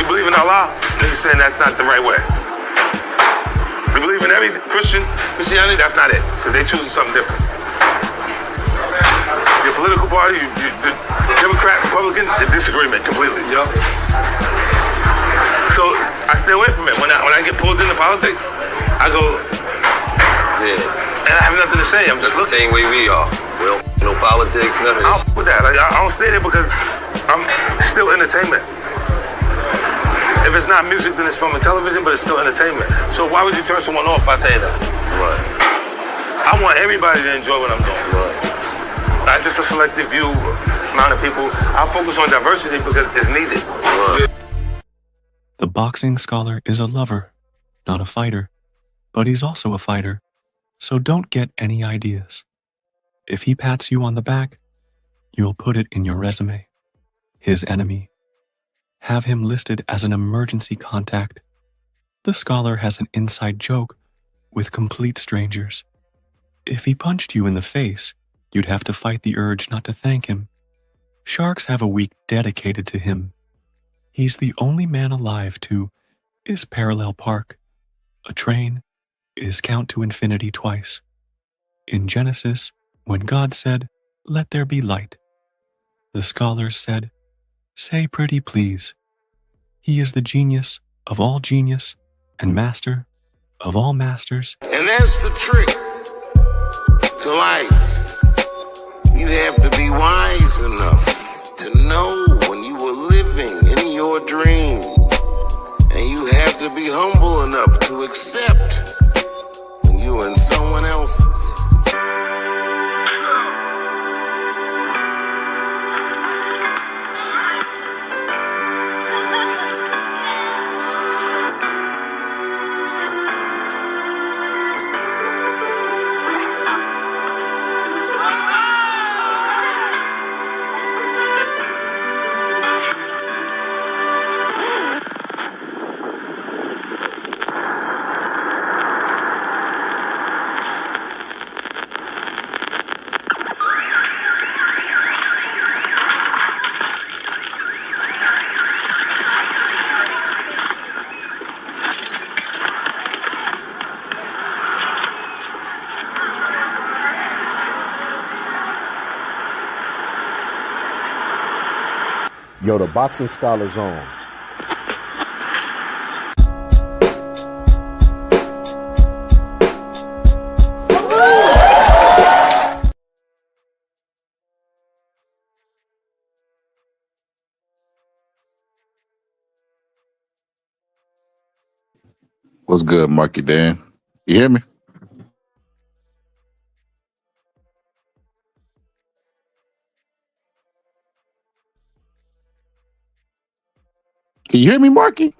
You believe in Allah? Then you're saying that's not the right way. You believe in every Christianity? That's not it, because they choosing something different. Your political party, the Democrat, Republican, the disagreement completely. Yep. So I stay away from it. When I get pulled into politics, I go, Yeah. and I have nothing to say. I'm That's just the looking. same way we are. We don't no politics, none of I this. don't with that. I don't stay there because I'm still entertainment. If it's not music, then it's from a television, but it's still entertainment. So why would you turn someone off by saying that? Right. I want everybody to enjoy what I'm doing. Right. Not just a selective few amount of people. I focus on diversity because it's needed. Right. The boxing scholar is a lover, not a fighter, but he's also a fighter, so don't get any ideas. If he pats you on the back, you'll put it in your resume. His enemy. Have him listed as an emergency contact. The scholar has an inside joke with complete strangers. If he punched you in the face, you'd have to fight the urge not to thank him. Sharks have a week dedicated to him. He's the only man alive to is parallel park. A train is count to infinity twice. In Genesis, when God said, "Let there be light," the scholars said, "Say pretty please." He is the genius of all genius and master of all masters. And that's the trick to life. You have to be wise enough to know when you were living in your dream. And you have to be humble enough to accept when you were in someone else's. Yo, the Boxing Scholars on. What's good, Marky Dan? You hear me? Can you hear me, Marky?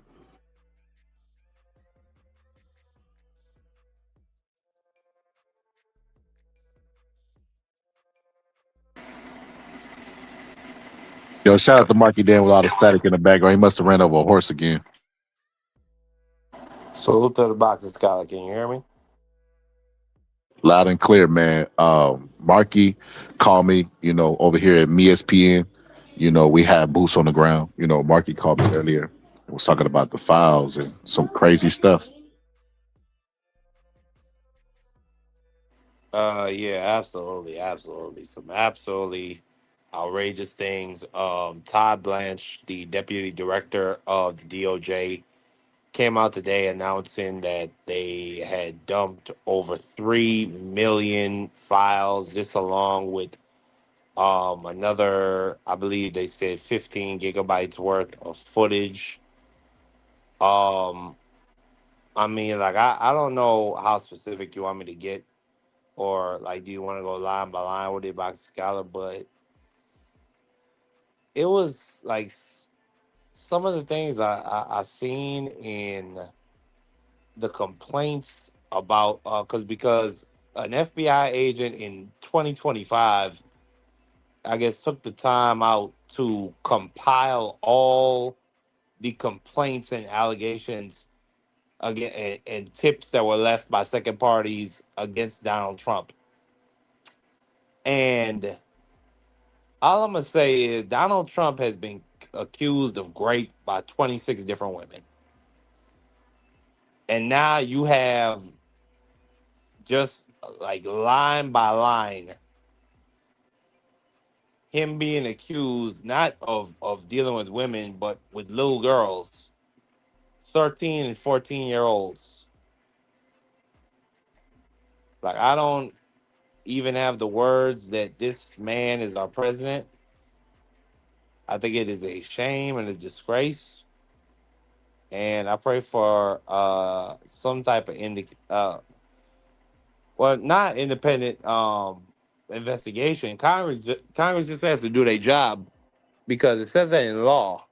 Yo, shout out to Marky Dan with all the static in the background. He must have ran over a horse again. Salute to the Boxing Scholar. Can you hear me? Loud and clear, man. Marky called me, over here at ESPN. We had boots on the ground. Marky called me earlier and was talking about the files and some crazy stuff. Yeah, absolutely. Some absolutely outrageous things. Todd Blanche, the deputy director of the DOJ, came out today announcing that they had dumped over 3 million files, just along with another, I believe they said 15 gigabytes worth of footage. Um, I mean, like, I don't know how specific you want me to get, or like, do you want to go line by line with the Box Scholar? But it was like some of the things I seen in the complaints about because an FBI agent in 2025, I guess, took the time out to compile all the complaints and allegations again and tips that were left by second parties against Donald Trump. And all I'm gonna say is Donald Trump has been accused of rape by 26 different women. And now you have just like line by line him being accused not of dealing with women, but with little girls, 13 and 14-year olds. Like, I don't even have the words that this man is our president. I think it is a shame and a disgrace. And I pray for some type of well, not independent investigation. Congress just has to do their job because it says that in law.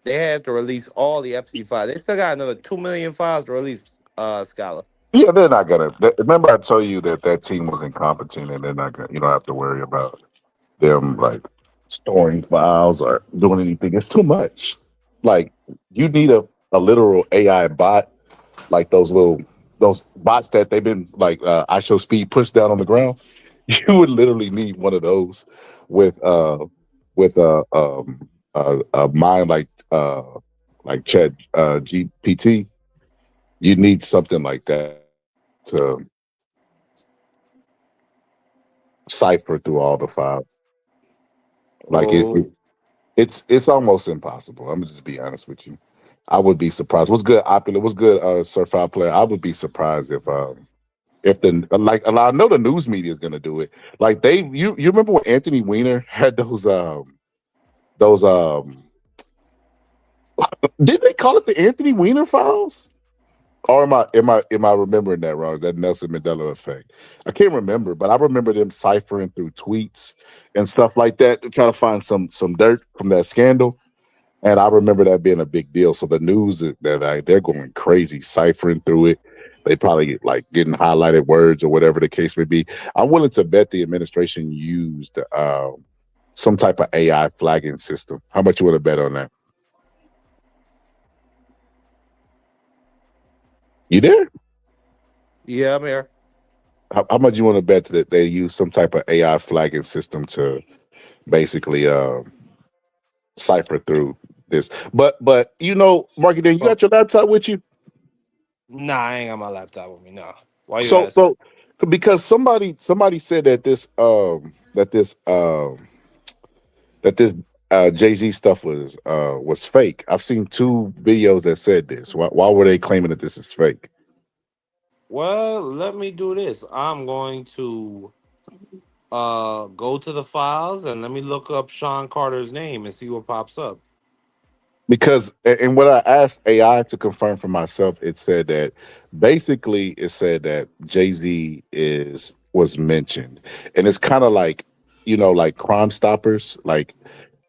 They have to release all the Epstein files. They still got another 2 million files to release, Scholar. Yeah, they're not gonna. Remember, I told you that that team was incompetent, and they're not gonna. You don't have to worry about them like storing files or doing anything. It's too much. Like you need a literal AI bot, like those bots that they've been like I show speed push down on the ground. You would literally need one of those with a mind like Chat GPT. You need something like that to cipher through all the files. Like Oh, it's almost impossible. I'm gonna just be honest with you. I would be surprised. What's good, Opulent? What's good, Surfile Player? I would be surprised if the like I know the news media is gonna do it. Like you remember when Anthony Weiner had those did they call it the Anthony Weiner files? Or am I remembering that wrong? That Nelson Mandela effect. I can't remember, but I remember them ciphering through tweets and stuff like that to try to find some dirt from that scandal. And I remember that being a big deal. So the news they're going crazy ciphering through it. They probably get, like getting highlighted words or whatever the case may be. I'm willing to bet the administration used some type of AI flagging system. How much you want to bet on that? You there? yeah, I'm here. How much you want to bet that they use some type of AI flagging system to basically cipher through this? But you know, Marky, then you got your laptop with you? Nah, I ain't got my laptop with me. Nah. Why you So ask? so because somebody said that this Jay-Z stuff was fake. I've seen 2 videos that said this. Why were they claiming that this is fake? Well, let me do this. I'm going to go to the files and let me look up Sean Carter's name and see what pops up. Because and when I asked AI to confirm for myself, it said that Jay-Z was mentioned. And it's kind of like, like Crime Stoppers, like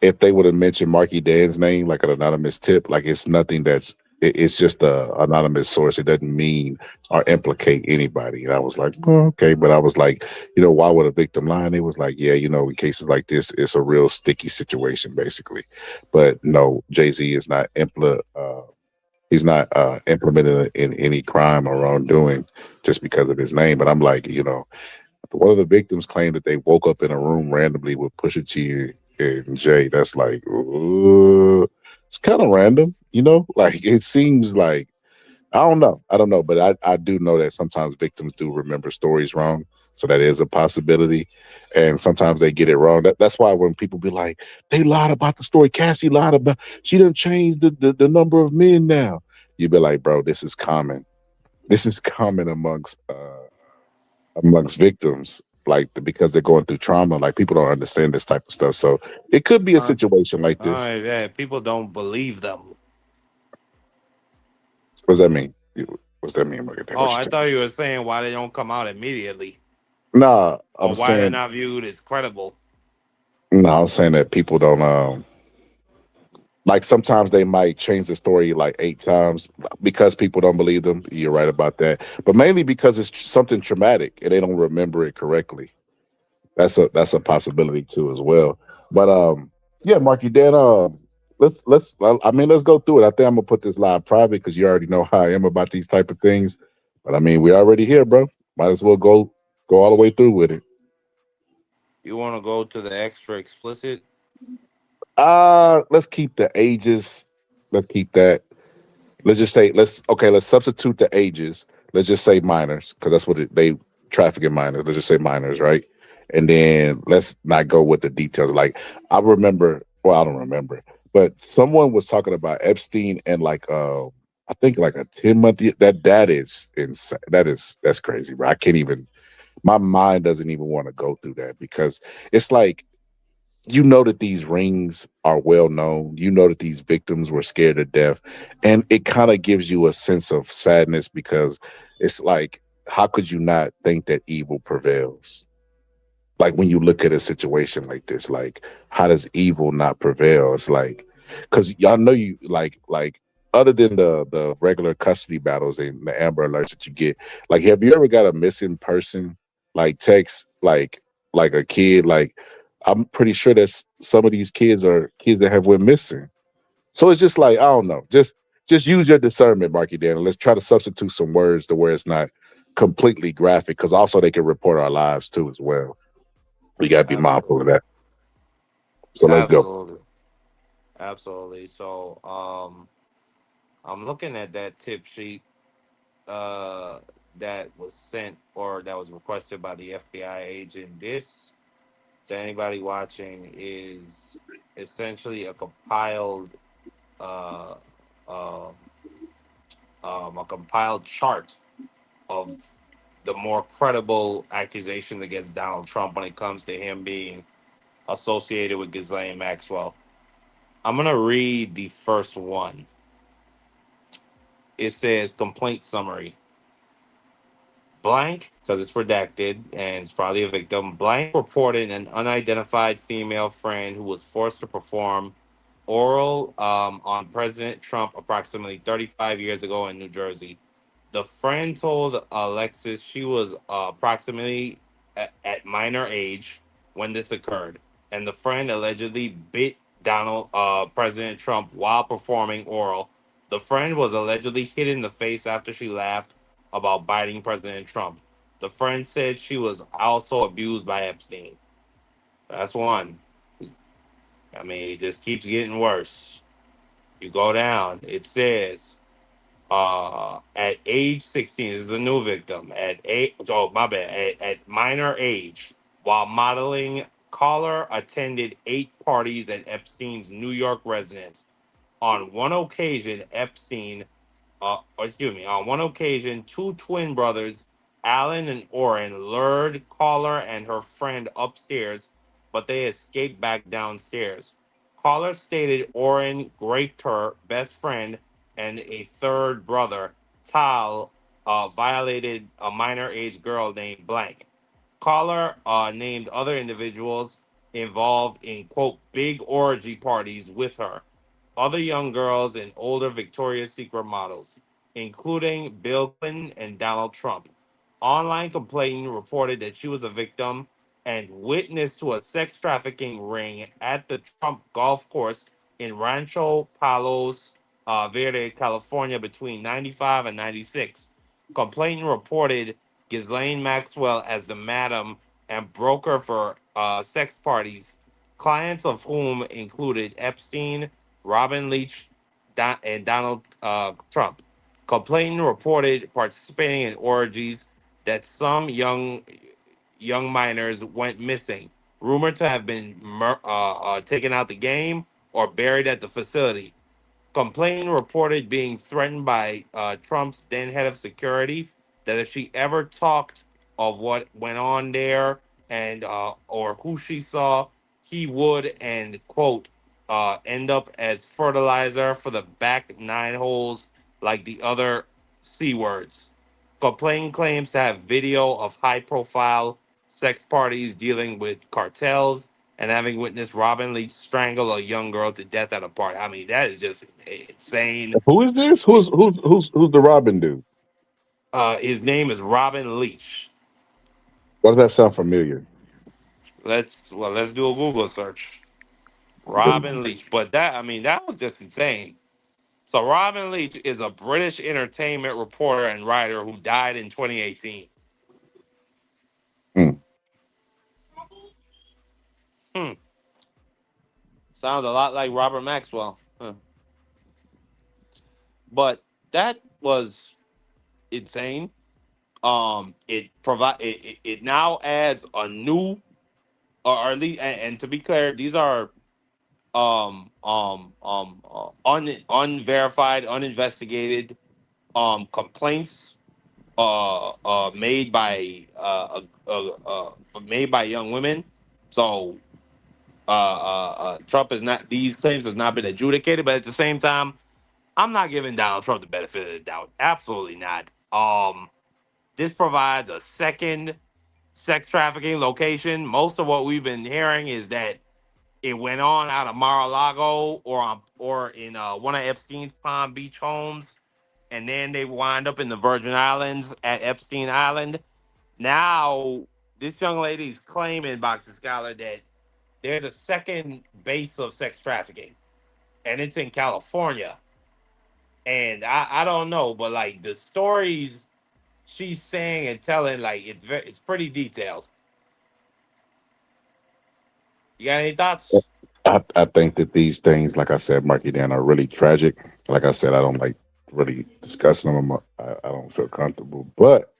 if they would have mentioned Marky Dan's name, like an anonymous tip, like it's nothing it's just a anonymous source. It doesn't mean or implicate anybody. And I was like, oh, okay. But I was like, why would a victim lie? And it was like, yeah, in cases like this, it's a real sticky situation, basically. But no, Jay-Z is not he's not implemented in any crime or wrongdoing just because of his name. But I'm like, one of the victims claimed that they woke up in a room randomly with Pusha T and Jay. That's like, it's kind of random, Like it seems like I don't know, but I do know that sometimes victims do remember stories wrong, so that is a possibility, and sometimes they get it wrong. That's why when people be like, they lied about the story, Cassie lied about, she done changed the number of men now. You be like, bro, this is common. This is common amongst victims, like because they're going through trauma. Like people don't understand this type of stuff, so it could be a situation like All this. right, yeah, people don't believe them. What does that mean? What's that mean? Oh, I thought you were saying why they don't come out immediately, Nah, or I'm why they're saying not viewed as credible. no, I'm saying that people don't like sometimes they might change the story like 8 times because people don't believe them. You're right about that, but mainly because it's something traumatic and they don't remember it correctly. That's a possibility too as well. But yeah, Marky Dan, let's go through it. I think I'm gonna put this live private because you already know how I am about these type of things. But I mean, we're already here, bro. Might as well go all the way through with it. You want to go to the extra explicit? Let's keep the ages. Let's keep that. Let's just say let's substitute the ages. Let's just say minors because that's what they trafficking minors. Let's just say minors, right? And then let's not go with the details. Like I remember, well, I don't remember, but someone was talking about Epstein and like I think like a 10-month that is insane. That's crazy, bro. I can't even my mind doesn't even want to go through that because it's like you know that these rings are well known. You know that these victims were scared to death. And it kind of gives you a sense of sadness because it's like, how could you not think that evil prevails? Like when you look at a situation like this, like how does evil not prevail? It's like because y'all know you like other than the regular custody battles and the Amber Alerts that you get, like have you ever got a missing person like text like a kid like I'm pretty sure that some of these kids are kids that have went missing. So it's just like I don't know, just use your discernment, Marky Dan, and let's try to substitute some words to where it's not completely graphic because also they can report our lives too as well. We got to be mindful of Absolutely. that. So let's go. Absolutely. Absolutely. So I'm looking at that tip sheet uh that was sent or that was requested by the FBI agent. This, to anybody watching, is essentially uh um a compiled chart of the more credible accusations against Donald Trump when it comes to him being associated with Ghislaine Maxwell. I'm gonna read the first one. It says complaint summary. Blank, because it's redacted and it's probably a victim. Blank reported an unidentified female friend who was forced to perform oral on President Trump approximately 35 years ago in New Jersey. The friend told Alexis she was approximately at minor age when this occurred, and the friend allegedly bit President Trump while performing oral. The friend was allegedly hit in the face after she laughed about biting President Trump. The friend said she was also abused by Epstein. That's one. I mean, it just keeps getting worse. You go down. It says at age 16, this is a new victim. Oh my bad, at minor age, while modeling, caller attended 8 parties at Epstein's New York residence. On one occasion, on one occasion, two twin brothers, Alan and Orrin, lured caller and her friend upstairs, but they escaped back downstairs. Caller stated Orrin raped her best friend and a third brother, Tal, violated a minor age girl named Blank. Caller named other individuals involved in, quote, big orgy parties with her, other young girls, and older Victoria's Secret models, including Bill Clinton and Donald Trump. Online complaint reported that she was a victim and witness to a sex trafficking ring at the Trump golf course in Rancho Palos Verde, California between 95 and 96. Complainant reported Ghislaine Maxwell as the madam and broker for sex parties, clients of whom included Epstein, Robin Leach, and Donald Trump. Complainant reported participating in orgies that some young minors went missing, rumored to have been taken out the game or buried at the facility. Complainant reported being threatened by Trump's then head of security that if she ever talked of what went on there and or who she saw, he would and quote end up as fertilizer for the back 9 holes like the other c words. Complainant claims to have video of high-profile sex parties dealing with cartels and having witnessed Robin Leach strangle a young girl to death at a party. I mean, that is just insane. Who is this? Who's the Robin dude? His name is Robin Leach. Why does that sound familiar? Let's do a Google search. Because Robin Leach. But that was just insane. So Robin Leach is a British entertainment reporter and writer who died in 2018. mm, Hmm. Sounds a lot like Robert Maxwell. Huh. But that was insane. It now adds a new, or at least, and to be clear, these are unverified, uninvestigated complaints made by young women. So Trump is not, these claims have not been adjudicated, but at the same time, I'm not giving Donald Trump the benefit of the doubt. Absolutely not. This provides a second sex trafficking location. Most of what we've been hearing is that it went on out of Mar-a-Lago or in one of Epstein's Palm Beach homes, and then they wind up in the Virgin Islands at Epstein Island. Now, this young lady's claiming, Boxer Scholar, that there's a second base of sex trafficking, and it's in California. And I don't know, but like the stories she's saying and telling, like it's pretty detailed. You got any thoughts? I think that these things, like I said, Marky Dan, are really tragic. Like I said, I don't like really discussing them. I don't feel comfortable, but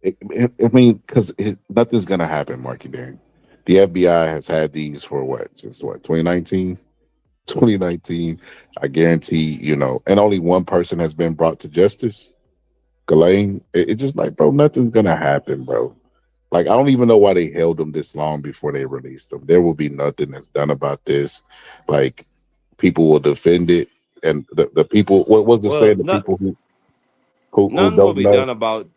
I mean, because nothing's gonna happen, Marky Dan. The FBI has had these for what, since what, 2019? 2019. I guarantee, and only one person has been brought to justice. Ghislaine. It's just like, bro, nothing's gonna happen, bro. Like, I don't even know why they held them this long before they released them. There will be nothing that's done about this. Like, people will defend it, and the people. What was it Well, saying? The people who don't know.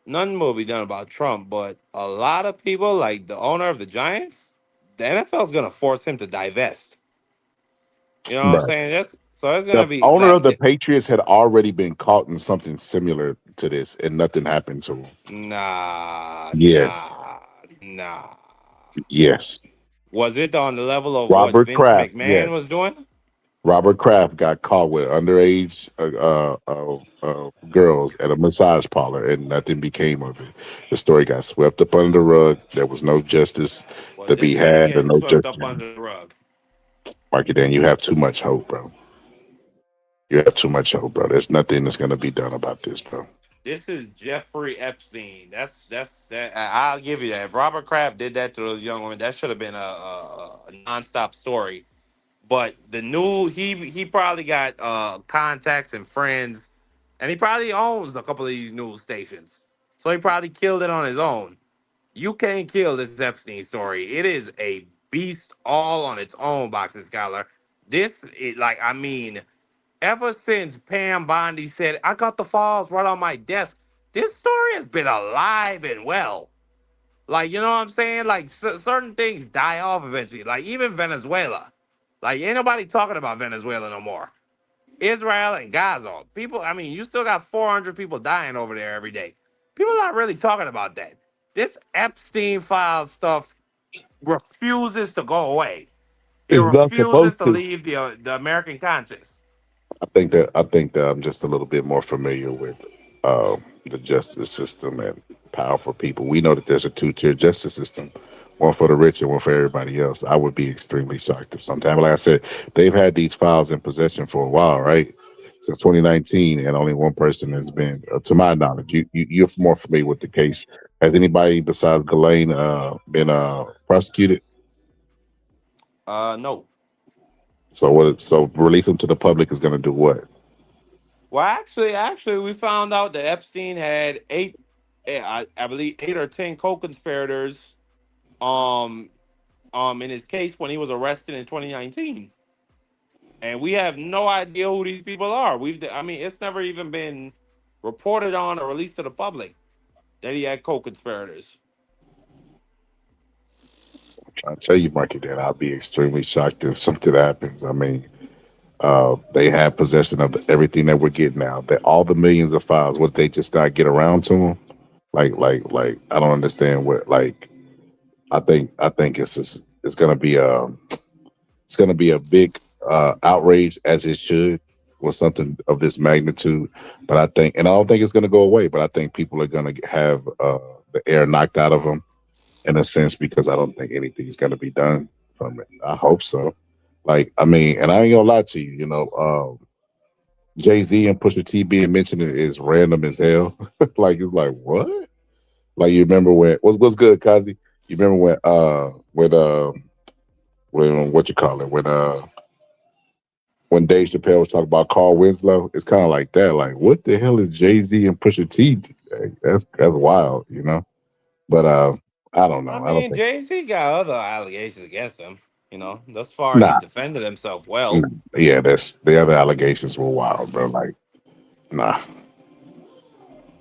none will be done about Trump, but a lot of people, like the owner of the Giants, the NFL is gonna force him to divest. You know what I'm Right. saying? So it's The gonna be owner of like, the Patriots had already been caught in something similar to this, and nothing happened to him. nah, Yes. nah, nah. Yes. Was it on the level of what Robert Vince Kraft. McMahon Yes. was doing? Robert Kraft got caught with underage girls at a massage parlor, and nothing became of it. The story got swept up under the rug. There was no justice Well, to this be ain't had, and getting no swept justice. up under the rug. Marky Dan, you have too much hope, bro. You have too much hope, bro. There's nothing that's going to be done about this, bro. This is Jeffrey Epstein. I'll give you that. If Robert Kraft did that to those young women, that should have been a nonstop story. But he probably got contacts and friends, and he probably owns a couple of these news stations. So he probably killed it on his own. You can't kill this Epstein story. It is a beast all on its own, Boxing Scholar. Ever since Pam Bondi said, I got the files right on my desk, this story has been alive and well. Like, you know what I'm saying? Like, certain things die off eventually. Like, even Venezuela. Like, ain't nobody talking about Venezuela no more. Israel and Gaza. People, I mean, you still got 400 people dying over there every day. People not really talking about that. This Epstein file stuff refuses to go away. It It's not refuses supposed to to. leave the American conscience. I think that I'm just a little bit more familiar with the justice system and powerful people. We know that there's a two-tier justice system, one for the rich and one for everybody else. I would be extremely shocked if sometime, like I said, they've had these files in possession for a while, right? Since 2019, and only one person has been, to my knowledge. You're more familiar with the case. Has anybody besides Ghislaine been prosecuted? No. So what? So release them to the public is going to do what? Well, actually, we found out that Epstein had I believe 8 or 10 co-conspirators, um, in his case when he was arrested in 2019, and we have no idea who these people are. It's never even been reported on or released to the public that he had co-conspirators. I'm trying to tell you, Marky, that I'll be extremely shocked if something happens. I mean, they have possession of everything that we're getting now. That all the millions of files, what they just not get around to them? Like, I don't understand what. Like, I think it's gonna be it's gonna be a big outrage, as it should, with something of this magnitude. But I don't think it's gonna go away. But I think people are gonna have the air knocked out of them, in a sense, because I don't think anything's gonna be done from it. I hope so. Like, I mean, and I ain't gonna lie to you, you know, Jay Z and Pusha T being mentioned is random as hell. Like, it's like what? Like, you remember when what's good, Kazi? You remember when what you call it when Dave Chappelle was talking about Carl Winslow? It's kind of like that. Like, what the hell is Jay Z and Pusha T? Like, that's wild, you know. But I don't I know. I don't mean, think. Jay Z got other allegations against him. You know, thus far he's Nah, defended himself well. nah. Yeah, that's the other allegations were wild, bro. Like, nah.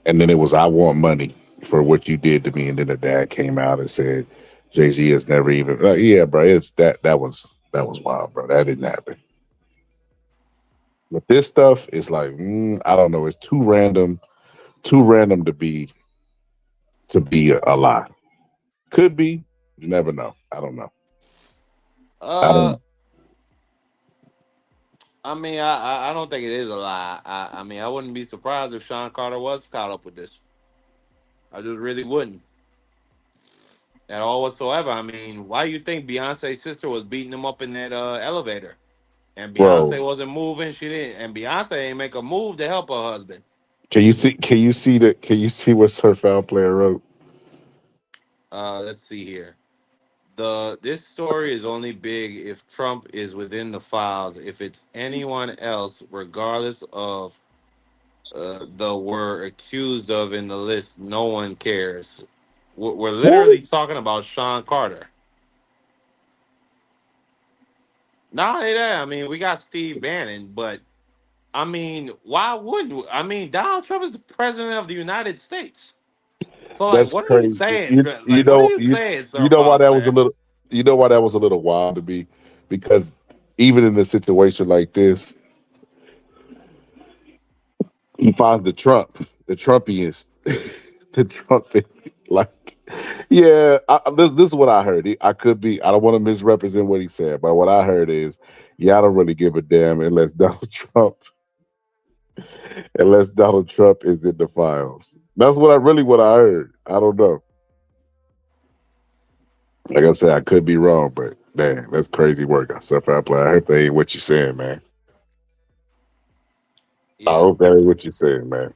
And then it was I want money for what you did to me, and then the dad came out and said Jay Z has never even. Yeah, bro. It's that was wild, bro. That didn't happen. But this stuff is like I don't know. It's too random to be a lie. Could be. You never know. I don't know. I Uh, don't. I mean, I don't think it is a lie. I mean, I wouldn't be surprised if Sean Carter was caught up with this. I just really wouldn't at all whatsoever. I mean, why do you think Beyonce's sister was beating him up in that elevator? And Bro, Beyonce wasn't moving. She didn't. And Beyonce ain't make a move to help her husband. can you see? Can you see what Sir Foul Player wrote? Let's see here. This story is only big if Trump is within the files. If it's anyone else, regardless of the were accused of in the list, no one cares. We're What? literally talking about Sean Carter. Not only that, I mean, we got Steve Bannon, but I mean, why wouldn't I mean Donald Trump is the president of the United States? So like, That's what are you crazy. saying? You Like, what are know you saying, you Sir know why Foul that was a Player? little you know why that was a little wild to me because even in a situation like this, he finds the Trumpians, the Trumpian. Like, yeah, this is what I heard. I could be. I don't want to misrepresent what he said, but what I heard is, yeah, I don't really give a damn unless Donald Trump is in the files. That's what I heard. I don't know. Like I said, I could be wrong, but man, that's crazy work. Stuff I play. I hope that ain't what you're saying, man. I Yeah, hope that ain't what you're saying, man.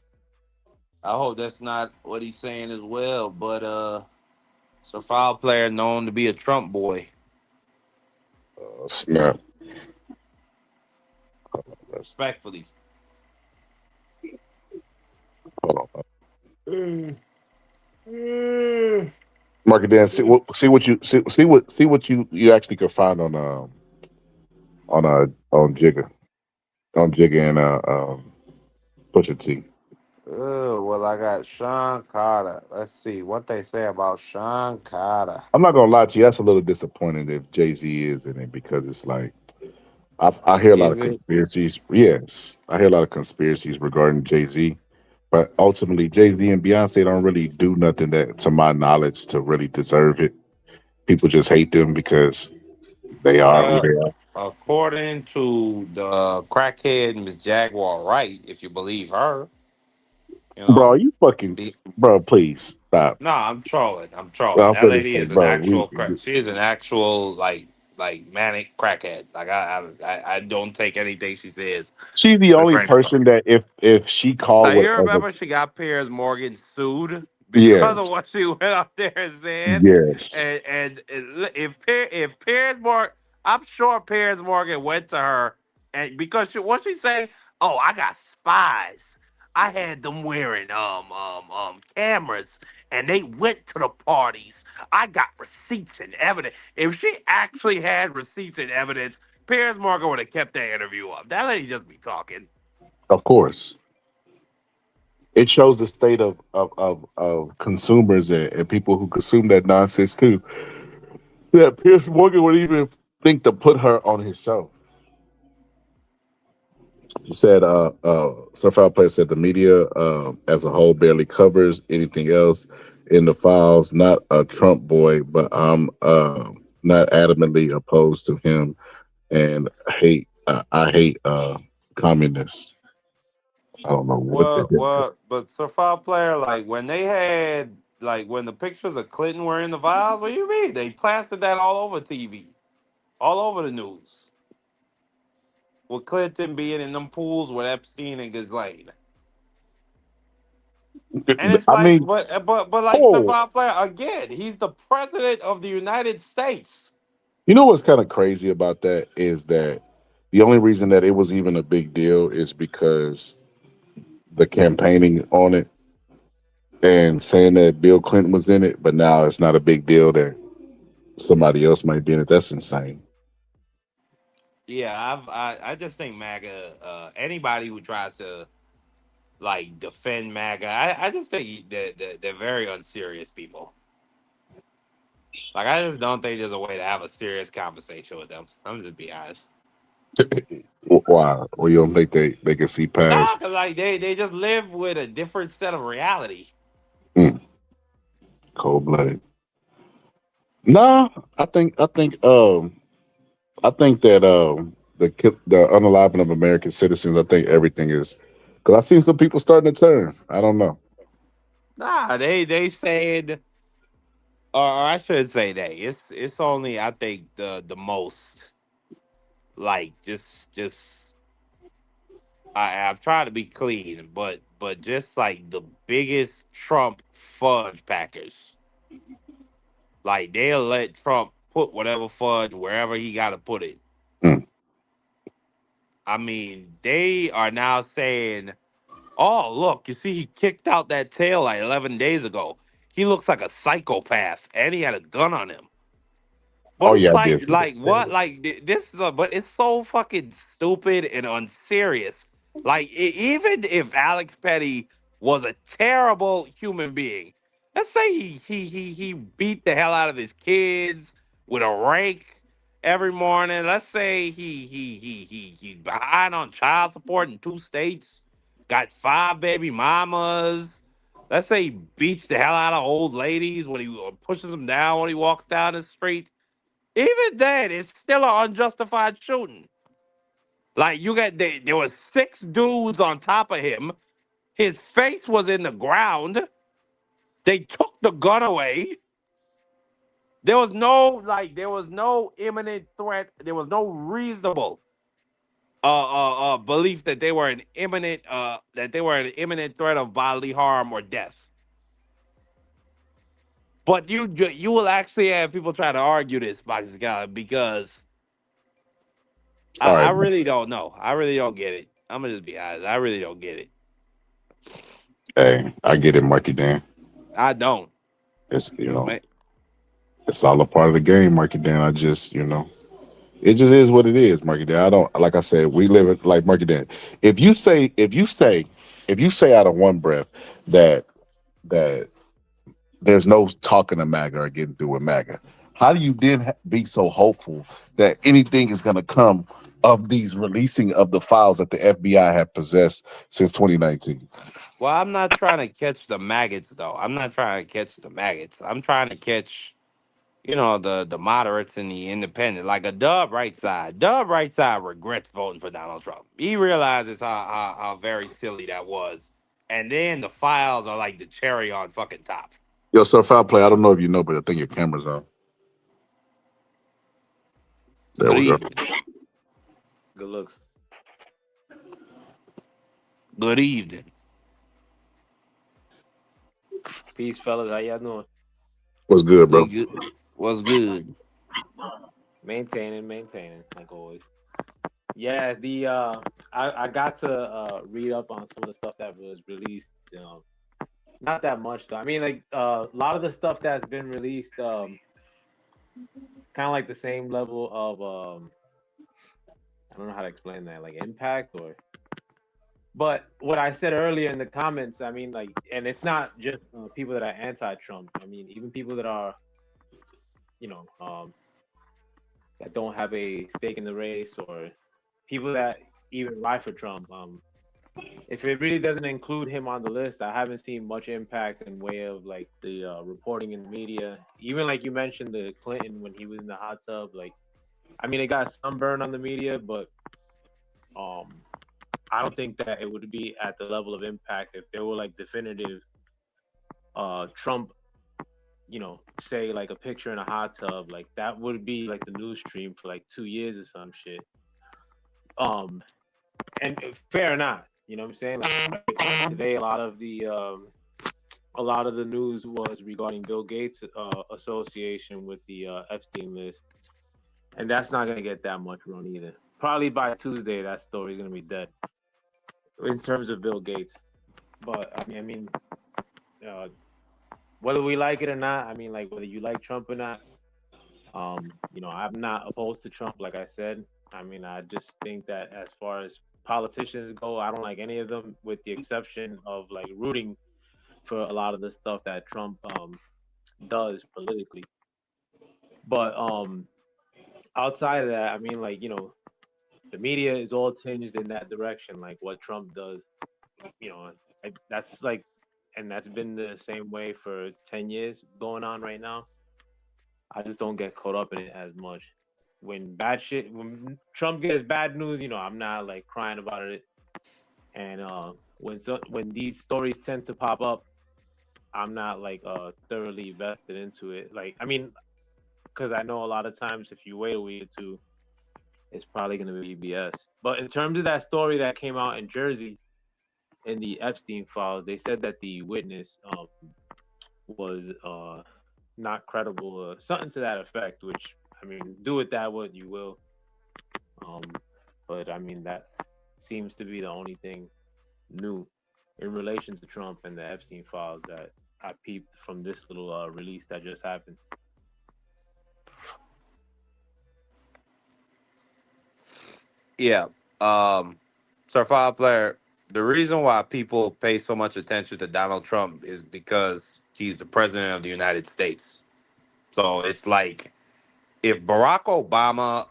I hope that's not what he's saying as well. But Sir Foul Player known to be a Trump boy, Snap. respectfully. Hold on. Mm. Mm. Mark it down. See what you actually could find on Jigga and Pusha T. Oh, well, I got Sean Carter. Let's see what they say about Sean Carter. I'm not gonna lie to you. That's a little disappointing if Jay Z is in it because it's like I hear a lot of Is it? conspiracies. Yes, I hear a lot of conspiracies regarding Jay Z. But ultimately, Jay Z and Beyonce don't really do nothing that, to my knowledge, to really deserve it. People just hate them because they are who Well, they are. according to the crackhead Miss Jaguar Wright, if you believe her, you Bro, know, you fucking the bro, please stop. no, I'm trolling. I'm trolling. I'm That gonna lady say, is an bro, actual crack. She is an actual like manic crackhead. Like I don't take anything she says she's the for only granted. person that if she called Like you whatever. remember she got Piers Morgan sued because of Yes, what she went up there and said, yes. and if Piers Morgan, I'm sure Piers Morgan went to her and because what she say? Oh, I got spies. I had them wearing cameras and they went to the parties. I got receipts and evidence. If she actually had receipts and evidence, Piers Morgan would have kept that interview up. That lady just be talking. Of course. It shows the state of consumers and people who consume that nonsense too. Yeah, Pierce Morgan would even think to put her on his show. She said, Surfile Player said the media as a whole barely covers anything else in the files. Not a Trump boy, but I'm not adamantly opposed to him and hate. I hate communists. I don't know what they did. But so far player, like when they had, like when the pictures of Clinton were in the files, what do you mean? They plastered that all over TV, all over the news. with Clinton being in them pools with Epstein and Ghislaine. And it's I like, mean, but like oh, Stefan Player again, he's the president of the United States. you know what's kind of crazy about that is that the only reason that it was even a big deal is because the campaigning on it and saying that Bill Clinton was in it, but now it's not a big deal that somebody else might be in it. That's insane. Yeah, I just think MAGA. Anybody who tries to like defend MAGA, I just think they're very unserious people. Like I just don't think there's a way to have a serious conversation with them. I'm just be honest. Why? Well, you don't think they can see Nah, past? cause like they just live with a different set of reality. Mm, cold blooded. Nah, I think that the unaliving of American citizens. I think everything is because I've seen some people starting to turn. I don't know. Nah, they said, or I should say they. It's only I think the most like just I've tried to be clean, but just like the biggest Trump fudge packers, like they'll let Trump put whatever fudge wherever he got to put it. Mm. I mean, they are now saying, "Oh, look, you see, he kicked out that tail like 11 days ago. He looks like a psychopath, and he had a gun on him." But Oh it's yeah, I did. like what? Like this is, but it's so fucking stupid and unserious. Like even if Alex Petty was a terrible human being, let's say he beat the hell out of his kids with a rake every morning. Let's say he behind on child support in 2 states, got 5 baby mamas. Let's say he beats the hell out of old ladies when he pushes them down when he walks down the street. Even then, it's still an unjustified shooting. Like you got there was 6 dudes on top of him. His face was in the ground. They took the gun away. There was no imminent threat. There was no reasonable belief that they were an imminent threat of bodily harm or death. But you will actually have people try to argue this, Boxing Guy, because All I right. really don't know. I really don't get it. I'm gonna just be honest. I really don't get it. Hey, I get it, Marky Dan. I don't. It's Man, it's all a part of the game, Marky Dan. It just is what it is, Marky Dan. I don't like I said, we live it like Marky Dan. If you say out of one breath that there's no talking to MAGA or getting through with MAGA, how do you then be so hopeful that anything is going to come of these releasing of the files that the FBI have possessed since 2019? well, I'm not trying to catch the maggots though. I'm not trying to catch the maggots. I'm trying to catch, the moderates and the independent. Like a Dub right side. Dub right side regrets voting for Donald Trump. He realizes how very silly that was. And then the files are like the cherry on fucking top. Yo, Sir Foul Play, I don't know if you know, but I think your camera's on. There Good we go. evening. Good looks. Good evening. Peace, fellas. How y'all doing? What's good, We bro? good. What's good? Maintaining, like always. Yeah, I got to read up on some of the stuff that was released. Not that much though. I mean, like a lot of the stuff that's been released, kind of like the same level of I don't know how to explain that, like impact or. But what I said earlier in the comments, I mean, like, and it's not just people that are anti-Trump. I mean, even people that are, you know, that don't have a stake in the race or people that even ride for Trump. If it really doesn't include him on the list, I haven't seen much impact in way of like the reporting in the media. Even like you mentioned the Clinton when he was in the hot tub, like, I mean, it got sunburn on the media, but I don't think that it would be at the level of impact if there were like definitive Trump, say like a picture in a hot tub, like that would be like the news stream for like 2 years or some shit. and fair or not, you know what I'm saying? Like, today, a lot of the news was regarding Bill Gates' association with the Epstein list, and that's not gonna get that much run either. Probably by Tuesday, that story's gonna be dead in terms of Bill Gates. But uh, whether we like it or not, I mean, like whether you like Trump or not, I'm not opposed to Trump. Like I said, I mean, I just think that as far as politicians go, I don't like any of them, with the exception of like rooting for a lot of the stuff that Trump does politically. But outside of that, I mean, like, the media is all tinged in that direction, like what Trump does. That's like, and that's been the same way for 10 years going on right now. I just don't get caught up in it as much. When Trump gets bad news, I'm not like crying about it. And when these stories tend to pop up, I'm not like thoroughly vested into it. Like, I mean, because I know a lot of times if you wait a week or two, it's probably going to be BS. But in terms of that story that came out in Jersey in the Epstein files, they said that the witness was not credible, or something to that effect, which, I mean, do with that what you will. But I mean, that seems to be the only thing new in relation to Trump and the Epstein files that I peeped from this little release that just happened. Yeah. File Player, the reason why people pay so much attention to Donald Trump is because he's the president of the United States. So it's like if Barack Obama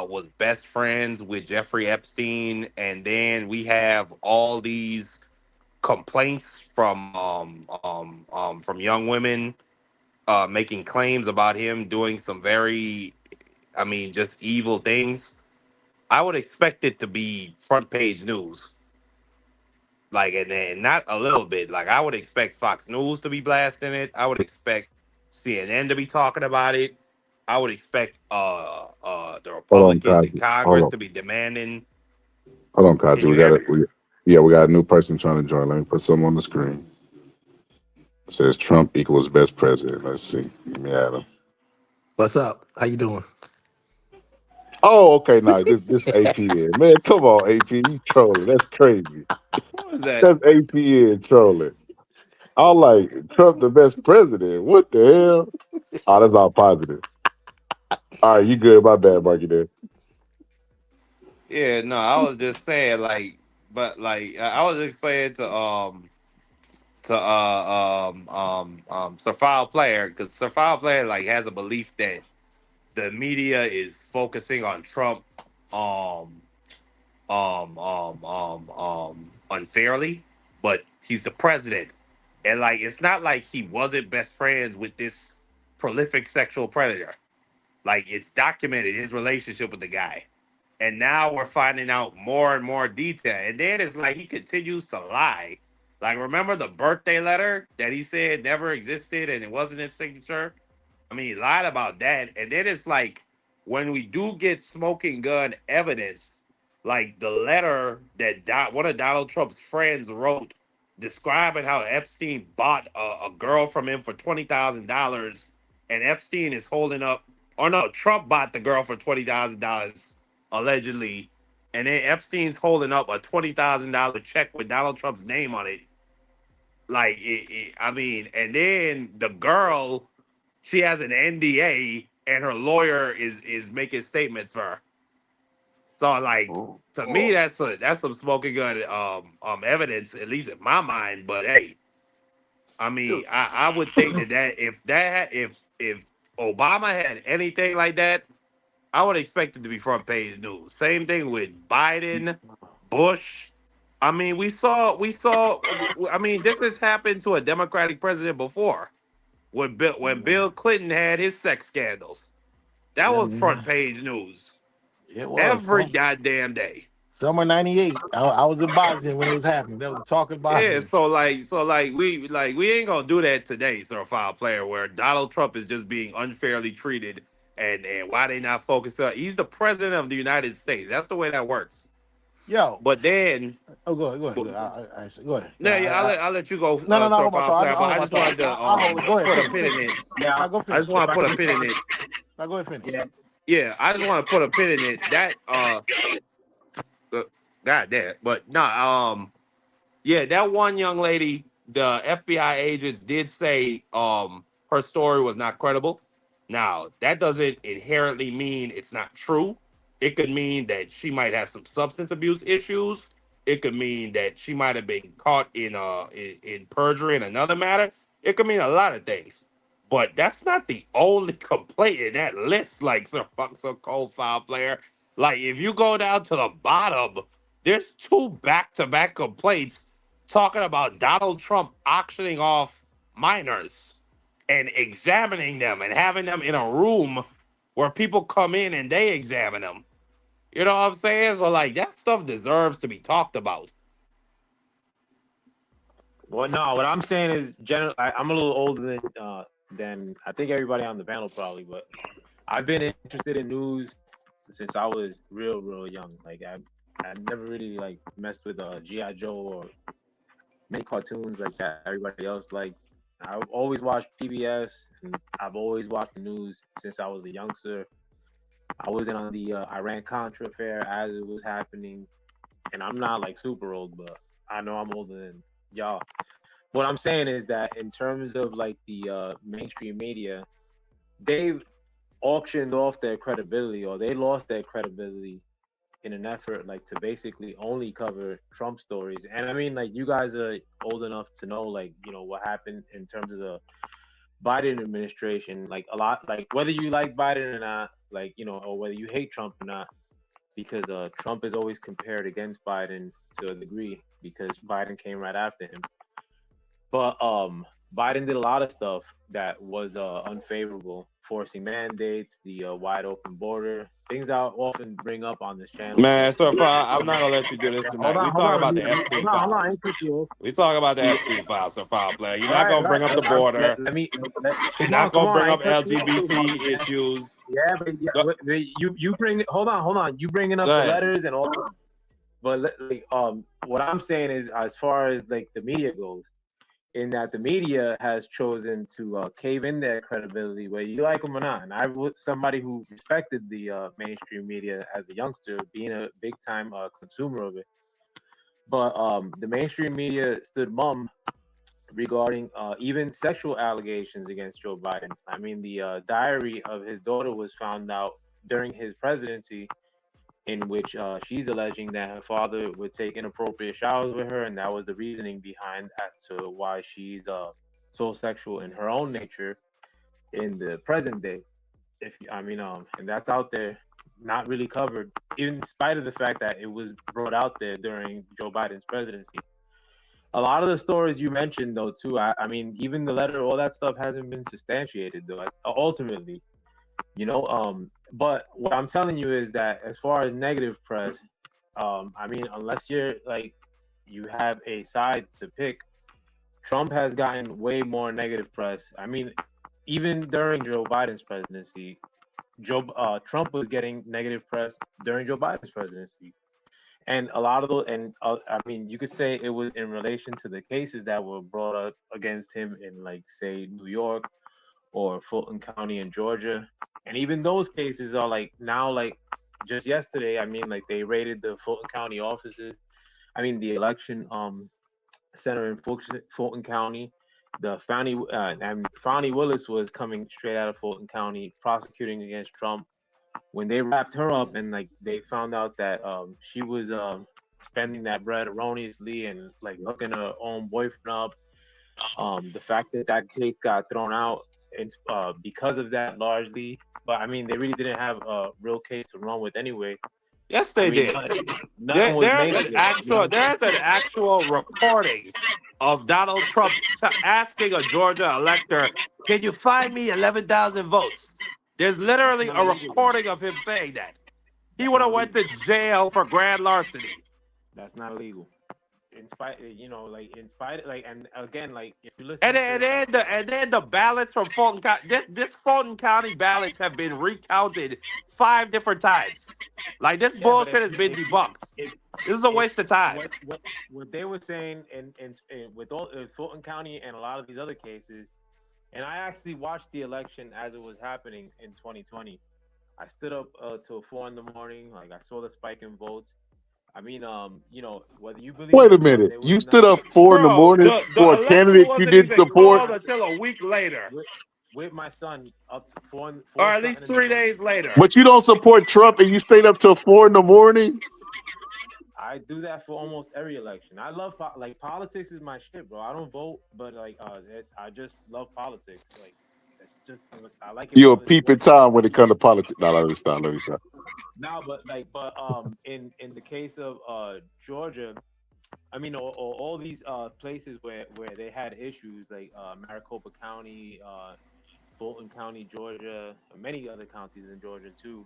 was best friends with Jeffrey Epstein, and then we have all these complaints from young women making claims about him doing some very, I mean, just evil things, I would expect it to be front page news. Like, and then not a little bit. Like, I would expect Fox News to be blasting it. I would expect CNN to be talking about it. I would expect the Hold on, Republicans in Kaji. Hold Congress on. to be demanding. Hold on, Can Kaji. you We hear got me? it. We got a new person trying to join. Let me put something on the screen. It says Trump equals best president. Let's see. Let me add him. What's up? How you doing? Oh, okay. Now this APN. Man, come on, APN. You trolling. That's crazy. What is that? That's APN trolling. I'm like, Trump the best president. What the hell? Oh, that's all positive. All right, you good. My bad, Marky there. Yeah, no, I was just saying, like, but like I was explaining to Sir File Player, because Sir File Player like has a belief that the media is focusing on Trump um unfairly, but he's the president, and like it's not like he wasn't best friends with this prolific sexual predator. Like, it's documented his relationship with the guy, and now we're finding out more and more detail. And then it's like he continues to lie. Like, remember the birthday letter that he said never existed and it wasn't his signature? I mean, he lied about that. And then it's like when we do get smoking gun evidence, like the letter that one of Donald Trump's friends wrote describing how Epstein bought a girl from him for $20,000, and Epstein is holding up, or no, Trump bought the girl for $20,000 allegedly, and then Epstein's holding up a $20,000 check with Donald Trump's name on it. Like, I mean, and then the girl, she has an NDA, and her lawyer is making statements for her. So, like, to me, that's some smoking gun evidence, at least in my mind. But hey, I mean, I would think that if Obama had anything like that, I would expect it to be front page news. Same thing with Biden, Bush. I mean, we saw. I mean, this has happened to a Democratic president before, when Bill Clinton had his sex scandals. That was front page news It was every goddamn day. summer '98. I was in Boston when it was happening. That was talking Yeah, Boston. we ain't gonna do that today, Sir File Player, where Donald Trump is just being unfairly treated and why they not focused on? He's the president of the United States. That's the way that works. Yo. But then, Oh, go ahead. but, Go ahead. Go ahead. no, yeah, I'll let you go, No. Sir Hold my Power thought. Player. But Hold I my just thought. wanted to I'll hold it. Go ahead. put a Finish. pin in Finish. it. Yeah, Now go I finish. just want if to I put a can, pin in it. Now go ahead. Finish. yeah, Yeah, I just want to put a pin in it. That God damn. But no, yeah, that one young lady, the FBI agents did say her story was not credible. Now, that doesn't inherently mean it's not true. It could mean that she might have some substance abuse issues. It could mean that she might have been caught in perjury in another matter. It could mean a lot of things. But that's not the only complaint in that list, like Sir Fox Cold File Player. Like if you go down to the bottom, there's two back-to-back complaints talking about Donald Trump auctioning off minors and examining them and having them in a room where people come in and they examine them. You know what I'm saying? So like that stuff deserves to be talked about. well, no, what I'm saying is, I'm a little older than I think everybody on the panel probably, but I've been interested in news since I was real young. Like I never really like messed with GI Joe or many cartoons like that. Everybody else like. I've always watched PBS, and I've always watched the news since I was a youngster. I wasn't on the Iran Contra affair as it was happening, and I'm not like super old, but I know I'm older than y'all. What I'm saying is that in terms of like the mainstream media, they've auctioned off their credibility, or they lost their credibility in an effort like to basically only cover Trump stories. And I mean, like you guys are old enough to know, like what happened in terms of the Biden administration. Like a lot, like whether you like Biden or not, like or whether you hate Trump or not, because Trump is always compared against Biden to a degree because Biden came right after him. But Biden did a lot of stuff that was unfavorable, forcing mandates, the wide open border, things I often bring up on this channel. Man, Sir File, I'm not gonna let you do this tonight. We talk about the Epstein files. We talk about the Epstein files, Sir File Player. You're not gonna bring up the border. You're not gonna bring up LGBT issues. Yeah, but you bring hold on. You bringing up the letters and all. But like, what I'm saying is, as far as like the media goes, in that the media has chosen to cave in their credibility, whether you like them or not. And I was somebody who respected the mainstream media as a youngster, being a big time consumer of it. But the mainstream media stood mum regarding even sexual allegations against Joe Biden. I mean, the diary of his daughter was found out during his presidency, in which she's alleging that her father would take inappropriate showers with her, and that was the reasoning behind as to why she's so sexual in her own nature in the present day. And that's out there, not really covered, in spite of the fact that it was brought out there during Joe Biden's presidency. A lot of the stories you mentioned, though, too, I mean, even the letter, all that stuff hasn't been substantiated, though, ultimately. But what I'm telling you is that as far as negative press, I mean, unless you're like you have a side to pick, Trump has gotten way more negative press. I mean, even during Joe Biden's presidency, Trump was getting negative press during Joe Biden's presidency, and a lot of those, and I mean, you could say it was in relation to the cases that were brought up against him in, like, say, New York or Fulton County in Georgia. And even those cases are like now, like just yesterday, I mean, like they raided the Fulton County offices. I mean, the election center in Fulton County. The Fani Willis was coming straight out of Fulton County prosecuting against Trump. When they wrapped her up and like they found out that she was spending that bread erroneously and like hooking her own boyfriend up. The fact that case got thrown out, it's because of that largely. But I mean, they really didn't have a real case to run with anyway. Yes, they did. There's an actual recording of Donald Trump asking a Georgia elector, "Can you find me 11,000 votes?" There's literally a recording of him saying that. He would have went to jail for grand larceny. That's not illegal. in spite, like in spite, like, and again, like if you listen And to, then the ballots from Fulton County. This Fulton County ballots have been recounted 5 different times. Like this yeah, but bullshit has been debunked. if This is a if waste of time. what they were saying in with all Fulton County and a lot of these other cases, and I actually watched the election as it was happening in 2020. I stood up till 4 in the morning. Like I saw the spike in votes. I mean, whether you believe Wait in a Trump, minute. there was You stood enough up 4 in the morning The for a election candidate you wasn't didn't even support? called until a week later, with my son up to or four at least something in the 3 days morning. later. But you don't support Trump and you stayed up till 4 in the morning? I do that for almost every election. I love like politics is my shit, bro. I don't vote, but like I just love politics. Like it's just I like it You're a more than peeping sports. Tom when it comes to politics. No, let me stop. Let me stop. No, but in the case of Georgia, I mean all these places where they had issues like Maricopa County, Fulton County, Georgia, and many other counties in Georgia too.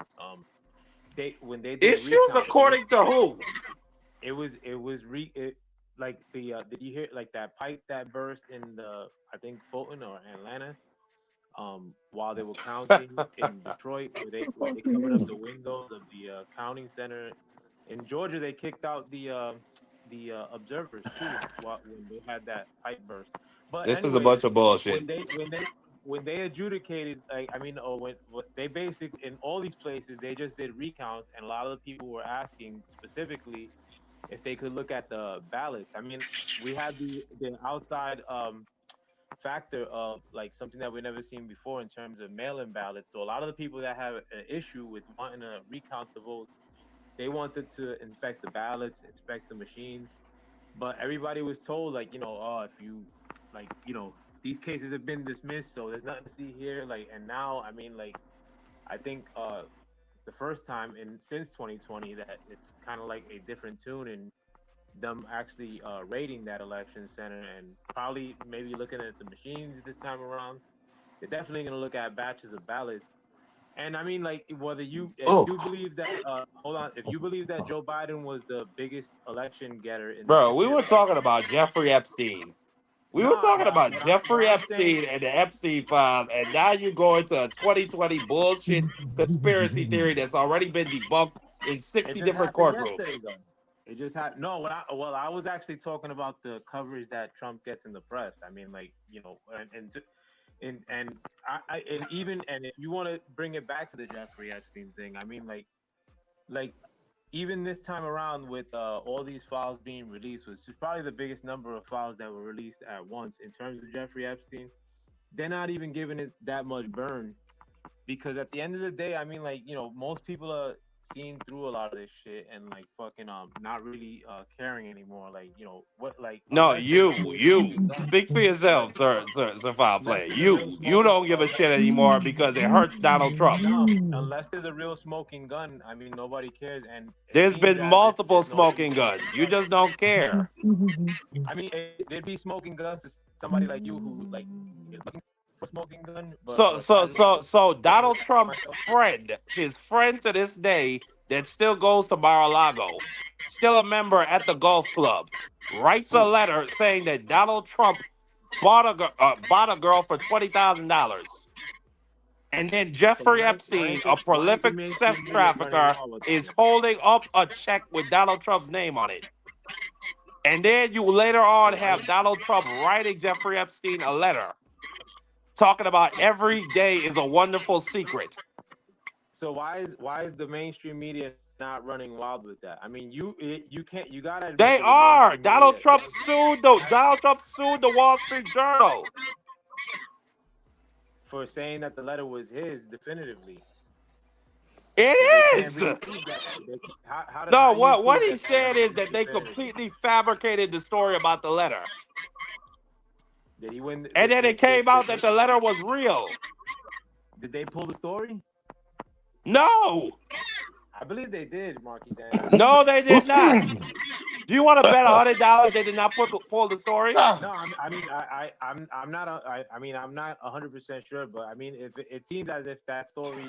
They when they did Issues recounts, according to who? it was like the did you hear like that pipe that burst in the I think Fulton or Atlanta while they were counting in Detroit where they covered up the windows of the counting center in Georgia. They kicked out the observers too when they had that pipe burst. But This is a anyways, bunch of bullshit. when they when they when they adjudicated, like I mean, or when they basically in all these places they just did recounts, and a lot of the people were asking specifically if they could look at the ballots. I mean, we had the outside factor of like something that we've never seen before in terms of mail-in ballots. So a lot of the people that have an issue with wanting to recount the votes, they wanted to inspect the ballots, inspect the machines, but everybody was told like, oh, if you like, these cases have been dismissed, so there's nothing to see here. Like, and now, I mean, like, I think the first time in since 2020 that it's kind of like a different tune and them actually raiding that election center and probably maybe looking at the machines this time around. They're definitely going to look at batches of ballots. And I mean, like, whether if you believe that, hold on, if you believe that Joe Biden was the biggest election getter in the Bro, we history of were election, talking about Jeffrey Epstein. We were nah, talking but about what Jeffrey I'm saying, Epstein and the Epstein files, and now you go into a 2020 bullshit conspiracy theory that's already been debunked in it 60 just different happened courtrooms. yesterday, though. It just happened. No, I was actually talking about the coverage that Trump gets in the press. I mean, like, and even and if you want to bring it back to the Jeffrey Epstein thing, I mean, like even this time around with all these files being released, which is probably the biggest number of files that were released at once in terms of Jeffrey Epstein, they're not even giving it that much burn because at the end of the day, I mean, like, most people are seeing through a lot of this shit and like fucking not really caring anymore. Like, what, like, No, unless there's a real you smoking gun, speak for but yourself, sir, foul unless play. there's a real You smoking, don't give a shit anymore because it hurts Donald Trump. no, unless there's a real smoking gun, I mean, nobody cares, and it There's seems been as if multiple there's no real smoking smoking guns. You gun. just don't care. I mean, there'd be smoking guns to somebody like you who like is looking for a smoking gun, So but so I just so so don't Donald Trump's myself. friend, his friend to this day that still goes to Mar-a-Lago, still a member at the golf club, writes a Who? letter saying that Donald Trump bought a girl for $20,000. And then So Jeffrey Epstein, a why ain't the prolific sex mainstream media running trafficker, wild with that is then? holding up a check with Donald Trump's name on it. And then you later on So why have Donald Trump writing Jeffrey Epstein a letter talking about every day is a wonderful secret. so why is the mainstream media not running wild with that? I mean, you gotta admit They that the are. mainstream media Donald Trump sued the Wall Street Journal. for saying that the letter was his definitively. It So they can't is. really prove that. How No, do you what prove he that the said letter is was that they definitively? completely fabricated the story about the letter. Did he win? And then it came out that the letter was real. Did they pull the story? No. I believe they did, Marky Dan. No, they did not. Do you want to bet $100 they did not pull the story? No, I'm not. I'm not 100% sure, but I mean, if it seems as if that story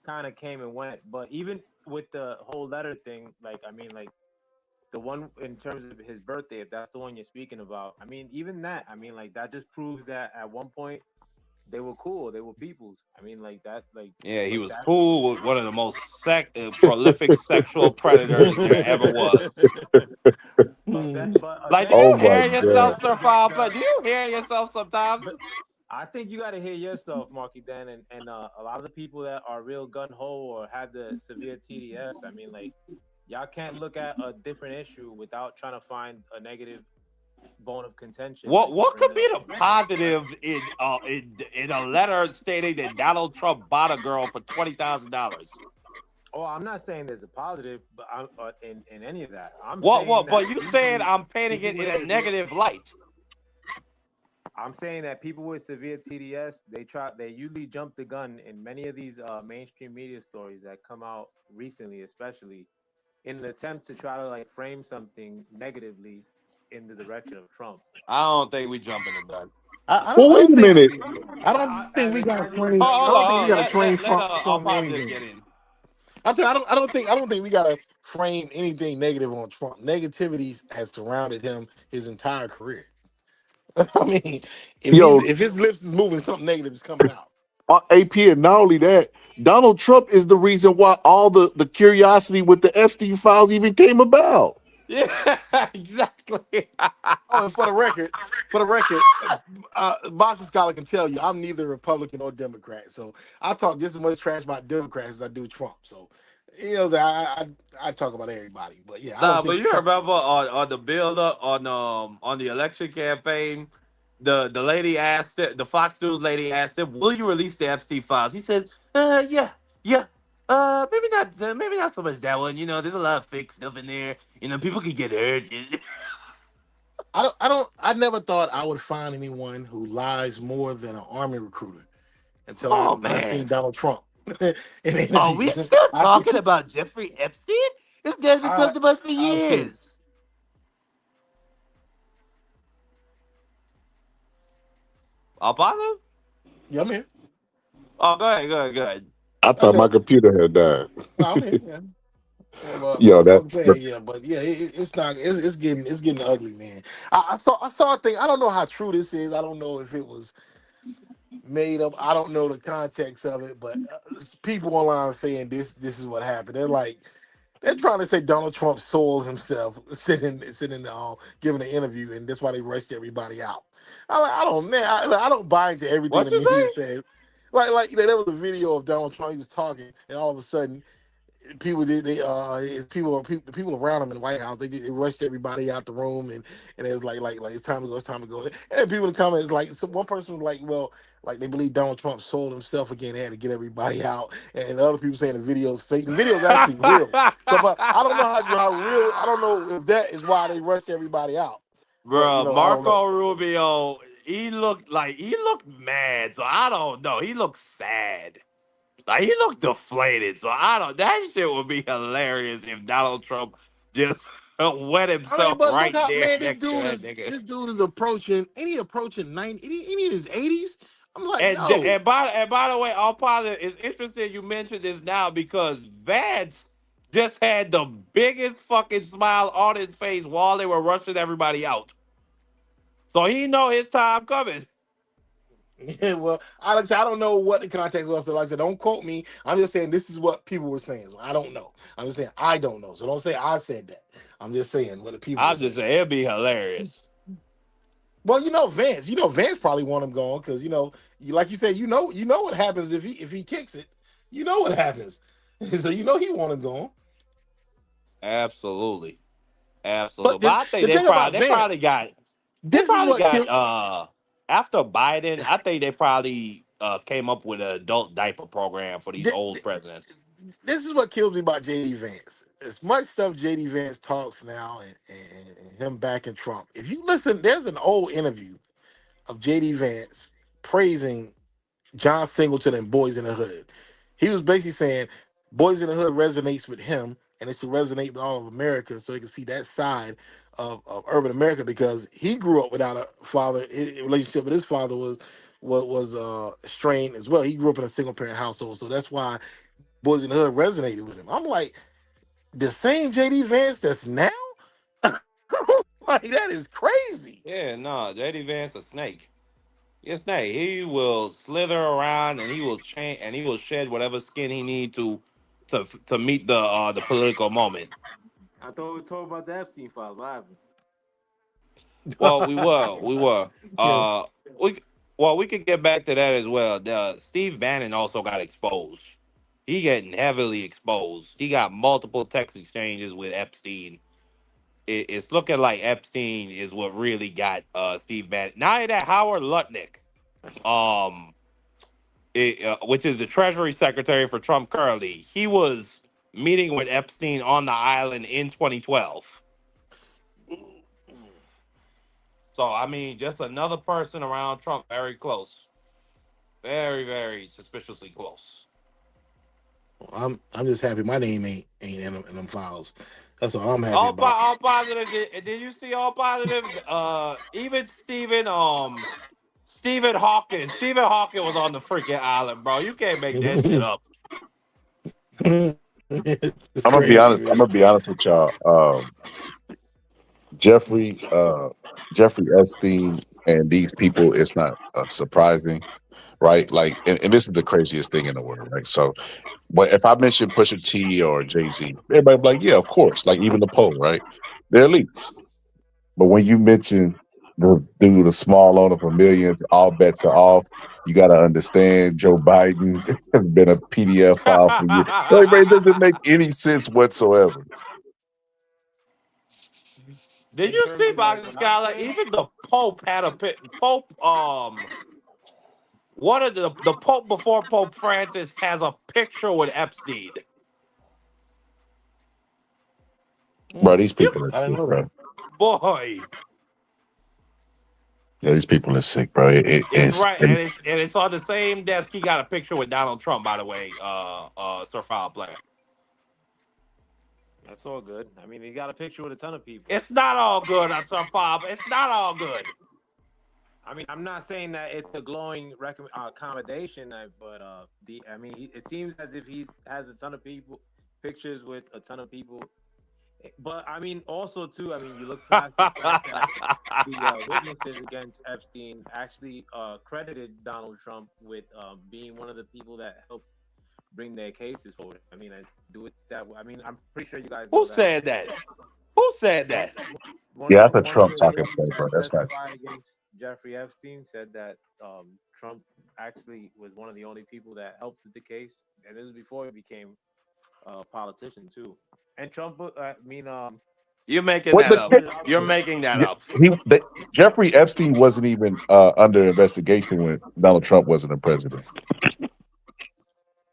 kind of came and went. But even with the whole letter thing, like, I mean, like, the one in terms of his birthday, if that's the one you're speaking about, I mean, even that, I mean, like that just proves that at one point they were cool, they were peoples. I mean, like that, Yeah, he but was that, cool with one of the most prolific sexual predators there ever was. Like, do Oh you my hear I god. yourself, think Sir But do you hear yourself sometimes? I think you got to hear yourself, Marky Dan, and a lot of the people that are real gun ho or have the severe TDS. I mean, like y'all can't look at a different issue without trying to find a negative bone of contention. Like to What bring could it be up. the positive in a letter stating that Donald Trump bought a girl for $20,000? Oh, I'm not saying there's a positive, but I'm in any of that. I'm What saying what? that But you saying I'm painting people it in with a severe. negative light? I'm saying that people with severe TDS, they usually jump the gun in many of these mainstream media stories that come out recently, especially in an attempt to try to like frame something negatively in the direction of Trump. I don't think we jumping the gun. Well, I wait don't a think minute. I don't think we got to frame. I Hold don't think we on, got to frame let our Trump positive anything. get in. I don't think we got to frame anything negative on Trump. Negativity has surrounded him his entire career. I mean, Yo, if his lips is moving, something negative is coming out. AP, and not only that, Donald Trump is the reason why all the curiosity with the Epstein files even came about. Yeah, exactly. Oh, and for the record, Boxing Scholar can tell you I'm neither Republican or Democrat. So I talk just as much trash about Democrats as I do Trump. So I talk about everybody. But yeah, I don't Nah, but think you Trump. remember on the build up on the election campaign, the lady asked the Fox News lady asked him, "Will you release the Epstein files?" He says, yeah, yeah. Maybe not so much that one. You know, there's a lot of fake stuff in there. You know, people can get hurt." I never thought I would find anyone who lies more than an army recruiter until Oh I seen man, Donald Trump in are we interviews. still talking about Jeffrey Epstein? This guy's been I talked about for I've seen. years. Oh, positive? Yeah, I'm here. Oh, go ahead. I I thought my said, computer had died. no, I'm here. Yeah. Yeah, Yo, but that I'm saying, yeah, but yeah, it's not. It's getting ugly, man. I saw a thing. I don't know how true this is. I don't know if it was made up. I don't know the context of it, but people online saying this is what happened. They're trying to say Donald Trump soiled himself sitting giving an interview, and that's why they rushed everybody out. I don't man. I don't buy into everything What the you media say? says. There was a video of Donald Trump. He was talking, and all of a sudden people did they his people the people around him in the White House they rushed everybody out the room and it was like it's time to go and then people in the comments like one person was like well like they believe Donald Trump sold himself again they had to get everybody out and the other people saying the video's fake the video's actually real so but I don't know how real I don't know if that is why they rushed everybody out but Bro, I don't know. Marco Rubio, he looked mad, so I don't know. He looked sad. Like he looked deflated. So I don't that shit would be hilarious if Donald Trump just wet I mean, himself but look right how there man next to that nigga. this dude is approaching. Ain't he approaching 90? Any in his 80s? I'm like, yo, And by the way, all positive it's interesting you mentioned this now because Vance just had the biggest fucking smile on his face while they were rushing everybody out. So he know his time coming. yeah. Well, Alex, I don't know what the context was. So like I said, don't quote me. I'm just saying this is what people were saying. So I don't know. I'm just saying I don't know. So don't say I said that. I'm just saying what the people were I'm just saying. saying it'd be hilarious. Well, Vance. Vance probably want him gone because like you said, you know what happens if he kicks it. You know what happens. So he want him gone. Absolutely. But Absolutely. But I think the thing about Vance, they this is probably what got killed. after Biden, I think they probably came up with an adult diaper program for these Th- old presidents. this is what kills me about JD Vance. As much stuff JD Vance talks now and him backing Trump. If you listen, there's an old interview of JD Vance praising John Singleton and Boys in the Hood. He was basically saying Boys in the Hood resonates with him and it should resonate with all of America so he can see that side of urban America because he grew up without a father. His relationship with his father was strained as well. He grew up in a single parent household. So that's why Boys in the Hood resonated with him. I'm like, the same JD Vance that's now Like that is crazy. Yeah, no, JD Vance a snake. Yes, nay. He will slither around and he will change and he will shed whatever skin he need to meet the political moment. I thought we were talking about the Epstein files. What happened? Well, we were. Yeah. Uh, we well, we could get back to that as well. The Steve Bannon also got exposed. He getting heavily exposed. He got multiple text exchanges with Epstein. It's looking like Epstein is what really got Steve Bannon. Now that Howard Lutnick, um, which is the Treasury Secretary for Trump currently, he was meeting with Epstein on the island in 2012. So I mean, just another person around Trump, very close, very very suspiciously close. I'm just happy my name ain't in them files. That's all I'm happy All, about. all positive. Did you see all positive? Even Stephen Hawking. Stephen Hawking was on the freaking island, bro. You can't make that shit up. It's I'm gonna be crazy, honest. I'm man. gonna be honest with y'all. Jeffrey, Jeffrey Epstein, and these people. It's not surprising, right? Like, and this is the craziest thing in the world, right? So, but if I mention Pusha T or Jay-Z, everybody be like, yeah, of course. Like even the poll, right? They're elites. But when you mention the dude, the small owner for millions, all bets are off. You got to understand Joe Biden has been a PDF file for years. Like, man, it doesn't make any sense whatsoever. Did In you terms see, of like Boxing what I'm Scholar? saying, Even the Pope had a Pope. One of the Pope before Pope Francis has a picture with Epstein. Bro, these You, people are I didn't sick, know bro. boy, Yeah, these people are sick, bro. it's right, and it's on the same desk. He got a picture with Donald Trump, by the way. Sir Foul Player. that's all good. I mean, he got a picture with a ton of people. It's not all good on Sir Foul. It's not all good. I mean, I'm not saying that it's a glowing accommodation, but it seems as if he has a ton of people, pictures with a ton of people. But I mean, also too, I mean, you look past the fact that the witnesses against Epstein actually credited Donald Trump with being one of the people that helped bring their cases forward. I mean, I do it that way. I mean, I'm pretty sure you guys know Who that. said that? Who said that? Yeah, that's a One of Trump the talking ladies point, bro. that That's not. testified against Jeffrey Epstein said that Trump actually was one of the only people that helped with the case, and this was before he became a politician too. And Trump, You're making What that the up. You're making that up. Jeffrey Epstein wasn't even under investigation when Donald Trump wasn't a president.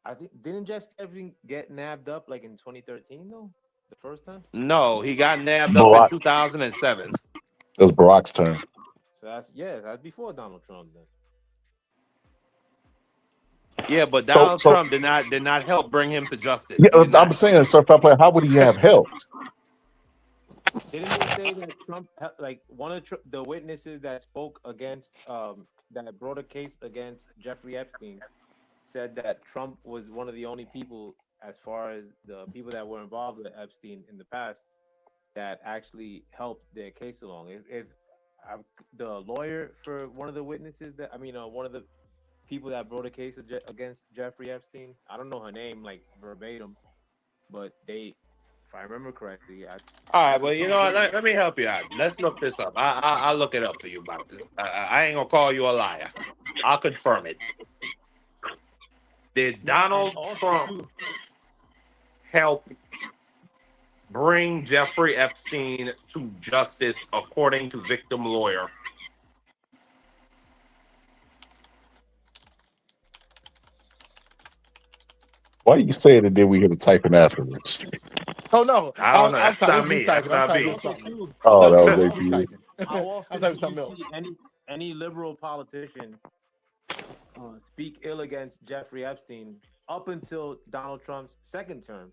I think didn't Jeff Epstein get nabbed up like in 2013 though, the first time? No, he got nabbed up in Barack, 2007. it was Barack's turn. So that's before Donald Trump then. Yeah, but So, Donald so Trump did not help bring him to justice. yeah, He did I'm not. saying, Sir Foul Player, how would he have helped? Didn't they say that Trump, like one of the witnesses that spoke against, that brought a case against Jeffrey Epstein, said that Trump was one of the only people, as far as the people that were involved with Epstein in the past, that actually helped their case along. If the lawyer for one of the witnesses one of the people that brought a case against Jeffrey Epstein, I don't know her name like verbatim, but if I remember correctly, All right, well, you know what? Let me help you out. Let's look this up. I'll look it up for you, but I ain't gonna call you a liar. I'll confirm it. Did Donald Trump help bring Jeffrey Epstein to justice, according to victim lawyer? Why are you saying it? Then we hear the typing afterwards. Oh no, I don't know. I'm That's typing. not It's me me. That's typing. I'm not typing me. something. Oh, that was I'm APU. typing. How I'm often typing do something you else. see any liberal politician speak ill against Jeffrey Epstein up until Donald Trump's second term?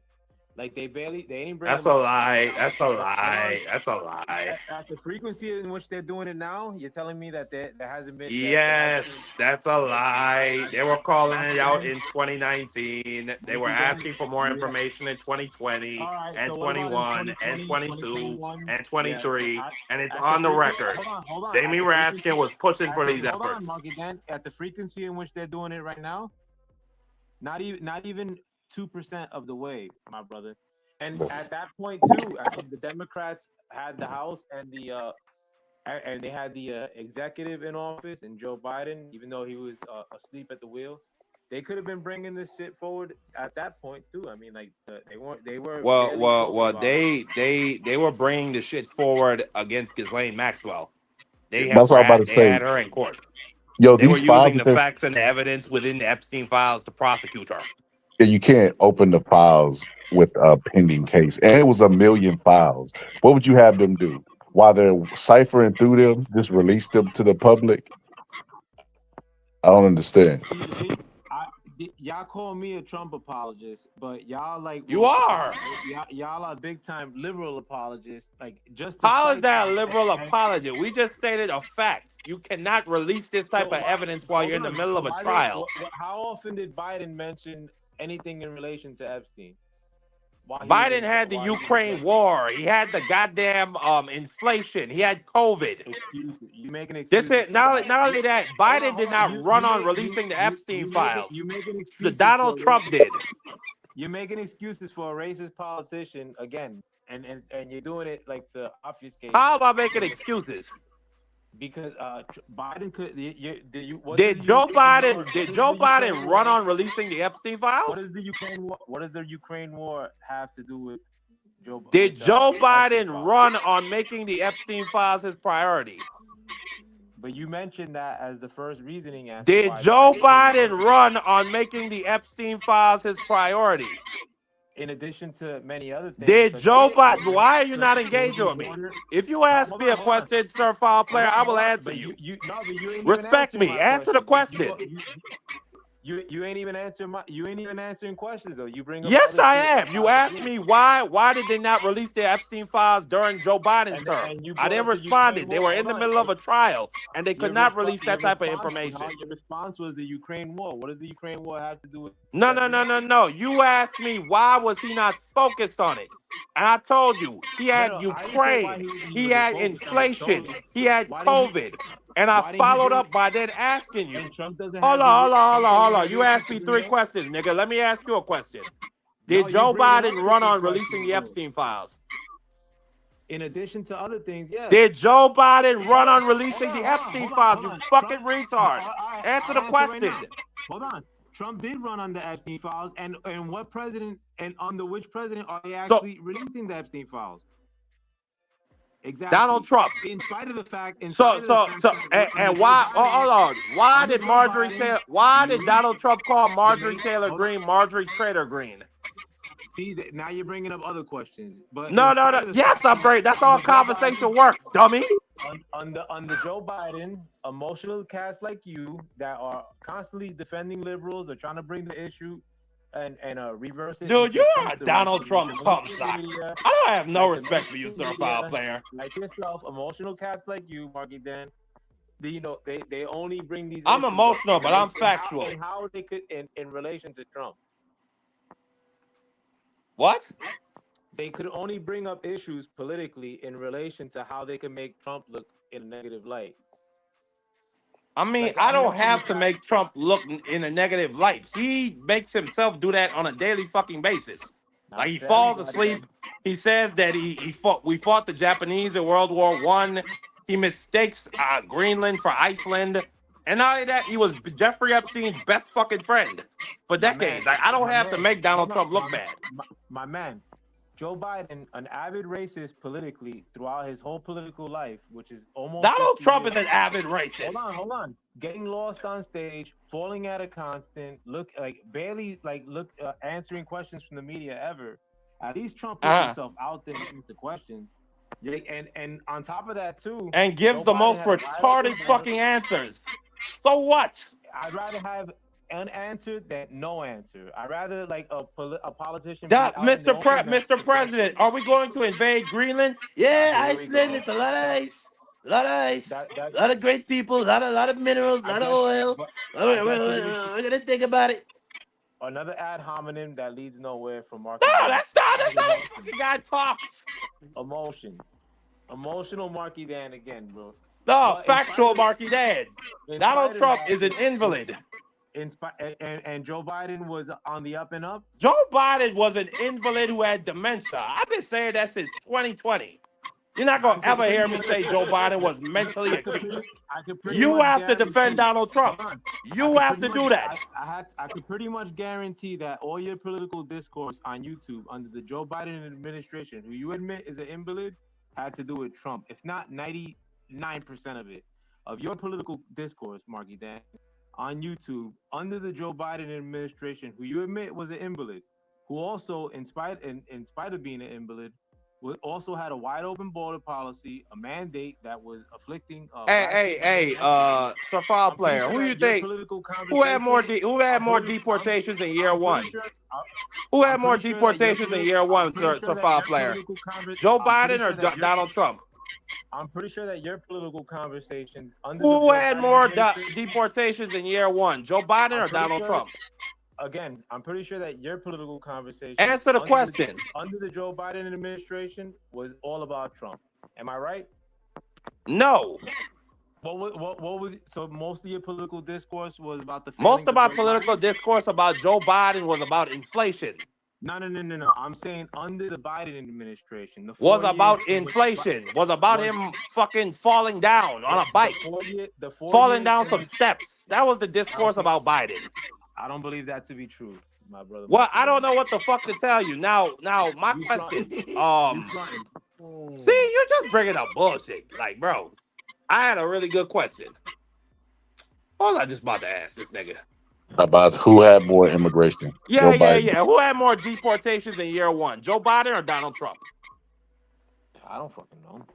Like they ain't bring That's him a up. lie. That's a Hold on. lie. That's a lie. At the frequency in which they're doing it now, you're telling me that there hasn't been Yes, that's a lie. They were calling back it out then. in 2019. They were Mickey, then asking for more yeah. information in 2020 All right. and So what about in 21 and 2020, 22 2021? and Yeah. 23, and it's At on the frequency, record. hold on. Jamie Raskin was pushing for these Hold on, efforts. Marky. Then at the frequency in which they're doing it right now, not even 2% of the way, my brother. And at that point too, I mean, the Democrats had the House and they had the executive in office, and Joe Biden, even though he was asleep at the wheel, they could have been bringing this shit forward at that point too. I mean, like they were. Well, they were bringing the shit forward against Ghislaine Maxwell. They That's what I'm about to say. had her in court. Yo, They were these files using that the they're facts and the evidence within the Epstein files to prosecute her. you can't open the files with a pending case, and it was a million files. What would you have them do while they're ciphering through them? Just release them to the public? I don't understand. Y'all call me a Trump apologist, but y'all like You are. Y'all are big time liberal apologists. Like just how is that a liberal apology? We just stated a fact. You cannot release this type of evidence while you're in the middle of a trial. How often did Biden mention anything in relation to Epstein? Biden had the Ukraine war. He had the goddamn inflation. He had COVID. You making excuses. This is not only that. Biden did not run on releasing the Epstein files. The Donald Trump did. You're making excuses for a racist politician again, and you're doing it like to obfuscate. How about making excuses? Because Biden could. Did Joe Biden run on releasing the Epstein files? What does the Ukraine war? What does the Ukraine war have to do with Joe Biden? Did Joe Biden run on making the Epstein files his priority? But you mentioned that as the first reasoning answer. Did Joe Biden run on making the Epstein files his priority? In addition to many other things. Did Joe Biden? Why are you not engaging with me? If you ask me a question, sir, file player, I will answer you. Respect me. Answer the question. You ain't even answering questions though. You bring up yes, I am. You asked me why did they not release the Epstein files during Joe Biden's term? I didn't respond. They were in the middle of a trial and they could not release that type of information. Your response was the Ukraine war. What does the Ukraine war have to do with? No. You asked me why was he not focused on it? And I told you he had Ukraine, he had inflation, he had COVID. And I followed up by then asking you. Hold on. You asked me 3 questions, nigga. Let me ask you a question. Did Joe Biden run on releasing the Epstein files? In addition to other things, yeah. Did Joe Biden run on releasing the Epstein files? You fucking retard. Answer the question. Hold on. Trump did run on the Epstein files, and what president and under which president are they actually releasing the Epstein files? Exactly. Donald Trump. In spite of the fact. And why? Hold on. Why did Marjorie Taylor? Why did Donald Trump call Marjorie Taylor Greene Marjorie Trader Greene? See, now you're bringing up other questions. But no. Yes, I'm great. That's how conversation works, dummy. Under Joe Biden, emotional cats like you that are constantly defending liberals or trying to bring the issue and reverse it. Dude, you are a Donald Trump pump stock. I don't have no respect for you, sir, file player. Like yourself, emotional cats like you, Marky Dan. They only bring these. I'm emotional, but I'm factual. How they could in relation to Trump. What? They could only bring up issues politically in relation to how they can make Trump look in a negative light. I mean, I don't have to make Trump look in a negative light. He makes himself do that on a daily fucking basis. Like he falls asleep. He says that we fought the Japanese in World War I. He mistakes Greenland for Iceland. And not only that, he was Jeffrey Epstein's best fucking friend for decades. I don't have to make Donald Trump look bad. My man, Joe Biden, an avid racist politically throughout his whole political life, which is almost... Donald Trump is an avid racist. Hold on. Getting lost on stage, falling at a constant, answering questions from the media ever. At least Trump put himself out there and answer questions. And on top of that, too... And gives the most retarded fucking answers. So what? I'd rather have unanswered than no answer. I rather like a politician be That, out in the open than Mr. President, are we going to invade Greenland? Yeah, here we Iceland. go. It's a lot of ice. A lot of ice. That A lot of great people. A lot of minerals. A I lot of guess, oil. but I We're, guess we're, it is we're gonna think about it. another ad hominem that leads nowhere from No, Marky Dan. that's how this fucking guy talks. Emotional Marky Dan again, bro. No, But in factual spite Marky Dan. in Donald spite of Trump that, is an invalid. and Joe Biden was on the up and up. Joe Biden was an invalid who had dementia. I've been saying that since 2020. You're not I gonna could ever pretty hear me much- say Joe Biden was mentally I could acute. pretty- I could pretty You much have to defend guarantee- Donald Trump. Hold on. You have to do that. I could pretty much guarantee that all your political discourse on YouTube under the Joe Biden administration, who you admit is an invalid, had to do with Trump. If not 99% of your political discourse, Marky Dan, on YouTube under the Joe Biden administration, who you admit was an invalid, who also, in spite of being an invalid, also had a wide open border policy, a mandate that was afflicting. For foul player, who you think? Who had more deportations in year one? Who had more deportations in year one, Sir Foul Player? Joe Biden or Donald Trump? I'm pretty sure that your political conversations under Who the had Biden more administration- deportations in year one, Joe Biden or pretty Donald sure- Trump? Again, I'm pretty sure that your political conversation Answer the question. under the Joe Biden administration was all about Trump. Am I right? No. What was it? So most of your political discourse was about the Most of my feelings Joe political Biden? discourse about Joe Biden was about inflation. No. I'm saying under the Biden administration. Was 4 about years- inflation. Was about him fucking falling down on a bike. The 4 Falling years down in some which- steps. That was the discourse about Biden. I don't believe that to be true, my brother. Well, I don't know what the fuck to tell you. Now, my You question. fronting. See, you're just bringing up bullshit. Like, bro, I had a really good question. What was I just about to ask this nigga? About who had more immigration? Yeah. Joe Biden. Who had more deportations in year one, Joe Biden or Donald Trump? I don't fucking know.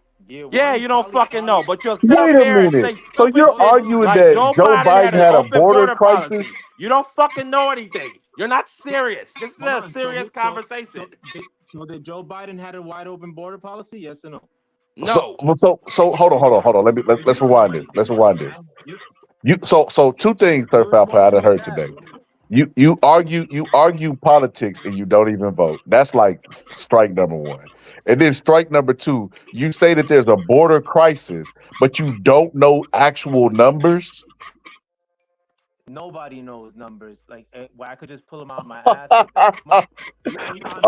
Yeah, you don't fucking know, but you'll sit Wait up a here and minute. say So stupid you're shit arguing like that Joe Joe Biden had a open border crisis? policy. You don't fucking know anything. You're not serious. This is Hold a on, serious conversation. So did Joe Biden had a wide open border policy? Yes or no? No. So hold on. Let's rewind this. So two things, Sir Foul Player, I done heard today. You argue politics and you don't even vote. That's like strike number one. And then strike number two, you say that there's a border crisis, but you don't know actual numbers. Nobody knows numbers. Like, I could just pull them out my ass. All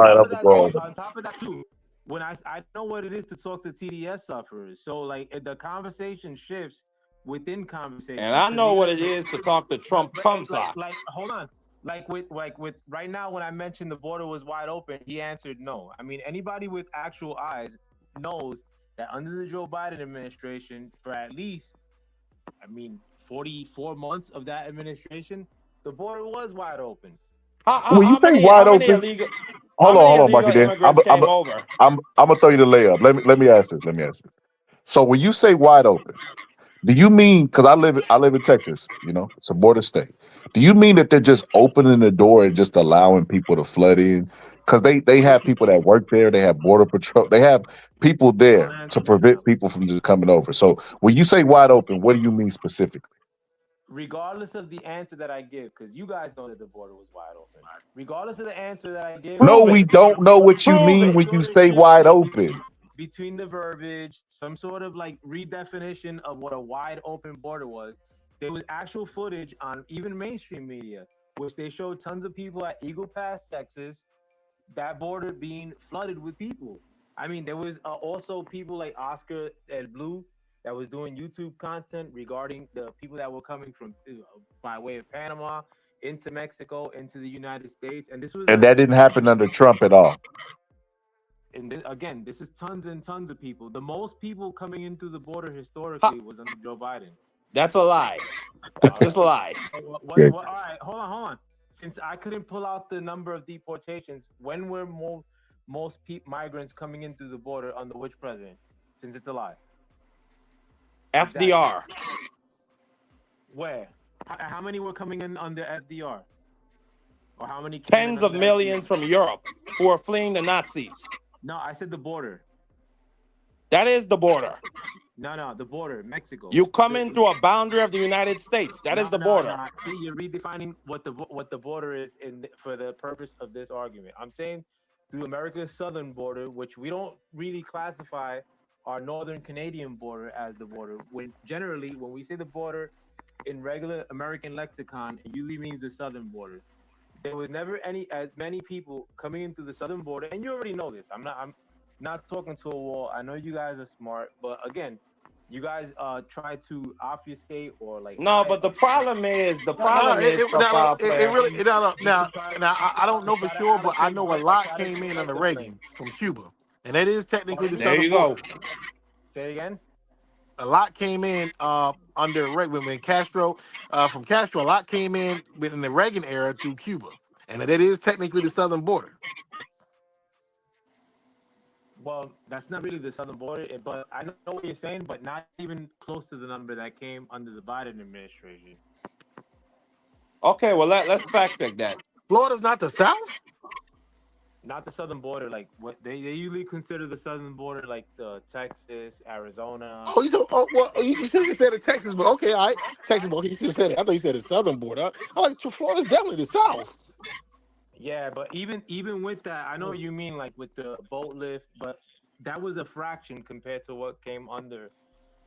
right, I'm going. On top of that, too, when I know what it is to talk to TDS sufferers. So, like, the conversation shifts within conversation. And I know what it is to talk to Trump cum socks. Like, hold on. Like with right now, when I mentioned the border was wide open, he answered no. I mean, anybody with actual eyes knows that under the Joe Biden administration, for at least, 44 months of that administration, the border was wide open. When you say wide open, hold on, Marky Dan. I'm gonna throw you the layup. Let me ask this. So when you say wide open, do you mean, because I live in Texas, it's a border state. Do you mean that they're just opening the door and just allowing people to flood in? Because they have people that work there, they have border patrol, they have people there to prevent people from just coming over. So when you say wide open, what do you mean specifically? Regardless of the answer that I give, because you guys know that the border was wide open. Regardless of the answer that I give, No, we don't know what you mean when you say wide open. Between the verbiage, some sort of like redefinition of what a wide open border was, there was actual footage on even mainstream media, which they showed tons of people at Eagle Pass, Texas, that border being flooded with people. I mean, there was also people like Oscar and Blue that was doing YouTube content regarding the people that were coming from by way of Panama into Mexico, into the United States. And this was And that didn't happen under Trump at all. And again, this is tons and tons of people. The most people coming in through the border historically was under Joe Biden. That's a lie. That's just a lie. All right, hold on. Since I couldn't pull out the number of deportations, when were most migrants coming in through the border under which president? Since it's a lie. FDR. Where? How many were coming in under FDR, or how many came in Tens of under millions FDR? from Europe who are fleeing the Nazis. No, I said the border. That is the border. No, the border, Mexico. You come in through a boundary of the United States. That is the border. No. See, you're redefining what the border is for the purpose of this argument. I'm saying through America's southern border, which we don't really classify our northern Canadian border as the border. When we say the border in regular American lexicon, it usually means the southern border. There was never as many people coming in through the southern border, and you already know this. I'm not talking to a wall. I know you guys are smart, but again, you guys try to obfuscate or like. No, but the problem is It really now I don't know for sure, but I know a lot came in under Reagan from Cuba, and that is technically the There southern you go. border. Say it again. A lot came in under Reagan when Castro from Castro. A lot came in within the Reagan era through Cuba, and that is technically the southern border. Well, that's not really the southern border, but I know what you're saying, but not even close to the number that came under the Biden administration. Okay, well let's fact check that. Florida's not the South. Not the southern border, like what they usually consider the southern border, like Texas, Arizona. Oh, you should have said it Texas, but okay, all right, Texas. Okay, you should have said it. I thought you said the southern border. I like Florida's definitely the South. Yeah, but even with that, I know what you mean, like with the boat lift, but that was a fraction compared to what came under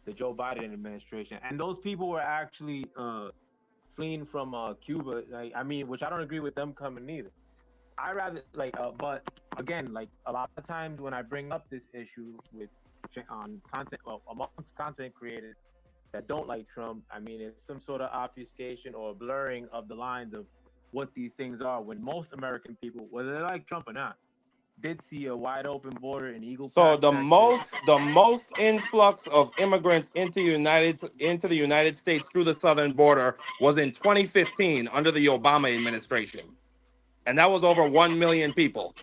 the Joe Biden administration, and those people were actually fleeing from Cuba. Like, I mean, which I don't agree with them coming either. I rather but again, like a lot of times when I bring up this issue with on content, amongst content creators that don't like Trump, I mean, it's some sort of obfuscation or blurring of the lines of what these things are. When most American people, whether they like Trump or not, did see a wide open border in Eagle Pass. So the most influx of immigrants into the United States through the southern border was in 2015 under the Obama administration. And that was over 1 million people.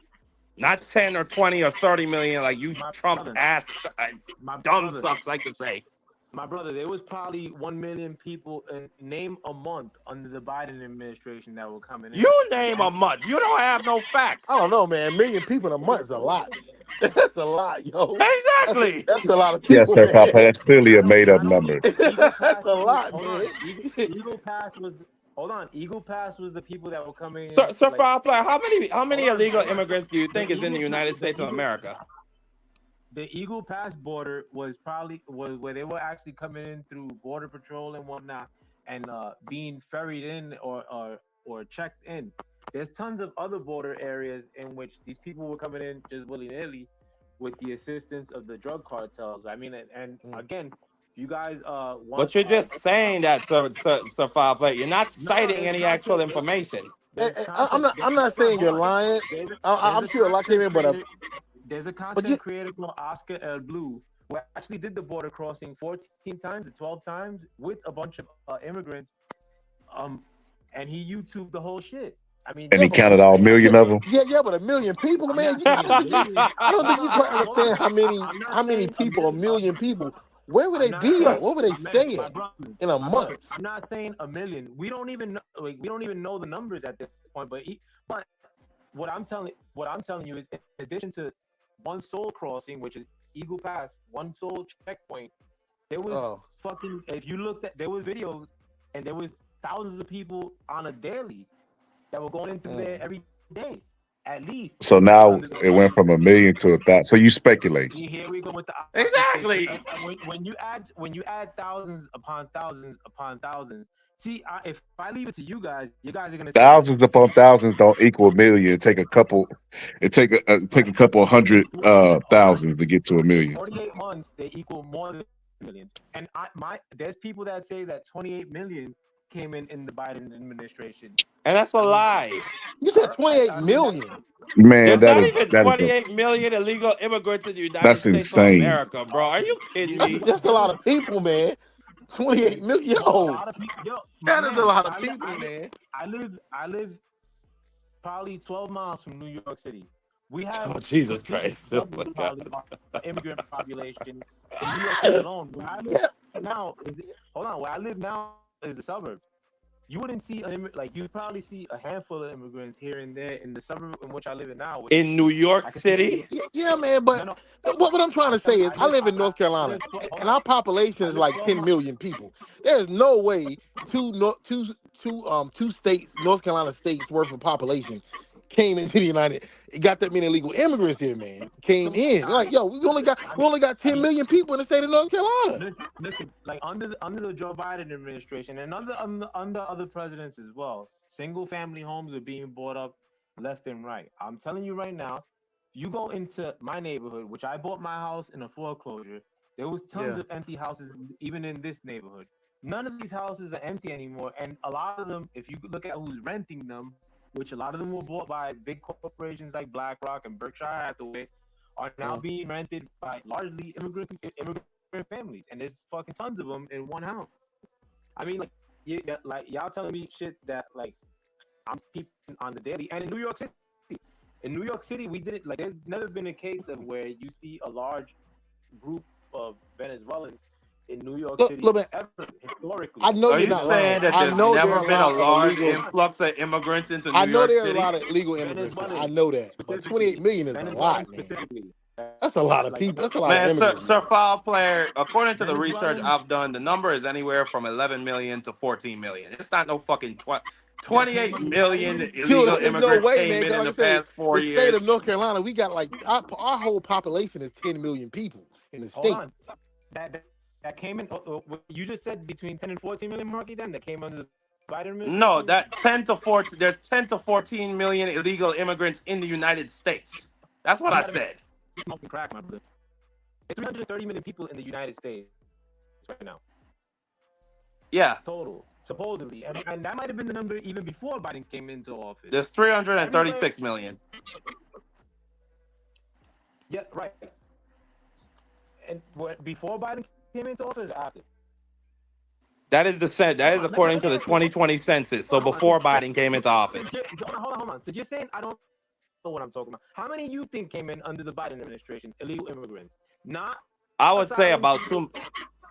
Not 10 or 20 or 30 million like you Trump ass dumb sucks like to say. My brother, there was probably 1 million people, name a month under the Biden administration that were coming in. You name a month. You don't have no facts. I don't know, man. 1 million people in a month is a lot. That's a lot, yo. Exactly. That's a lot of people. Yes, sir. That's clearly a made-up number. That's a lot, man. Eagle Pass was. Hold on, Eagle Pass was the people that were coming. Sir, how many illegal immigrants do you think is in the United States of America? The Eagle Pass border was where they were actually coming in through Border Patrol and whatnot, and being ferried in or checked in. There's tons of other border areas in which these people were coming in just willy-nilly with the assistance of the drug cartels. I mean, and again, you guys but you're just saying that, Sir Foul Play. You're not citing any actual information. I'm not saying you're lying. I'm sure a lot came in, but there's a content creator called Oscar El Blue who actually did the border crossing 14 times or 12 times with a bunch of immigrants, and he YouTubed the whole shit. I mean, and he counted all 1 million of them. Yeah, but 1 million people, man. I don't think you quite understand how many people, 1 million people. Where would they be at? What would they stay at in a month? I'm not saying 1 million. We don't even know the numbers at this point. But what I'm telling you is, in addition to one soul crossing, which is Eagle Pass, one soul checkpoint, there was if you looked at, there was videos and there was thousands of people on a daily that were going into there every day. At least. So now it went from 1 million to 1,000. So you speculate. Here we go with the exactly. When you add thousands upon thousands upon thousands. See, if I leave it to you guys are gonna thousands upon thousands don't equal 1 million. Take a couple. It take a couple hundred thousands to get to 1 million. 48 months they equal more than millions. And there's people that say that 28 million came in the Biden administration. And that's a lie. You said 28 million. Man, There's not even 28 million illegal immigrants in the United States insane. of America, bro. Are you kidding me? That's a lot of people, man. 28 million. That is a lot of people, man. I live probably 12 miles from New York City. We have Jesus Christ. Oh my God. Immigrant population in New York City alone. Where I live now, where I live now is the suburbs. you wouldn't see like you probably see a handful of immigrants here and there in the suburb in which I live in now. Which In New York I can see City, Yeah, man, but no, what I'm trying I'm to say telling you, is I live in North I Carolina live hold and on, our population I is live like 12 10 miles. million people. There's no way two states, North Carolina states worth of population came into the United. It got that many illegal immigrants here, man. Came in. All right, Like, yo, we only got 10 million people in the state of North Carolina. listen, like under the Joe Biden administration and under other presidents as well, single family homes are being bought up left and right. I'm telling you right now, you go into my neighborhood, which I bought my house in a foreclosure. There was tons Yeah. of empty houses even in this neighborhood. None of these houses are empty anymore, and a lot of them, if you look at who's renting them, which a lot of them were bought by big corporations like BlackRock and Berkshire Hathaway, are now being rented by largely immigrant families, and there's fucking tons of them in one house. I mean, like y'all telling me shit that like I'm keeping on the daily. And in New York City, we didn't like. There's never been a case of where you see a large group of Venezuelans in New York City Look, man, ever historically. I know are you're you not lying. saying that I there's know there never are a been a lot of large illegal. influx of immigrants into I New know York there are a City? lot of illegal immigrants. I Venezuelans know that, but 28 million is a lot, man. That's a lot of people. That's a lot of Man, immigrants, Sir man. Foul Player, according to the research Venezuelans I've done, the number is anywhere from 11 million to 14 million. It's not no fucking 28 million Dude, illegal there's no immigrants way, came man. 'Cause in like I the say, past 4 the state years. of North Carolina, we got like our whole population is 10 million people in the hold state. on. That came in. You just said between 10 and 14 million, Marky. Then that came under the Biden administration. No, that 10 to 14. There's 10 to 14 million illegal immigrants in the United States. That's what I said. Smoking crack, my brother. There's 330 million people in the United States right now. Yeah, Total, supposedly, and that might have been the number even before Biden came into office. there's 336 million. Yeah, right. And before Biden came into office, or after? That is according to the 2020 census. So before Biden came into office. Hold on. Since you're saying I don't know what I'm talking about, how many you think came in under the Biden administration? Illegal immigrants? Not. I would say about 2.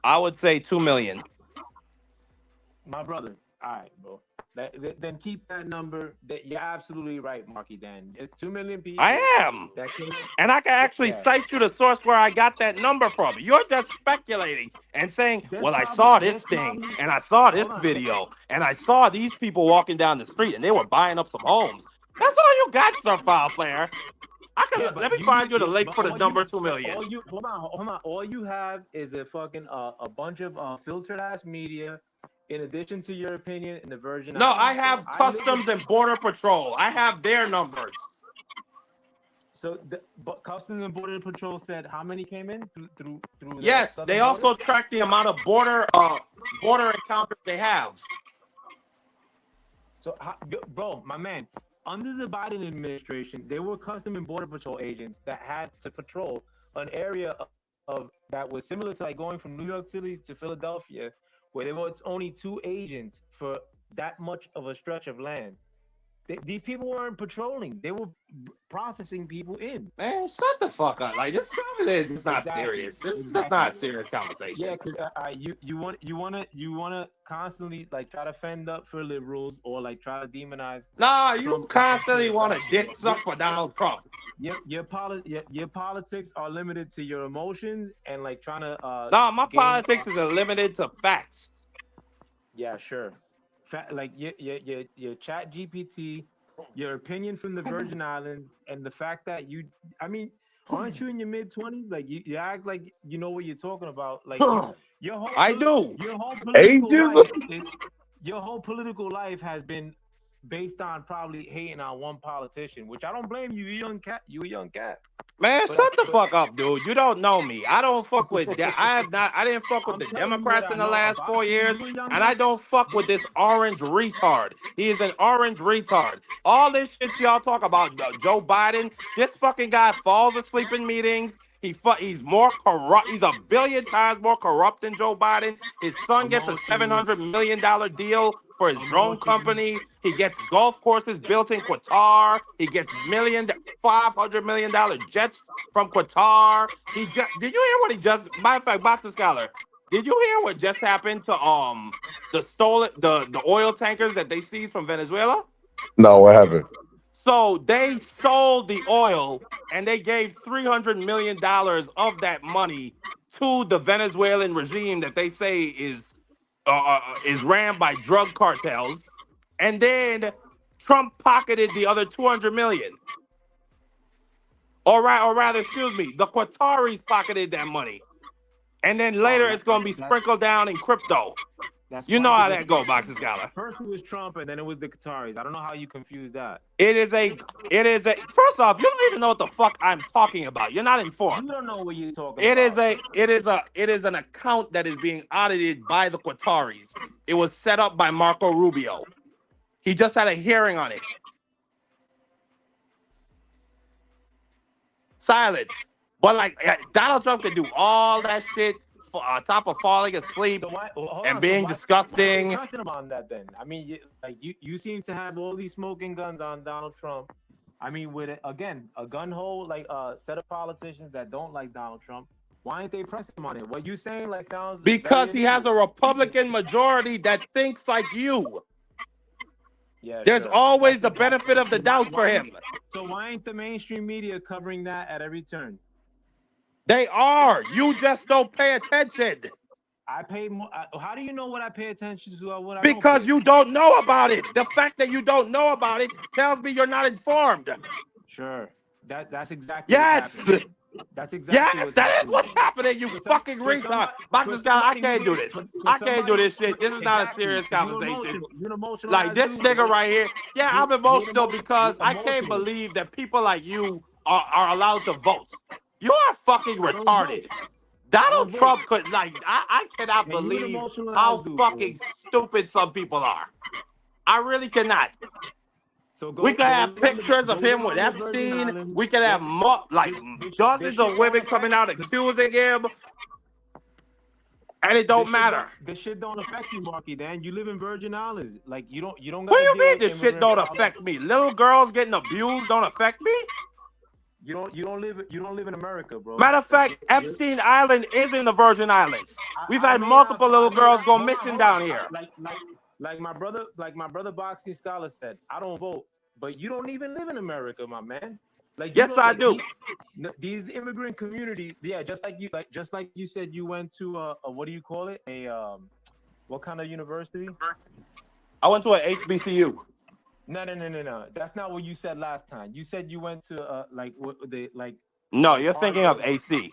I would say 2 million. My brother. All right, bro. Then keep that number. That you're absolutely right, Marky Dan. It's 2 million people. I am. That came in. And I can actually cite you the source where I got that number from. You're just speculating and saying, well, I saw this thing and I saw this video and I saw these people walking down the street and they were buying up some homes. That's all you got, Sir Foul Player. Let me find you the link for the number 2 million. Hold on. All you have is a fucking a bunch of filtered ass media. In addition to your opinion in the Virgin No, Islands. I have Customs and Border Patrol. I have their numbers. So, but Customs and Border Patrol said how many came in through Yes, they also track the amount of border encounters they have. So, bro, my man, under the Biden administration, there were Customs and Border Patrol agents that had to patrol an area of that was similar to like going from New York City to Philadelphia, where there was only 2 agents for that much of a stretch of land. These people weren't patrolling; they were processing people in. Man, shut the fuck up! Like this is not serious. This is not a serious conversation. Yeah, because you wanna constantly like try to fend up for liberals or like try to demonize. Nah, you constantly want to dick suck for Donald Trump. Your politics are limited to your emotions and like trying to. Nah, my politics is limited to facts. Yeah, sure. Like your Chat GPT, your opinion from the Virgin Islands, and the fact that aren't you in your mid-20s? Like you act like you know what you're talking about. Like your whole your whole political life has been based on probably hating on one politician, which I don't blame you. You a young cat. Man, shut the fuck up, dude. You don't know me. I don't fuck with that. I didn't fuck with the Democrats in the last 4 years, and I don't fuck with this orange retard. He is an orange retard. All this shit y'all talk about, Joe Biden, this fucking guy falls asleep in meetings. He's more corrupt. He's a billion times more corrupt than Joe Biden. His son gets a $700 million deal for his drone company. He gets golf courses built in Qatar. He gets $500 million jets from Qatar. Did you hear what he just? Matter of fact, Boxer Scholar, did you hear what just happened to the oil tankers that they seized from Venezuela? No, what happened? So they sold the oil and they gave $300 million of that money to the Venezuelan regime that they say is ran by drug cartels. And then Trump pocketed the other 200 million. Or rather, excuse me, the Qataris pocketed that money. And then later it's going to be sprinkled down in crypto. That's You know fine, how because that go, Boxing Scholar. first it was Trump and then it was the Qataris. I don't know how you confuse that. It is a first off, you don't even know what the fuck I'm talking about. You're not informed. You don't know what you're talking It about. it is an account that is being audited by the Qataris. It was set up by Marco Rubio. He just had a hearing on it. Silence. But like Donald Trump could do all that shit on top of falling asleep So why, hold and on, being why are disgusting. you pressing him on that then? I mean, you seem to have all these smoking guns on Donald Trump. I mean, with again a gun hole like a set of politicians that don't like Donald Trump. Why aren't they pressing him on it? What you saying like sounds Because very he has a innocent. Republican majority that thinks like you. Yeah, There's sure. always the That's- benefit of the doubt for him. So why ain't the mainstream media covering that at every turn? They are. You just don't pay attention. I pay more. How do you know what I pay attention to or what I Because don't pay? you don't know about it. The fact that you don't know about it tells me you're not informed. Sure. That's exactly Yes. what's happening. That's exactly Yes, what's that is happening. what's happening, you fucking retard. Boxing Scholar, I can't do this. I can't do this shit. This is not a serious conversation. You're emotional. Like this nigga right here. Yeah, I'm emotional because I can't believe that people like you are allowed to vote. You are fucking retarded. Donald Trump could I cannot And you're an believe emotional how ass dude, fucking stupid some people are. I really cannot. So We could have pictures of him with Epstein. We could have dozens of women coming out accusing him, and it don't matter. This shit don't affect you, Marky. Dan, you live in Virgin Islands. Like you don't. What do you mean this shit don't affect me? Little girls getting abused don't affect me? You don't live in America, bro. Matter of fact, Epstein Island is in the Virgin Islands. We've had multiple little girls go missing down here. Like my brother Boxing Scholar said, I don't vote, but you don't even live in America, my man. Like yes, I do. These immigrant communities, yeah, just like you said, you went to a what do you call it? What kind of university? I went to a HBCU. No. That's not what you said last time. You said you went to No, you're thinking of AC.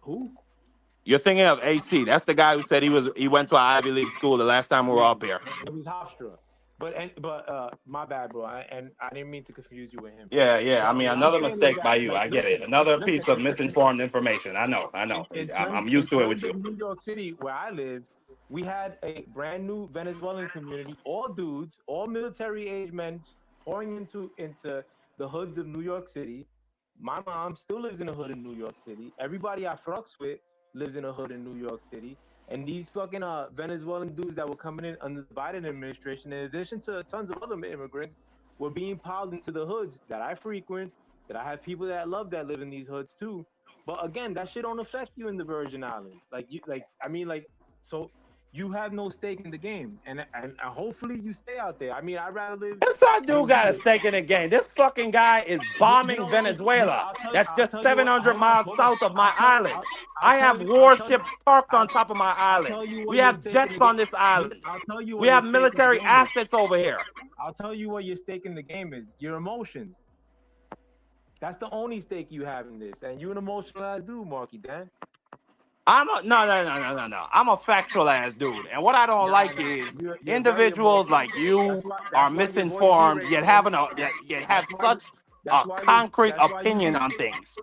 Who? You're thinking of AC. That's the guy who said he went to an Ivy League school the last time we were up here. It was Hofstra. But my bad, bro. And I didn't mean to confuse you with him. Yeah. I mean, another mistake by you. I get it. Another piece of misinformed information. I know. I'm used to it with you. In New York City, where I live, we had a brand new Venezuelan community, all dudes, all military-age men, pouring into the hoods of New York City. My mom still lives in a hood in New York City. Everybody I fucks with lives in a hood in New York City. And these fucking Venezuelan dudes that were coming in under the Biden administration, in addition to tons of other immigrants, were being piled into the hoods that I frequent, that I have people that I love that live in these hoods too. But again, that shit don't affect you in the Virgin Islands. So you have no stake in the game, and hopefully you stay out there. I mean, I'd rather live. Yes, I do got a stake in the game. This fucking guy is bombing Venezuela. That's just 700 miles south of my island. I have warships parked on top of my island. We have jets on this island. We have military assets over here. I'll tell you what your stake in the game is. Your emotions. That's the only stake you have in this, and you an emotional ass dude, Marky Dan. No. I'm a factual ass dude. And what I don't like is individuals like you are misinformed, yet have such a concrete opinion on things.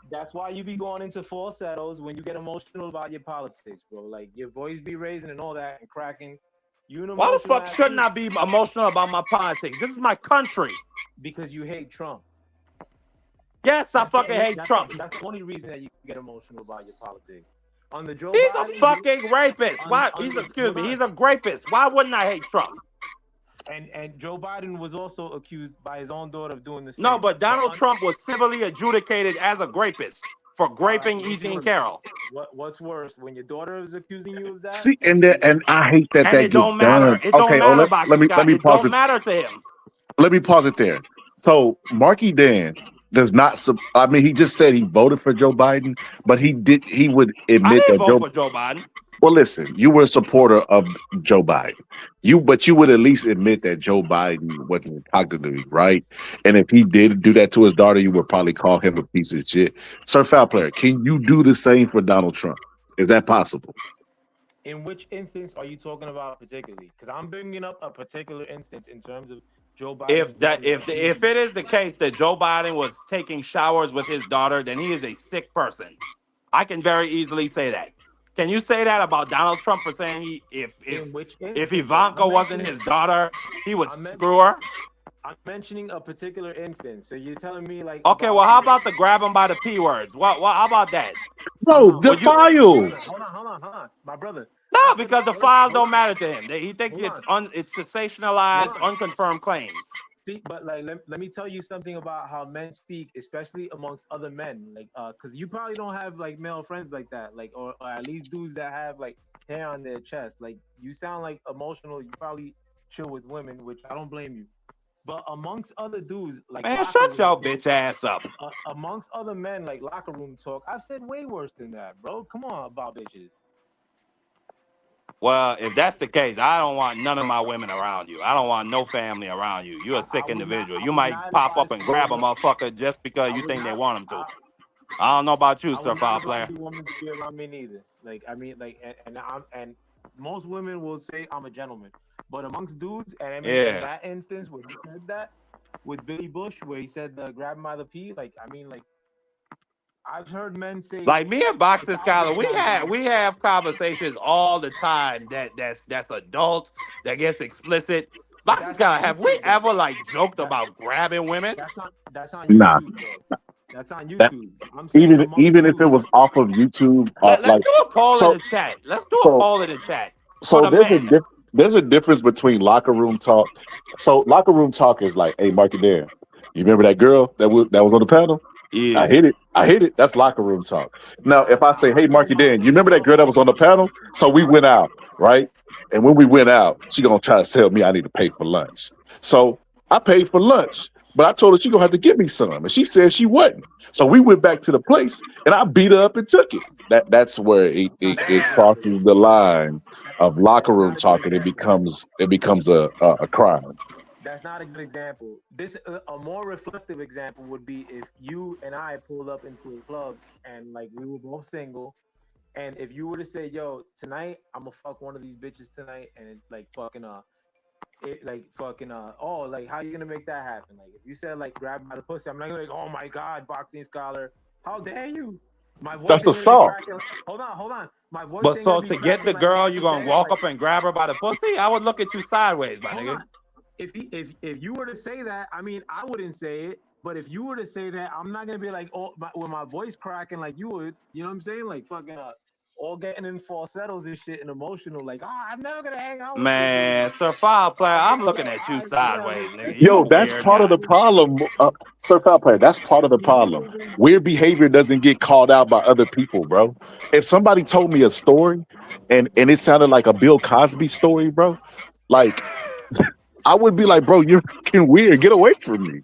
That's why you be going into falsettos when you get emotional about your politics, bro. Like your voice be raising and all that and cracking. Why the fuck shouldn't I be emotional about my politics? This is my country. Because you hate Trump. Yes, I fucking hate Trump. That's the only reason that you get emotional about your politics. On the Joe He's Biden, a fucking rapist. Why? He's a rapist. Why wouldn't I hate Trump? And Joe Biden was also accused by his own daughter of doing the same. No, but Donald Trump was civilly adjudicated as a rapist for All right, graping what's E. Jean worse? Carroll. What's worse, when your daughter is accusing you of that, See, or and she? and I hate that And that it gets don't matter. done. It don't Okay, matter, Boxing let Scott. me It pause don't it. matter to him. Let me pause it there. So Marky Dan does not. I mean, he just said he voted for Joe Biden, but he would I admit didn't that vote Joe. for Joe Biden. Well, listen, you were a supporter of Joe Biden. But you would at least admit that Joe Biden wasn't cognitively right. And if he did do that to his daughter, you would probably call him a piece of shit. Sir Foul Player, can you do the same for Donald Trump? Is that possible? In which instance are you talking about particularly? Because I'm bringing up a particular instance in terms of Joe Biden's daughter. If it is the case that Joe Biden was taking showers with his daughter, then he is a sick person. I can very easily say that. Can you say that about Donald Trump for saying In which if instance? Ivanka wasn't his daughter, he would screw her? I'm mentioning a particular instance. So you're telling me like Okay, well, how about the grab him by the P words? What? How about that? No, the Would you? files. Hold on, my brother. No, because the files don't matter to him. He thinks Hold it's sensationalized, Hold unconfirmed claims. But like, let me tell you something about how men speak, especially amongst other men. Like, because you probably don't have like male friends like that, like, or at least dudes that have like hair on their chest. Like, you sound like emotional. You probably chill with women, which I don't blame you. But amongst other dudes, like, Man, locker shut room your talk, bitch ass up. amongst other men, like locker room talk, I've said way worse than that, bro. Come on, about bitches. Well, if that's the case, I don't want none of my women around you. I don't want no family around you. You're a sick individual. You might pop up and grab a motherfucker just because you think they want them to. I don't know about you, Sir Foul Player. Woman to be around me neither. Like, I mean, like, and most women will say I'm a gentleman, but amongst dudes, and I mean, in that instance where he said that with Billy Bush, where he said grab him by the pee, like, I mean, like, I've heard men say, like me and Boxing Scholar, we have conversations all the time that's adult, that gets explicit. Boxing Scholar, have we ever like joked about grabbing women? That's on Nah. YouTube, bro. That's on YouTube. I'm saying even if it was off of YouTube, Let's do a poll in the chat. Let's do a poll in the chat. So there's a difference between locker room talk. So locker room talk is like, hey, Marky Dan, you remember that girl that was on the panel? Yeah. I hit it. That's locker room talk. Now, if I say, hey, Marky Dan, you remember that girl that was on the panel? So we went out, right? And when we went out, she gonna try to tell me I need to pay for lunch. So I paid for lunch, but I told her she gonna have to give me some, and she said she wasn't. So we went back to the place, and I beat her up and took it. That's where it crosses the line of locker room talk, and it becomes a crime. That's not a good example. This a more reflective example would be if you and I pulled up into a club and like we were both single, and if you were to say, "Yo, tonight I'm gonna fuck one of these bitches tonight," and it's like fucking oh, like how you gonna make that happen? Like if you said like grab by the pussy, I'm not gonna be like, oh my god, Boxing Scholar, how dare you? My voice That's assault. Hold on. My voice. But so to get the girl, you gonna walk up and grab her by the pussy? I would look at you sideways, my nigga. If you were to say that, I mean, I wouldn't say it. But if you were to say that, I'm not gonna be like, oh, with my voice cracking like you would. You know what I'm saying? Like fucking all getting in falsettos and shit and emotional. Like, I'm never gonna hang out. Man, Sir Foul Player, I'm looking at you sideways, nigga. Yo, that's part of the problem, Sir Foul Player. That's part of the problem. Weird behavior doesn't get called out by other people, bro. If somebody told me a story and it sounded like a Bill Cosby story, bro, like I would be like, bro, you're fucking weird. Get away from me.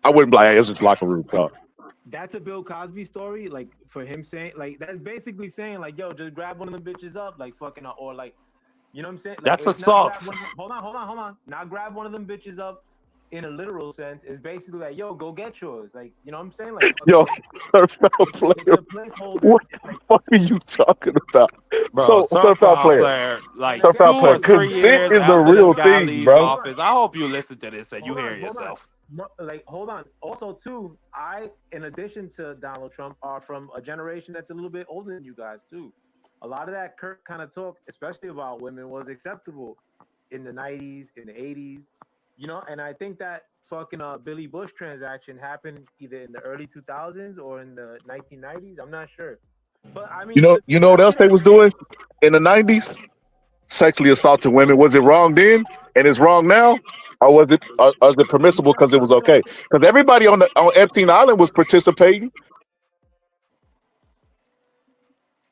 I wouldn't be like, hey, it's just locker room talk. That's a Bill Cosby story, like for him saying, like that's basically saying, like, yo, just grab one of them bitches up, like fucking, or like, you know what I'm saying? Like, that's assault. Hold on. Now grab one of them bitches up in a literal sense is basically like, yo, go get yours, like, you know what I'm saying? Like, yo, Sir Foul Player, what the fuck are you talking about? Bro, so Sir Foul Player, like Sir Foul Player, consent is the real thing, bro. Office, I hope you listen to this and you hear yourself. Like, hold on. Also, too, I, in addition to Donald Trump, are from a generation that's a little bit older than you guys, too. A lot of that kind of talk, especially about women, was acceptable in the 90s, in the 80s, you know? And I think that fucking Billy Bush transaction happened either in the early 2000s or in the 1990s. I'm not sure. But, I mean... You know what else they was doing in the 90s? Sexually assaulting women. Was it wrong then and it's wrong now? Or was it permissible because it was okay? Because everybody on Epstein Island was participating.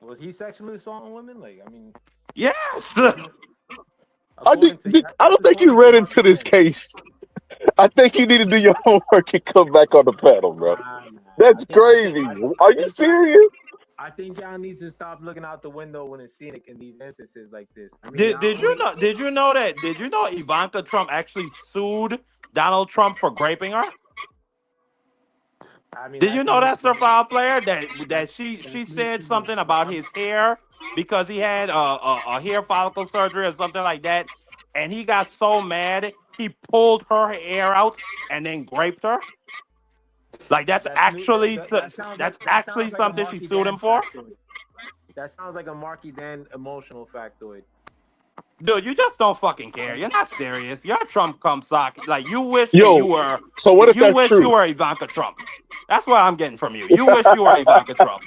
Was he sexually assaulting women? Like, I mean, Yes. I according to I don't think you read into this case. I think you need to do your homework and come back on the panel, bro. That's crazy. Are you serious? I think y'all need to stop looking out the window when it's scenic in these instances like this. I mean, Did you know? Did you know that? Did you know Ivanka Trump actually sued Donald Trump for graping her? I mean, Did you know that, Sir Foul Player? That she said something about his hair because he had a hair follicle surgery or something like that, and he got so mad he pulled her hair out and then graped her. Like that's actually sounds like a something she Marky sued Dan him for. factoid. That sounds like a Marky Dan emotional factoid. Dude, you just don't fucking care. You're not serious. You're a Trump cum sock. Like you wish that Yo, you were. so what if You that's wish true? you were Ivanka Trump. That's what I'm getting from you. You wish you were Ivanka Trump.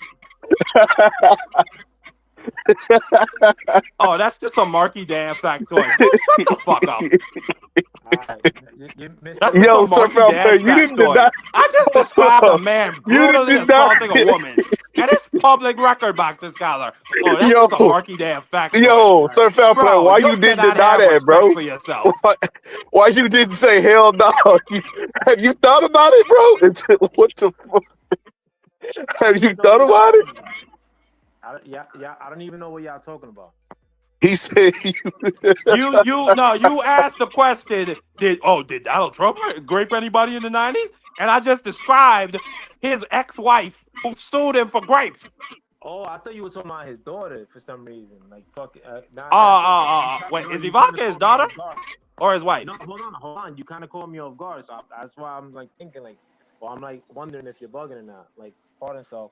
Oh, that's just a Marky Dan factoid. Dude, shut the fuck up. That's just Yo, a Sir Marky Foul Dan Player, you didn't factoid. deny. I just described a man You brutally didn't deny. assaulting a woman. And it's public record, Boxer Scholar. Oh, that's Yo, just a Marky Dan factoid. yo, Sir Foul Player, Bro, why you you didn't cannot deny have that, respect bro? for yourself. Why you didn't say hell no? Have you thought about it, bro? What the fuck? Have you thought about it? I don't even know what y'all talking about. He said You asked the question, did Donald Trump grape anybody in the 90s? And I just described his ex-wife who sued him for grapes. Oh, I thought you were talking about his daughter for some reason. Like, fuck. Wait, is Ivanka his daughter or his wife? No, hold on. You kind of caught me off guard, so that's why I'm like thinking like, well, I'm like wondering if you're bugging or not. Like, pardon self.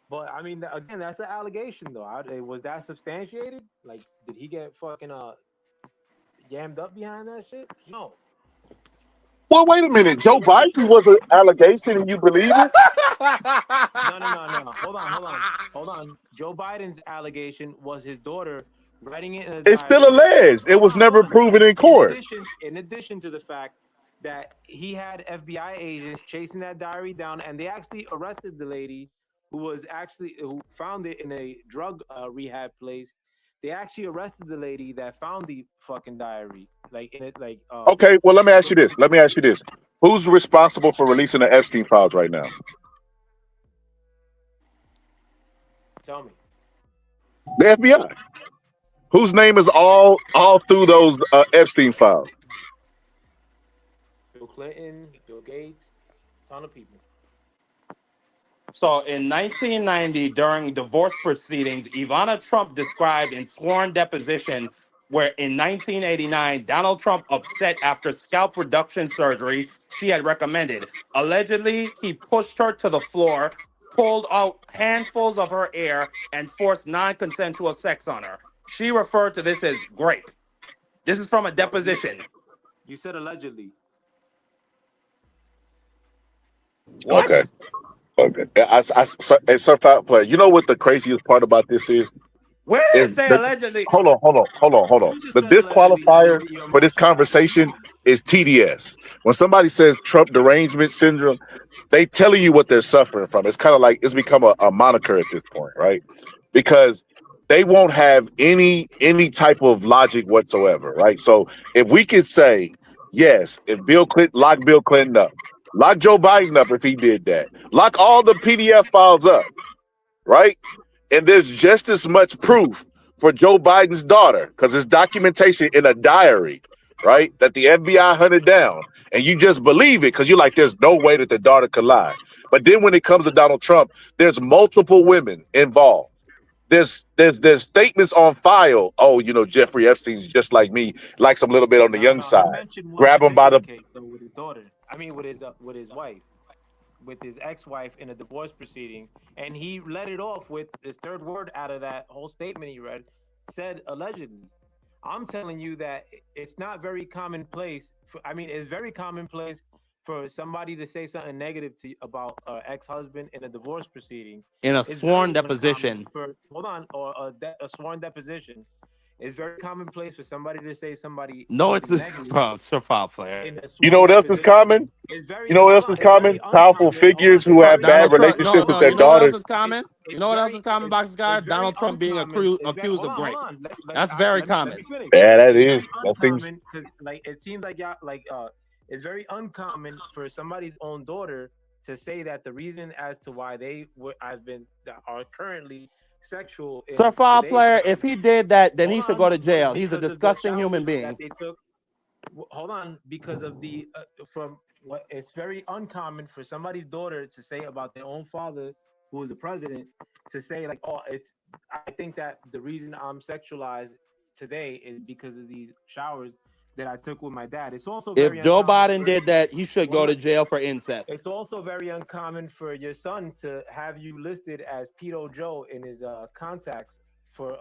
But I mean, again, that's an allegation though. Was that substantiated? Like, did he get fucking yammed up behind that shit? No. well, wait a minute. Joe Biden was an allegation and you believe it? No. Hold on. Joe Biden's allegation was his daughter writing it in a It's still diary. alleged. It was never proven in court. In addition to the fact that he had FBI agents chasing that diary down, and they actually arrested the lady who found it in a drug rehab place. They actually arrested the lady that found the fucking diary. Okay, well, let me ask you this. Who's responsible for releasing the Epstein files right now? Tell me. The FBI. Whose name is all through those Epstein files? Bill Clinton, Bill Gates, a ton of people. So in 1990, during divorce proceedings, Ivana Trump described in sworn deposition where in 1989, Donald Trump upset after scalp reduction surgery she had recommended. Allegedly, he pushed her to the floor, pulled out handfuls of her hair, and forced non-consensual sex on her. She referred to this as grape. This is from a deposition. You said allegedly. Okay. Sir Foul Player, you know what the craziest part about this is? Where did it say allegedly? Hold on. The disqualifier for this conversation is TDS. When somebody says Trump derangement syndrome, they telling you what they're suffering from. It's kind of like it's become a moniker at this point, right? Because they won't have any type of logic whatsoever, right? So if we could say, yes, if Bill Clinton lock Bill Clinton up, lock Joe Biden up if he did that, lock all the PDF files up, right? And there's just as much proof for Joe Biden's daughter because there's documentation in a diary, right, that the FBI hunted down. And you just believe it because you're like, there's no way that the daughter could lie. But then when it comes to Donald Trump, there's multiple women involved. There's statements on file. Oh, you know, Jeffrey Epstein's just like me, likes him a little bit on the young side. Grab him by the... With his daughter. I mean, with his wife. With his ex-wife in a divorce proceeding, and he let it off with his third word out of that whole statement he read, said allegedly. I'm telling you that it's not very commonplace. It's very commonplace for somebody to say something negative about ex-husband in a divorce proceeding. In a sworn deposition. A sworn deposition. It's very commonplace for somebody to say somebody No, it's something negative bro, football player. in a You know what sworn else is position. common? It's You very know what else hold on. is It's very common? Powerful uncommon. Hold on, figures who have bad Donald Trump. No, relationships with no. their You know what else daughters. is common? You It's know what else very is common, Boxing Guy? it's very Donald Trump being uncommon. accused of Hold grape. on. That's very Let me common. finish. Yeah, that It's is. very That seems. uncommon because like it seems like y'all like it's very uncommon for somebody's own daughter to say that the reason as to why they are currently sexual in Football today's player. time. If he did that, then he Hold should go on, to jail. He's a because of the disgusting human showers being. that they took. Hold on, because of the from what it's very uncommon for somebody's daughter to say about their own father, who is the president, to say like, "Oh, it's." I think that the reason I'm sexualized today is because of these showers that I took with my dad. It's also If very Joe uncommon Biden for. did that, he should Hold go to on. jail for incest. It's also very uncommon for your son to have you listed as Pedo Joe in his contacts for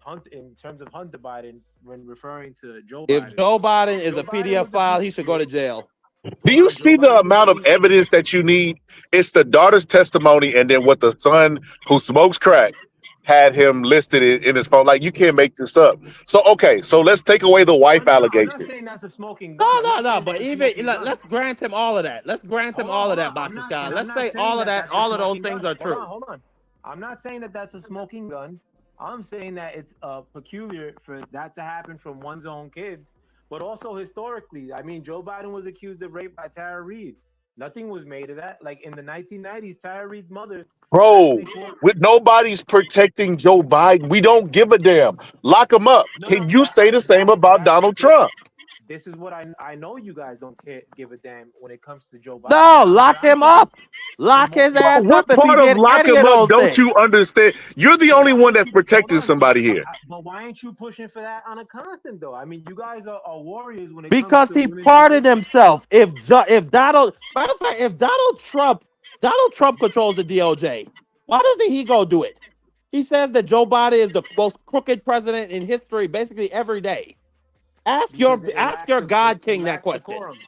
Hunt in terms of Hunter Biden when referring to Joe If Biden. Joe Biden is Joe a Biden PDF was a file, piece he of should go to shit. jail. Do Hold you on, Joe see the Biden was a amount of piece of shit. evidence that you need? It's the daughter's testimony, and then what the son who smokes crack had him listed in his phone. Like you can't make this up. So okay, so let's take away the wife I'm not allegation. saying that's a smoking gun. I'm No, not no, no. saying that's But a even smoking gun. let's grant him all of that. Let's grant him all of Hold that, on. Boxing Guy. I'm Let's not say saying all of that that. that's a All of those smoking things gun. are true. Hold on. I'm not saying that that's a smoking gun. I'm saying that it's peculiar for that to happen from one's own kids, but also historically. I mean, Joe Biden was accused of rape by Tara Reid. Nothing was made of that. Like in the 1990s, Tara Reid's mother Bro, actually fought. with nobody's protecting Joe Biden, we don't give a damn. Lock him up. No, Can you say the same that about Donald Trump? this is what I know. You guys don't give a damn when it comes to Joe Biden. No, But lock I'm him saying up. Lock his Bro, ass what up if he part of did lock any of him up those don't things. you understand? You're the only one that's protecting somebody here. But why ain't you pushing for that on a constant though? I mean, you guys are warriors when it comes Because to he women's pardoned rights. himself. If Donald, matter of fact, if Donald Trump controls the DOJ, why doesn't he go do it? He says that Joe Biden is the most crooked president in history, basically every day. Ask your Because ask your God it King that lacks question. decorum.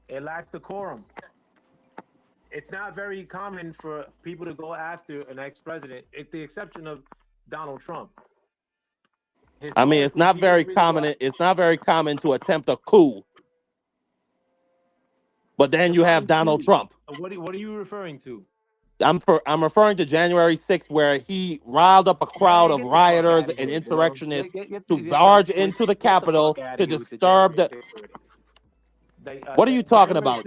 It lacks decorum. It's not very common for people to go after an ex-president, with the exception of Donald Trump. I mean, it's Historically, not people very really go common. after. It's not very common to attempt a coup, but then you have Define Donald coup. Trump. What are you referring to? I'm referring to January 6th, where he riled up a crowd Man, of get the fuck rioters out of and here, bro. insurrectionists to barge into the Get the fuck Capitol out to of here with the disturb January the. 6th already. What are you talking about?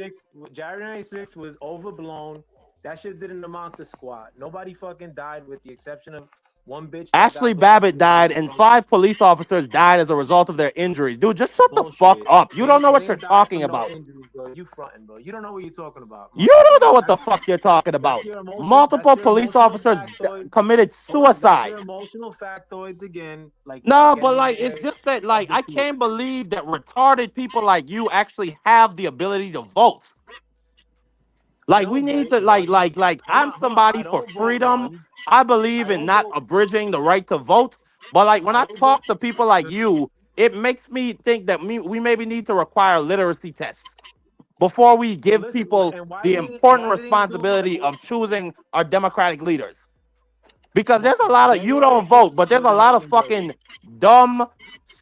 January 6th was overblown. That shit didn't amount to squat. Nobody fucking died with the exception of one bitch. Ashley Babbitt died, and 5 police officers died as a result of their injuries. Dude, just shut the fuck up. You don't know what you're talking about. Injuries, bro. You fronting, bro. You don't know what you're talking about. You don't know what the fuck you're talking about. Multiple police officers committed That's suicide. your emotional factoids again. Like No, but like it's just that like I can't believe that retarded people like you actually have the ability to vote. Like we need to like I'm somebody for freedom. I believe in not abridging the right to vote. But like when I talk to people like you, it makes me think that we maybe need to require literacy tests before we give people the important responsibility of choosing our democratic leaders. Because there's a lot of you don't vote, but there's a lot of fucking dumb,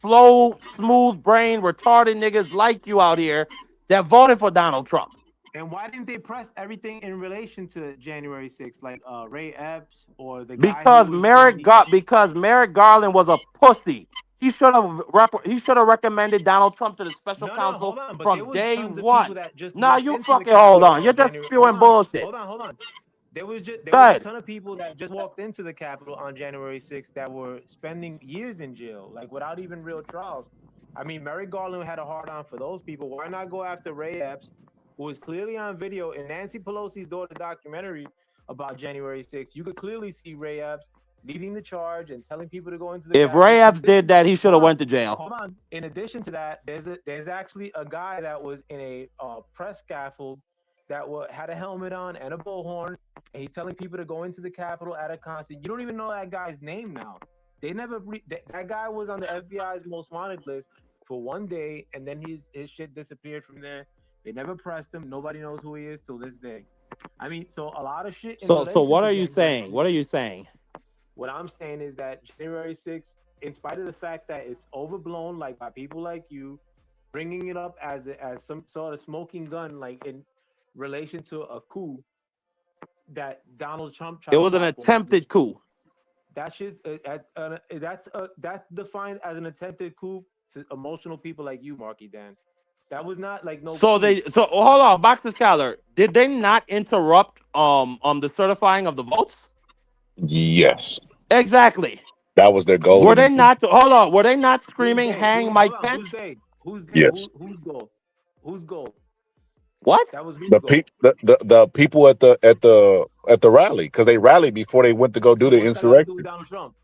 slow, smooth brain, retarded niggas like you out here that voted for Donald Trump. And why didn't they press everything in relation to January 6th, like Ray Epps or the guy? Because Merrick Garland was a pussy. He should have recommended Donald Trump to the special counsel from day one. Nah, you fucking hold on. You're just spewing bullshit. Hold on. There was a ton of people that just walked into the Capitol on January 6th that were spending years in jail, like without even real trials. I mean, Merrick Garland had a hard on for those people. Why not go after Ray Epps, who was clearly on video in Nancy Pelosi's daughter documentary about January 6th? You could clearly see Ray Epps leading the charge and telling people to go into the If Ray Epps did that, he should have went to jail. Hold on. In addition to that, there's actually a guy that was in a press scaffold that had a helmet on and a bullhorn, and he's telling people to go into the Capitol at a constant. You don't even know that guy's name now. They never that guy was on the FBI's most wanted list for one day, and then his shit disappeared from there. They never pressed him. Nobody knows who he is till this day. I mean, so a lot of shit. So what are you saying? What are you saying? What I'm saying is that January 6th in spite of the fact that it's overblown, like by people like you, bringing it up as some sort of smoking gun, like in relation to a coup that Donald Trump tried It to was an perform. attempted coup. That shit, that's defined as an attempted coup to emotional people like you, Marky Dan. That was not like no. So coup. so hold on, Boxer Scholar. Did they not interrupt the certifying of the votes? Yes, Exactly. that was their goal. Were they not? Hold on. Were they not screaming Who's they? "Hang Mike Hold on, Pence"? who's they? Who's they? Yes. Who's goal? Who's goal? What? That was who's The goal? the people at the rally, because they rallied before they went to go do the What's that got to do insurrection. with Donald Trump?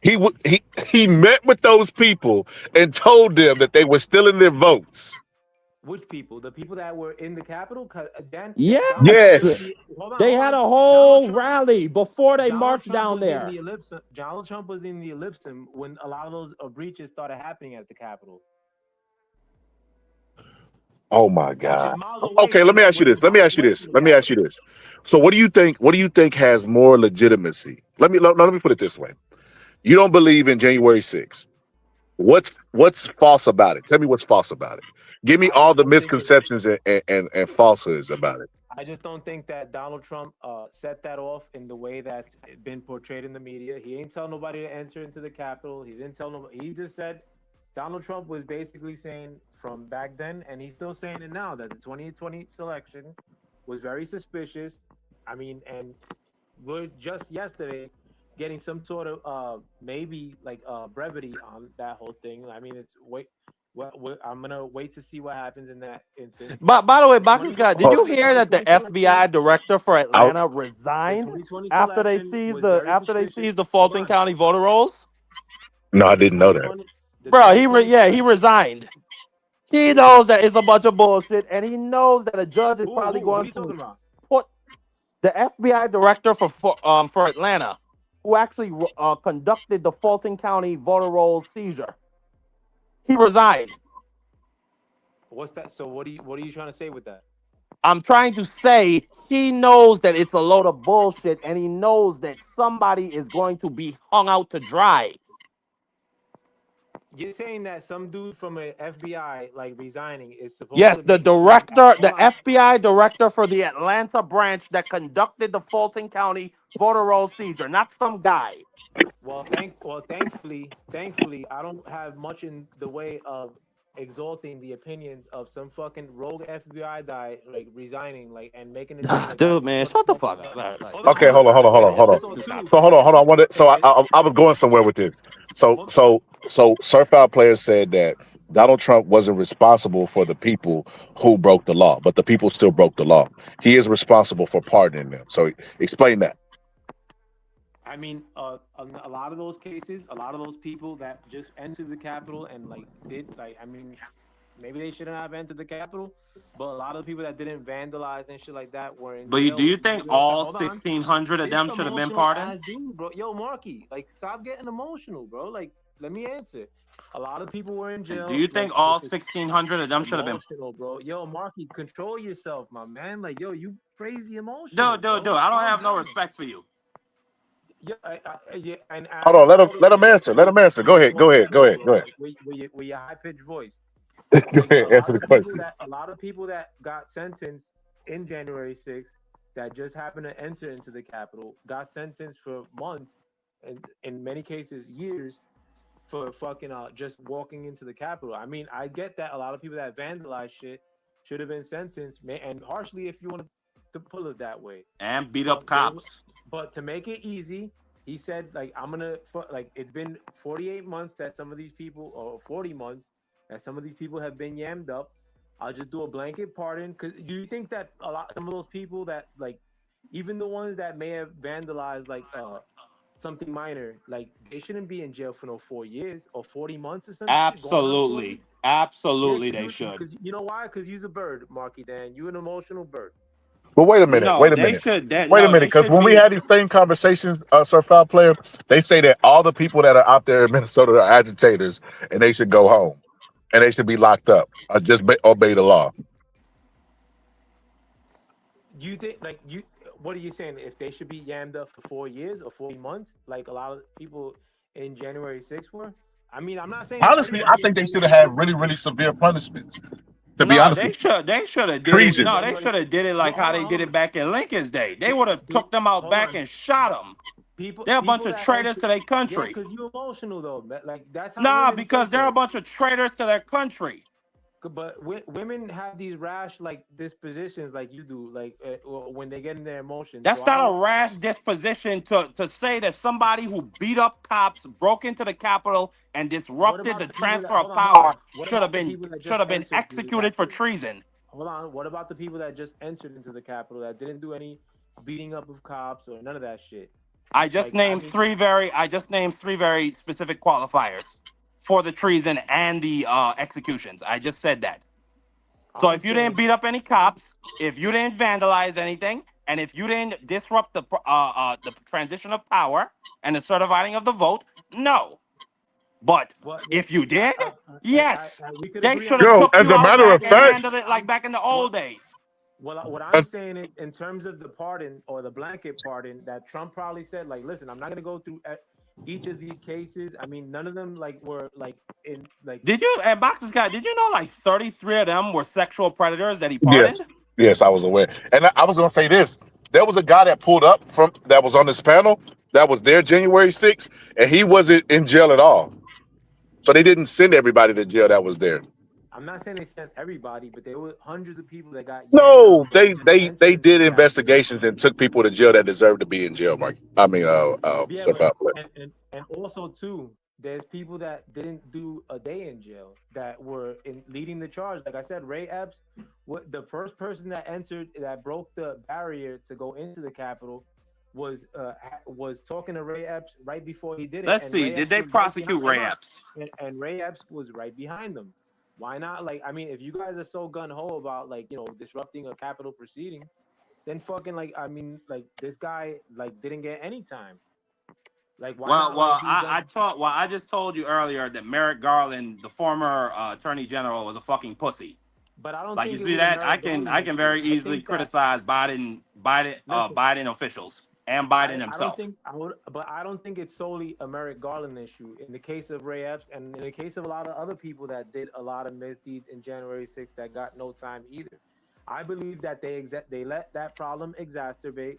He met with those people and told them that they were stealing their votes. Which people? The people that were in the Capitol? Dan, Yes. Donald Trump Yes. was hold on, They hold had on. a whole Donald Trump- rally before they Donald marched Trump down was there. in the ellipse. Donald Trump was in the ellipsum when a lot of those breaches started happening at the Capitol. Oh my Which is God. miles away Okay, let me ask you which this. is Let me miles ask you away this. from the Let me ask you Capitol. this. So what do you think has more legitimacy? Let me put it this way. You don't believe in January 6th. What's false about it? Tell me what's false about it. Give me I all just the don't think it- misconceptions and falsehoods about it. I just don't think that Donald Trump set that off in the way that's been portrayed in the media. He ain't tell nobody to enter into the Capitol. He didn't tell nobody. He just said Donald Trump was basically saying from back then, and he's still saying it now, that the 2020 selection was very suspicious. I mean, and we're just yesterday getting some sort of maybe like brevity on that whole thing. I mean, it's wait. Well, I'm gonna wait to see what happens in that instance. But by the way, Boxer 20 Scott, did you the hear that the 2020 FBI director for Atlanta The resigned 2020 after they selection seized was very after they suspicious. seized the Hold Fulton on. County voter rolls? No, I The didn't know that. 2020 the Bro, he 2020 resigned. He knows that it's a bunch of bullshit, and he knows that a judge is probably Who going you to talking about? put the FBI director for Atlanta, who actually conducted the Fulton County voter roll seizure. He resigned. What's that? So what are you trying to say with that? I'm trying to say he knows that it's a load of bullshit, and he knows that somebody is going to be hung out to dry. You're saying that some dude from a FBI like resigning is supposed Yes, to the make it seem director, that, the hold on. FBI director for the Atlanta branch that conducted the Fulton County voter roll seizure, not some guy. Well, thankfully, I don't have much in the way of exalting the opinions of some fucking rogue FBI guy like resigning, like and making it seem like Dude, man, shut the fuck up. Hold Okay, on. hold on. And So hold on. I wanted. So I was going somewhere with this. So Surf Out Player said that Donald Trump wasn't responsible for the people who broke the law, but the people still broke the law. He is responsible for pardoning them. So explain that. I mean, a lot of those cases, a lot of those people that just entered the Capitol and like did like, I mean, maybe they shouldn't have entered the Capitol, but a lot of the people that didn't vandalize and shit like that were in But jail. do you think all Hold on. 1,600 of This them should have been emotional pardoned? ass dude, bro. Yo, Marky, like stop getting emotional, bro. Like, let me answer. A lot of people were in jail. Do you think all 1,600 of them should have been? Emotional, bro. Yo, Marky, control yourself, my man. Like, yo, you crazy emotional. Dude, I don't have no respect for you. Yeah, yeah, and Hold on. Let him answer. Let him answer. Go ahead. With your high pitched voice. Go ahead. Answer the question. A lot of people that got sentenced in January 6th that just happened to enter into the Capitol got sentenced for months and in many cases years for fucking just walking into the Capitol. I mean, I get that a lot of people that vandalize shit should have been sentenced and harshly if you want to pull it that way. And beat up cops. But to make it easy, he said, like, I'm gonna like it's been 48 months that some of these people, or 40 months that some of these people have been yammed up. I'll just do a blanket pardon. Cause do you think that some of those people that like, even the ones that may have vandalized like something minor, like they shouldn't be in jail for no 4 years or 40 months or something? Absolutely, they should. Because you know why? Because you're a bird, Marky Dan. You're an emotional bird. But wait a minute. No, wait a they minute. should. Wait a minute, because when we had these same conversations, Surf Out Player, they say that all the people that are out there in Minnesota are agitators, and they should go home, and they should be locked up, or just obey the law. You think what are you saying? If they should be yammed up for 4 years or 40 months? Like a lot of people, in January 6th were? I mean, I'm not saying Honestly, I everybody think in they should have January had 6th. really, really severe punishments. To be No, honest they with you, should. They should have did it. treason. No, they January should have did it like Well, how hold they on, did hold it on. back in Lincoln's day. They Pe- would have pe- took them out Hold back on. and shot them. People They're a bunch people of that traitors enter, to their yeah, country. because you emotional though. Like that's how Nah, women because think they're a though. bunch of traitors to their country. But women have these rash like dispositions like you do, like when they get in their emotions. So That's I not don't. a rash disposition to say that somebody who beat up cops, broke into the Capitol, and What disrupted about the the people that? transfer of Hold on, hold power on. What about the people that should just have been entered into the executed for Capitol? treason. Hold on. What about the people that just entered into the Capitol that didn't do any beating up of cops or none of that shit? I just Like I named mean, three very specific qualifiers for the treason and the executions. I just said that. all So I'm if you saying didn't is, beat up any cops, if you didn't vandalize anything, and if you didn't disrupt the transition of power and the certifying of the vote, no. But but if you did, yes, we could they agree on should have that. Yo, took as you a out matter back of and fact, handled it like back in the Well, old days. Well, what I'm as, saying is, in terms of the pardon or the blanket pardon that Trump probably said, like, listen, I'm not gonna go through each of these cases. I mean, none of them like were like in like. Did you, and Boxes guy, did you know like 33 of them were sexual predators that he yes, pardoned? yes, I was aware, and I was gonna say this. There was a guy that pulled up from that was on this panel that was there January 6th, and he wasn't in jail at all. So they didn't send everybody to jail that was there. I'm not saying they sent everybody, but there were hundreds of people that got yammed up No, they and they entered they into did the Capitol. investigations and took people to jail that deserved to be in jail, Mike. I mean, Yeah, Chef but Outlet. and also too, there's people that didn't do a day in jail that were in leading the charge. Like I said, Ray Epps, the first person that entered that broke the barrier to go into the Capitol was talking to Ray Epps right before he did it. Let's And see, Ray did Epps they was right behind. prosecute Ray Hold on. Epps? And Ray Epps was right behind them. Why not? Like, I mean, if you guys are so gun ho about like disrupting a Capitol proceeding, then fucking like I mean like this guy like didn't get any time. Like why not like do them? I just told you earlier that Merrick Garland, the former Attorney General, was a fucking pussy. But I don't Like you think it see was a that? Merrick Garland I can issue. very I easily think that criticize listen, Biden officials and Biden I don't himself. think I would, but I don't think it's solely a Merrick Garland issue. In the case of Ray Epps and in the case of a lot of other people that did a lot of misdeeds in January 6th that got no time either. I believe that they let that problem exacerbate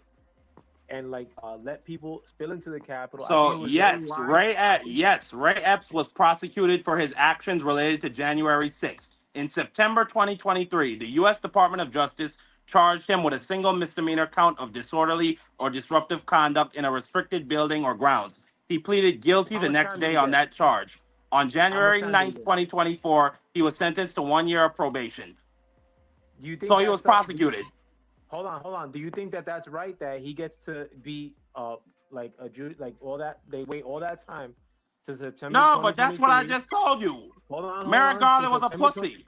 and like let people spill into the Capitol. I think So it was very wise. Ray Epps was prosecuted for his actions related to January 6th. In September 2023, the U.S. Department of Justice charged him with a single misdemeanor count of disorderly or disruptive conduct in a restricted building or grounds. He pleaded guilty How the much next time did day he on get? that charge. On How much January time did he 9th, get? 2024, he was sentenced to 1 year of probation. Do you think So he that's was prosecuted. Hold on. Do you think that that's right that he gets to be like a Jew, like all that they wait all that time to September No, but that's what I 2023? just told you. Hold Merrick on. Garland was a pussy.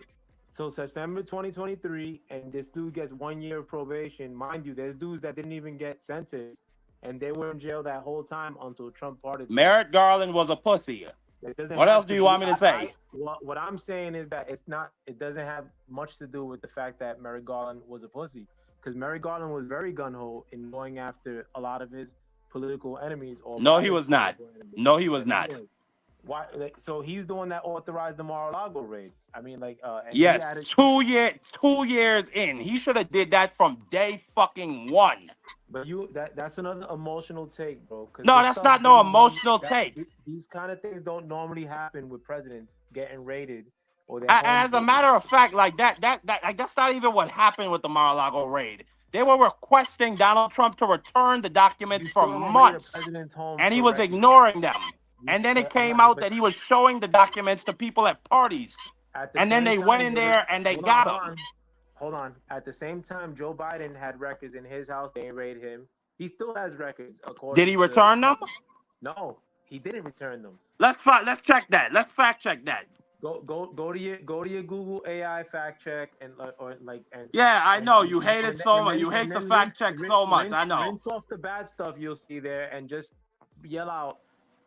So September 2023, and this dude gets 1 year of probation. Mind you, there's dudes that didn't even get sentenced, and they were in jail that whole time until Trump pardoned them. Merrick Garland was a pussy. What else do you want me to say? What I'm saying is that it doesn't have much to do with the fact that Merrick Garland was a pussy, because Merrick Garland was very gun ho in going after a lot of his political enemies. No, he was not. No, he was not. Why? Like, so he's the one that authorized the Mar-a-Lago raid. I mean, like, and yes, he added, 2 years in, he should have did that from day fucking one. But that's another emotional take, bro. No, that's not no emotional take. These kind of things don't normally happen with presidents getting raided. Or as a matter of fact, like that's not even what happened with the Mar-a-Lago raid. They were requesting Donald Trump to return the documents for months, and he was ignoring them. And then it came out that he was showing the documents to people at parties, and then they went in there and they got him. Hold on. At the same time, Joe Biden had records in his house. They raided him. He still has records. Did he return them? No, he didn't return them. Let's check that. Let's fact check that. Go to your Google AI fact check and yeah, I know you hate it so much. You hate the fact check so much. I know. Rinse off the bad stuff you'll see there and just yell out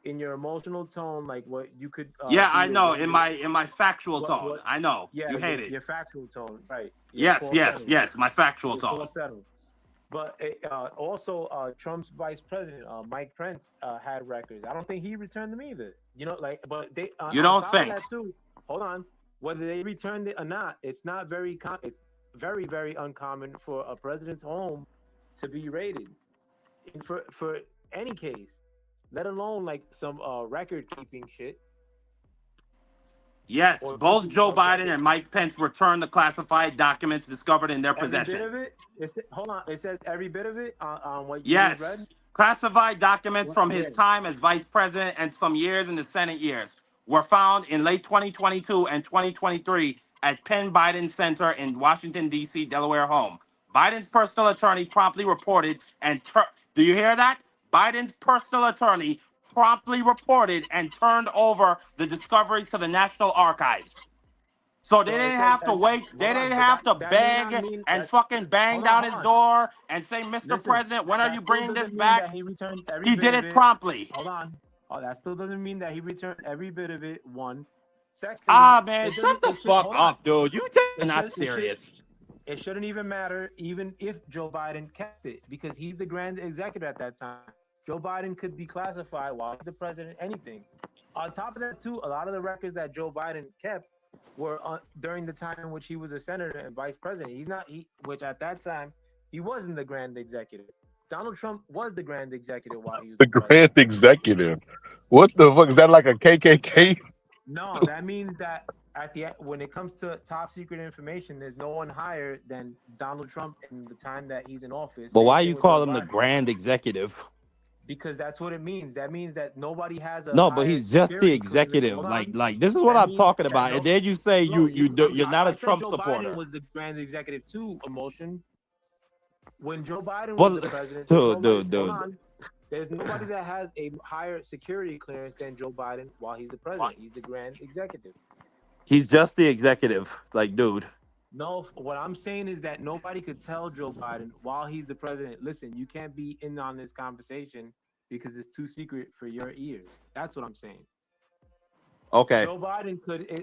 in your emotional tone like what you could. Yeah, I know. In my factual tone, I know. Yeah, you hate it. Your factual tone, right? Yes. My factual tone. But also, Trump's vice president, Mike Pence, had records. I don't think he returned them either. But they You on don't top of think? that too. Hold on, whether they returned it or not, it's not very It's very very uncommon for a president's home to be raided, and for any case, let alone like some record keeping shit Yes, or both keeping Joe of Biden records. and Mike Pence returned the classified documents discovered in their Every bit possession. of it. Hold on. It says every bit of it on what you just Yes, read. classified documents from his Where? time as vice president and some years in the Senate years were found in late 2022 and 2023 at Penn Biden Center in Washington, D.C., Delaware home. Biden's personal attorney promptly reported do you hear that? Biden's personal attorney promptly reported and turned over the discoveries to the National Archives. So they So it didn't says, have to wait. They hold on, didn't but have to that may not beg mean and that. fucking bang down Hold his on. door and say, Mr. Listen, President, when are that you still bringing this doesn't mean back? that he returned every He bit did of it it. promptly. Hold on. Oh, that still doesn't mean that he returned every bit of it. One. Secondly, Ah, man, it shut doesn't. the It should. fuck Hold on. up, dude. You It not should. It should. serious. It shouldn't even matter, even if Joe Biden kept it, because he's the grand executive at that time. Joe Biden could declassify while he's the president anything. On top of that, too, a lot of the records that Joe Biden kept were during the time in which he was a senator and vice president. Which at that time he wasn't the grand executive. Donald Trump was the grand executive while he was The the president. grand executive. What the fuck is that? Like a KKK? No, that means that when it comes to top secret information, there's no one higher than Donald Trump in the time that he's in office. But Same why thing you with call Joe him the Biden. grand executive? Because that's what it means. That means that nobody has a No, but higher he's just the security clearance. executive. Hold Like on. like this is what That I'm means talking that about. And then you say no, you're not I a said Trump Joe Biden supporter. was the grand executive too. Emotion. When Joe Biden was the But president, dude. hold on. There's nobody that has a higher security clearance than Joe Biden while he's the president. He's the grand executive. He's just the executive. Like, dude. No, what I'm saying is that nobody could tell Joe Biden while he's the president, listen, you can't be in on this conversation because it's too secret for your ears. That's what I'm saying. Okay. Joe Biden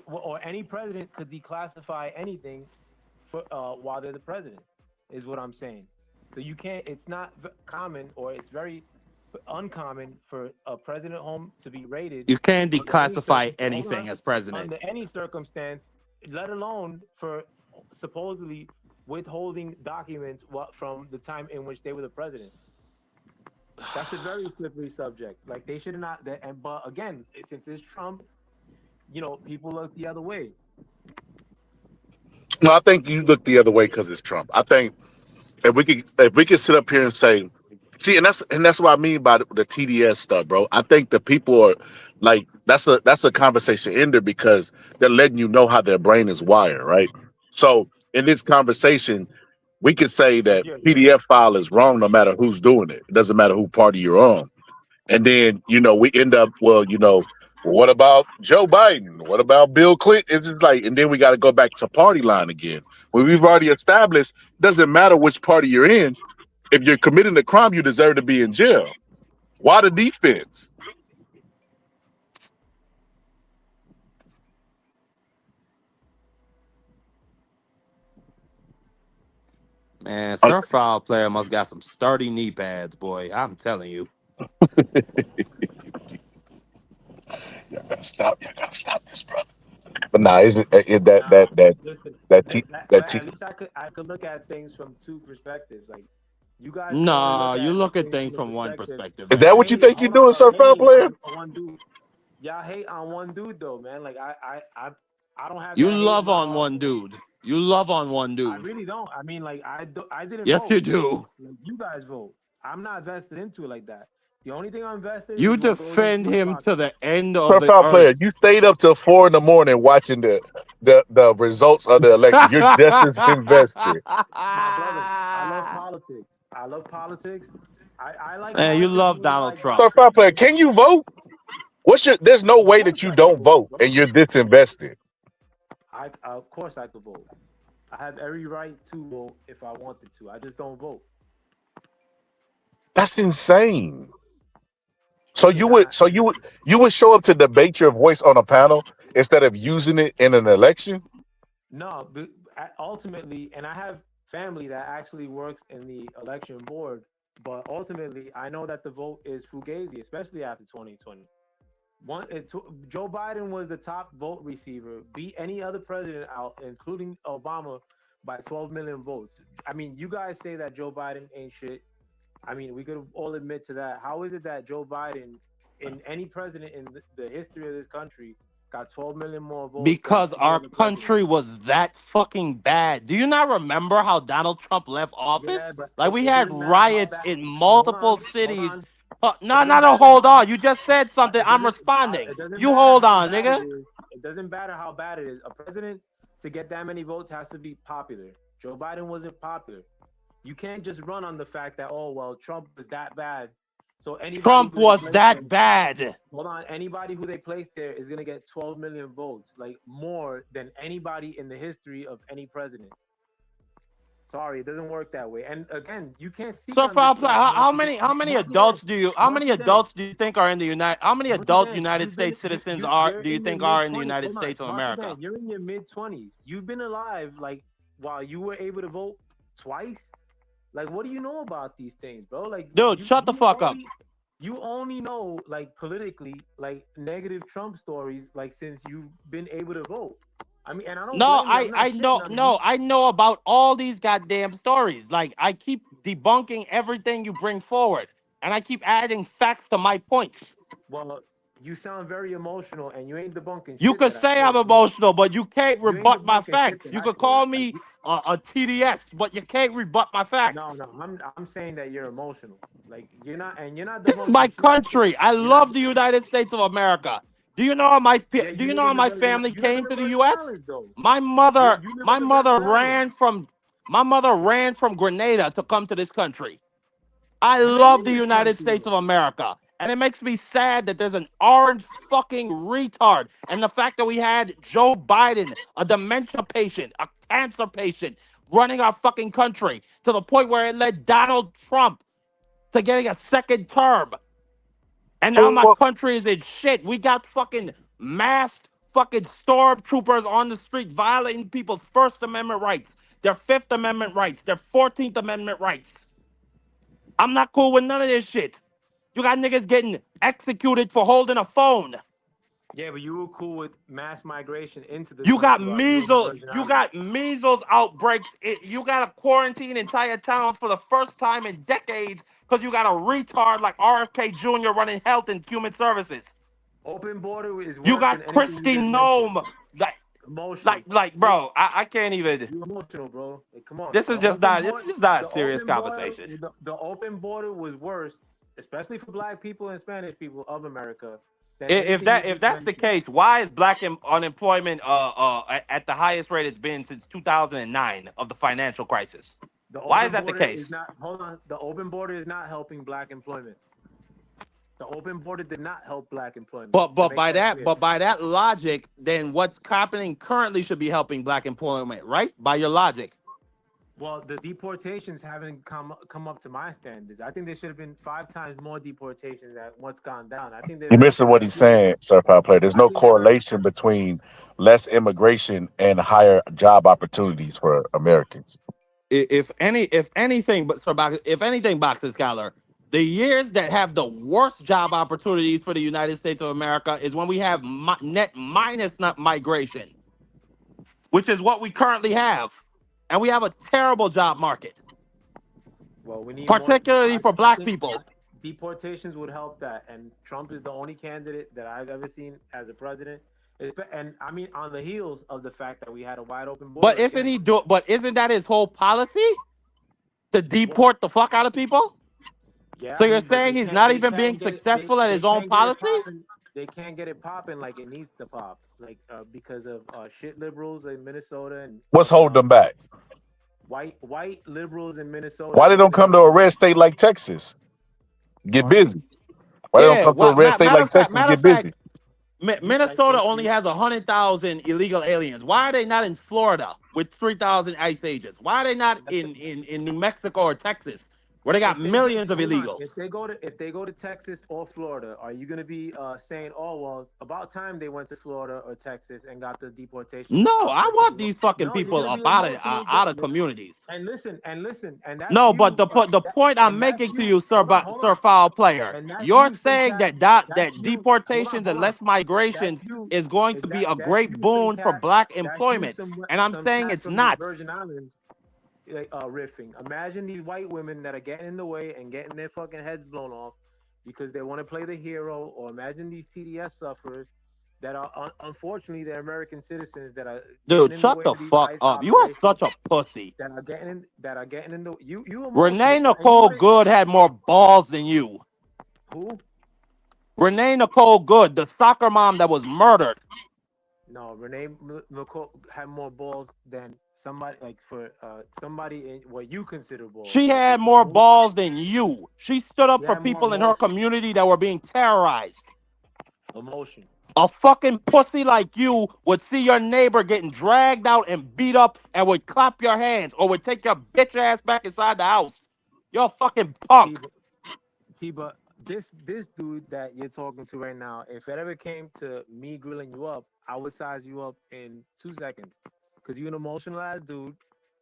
or any president could declassify anything for while they're the president, is what I'm saying. So you can't. It's not common, or it's very uncommon for a president home to be raided. You can't declassify Hold anything on. as president. Under any circumstance, let alone for supposedly withholding documents from the time in which they were the president. That's a very slippery subject. Like they should not. But again, since it's Trump, people look the other way. No, I think you look the other way because it's Trump. I think if we could sit up here and say, see, and that's what I mean by the TDS stuff, bro. I think the people are like that's a conversation ender because they're letting you know how their brain is wired, right? So in this conversation, we could say that PDF file is wrong no matter who's doing it. It doesn't matter who party you're on. And then, we end up, what about Joe Biden? What about Bill Clinton? It's just like, and then we got to go back to party line again. When we've already established, doesn't matter which party you're in. If you're committing a crime, you deserve to be in jail. Why the defense? Man, Surf Foul player must got some sturdy knee pads, boy. I'm telling you. Y'all gotta stop this, brother. But nah, that Listen, T. at least I could look at things from two perspectives. Like you guys. Nah, you look at things from one perspective. Is that what you think you're doing, Surf Foul player? One dude. Y'all hate on one dude though, man. Like I don't have. You love on one dude. You love on one dude. I really don't. I mean, like I didn't. Yes, vote. you do. You guys vote. I'm not vested into it like that. The only thing I'm vested. You defend him to the end of Surf the Foul player, earth. you stayed up till 4 in the morning watching the results of the election. You're just as invested. My brother, I love politics. I like. Man, you love Donald Trump. Surf Foul player, can you vote? There's no way that you don't vote and you're disinvested. Of course I could vote. I have every right to vote if I wanted to. I just don't vote. That's insane. So you would show up to debate your voice on a panel instead of using it in an election? No, but ultimately, and I have family that actually works in the election board. But ultimately, I know that the vote is fugazi, especially after 2020. Joe Biden was the top vote receiver, beat any other president out, including Obama, by 12 million votes. I mean, you guys say that Joe Biden ain't shit. I mean, we could all admit to that. How is it that Joe Biden, in any president in the history of this country, got 12 million more votes Because than any our other president? country was that fucking bad. Do you not remember how Donald Trump left office? Yeah, but Like we it had doesn't matter how riots bad. in Hold multiple on, cities. hold on. No, It no, doesn't no. matter Hold how. on. You just said something. I'm responding. It doesn't You matter hold how on, bad nigga. it is. It doesn't matter how bad it is. A president to get that many votes has to be popular. Joe Biden wasn't popular. You can't just run on the fact that, oh well, Trump was that bad. So anybody Trump who they was place that there, bad. hold on, anybody who they place there is gonna get 12 million votes, like more than anybody in the history of any president. Sorry, it doesn't work that way. And again, you can't speak So on this stuff. how many adults do you think are in the how many adult Dan, United you've been States citizens you're do you in your think mid are in the 20s. United Hold on, States of Marky America? Dan, you're in your mid 20s. You've been alive like while you were able to vote twice. Like, what do you know about these things, bro? Like, Dude, shut the fuck up. You only know like politically like negative Trump stories like since you've been able to vote. I mean, and I don't No, blame you. I'm not shitting on you. I know about all these goddamn stories. Like I keep debunking everything you bring forward, and I keep adding facts to my points. Well, you sound very emotional, and you ain't debunking You shit could that I say said, I'm bro. emotional, but you can't You ain't rebut my debunking shit facts. that You I could said. call Like, me a TDS, but you can't rebut my facts. no, I'm saying that you're emotional. Like you're not, and you're not This is debunking my shit I said. country. I You're not. love the United States of America. Do you know how my Yeah, do you know how my family you live in came the to the Virgin U.S.? Islands, though. My You live in the Virgin Islands. my mother ran from Grenada to come to this country. I You ain't love in the this United country States though. of America. And it makes me sad that there's an orange fucking retard. And the fact that we had Joe Biden, a dementia patient, a cancer patient, running our fucking country to the point where it led Donald Trump to getting a second term. And now my country is in shit. We got fucking masked fucking stormtroopers on the street violating people's First Amendment rights, their Fifth Amendment rights, their 14th Amendment rights. I'm not cool with none of this shit. You got niggas getting executed for holding a phone. Yeah, but you were cool with mass migration into the You got country while you were in the measles. Virgin You Islands. got measles outbreaks. You got to quarantine entire towns for the first time in decades because you got a retard like RFK Jr. running health and human services. Open border is You worse than got anything you Christy just mentioned. Nome. Emotional. Bro, I can't even. You emotional, bro. Like, come on. This is just not a serious conversation. The open border was worse, especially for Black people and Spanish people of America. Than If anything you just that's the mentioned. case, why is black unemployment at the highest rate it's been since 2009 of the financial crisis? Why is that the case? Hold on. The open border is not helping Black employment. The open border did not help Black employment. But by that logic, then what's happening currently should be helping Black employment, right? By your logic. Well, the deportations haven't come up to my standards. I think there should have been 5 times more deportations than what's gone down. I think You're missing what he's saying, Certified Player. There's no correlation between less immigration and higher job opportunities for Americans. If anything, Boxer Scholar, the years that have the worst job opportunities for the United States of America is when we have net minus migration, which is what we currently have, and we have a terrible job market. Well, we need particularly for Black people. Deportations would help that, and Trump is the only candidate that I've ever seen as a president. And I mean, on the heels of the fact that we had a wide open border. But isn't that his whole policy? To deport the fuck out of people? Yeah. So you're saying he's not even being successful at his own policy? They can't get it popping like it needs to pop, like because of shit liberals in Minnesota and what's holding them back? White liberals in Minnesota. Why they don't come to a red state like Texas? Get busy. Why they don't come to a red state like Texas and get busy? Minnesota only has 100,000 illegal aliens. Why are they not in Florida with 3,000 ICE agents? Why are they not in New Mexico or Texas where they got If they go, millions of hold on. illegals. If they go to Texas or Florida, are you gonna be saying, "Oh well, about time they went to Florida or Texas and got the deportation"? No, I want these fucking No, you're people gonna be up emotional. out of communities. And listen, and that's No, but you. the point I'm And that's making to you. you, Hold on, hold Sir on. Foul Player, And that's you're you, saying Cat. that That's that you. Hold on, deportations hold and on. less migrations That's you. is going to be a That's great you, some boon for cat. black That's you, employment, and I'm some saying cat it's from the not. Virgin Islands, like, riffing. Imagine these white women that are getting in the way and getting their fucking heads blown off because they want to play the hero. Or imagine these TDS sufferers that are unfortunately they're American citizens that are getting Dude, in the shut way the of these fuck ICE up. You are operations. such a pussy. That are getting in the you Renee emotional and you Nicole wouldn't. Good had more balls than you. Who? Renee Nicole Good, the soccer mom that was murdered. No, Renee McCall had more balls than somebody like for somebody in what you consider balls. She Like had for more who? balls than you. She stood up She for had more people in her emotion. community that were being terrorized. Emotion. A fucking pussy like you would see your neighbor getting dragged out and beat up and would clap your hands or would take your bitch ass back inside the house. You're a fucking punk. T-But this dude that you're talking to right now, if it ever came to me grilling you up, I would size you up in 2 seconds. Cause you're an emotional ass dude.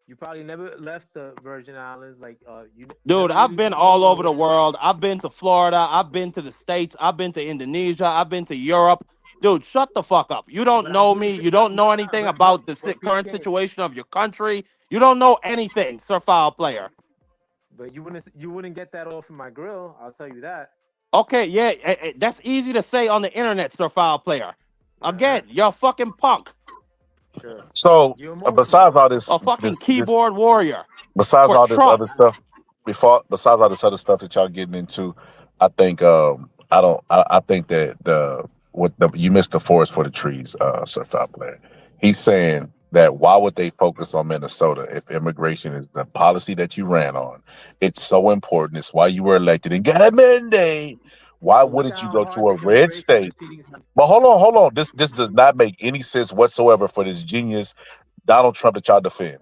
You probably never left the Virgin Islands. Like you Dude, never I've really been been all over anywhere. the world. I've been to Florida. I've been to the States. I've been to Indonesia. I've been to Europe. Dude, shut the fuck up. You don't But I've know been me. to, You don't know nah, anything about the but peep current game. situation of your country. You don't know anything, Sir Foul Player. But you wouldn't get that off of my grill. I'll tell you that. Okay, yeah, that's easy to say on the internet, Sir Foul Player. Again, you're a fucking punk. Sure. So You're emotional. besides all this, A fucking this keyboard warrior besides for all this other Trump. stuff, besides all this other stuff that y'all getting into, I think I think that you missed the forest for the trees, Sir Foul Player. He's saying that why would they focus on Minnesota if immigration is the policy that you ran on? It's so important. It's why you were elected and got a mandate. Why But look at wouldn't you how go hard to a the red immigration state? proceedings have. But hold on. This does not make any sense whatsoever for this genius Donald Trump that y'all defend.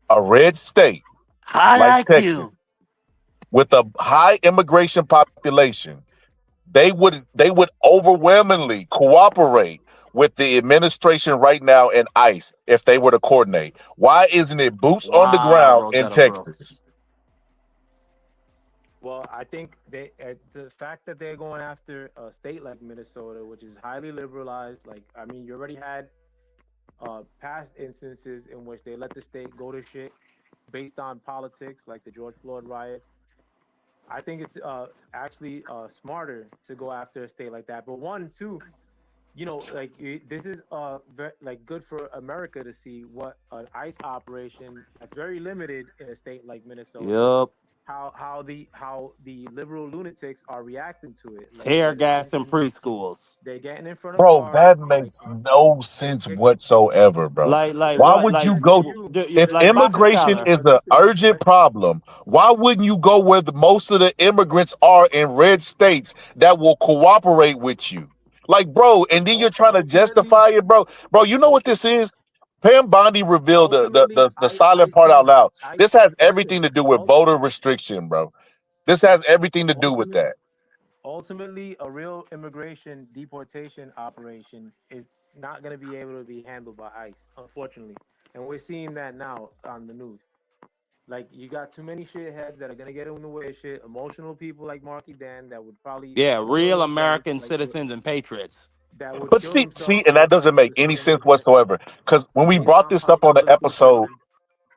A red state like High Texas IQ. with a high immigration population, they would overwhelmingly cooperate with the administration right now in ICE if they were to coordinate. Why isn't it boots on the Wow, ground in Rosetta Brooks. Texas? Well, I think the fact that they're going after a state like Minnesota, which is highly liberalized, like I mean, you already had past instances in which they let the state go to shit based on politics, like the George Floyd riots. I think it's actually smarter to go after a state like that. But one, two, like this is like good for America to see what an ICE operation that's very limited in a state like Minnesota. Yup. How the liberal lunatics are reacting to it. Like Tear gas in preschools. they're getting in front of Bro, cars. that makes no sense whatsoever, bro. Why would you go if like Boxing immigration Scholar. is an urgent problem? Why wouldn't you go where most of the immigrants are in red states that will cooperate with you? Like, bro, and then you're trying to justify it, bro. Bro, you know what this is? Pam Bondi revealed the silent part out loud. This has everything to do with voter restriction, bro. This has everything to do with that. Ultimately, a real immigration deportation operation is not going to be able to be handled by ICE, unfortunately. And we're seeing that now on the news. Like, you got too many shitheads that are going to get in the way of shit, emotional people like Marky Dan that would probably Yeah, kill real themselves, American like, citizens and patriots. that would But kill see, themselves and that doesn't for make the any sake of sense immigration whatsoever. Because when we based brought on this up on the political episode, preference.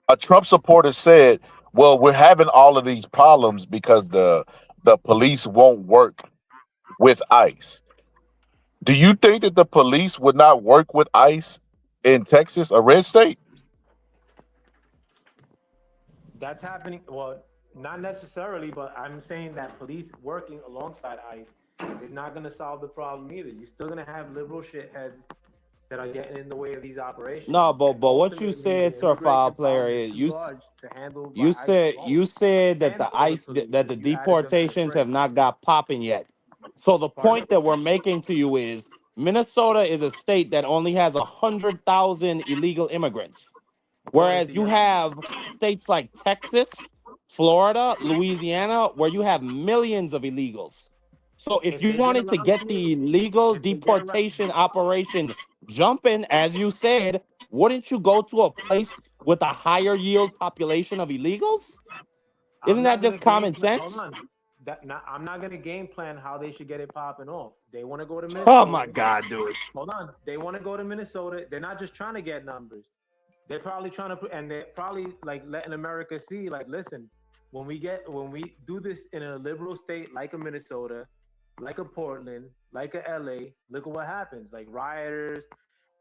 a Trump supporter said, "Well, we're having all of these problems because the police won't work with ICE." Do you think that the police would not work with ICE in Texas, a red state? That's happening. Well, not necessarily, but I'm saying that police working alongside ICE is not going to solve the problem either. You're still going to have liberal shitheads that are getting in the way of these operations. No, but what you Ultimately, said, the Sir Foul immigration Player, problem is is too large to handle by ICE alone. you said that And the border ICE police, that the if you added them to the deportations fray. have not got popping yet. So the Pardon me? point that we're making to you is Minnesota is a state that only has 100,000 illegal immigrants, According whereas to you your have states like Texas, Florida, Louisiana, where you have millions of illegals. So if If you they get wanted to around get to it, the legal if they get around, deportation operation jumping, as you said, wouldn't you go to a place with a higher yield population of illegals? I'm Isn't that not gonna just game common plan. Hold sense? on. I'm not gonna game plan how they should get it popping off. They want to go to Oh my Minnesota. God, dude. Hold on. They want to go to Minnesota. They're not just trying to get numbers. They're probably trying to put, and they're probably like letting America see, like, listen, when we do this in a liberal state like a Minnesota, like a Portland, like a LA, look at what happens. Like rioters,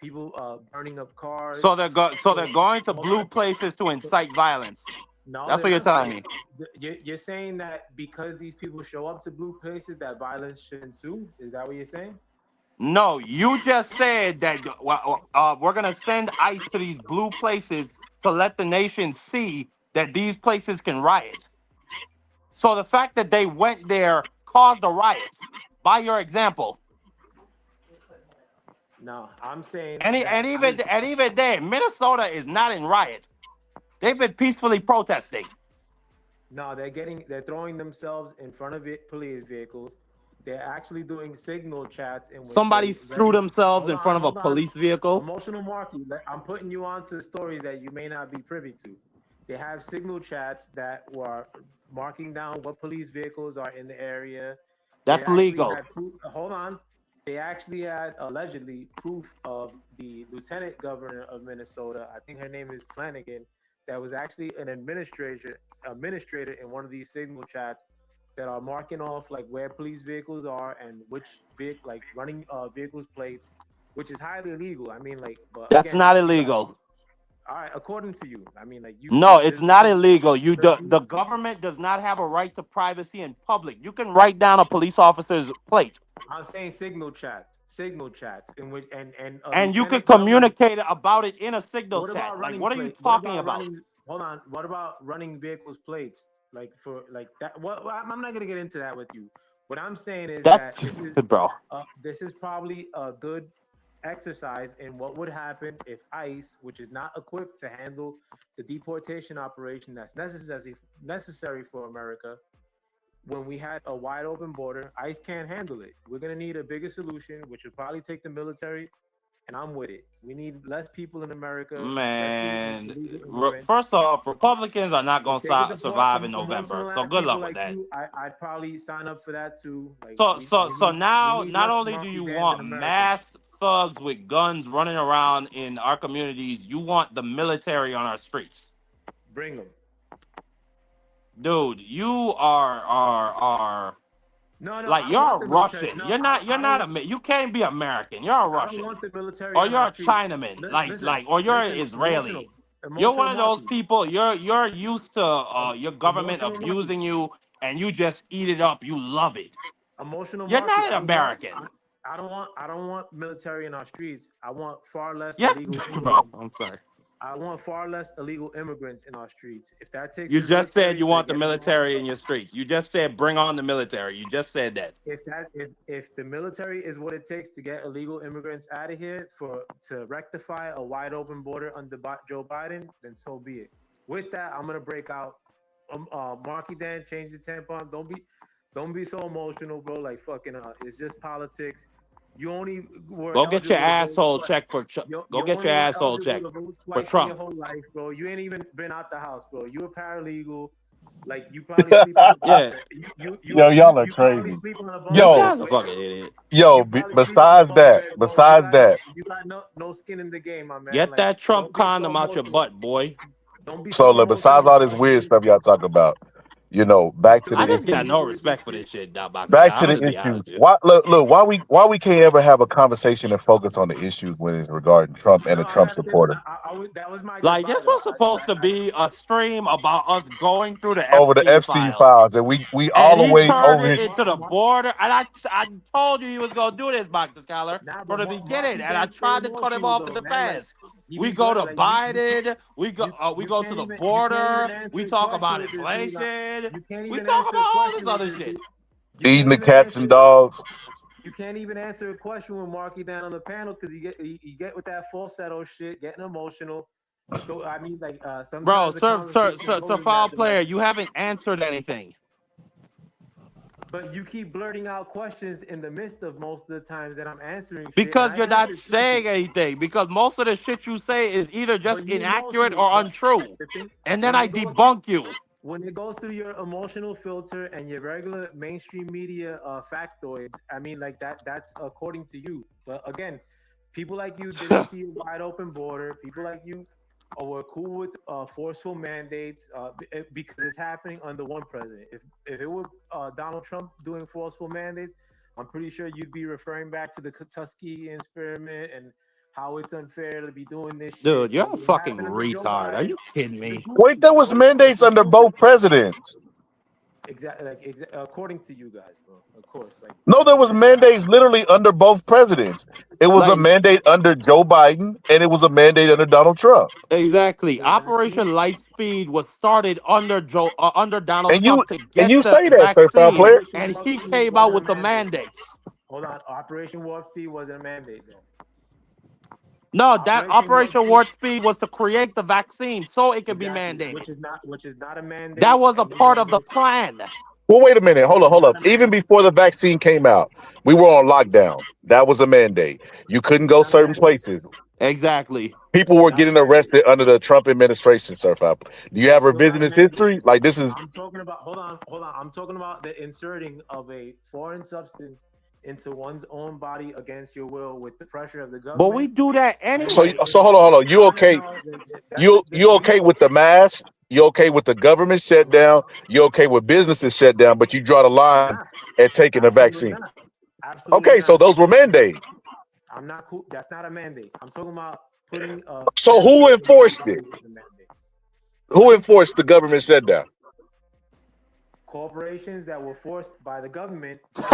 people burning up cars. So they're So going to hold blue on. places to So, incite violence. no, That's they're what you're not. telling me. You're saying that because these people show up to blue places, that violence should ensue? Is that what you're saying? No, you just said that we're gonna send ICE to these blue places to let the nation see that these places can riot. So the fact that they went there caused a riot by your example. No, I'm saying And, that and even then, Minnesota is not in riot. They've been peacefully protesting. no, they're throwing themselves in front of police vehicles. They're actually doing signal chats in which Somebody they threw themselves hold in on, front of a hold on. police vehicle. Emotional Marky, I'm putting you on to stories that you may not be privy to. They have signal chats that were marking down what police vehicles are in the area. That's legal. Hold on. They actually had allegedly proof of the lieutenant governor of Minnesota. I think her name is Flanagan. That was actually an administrator in one of these signal chats that are marking off like where police vehicles are and which vehicle, like running vehicles plates, which is highly illegal. I mean, like, but That's again, not illegal. all right, according to you, I mean, like you. No, it's there's not no- illegal. there's The government does not have a right to privacy in public. You can write down a police officer's plate, I'm saying signal chats, in which and you can lieutenant governor. communicate about it in a signal What chat. about Like, running what are you plate? What talking about about? running? Hold on. What about running vehicles plates? Like for like that. I'm not gonna get into that with you. What I'm saying is That's that bro. this is probably a good exercise in what would happen if ICE, which is not equipped to handle the deportation operation that's necessary for America, when we had a wide open border, ICE can't handle it. We're gonna need a bigger solution, which would probably take the military, and I'm with it. We need less people in America, Man, especially illegal immigrants. first off, Republicans are not going If they could to deport survive in November. emotional So ass good people luck with like that. you, I'd probably sign up for that too. Like So now, we need not less only do Marky you Vans in want America. masked thugs with guns running around in our communities, you want the military on our streets. Bring them. Dude, you are No, like, I you're want a the military. Russian. No, You're not you can't be American. You're a I don't Russian. want the military Or on you're our a streets. Chinaman. Listen, Or you're listen, Israeli. You're one of those Marky. people, you're used to your government Emotional Marky. abusing you, and you just eat it up. You love it. Emotional You're Marky. not an American. I don't want military in our streets. I want far less Yeah, illegal bro. immigrants. I'm sorry. I want far less illegal immigrants in our streets. If that takes You the just said military you to want the get them military in your streets. You just said bring on the military. You just said that. if the military is what it takes to get illegal immigrants out of here to rectify a wide open border under Joe Biden, then so be it. With that, I'm gonna break out. Marky Dan, change the tampon. Don't be so emotional, bro. Like fucking. It's just politics. You only were Go get your asshole checked for. Go get your asshole checked for twice in Trump. your whole life, bro. You ain't even been out the house, bro. You a paralegal. Like you probably sleep on a Yeah. Yo, y'all are you probably crazy. sleep on a This Yo, guy's a fucking idiot. yo. Besides that, you got no skin in the game, my man. Get Like, that Trump don't be so condom out your emotional. butt, boy. Don't be so so look, besides emotional. all this weird stuff y'all talk about, you know, back to I the just got issue. no respect for this shit, Doc Box. Back to I'm the gonna be issue. honest with you. Why look, why we can't ever have a conversation and focus on the issues when it's regarding Trump and a Trump supporter That was my Like, goodbye, this though. was supposed to be a stream about us going through the over the Epstein Epstein files. files, and we all And the he way turned over it here. into the border. And I told you he was going to do this, Boxer Scholar, from the beginning. And I tried to cut him off in the past. We go to Biden. We go to the border. We talk about inflation. We talk about all this other shit. Eating the cats and dogs. You can't even answer a question with Marky down on the panel because you get with that falsetto shit, getting emotional. So I mean, like Bro, sometimes the Sir, conversation Sir, Sir goes in that Foul Player, direction. you haven't answered anything. But you keep blurting out questions in the midst of most of the times that I'm answering shit, and Because I you're not answered truthfully. saying anything. Because most of the shit you say is either just But you inaccurate emotional. or But untrue. the thing, And then when I it goes debunk you. when it goes through your emotional filter and your regular mainstream media factoids, I mean, like that's according to you. But again, people like you didn't see a wide open border. People like you were cool with forceful mandates because it's happening under one president. If it were Donald Trump doing forceful mandates, I'm pretty sure you'd be referring back to the Tuskegee experiment and how it's unfair to be doing this shit. Dude, But you're a when it fucking happened under Joe retard. Are Biden, you kidding it's a me? Wait, goofy. there was But mandates it's a under goofy. both presidents. Exactly, like according to you guys, bro. Of course, like No, there was it's not. mandates literally under both presidents. It was a Like, mandate under Joe Biden, and it was a mandate under Donald Trump. exactly. The vaccine. Operation Lightspeed was started under Donald And you Trump to and get you the say that, sir, foul vaccine, player. Operation and Warp he Speed came out wasn't a with the mandate. mandates. Hold on, Operation Warp Speed wasn't a mandate though. No, that Operation Warp Operation Speed, Warp Speed was to create the vaccine so it could be exactly, mandated. which is not a That mandate, was a and no part of the mandate, plan. Well, wait a minute. which is Hold not up. a Even mandate. before the vaccine came out, we were on lockdown. That was a mandate. You couldn't go Not a certain mandate. places. Exactly. People were Not a getting mandate. arrested under the Trump administration, sir. Foul. Do you have That's still not a revisionist mandate. history? Like this is I'm talking about. Hold on. I'm talking about the inserting of a foreign substance into one's own body against your will with the pressure of the But we government. do that And so. anyway. So hold on. You okay? that's You you. okay with the mask? You okay with the government shutdown? You okay with businesses shut down? But you draw the I'm line not. at taking the Absolutely vaccine. not. Absolutely Okay, so not. those were mandates. I'm not cool. That's not a mandate. I'm talking about putting a So who passport in enforced it? somebody is a mandate. Who enforced the government shutdown? Corporations that were forced by the government to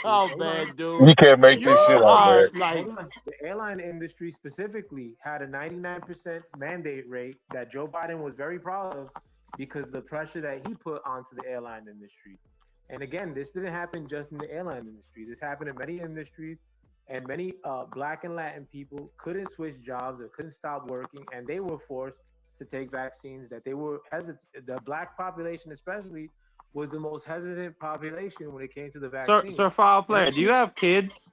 Oh hold on. man, You dude, can't make you this shit up, are man. like, Hold on. The airline industry specifically had a 99% mandate rate that Joe Biden was very proud of because the pressure that he put onto the airline industry. And again, this didn't happen just in the airline industry. This happened in many industries, and many Black and Latin people couldn't switch jobs or couldn't stop working, and they were forced to take vaccines that they were hesitant. The Black population, especially, was the most hesitant population when it came to the vaccine. Sir Foul And Player. that Do you shit, have kids?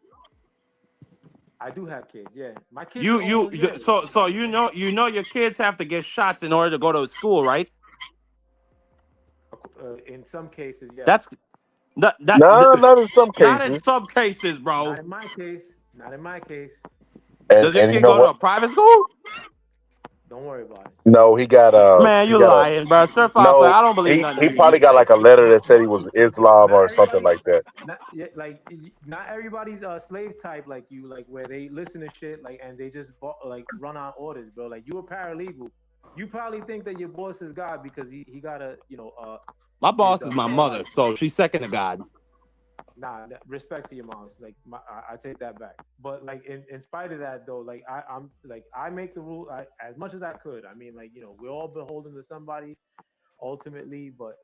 I do have kids. Yeah, my kids are You almost there. so you know your kids have to get shots in order to go to school, right? In some cases, yes. That's No, not in some not in cases. some cases, bro. Not in my case. Not in my case. Does your And you kid know go to what? a private school? Don't worry about it. No, he got Man, you a lying, bro. Sir Foul Player. no. I don't believe nothing He you probably got say. like a letter that said he was Not, Islam not or something everybody. like that. Not yeah, like not everybody's a slave type like you, like where they listen to shit like and they just like run on orders, bro. Like you a paralegal. You probably think that your boss is God because he got a My his boss is my core mother, value. so she's second to God. Nah, respect to your moms. Like I take that back. But like in spite of that though, like I'm like I make the rule as much as I could. I mean, like we're all beholden to somebody ultimately, but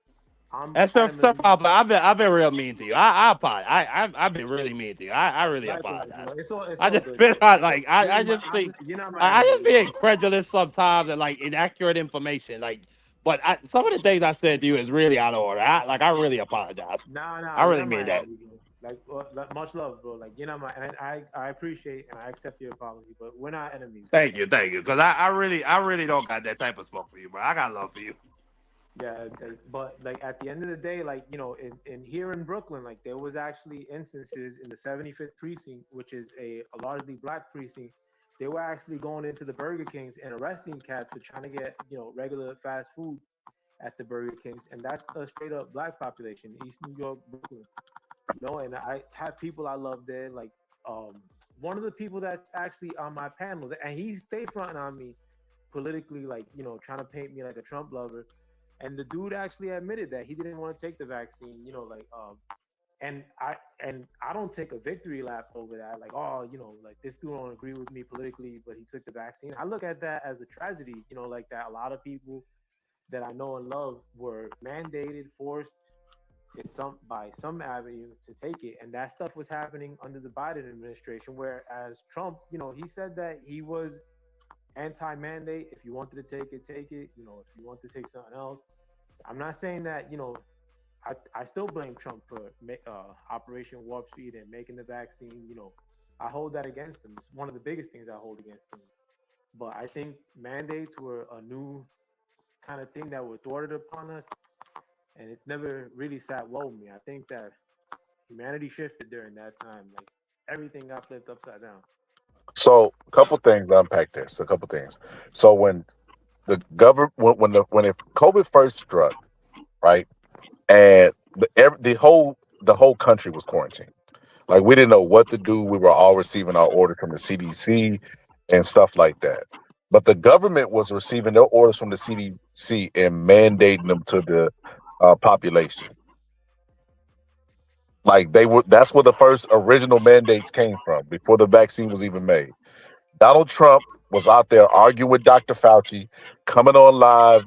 I'm That's Sir adamantly Foul Player. I've been real mean to you. I apologize. I've been really mean to you. I really likewise, apologize. bro. It's I all just good, been bro. like I just think You're not my I enemy, just be bro. incredulous sometimes and like inaccurate information. Like, but some of the things I said to you is really out of order. I really apologize. Nah, I you're really not my mean that. enemy, bro. Like much love, bro. Like you're not my, and I appreciate and I accept your apology, but we're not enemies, bro. Thank you, because I really don't got that type of smoke for you, bro. I got love for you. Yeah, but like at the end of the day, like in here in Brooklyn, like there was actually instances in the 75th precinct, which is a largely Black precinct. They were actually going into the Burger Kings and arresting cats for trying to get regular fast food at the Burger Kings, and that's a straight up Black population, East New York, Brooklyn. And I have people I love there, like one of the people that's actually on my panel, and he stayed fronting on me politically, like trying to paint me like a Trump lover. And the dude actually admitted that he didn't want to take the vaccine, and I don't take a victory lap over that, like, oh, like this dude don't agree with me politically, but he took the vaccine. I look at that as a tragedy, like that a lot of people that I know and love were mandated, forced in some avenue to take it, and that stuff was happening under the Biden administration. Whereas Trump, he said that he was anti-mandate. If you wanted to take it, take it. You know, if you want to take something else. I'm not saying that, you know, I still blame Trump for Operation Warp Speed and making the vaccine. You know, I hold that against him. It's one of the biggest things I hold against him. But I think mandates were a new kind of thing that were thwarted upon us, and it's never really sat well with me. I think that humanity shifted during that time. Like everything got flipped upside down. So, a couple things to unpack this. A couple things. So when the government, when if COVID first struck, right, and the whole country was quarantined. Like we didn't know what to do. We were all receiving our orders from the CDC and stuff like that. But the government was receiving their orders from the CDC and mandating them to the population. Like that's where the first original mandates came from before the vaccine was even made. Donald Trump was out there arguing with Dr. Fauci, coming on live,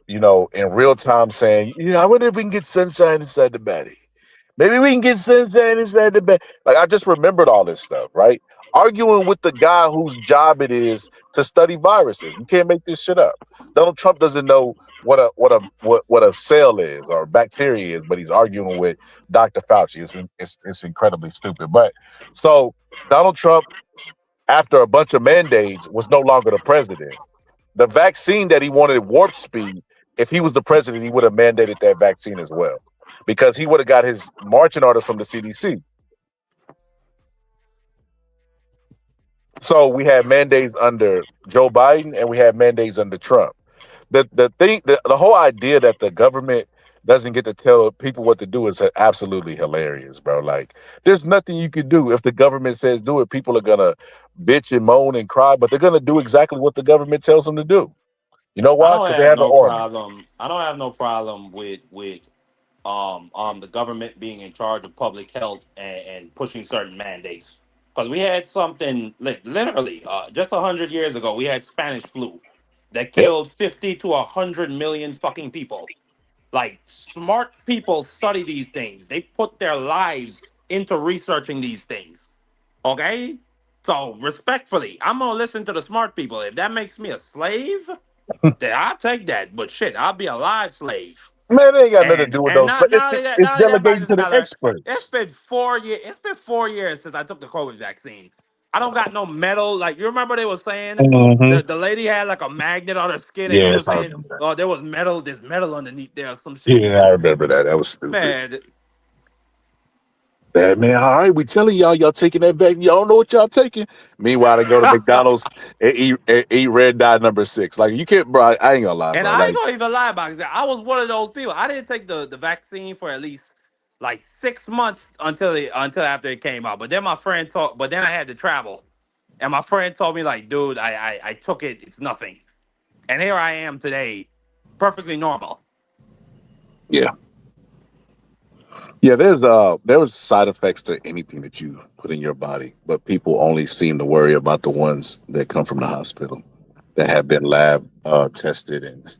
in real time saying, I wonder if we can get sunshine inside the body. Maybe we can get sunshine inside the bed. Like I just remembered all this stuff, right? Arguing with the guy whose job it is to study viruses. You can't make this shit up. Donald Trump doesn't know what a cell is or a bacteria is, but he's arguing with Dr. Fauci. It's incredibly stupid. But so Donald Trump, after a bunch of mandates, was no longer the president. The vaccine that he wanted Warp Speed, if he was the president, he would have mandated that vaccine as well, because he would have got his marching orders from the CDC. So we had mandates under Joe Biden and we had mandates under Trump. The whole idea that the government doesn't get to tell people what to do is absolutely hilarious, bro. Like, there's nothing you can do. If the government says do it, people are gonna bitch and moan and cry, but they're gonna do exactly what the government tells them to do. You know why? Because they have an army. I don't have no problem with the government being in charge of public health and pushing certain mandates. Because we had something literally just 100 years ago, we had Spanish flu that Yep. killed 50 to 100 million fucking people. Like, smart people study these things. They put their lives into researching these things. Okay? So, respectfully, I'm going to listen to the smart people. If that makes me a slave, then I'll take that. But shit, I'll be a live slave. Man, they ain't got nothing to do with those. It's delegating to the It's experts. been 4 years. It's been 4 years since I took the COVID vaccine. I don't got no medal. Like, you remember they were saying the lady had like a magnet on her skin, and Yes, they were I saying, remember that. oh, there was metal. There's metal underneath there or some shit. Yeah, I remember that. That was stupid. Man, Man, all right, we telling y'all taking that vaccine. Y'all don't know what y'all taking. Meanwhile, they go to McDonald's and eat red dye number 6. Like, you can't, bro. I ain't gonna lie, and bro. I Like, ain't gonna even lie about it. I was one of those people. I didn't take the vaccine for at least like 6 months until after it came out. But then my friend told. But then I had to travel, and my friend told me like, dude, I took it. It's nothing. And here I am today, perfectly normal. yeah, there was side effects to anything that you put in your body, but people only seem to worry about the ones that come from the hospital that have been lab tested and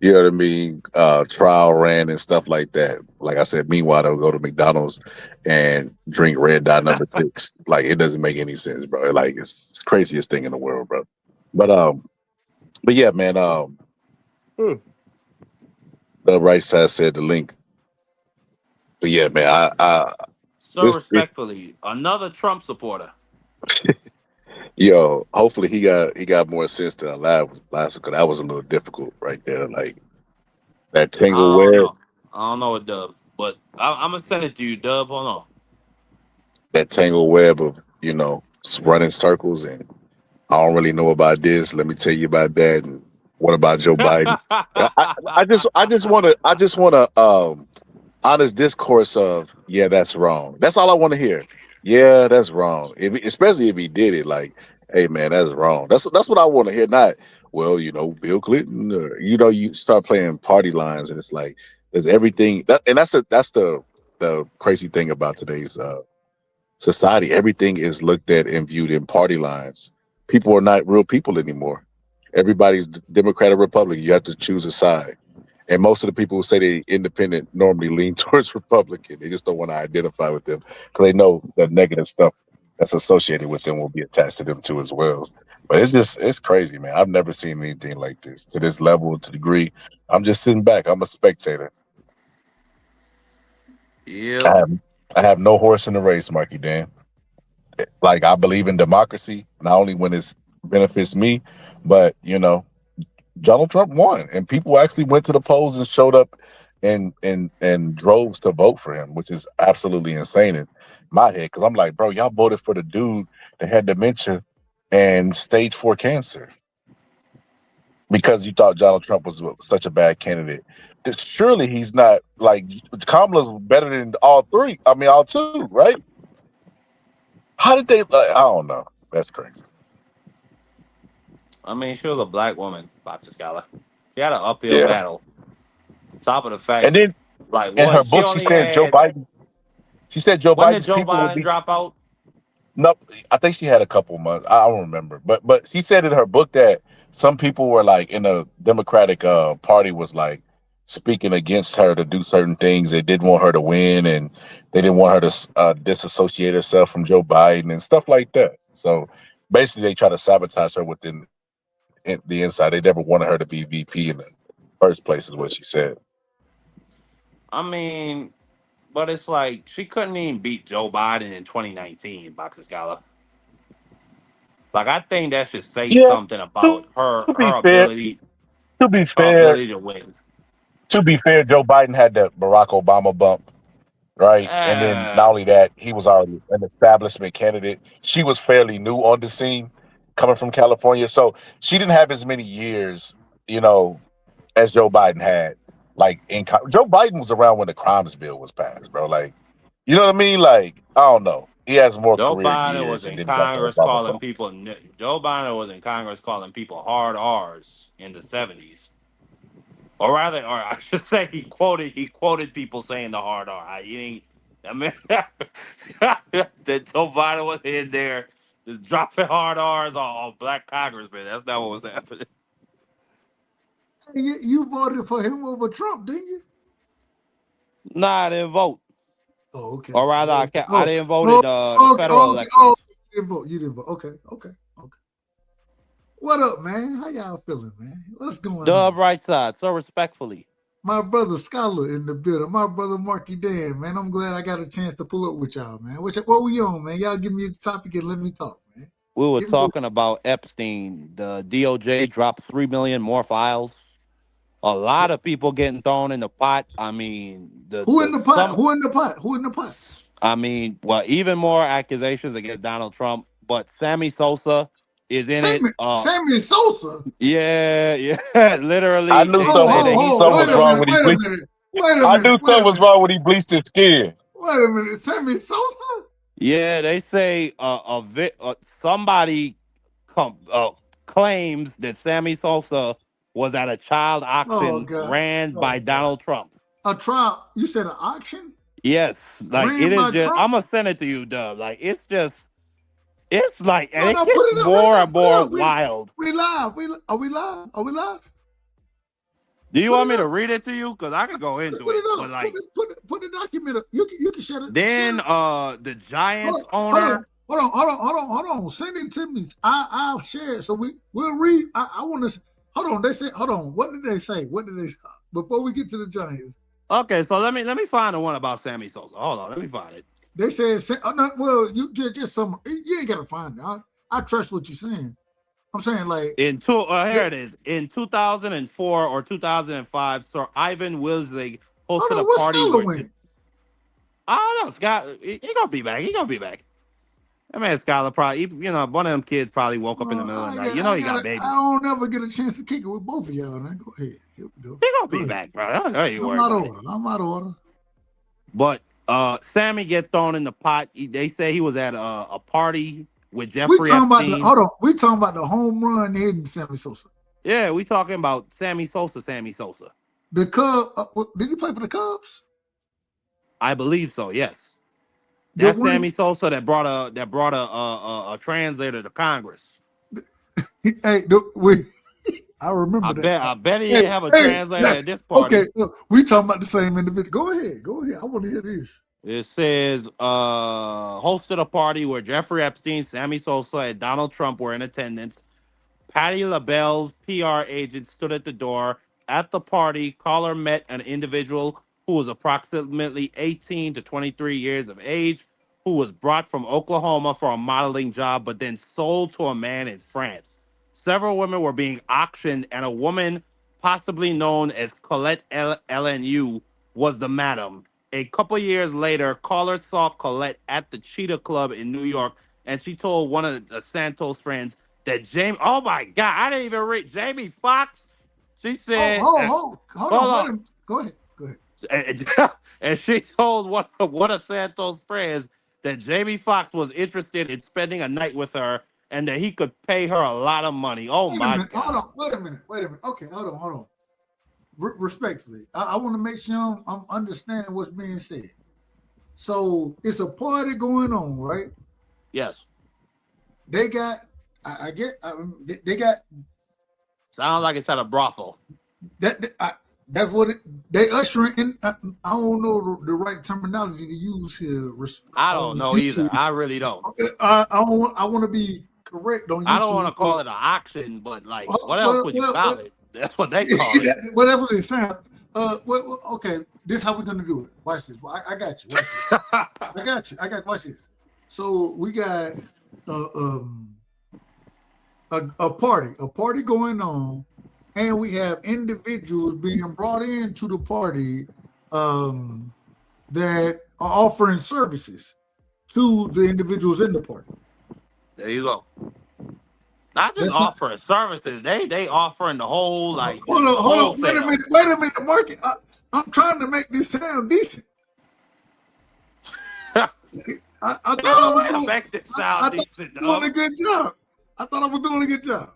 you know what I mean, trial ran and stuff like that. Like I said, meanwhile they'll go to McDonald's and drink red dye number 6. Like, it doesn't make any sense, bro. Like, it's the craziest thing in the world, bro. But yeah, man. The right side said the link. But yeah, man. So respectfully, another Trump supporter. Yo, hopefully he got more sense than last because that was a little difficult right there. Like that tangle web. I don't know what Dub, but I'm gonna send it to you, Dub. Hold on. That tangle web of running circles, and I don't really know about this. Let me tell you about that. And what about Joe Biden? I just want to honest discourse of, yeah, that's wrong. That's all I want to hear. Yeah, that's wrong. Especially if he did it, like, hey man, that's wrong. That's what I want to hear. Not, well, Bill Clinton, or, you start playing party lines, and it's like there's everything that's the crazy thing about today's society. Everything is looked at and viewed in party lines. People are not real people anymore. Everybody's Democrat or Republican. You have to choose a side. And most of the people who say they're independent normally lean towards Republican. They just don't want to identify with them because they know the negative stuff that's associated with them will be attached to them too as well. But it's crazy, man. I've never seen anything like this to this level, to the degree. I'm just sitting back. I'm a spectator. Yep. I have no horse in the race, Marky Dan. Like I believe in democracy, not only when it benefits me, but Donald Trump won, and people actually went to the polls and showed up and droves to vote for him, which is absolutely insane in my head. Because I'm like, bro, y'all voted for the dude that had dementia and stage 4 cancer because you thought Donald Trump was such a bad candidate. Surely he's not. Like Kamala's better than all three. I mean, all two, right? How did they? I don't know. That's crazy. I mean, she was a black woman, Boxer Scholar. She had an uphill battle. Top of the fact, And then like in her what she book, she only said Joe had. Biden. She said Joe When did Biden's Joe people would Biden be. drop out? No, I think she had a couple months. I don't remember, but she said in her book that some people were like in the Democratic Party was like speaking against her to do certain things. They didn't want her to win, and they didn't want her to disassociate herself from Joe Biden and stuff like that. So basically, they try to sabotage her within the inside. They never wanted her to be VP in the first place, is what she said. I mean, but it's like she couldn't even beat Joe Biden in 2019, Boxer Scholar. Like I think that should say Yeah. something about her To be fair, ability to be her fair, ability to win. to be fair, Joe Biden had the Barack Obama bump, right? And then not only that, he was already an establishment candidate. She was fairly new on the scene, coming from California, so she didn't have as many years, as Joe Biden had. Like Joe Biden was around when the crimes bill was passed, bro. Like, you know what I mean? Like, I don't know. He has more Joe career Biden was years, and in then he got the Congress Obama calling bump. people. Joe Biden was in Congress calling people hard R's in the 70s, or rather, or I should say, he quoted people saying the hard R. He ain't. I mean, that Joe Biden was in there just dropping hard R's on black congressmen. That's not what was happening. You voted for him over Trump, didn't you? Nah, I didn't vote. Oh, okay. Or rather, I didn't vote in the federal election. Oh, you didn't vote. You didn't vote. Okay. What up, man? How y'all feeling, man? What's going Dub on? right side, so respectfully. My brother Scholar in the building. My brother Marky Dan, man. I'm glad I got a chance to pull up with y'all, man. What we on, man? Y'all give me the topic and let me talk, man. We were talking about Epstein. The DOJ dropped 3 million more files. A lot of people getting thrown in the pot. I mean, Who in the pot? I mean, well, even more accusations against Donald Trump, but Sammy Sosa is in it. Sammy Sosa? Yeah, literally. I knew something was wrong when he bleached. I knew something was wrong when he bleached his skin. Wait a minute, Sammy Sosa? Yeah, they say somebody claims that Sammy Sosa was at a child auction ran by Donald Trump. A trial? You said an auction? Yes, like it is just. I'm gonna send it to you, Dub. Like it's like, and it gets more and more wild. We live. Are we live? Do you want me to read it to you? Because I could go into it. But like, put the document up. You can shut it. Then the Giants owner. Hold on. Send it to me. I'll share it. So we'll read. I want to. Hold on. What did they say? Before we get to the Giants? Okay, so let me find the one about Sammy Sosa. Hold on, let me find it. They said, well, you just some. You ain't gotta find it. I trust what you're saying. I'm saying like here it is. In 2004 or 2005, Sir Ivan Wilsig hosted a party where I don't know, Scott. He gonna be back. I mean, Skylar probably, one of them kids probably woke up in the middle of the night. He got babies. I don't ever get a chance to kick it with both of y'all. Now go ahead. Here we go. He gonna be back, bro. I'm out of order. But Sammy get thrown in the pot. They say he was at a party with Jeffrey Epstein. We talking about the home run hitting Sammy Sosa. Yeah, we talking about Sammy Sosa. The Cubs. Did he play for the Cubs? I believe so. Yes. That's Sammy Sosa that brought a translator to Congress. Hey, I remember that. I bet he didn't have a translator at this party. Okay, we talking about the same individual. Go ahead. I want to hear this. It says hosted a party where Jeffrey Epstein, Sammy Sosa, and Donald Trump were in attendance. Patti LaBelle's PR agent stood at the door. At the party, caller met an individual who was approximately 18 to 23 years of age, who was brought from Oklahoma for a modeling job, but then sold to a man in France. Several women were being auctioned, and a woman, possibly known as Colette LNU, was the madam. A couple years later, callers saw Colette at the Cheetah Club in New York, and she told one of the Santos friends that Jamie, oh my God, I didn't even read Jamie Foxx. She said, hold on. Wait a minute. Go ahead. and she told one of Santos' friends that Jamie Foxx was interested in spending a night with her and that he could pay her a lot of money. Oh my God. Wait a minute. Okay, hold on. Respectfully, I want to make sure I'm understanding what's being said. So it's a party going on, right? Yes. They got, they got. Sounds like it's at a brothel. That's what they ushering in. I don't know the right terminology to use here. I don't know either. I really don't. I want to be correct on YouTube. I don't want to call it an auction, but like, what else would you call it? That's what they call it. Whatever it sounds. Okay, this is how we're gonna do it. Watch this. I got you. Watch this. I got you. Watch this. So we got a party going on, and we have individuals being brought into the party that are offering services to the individuals in the party. There you go. Not just offering services, they offering the whole like. Hold on. Wait a minute, Marky. I'm trying to make this sound decent. I thought I was doing a good job. I thought I was doing a good job.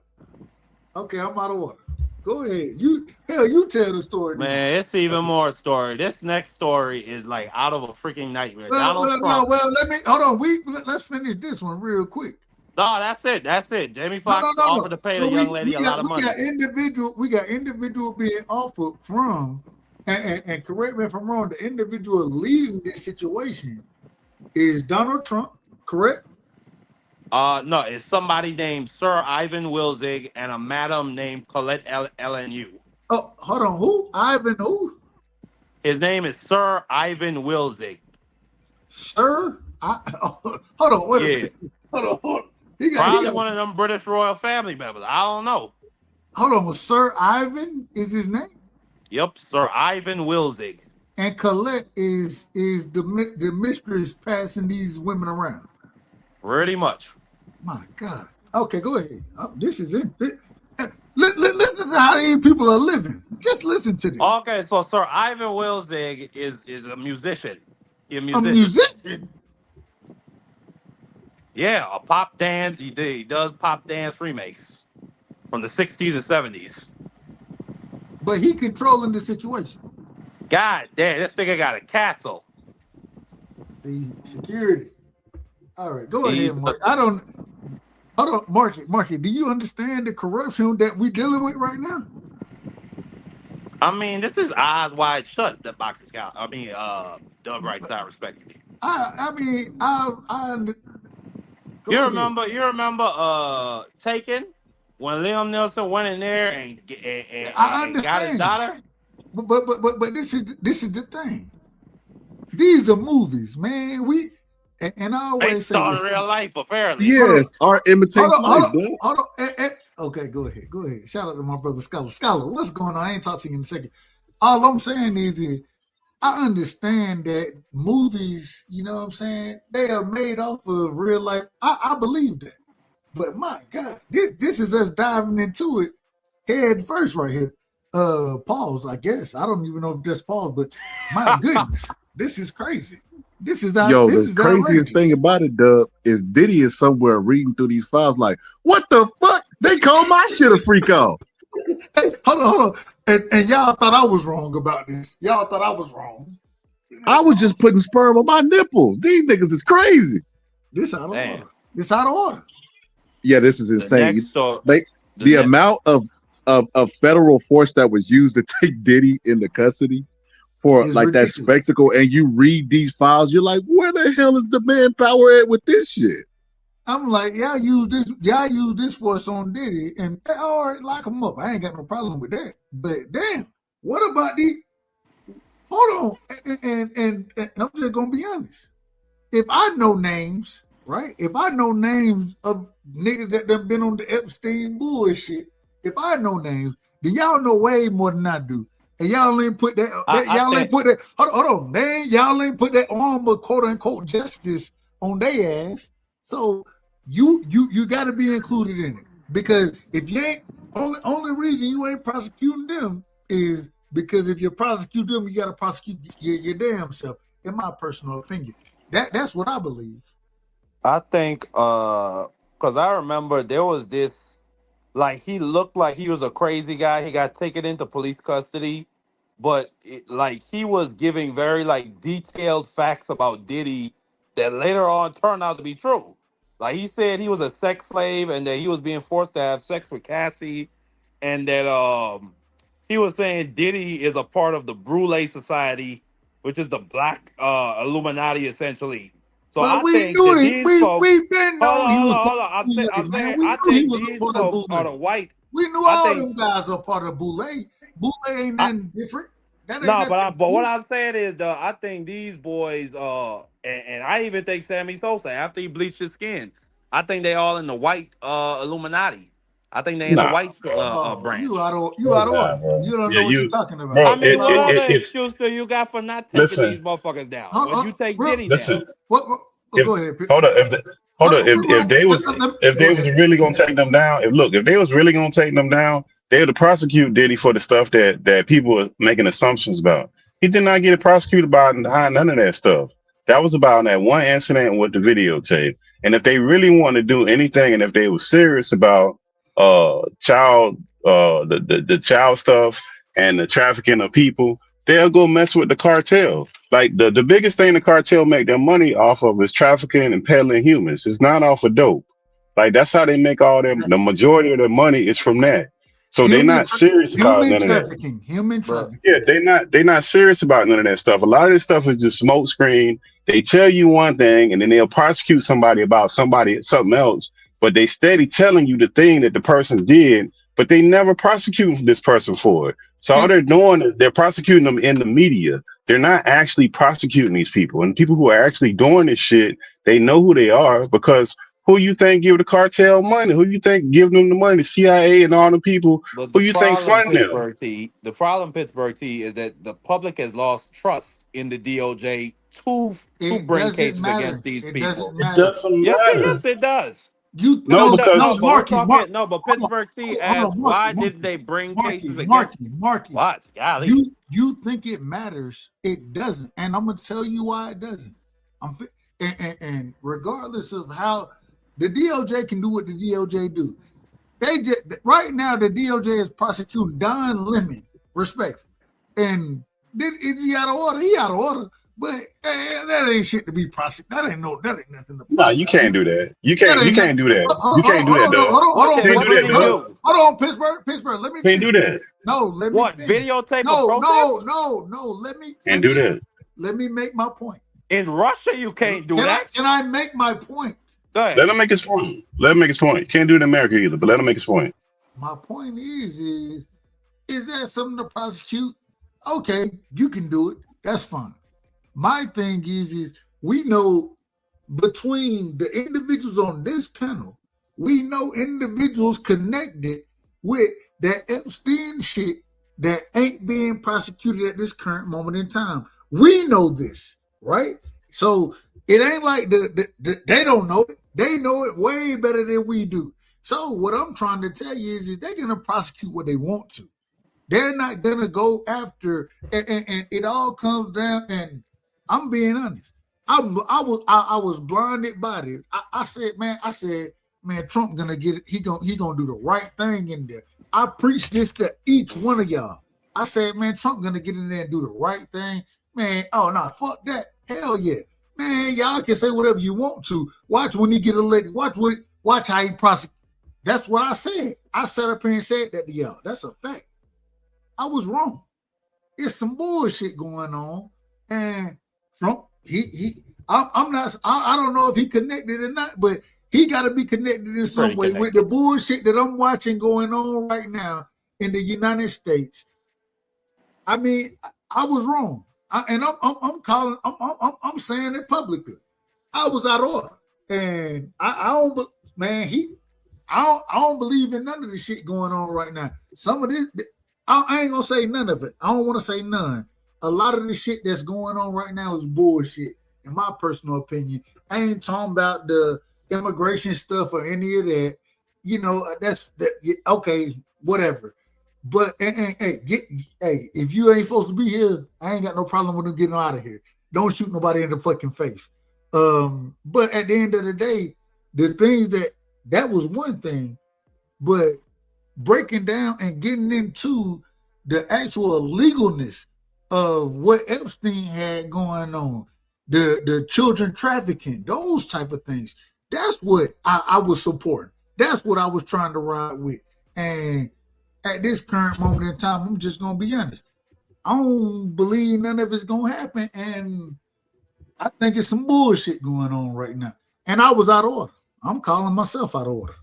Okay, I'm out of order. Go ahead. You tell the story. Man, it's even more story. This next story is like out of a freaking nightmare. Let me let's finish this one real quick. No, that's it. Jamie Foxx offered to pay the young lady a lot of money. We got individual being offered from, and correct me if I'm wrong, the individual leading this situation is Donald Trump, correct? No, it's somebody named Sir Ivan Wilzig and a madam named Colette LNU. Oh, hold on. Who? Ivan who? His name is Sir Ivan Wilzig. Sir? Hold on. Wait a minute. Hold on. Probably one of them British royal family members. I don't know. Hold on. Sir Ivan is his name? Yep, Sir Ivan Wilzig. And Colette is the mistress passing these women around. Pretty much. My God. Okay, go ahead. This is it. Listen to how these people are living. Just listen to this. Okay, so Sir Ivan Wilzig is a musician. He's a musician? Yeah, a pop dance. He does pop dance remakes from the 60s and 70s. But he controlling the situation. God damn, this nigga got a castle. The security. All right, go ahead, Mark. Hold on, Marky, do you understand the corruption that we're dealing with right now? I mean, this is eyes wide shut, the boxing scout. I mean, Doug Wright side, respectively. You remember Taken when Liam Neeson went in there and got his daughter? But this is the thing. These are movies, man. And I always say this, real life, apparently. Yes, our imitation life, bro. Hold on. Okay, go ahead. Shout out to my brother Scholar. Scholar, what's going on? I ain't talking to you in a second. All I'm saying is I understand that movies, you know what I'm saying, they are made off of real life. I believe that. But my God, this is us diving into it head first right here. Pause, I guess. I don't even know if that's pause, but my goodness, this is crazy. The craziest thing about it, Dub, is Diddy is somewhere reading through these files like, what the fuck? They call my shit a freak off. Hey, hold on. And y'all thought I was wrong about this. Y'all thought I was wrong. I was just putting sperm on my nipples. These niggas is crazy. This out of order. This out of order. Yeah, this is insane. The amount of federal force that was used to take Diddy into custody for like ridiculous. That spectacle, and you read these files, you're like, where the hell is the manpower at with this shit? I'm like, y'all use this force on Diddy, and all right, lock him up. I ain't got no problem with that. But damn, what about the? Hold on, and I'm just gonna be honest. If I know names, right? If I know names of niggas that done been on the Epstein bullshit, if I know names, then y'all know way more than I do. And y'all ain't put that. Y'all ain't put that. Hold on, y'all ain't put that arm of quote unquote justice on their ass. So you got to be included in it, because if you ain't, only reason you ain't prosecuting them is because if you prosecute them, you got to prosecute your damn self. In my personal opinion, that's what I believe. I think because I remember there was this, like, he looked like he was a crazy guy. He got taken into police custody, but like he was giving very like detailed facts about Diddy that later on turned out to be true. Like he said he was a sex slave and that he was being forced to have sex with Cassie, and that he was saying Diddy is a part of the Brule Society, which is the black Illuminati essentially. So Well, I we think knew that it. these folks. We've been knowing he was Hold on. part of I'm Boule, man. saying We I knew he think was these a part of folks are the Boule. white. We knew I all think them guys are part of Boule. Boule ain't nothing different. That ain't no, nothing but what new. I'm saying is, I think these boys, and I even think Sammy Sosa after he bleached his skin, I think they all in the white Illuminati. I think they in the Nah, white Oh, branch. you out of nah, order. bro. You don't Yeah, know what you're talking about. bro. I You mean, out what of order. other excuse do you got for not taking Listen, these motherfuckers down Hold, when you take real, Diddy down? listen. what, oh, If go ahead. hold up, if hold up, if they was if Go they was ahead. really gonna take them down, if they was really gonna take them down, they would prosecute Diddy for the stuff that people were making assumptions about. He did not get prosecuted behind none of that stuff. That was about that one incident with the videotape. And if they really want to do anything, and if they were serious about child the child stuff and the trafficking of people, they'll go mess with the cartel. Like the biggest thing the cartel make their money off of is trafficking and peddling humans. It's not off of dope. Like that's how they make all them. The majority of their money is from that. So they're Human, not serious about human none of that. trafficking. Human But trafficking. Yeah, they're not serious about none of that stuff. A lot of this stuff is just smoke screen. They tell you one thing and then they'll prosecute somebody about something else, but they steady telling you the thing that the person did, but they never prosecute this person for it. So all And they're doing is they're prosecuting them in the media. They're not actually prosecuting these people. And people who are actually doing this shit, they know who they are, because who you think give the cartel money? Who you think give them the money? The CIA and all the people. But Who the you think problem, funding them? Pittsburgh T, is that the public has lost trust in the DOJ to it bring doesn't cases matter. against these It doesn't people. It matter. doesn't Yes, matter. it does. You No, No, no no, because but we're Marky, talking. No, but hold on, Pittsburgh T hold asked, on, why didn't they bring cases against Marky. what? Golly. You think it matters? It doesn't, and I'm gonna tell you why it doesn't. And regardless of how the DOJ can do what the DOJ do, they just right now the DOJ is prosecuting Don Lemon respectfully, and is he out of order? He out of order, but that ain't shit to be prosecuted. That ain't nothing to no, you can't prosecute. do that. You That can't ain't nothing. do that. You Hold can't do that, dog. on, Can't What do did that, he dog. do? hold on, Pittsburgh. Let me Can't finish. do that. No, let me What, finish. videotape a No. protest? Can't do that. Let me make my point. In Russia, you can't do that. Can I make my point? Go Let ahead. him make his point. Let him make his point. Can't do it in America either, but let him make his point. My point is that something to prosecute? Okay, you can do it. That's fine. My thing is we know between the individuals on this panel, we know individuals connected with that Epstein shit that ain't being prosecuted at this current moment in time. We know this, right? So it ain't like they don't know it. They know it way better than we do. So what I'm trying to tell you is they're going to prosecute what they want to. They're not going to go after, and it all comes down, and I'm being honest. I was blinded by this. I said, man, Trump gonna get it. He gonna do the right thing in there. I preach this to each one of y'all. I said, man, Trump gonna get in there and do the right thing. Man, oh no, fuck that. Hell yeah. Man, y'all can say whatever you want to. Watch when he get elected. Watch how he prosecute. That's what I said. I sat up here and said that to y'all. That's a fact. I was wrong. It's some bullshit going on. And Trump, I'm not, I don't know if he connected or not, but He got to be connected in some Pretty way with connected. the bullshit that I'm watching going on right now in the United States. I mean, I was wrong, and I'm calling. I'm saying it publicly. I was out of order, and I don't. Man, I don't believe in none of the shit going on right now. Some of this, I ain't gonna say none of it. I don't want to say none. A lot of the shit that's going on right now is bullshit, in my personal opinion. I ain't talking about the immigration stuff or any of that. You know, that's that. Okay, whatever. But hey, if you ain't supposed to be here, I ain't got no problem with them getting out of here. Don't shoot nobody in the fucking face. But at the end of the day, the things that was one thing, but breaking down and getting into the actual legalness of what Epstein had going on, the children trafficking, those type of things. That's what I was supporting. That's what I was trying to ride with. And at this current moment in time, I'm just gonna be honest. I don't believe none of it's gonna happen, and I think it's some bullshit going on right now. And I was out of order. I'm calling myself out of order.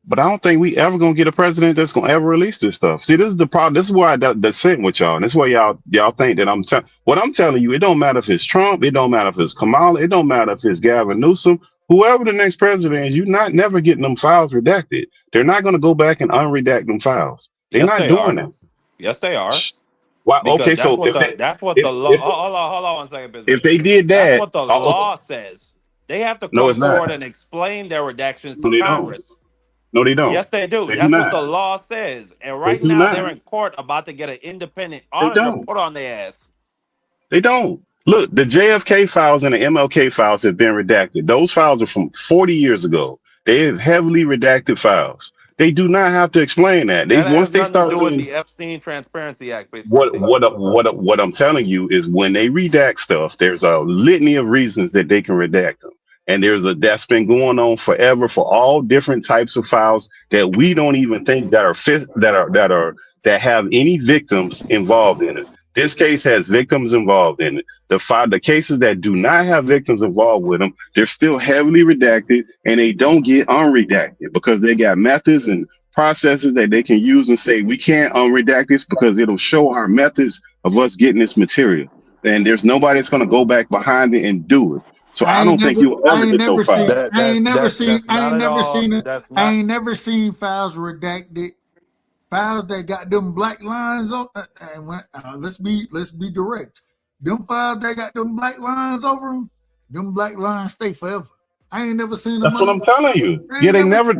But I don't think we ever gonna get a president that's gonna ever release this stuff. See, this is the problem. This is why I dissent with y'all. And this is why y'all think that what I'm telling you. It don't matter if it's Trump. It don't matter if it's Kamala. It don't matter if it's Gavin Newsom. Whoever the next president is, you're never getting them files redacted. They're not gonna go back and unredact them files. They're Yes, not they doing are. that. Yes, they are. Why? Because Okay, that's so what the law. Hold on 1 second, if business. they did That's that, what the law says. They have to no, come it's not. forward and explain their redactions No, to they don't. Congress. No, they don't. Yes, they do. They do That's what not. the law says. And They right do now, not. they're in court about to get an independent They auditor don't. put on their ass. They don't. Look, the JFK files and the MLK files have been redacted. Those files are from 40 years ago. They have heavily redacted files. They do not have to explain that. That Once has they nothing to start do with saying the Epstein Transparency Act, Base what 14. what I'm telling you is when they redact stuff, there's a litany of reasons that they can redact them. And that's been going on forever for all different types of files that we don't even think that have any victims involved in it. This case has victims involved in it. The cases that do not have victims involved with them, they're still heavily redacted and they don't get unredacted because they got methods and processes that they can use and say, we can't unredact this because it'll show our methods of us getting this material. And there's nobody that's going to go back behind it and do it. So I don't think you'll ever get those files. I ain't never seen files redacted. Files that got them black lines on. Let's be direct. Them files that got them black lines over them black lines stay forever. I ain't never seen them. That's what I'm telling you. Yeah, they've never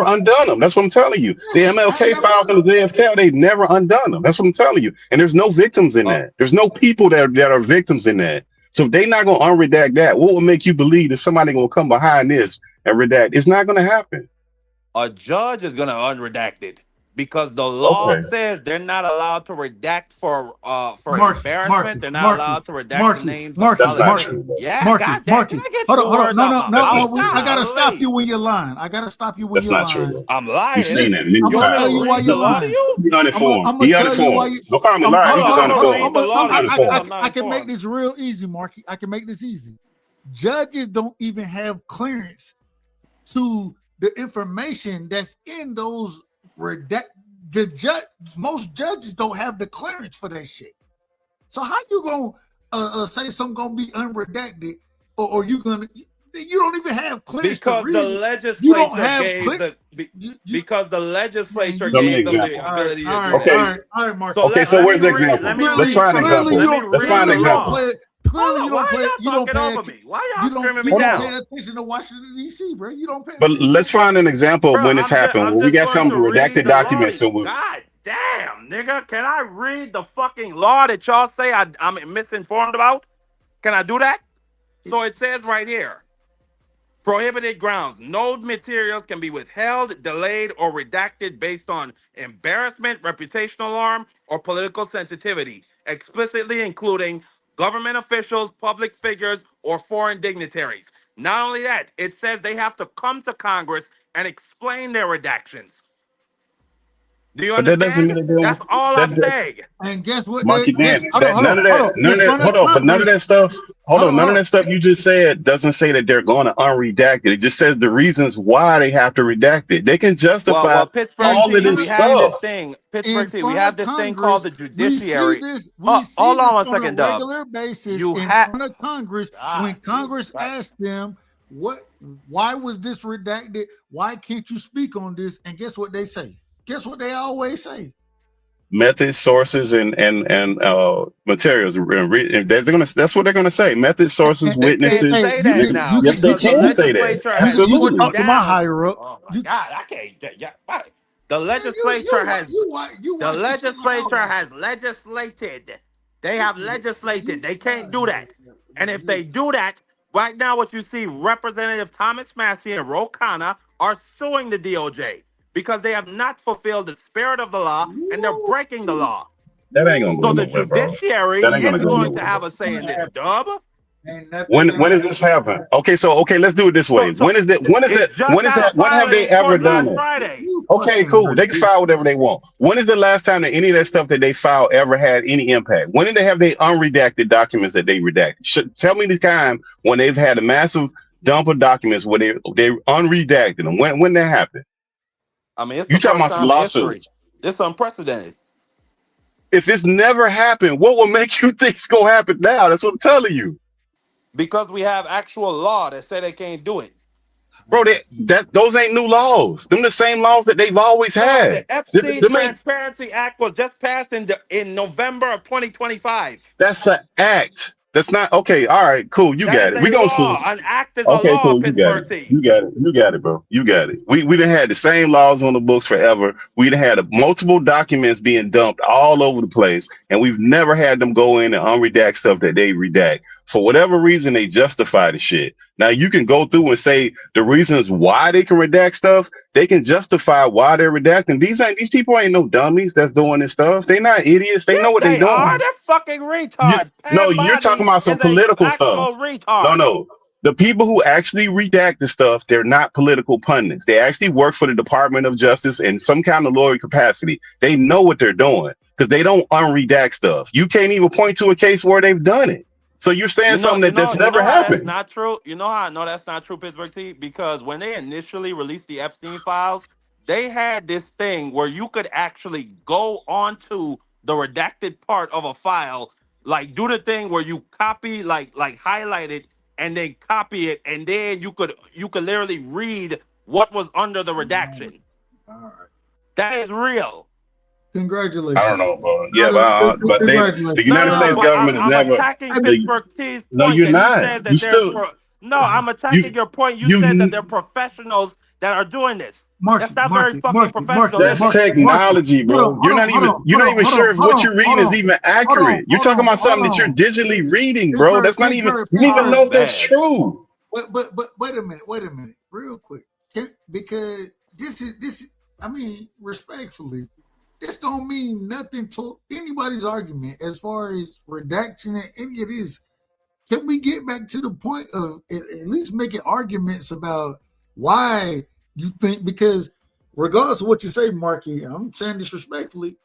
undone them. That's what I'm telling you. The MLK files and the JFK, they've never undone them. That's what I'm telling you. And there's no victims in that. There's no people that are victims in that. So if they're not going to unredact that, what will make you believe that somebody going to come behind this and redact? It's not going to happen. A judge is going to unredact it because the law says they're not allowed to redact for embarrassment. They're not allowed to redact the names of That's not politicians. true. Yeah, Marky. Hold on. No. I gotta stop you when you're lying. That's not true. I'm lying. You've seen that many I'm gonna tell you why times. you're lying. He uninformed. I'm gonna tell you why you. Don't call me lying. He's just uninformed. I can make this real easy, Marky. I can make this easy. Judges don't even have clearance to the information that's in those redact. Most judges don't have the clearance for that shit. So how you gonna say something gonna be unredacted, or you gonna? You don't even have clearance because to the read. legislature You don't have because the legislature gave them the ability to do that. All right, Mark. Okay, so where's the example? Let's find an example. Let's find an example. Clearly, you don't pay. You don't pay. Why y'all screaming me You down? don't pay attention to Washington D.C., bro. You don't pay. But let's find an example of when it's happened. When we got some redacted documents. God damn, nigga, can I read the fucking law that y'all say I'm misinformed about? Can I do that? So it says right here, prohibited grounds. No materials can be withheld, delayed, or redacted based on embarrassment, reputational harm, or political sensitivity, explicitly including government officials, public figures, or foreign dignitaries. Not only that, it says they have to come to Congress and explain their redactions. Do you understand? That doesn't mean that that's all I'm saying. And guess what? Marky Dan, none of that stuff. Hold on, none of hold that stuff you just said doesn't say that they're going to unredact it. It just says the reasons why they have to redact it. They can justify Well, Pittsburgh all of T, this we have stuff. this thing. in Pittsburgh T, we front have of this thing called Congress. the We see judiciary. this. We see Hold on this one on a second, Dub. regular basis You in have front of Congress. When God, Congress Jesus Christ. asked them, why was this redacted? Why can't you speak on this? And guess what they say? Guess what they always say? Methods, sources, and materials. That's what they're gonna say. Methods, sources, They can't witnesses. say that now Yes, they because the can say that. legislature has You can put Absolutely. talk to my down. higher up. Oh my God, I can't. Yeah, right. The Man, legislature has you the watch this shit like I legislature watch. has legislated. They have legislated. They can't do that. And if they do that, right now, what you see, Representative Thomas Massey and Ro Khanna are suing the DOJ because they have not fulfilled the spirit of the law and they're breaking the law. That ain't gonna go So the nowhere, bro. judiciary That ain't gonna is go going to nowhere. have a say in this. Dub. Ain't nothing When gonna does this happen? Okay, let's do it this way. So When is that? When is it that? just had a When have filing they in ever court done last it? Friday. You Okay, fucking cool. They can ridiculous. file whatever they want. When is the last time that any of that stuff that they filed ever had any impact? When did they have they unredacted documents that they redacted? Tell me the time when they've had a massive dump of documents where they unredacted them. When that happened? I mean, it's You the talking first about some time in history. lawsuits? It's unprecedented. If it's never happened, what will make you think it's gonna happen now? That's what I'm telling you. Because we have actual law that say they can't do it. Bro, those ain't new laws. Them the same laws that they've always No, had. the Epstein Them ain't, Transparency Act was just passed in November of 2025. that's an act. That's not okay. All right, cool. You That got is it. We a gonna see. law. An act is a Okay, law, cool. You got Pittsburgh it. T. You got it. You got it, bro. You got it. We done had the same laws on the books forever. We done had multiple documents being dumped all over the place, and we've never had them go in and unredact stuff that they redact. For whatever reason, they justify the shit. Now you can go through and say the reasons why they can redact stuff. They can justify why they're redacting. These people ain't no dummies that's doing this stuff. They not idiots. They know Yes, what they they are. doing. They're fucking retards. No, Pam you're talking Bondi about some is a political stuff. actual retard. No. The people who actually redact the stuff, they're not political pundits. They actually work for the Department of Justice in some kind of lawyer capacity. They know what they're doing because they don't unredact stuff. You can't even point to a case where they've done it. So you're saying something that's never how that's happened. not true. You know how I know that's not true, Pittsburgh T? Because when they initially released the Epstein files, they had this thing where you could actually go onto the redacted part of a file, like do the thing where you copy, like highlight it and then copy it, and then you could literally read what was under the redaction. All right. That is real. Congratulations. I don't know, bro. Yeah, but the United States but government is I'm never. attacking Pittsburgh T's No, point you're that not. he says that You they're still. I'm attacking your point. You said that they're professionals that are doing this. That's not very fucking professional. That's technology, bro. You're not even sure if what you're reading is even accurate. You're talking about something that you're digitally reading, bro. That's not even. You don't even know if that's true. But wait a minute, real quick, because this is. I mean, respectfully, this don't mean nothing to anybody's argument as far as redaction and any of this. Can we get back to the point of at least making arguments about why you think? Because regardless of what you say, Marky, I'm saying this respectfully,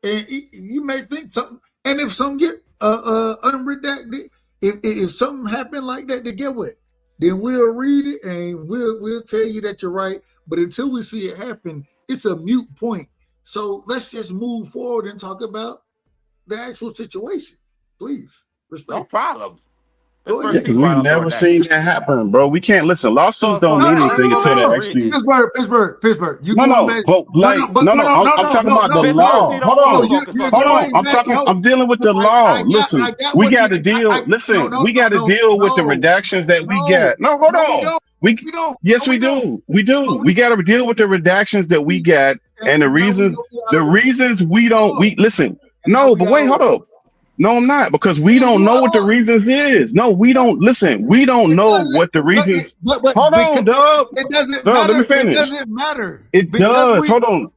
and you may think something. And if some get unredacted, if something happened like that, then get what? Then we'll read it and we'll tell you that you're right. But until we see it happen, it's a moot point. So let's just move forward and talk about the actual situation, please. Respect. No problem. Yeah, because we've never seen that happen, bro. We can't listen. Lawsuits don't mean anything until they actually. Pittsburgh. You I'm talking about the law. Hold on. I'm dealing with the law. Listen, we got to deal. We got to deal with the redactions that we got. No, hold on. Yes, we do. We do. We got to deal with the redactions that we got and the reasons we don't. Listen. No, but wait, hold up. No, I'm not, because we don't know what the reasons is. No, we don't listen. We don't know what the reasons. Hold on, Dub. It doesn't matter. Let me finish. It doesn't matter. It does. Hold on.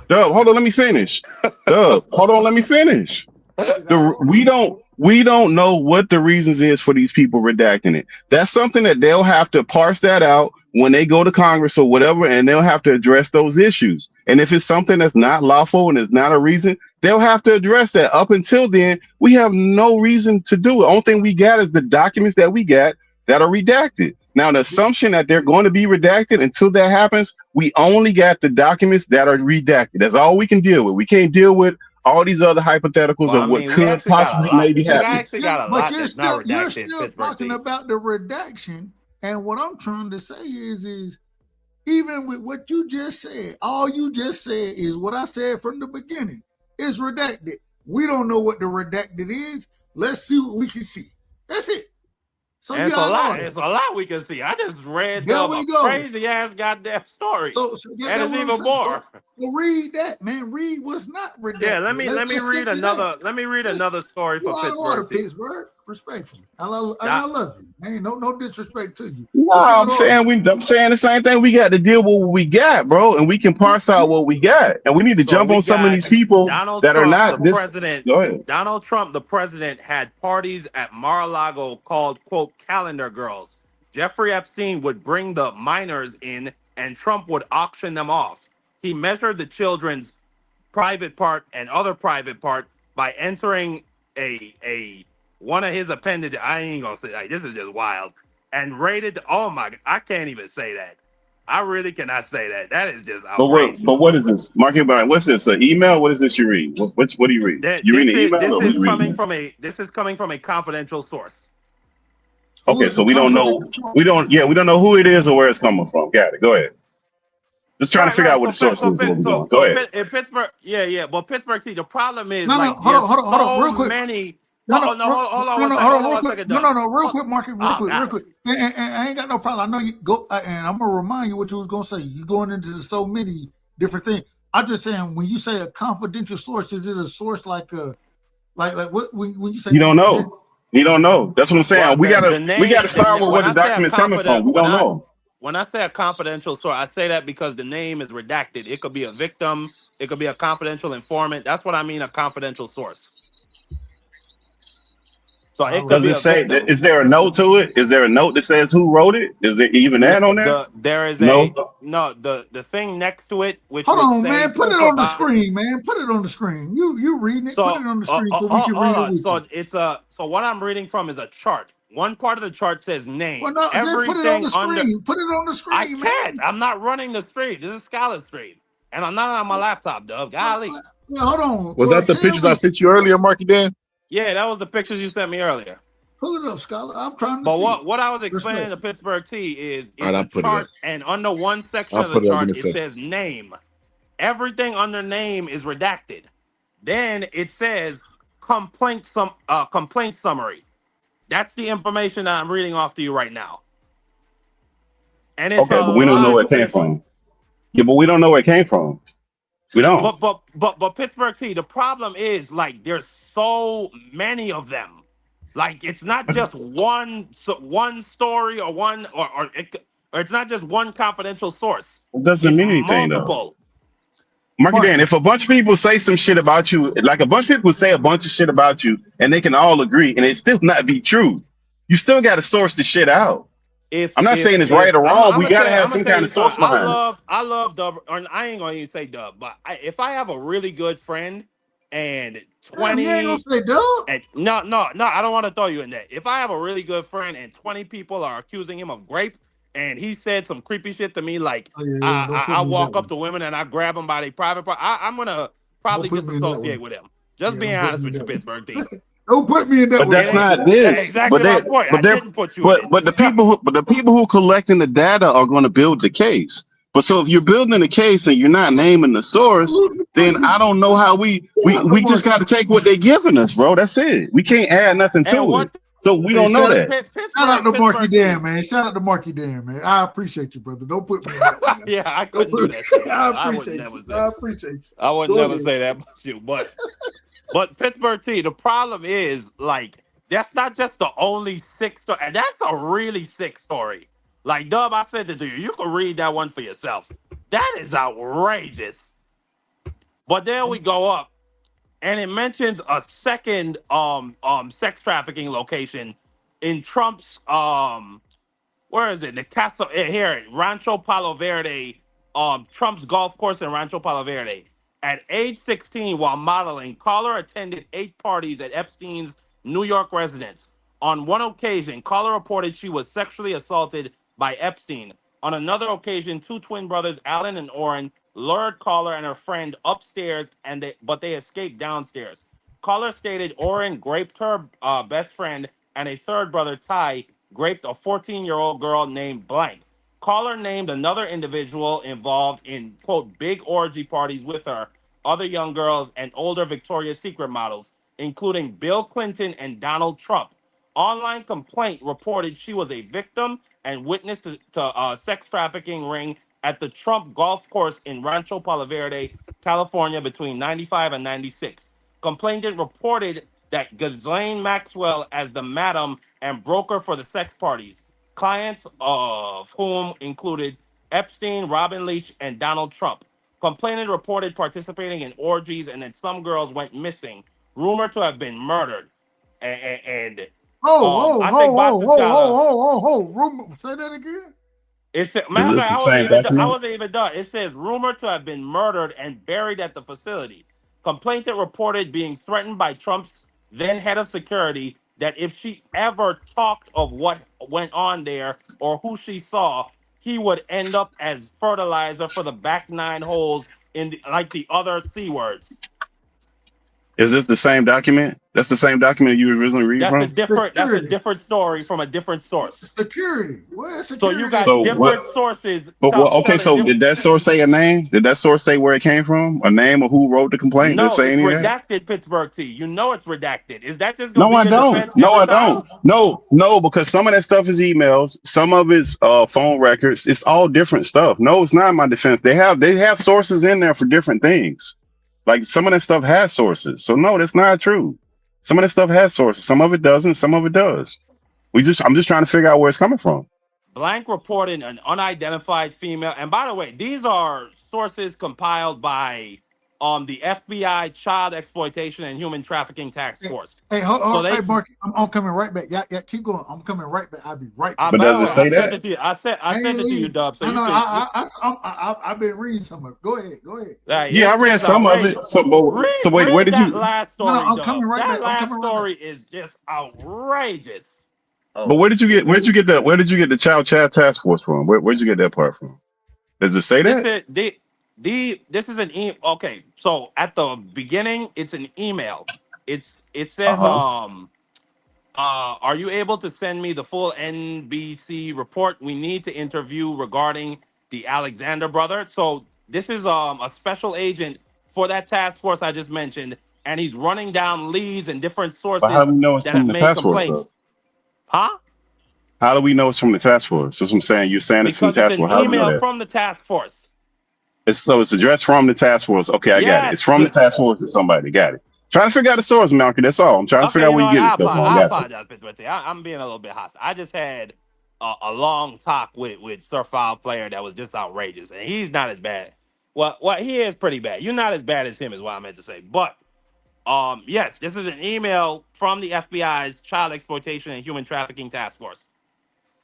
Dub, hold on. Let me finish. Dub, hold on. Let me finish. We don't know what the reasons is for these people redacting it. That's something that they'll have to parse that out, when they go to Congress or whatever, and they'll have to address those issues. And if it's something that's not lawful and it's not a reason, they'll have to address that. Up until then, we have no reason to do it. Only thing we got is the documents that we got that are redacted. Now, the assumption that they're going to be redacted, until that happens, we only got the documents that are redacted. That's all we can deal with. We can't deal with all these other hypotheticals Well, I of what mean, we could actually got a possibly lot. maybe We happen. actually got a But lot you're that's not still you're redacted in still Pittsburgh talking T. about the redaction, and what I'm trying to say is even with what you just said, all you just said is what I said from the beginning. It's redacted. We don't know what the redacted is. Let's see what we can see. That's it. So And you it's a got lot. order. It's a lot we can see. I just read There a we go. crazy ass goddamn story, So yeah, and that's it's what I'm even saying. more. So read that, man. Read what's not redacted. Yeah, let me Let's read stick to another. that. Let me read another story You for out of order, Pittsburgh T. Pittsburgh. Respectfully, I love you. Man, no disrespect to you. No, But you out I'm of order. saying I'm saying the same thing. We got to deal with what we got, bro, and we can parse out what we got, and we need to So jump we on some of these got people Donald that are Trump, the not this. president. Go ahead. Donald Trump, the president, had parties at Mar-a-Lago called, quote, calendar girls. Jeffrey Epstein would bring the minors in and Trump would auction them off. He measured the children's private part and other private part by entering a one of his appendages. I ain't gonna say, like, this is just wild. And rated, oh my, I can't even say that. I really cannot say that. That is just outrageous. But what is this? Market buying. What's this? An email? What is this you read? What do you read? You read an email or what you reading? This is coming from a confidential source. Okay, so we don't know we don't know who it is or where it's coming from. Got it. Go ahead. Just trying to figure out what the source is. What we're doing. Go ahead. In Pittsburgh, yeah, but Pittsburgh T. The problem is hold on, real quick. Many. Hold on, real quick. Real quick, Market, real quick. And I ain't got no problem. I know you go, and I'm gonna remind you what you was gonna say. You going into so many different things. I'm just saying, when you say a confidential source, is it a source like what when you say you don't know? You don't know. That's what I'm saying. Well, we gotta start with where the document's coming from. We don't know. When I say a confidential source, I say that because the name is redacted. It could be a victim. It could be a confidential informant. That's what I mean, a confidential source. So it could Does be it say? victim. Is there a note to it? Is there a note that says who wrote it? Is there even that on there? There is the thing next to it, which hold would on, say man. Put it on the screen, man. Put it on the screen. You reading it? Put it on the screen so we can read it with you. So what I'm reading from is a chart. One part of the chart says name. Well, no, just put it on the screen. Put it on the screen. I can't. I'm not running the stream. This is Scholar Stream, and I'm not on my laptop, Dub. Golly. Hold on. Was that the pictures I sent you earlier, Marky Dan? Yeah, that was the pictures you sent me earlier. Pull it up, Scholar. I'm trying to But see. what I was explaining to Pittsburgh T is Right, a chart, and under one section of the chart, it says name. Everything under name is redacted. Then it says complaint summary. That's the information that I'm reading off to you right now. And it's okay, but we don't know where it came from. Yeah, but we don't know where it came from. We don't. But Pittsburgh T, the problem is, like, there's so many of them. Like, it's not just one story or it's not just one confidential source. It doesn't mean anything multiple. though. Marky Dan, if a bunch of people say some shit about you, like a bunch of people say a bunch of shit about you, and they can all agree, and it still not be true, you still got to source the shit out. I'm not saying it's right or wrong. We gotta have some kind of source behind it. I love Dub, or I ain't gonna even say Dub, but if I have a really good friend and 20, you ain't gonna say Dub? And no, I don't want to throw you in that. If I have a really good friend and 20 people are accusing him of rape, and he said some creepy shit to me, like I walk up to women and I grab them by their private part, I'm gonna probably disassociate with him. Just being honest with you, Pittsburgh T. Don't put me in that. But that's not this. That's exactly my point. I didn't put you in it. But the people who collecting the data are going to build the case. But so if you're building a case and you're not naming the source, then I don't know how we just got to take what they're giving us, bro. That's it. We can't add nothing to it. So we don't know that. Shout out to Marky Dan, man. Shout out to Marky Dan, man. I appreciate you, brother. Don't put me in that. Yeah, I couldn't do that. I appreciate you. I would never say that about you, but Pittsburgh T, the problem is, like, that's not just the only sick story. And that's a really sick story. Like, Dub, I said it to you. You can read that one for yourself. That is outrageous. But then we go up, and it mentions a second sex trafficking location in Trump's where is it? The Castle here, Rancho Palo Verde, Trump's golf course in Rancho Palo Verde. At age 16, while modeling, Collar attended 8 parties at Epstein's New York residence. On one occasion, Collar reported she was sexually assaulted by Epstein. On another occasion, 2 twin brothers, Alan and Orrin, lured Collar and her friend upstairs, but they escaped downstairs. Collar stated Orrin raped her best friend, and a third brother, Ty, raped a 14-year-old girl named Blank. Collar named another individual involved in, quote, big orgy parties with her, other young girls, and older Victoria's Secret models, including Bill Clinton and Donald Trump. Online complaint reported she was a victim and witness to a sex trafficking ring at the Trump golf course in Rancho Palo Verde, California, between 95 and 96. Complainant reported that Ghislaine Maxwell as the madam and broker for the sex parties, clients of whom included Epstein, Robin Leach, and Donald Trump. Complainant reported participating in orgies and that some girls went missing, rumored to have been murdered. And I think Boxing Scholar. Rumor, say that again. It said, Is this the same I document? wasn't even done. It says rumored to have been murdered and buried at the facility. Complainant reported being threatened by Trump's then head of security that if she ever talked of what went on there or who she saw, he would end up as fertilizer for the back 9 holes like the other C words. Is this the same document? That's the same document you originally read from? That's a different story from a different source. Security. Where's security? So you got different sources. So did that source say a name? Did that source say where it came from? A name of who wrote the complaint? No, Did it say it's any of that? redacted, Pittsburgh T. You know it's redacted. Is that just No, going I to be your don't. defense No, I every time? don't. No, because some of that stuff is emails, some of it's phone records. It's all different stuff. No, it's not my defense. They have sources in there for different things. Like some of that stuff has sources. So no, that's not true. Some of that stuff has sources. Some of it doesn't. Some of it does. I'm just trying to figure out where it's coming from. Blank reported an unidentified female. And by the way, these are sources compiled by the FBI Child Exploitation and Human Trafficking Task Force. Hey, hey, Mark, I'm coming right back. Yeah, keep going. I'm coming right back. I'll be right back. But does it say that? I sent it to you, Dub. So I've been reading some of it. Go ahead. Yeah, I read some of it. So wait, where did you? Last story, I'm coming right back. That last story is just outrageous. But where did you get the Child Chat Task Force from? Where'd you get that part from? Does it say that? This is an email. Okay, so at the beginning, it's an email. It says, are you able to send me the full NBC report? We need to interview regarding the Alexander brother. So this is a special agent for that task force I just mentioned, and he's running down leads and different sources But how do we know it's that from have the made task force, complaints. though? Huh? How do we know it's from the task force? That's what I'm saying. You're saying it's from the Because task it's force. an How do we know email that? from the task force. It's addressed from the task force. Okay, I got it. It's from the task force to somebody. Got it. Trying to figure out the source, Malcolm. That's all. I'm trying to figure out where you get it. I apologize, Pittsburgh. I'm being a little bit hostile. I just had a long talk with Sir Foul Player that was just outrageous, and he's not as bad. Well, he is pretty bad. You're not as bad as him, is what I meant to say. But yes, this is an email from the FBI's Child Exploitation and Human Trafficking Task Force,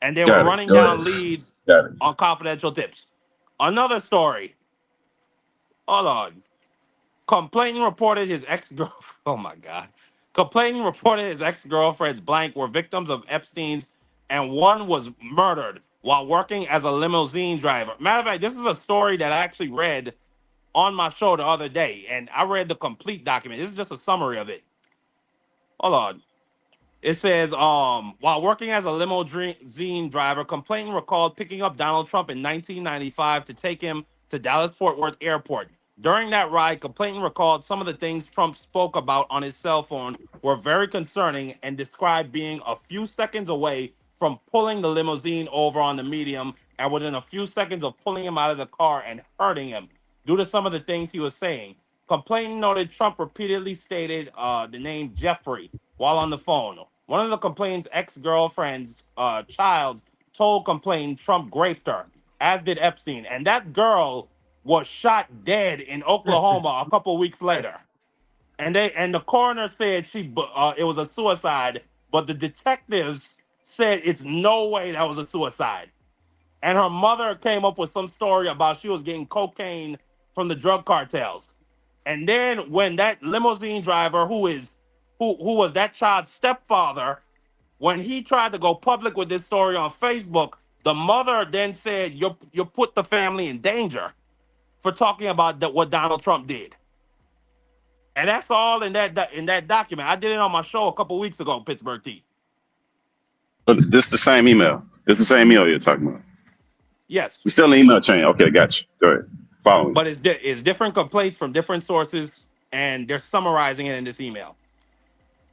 and they were running down leads on confidential tips. Another story. Hold on. Complainant reported his ex-girlfriend. Oh my God. Complainant reported his ex-girlfriends blank were victims of Epstein's, and one was murdered while working as a limousine driver. Matter of fact, this is a story that I actually read on my show the other day, and I read the complete document. This is just a summary of it. Hold on. It says, while working as a limousine driver, complainant recalled picking up Donald Trump in 1995 to take him to Dallas-Fort Worth Airport. During that ride, complainant recalled some of the things Trump spoke about on his cell phone were very concerning and described being a few seconds away from pulling the limousine over on the medium and within a few seconds of pulling him out of the car and hurting him due to some of the things he was saying. Complainant noted Trump repeatedly stated the name Jeffrey while on the phone. One of the complainant's ex-girlfriend's child told complainant Trump raped her, as did Epstein. And that girl was shot dead in Oklahoma a couple weeks later. And the coroner said it was a suicide, but the detectives said it's no way that was a suicide. And her mother came up with some story about she was getting cocaine from the drug cartels. And then when that limousine driver who was that child's stepfather, when he tried to go public with this story on Facebook, the mother then said, you put the family in danger for talking about what Donald Trump did. And that's all in that document. I did it on my show a couple weeks ago, Pittsburgh T. But this the same email. It's the same email you're talking about. Yes. We still in the email chain. Okay, got you. Go ahead. Follow me. But it's different complaints from different sources, and they're summarizing it in this email.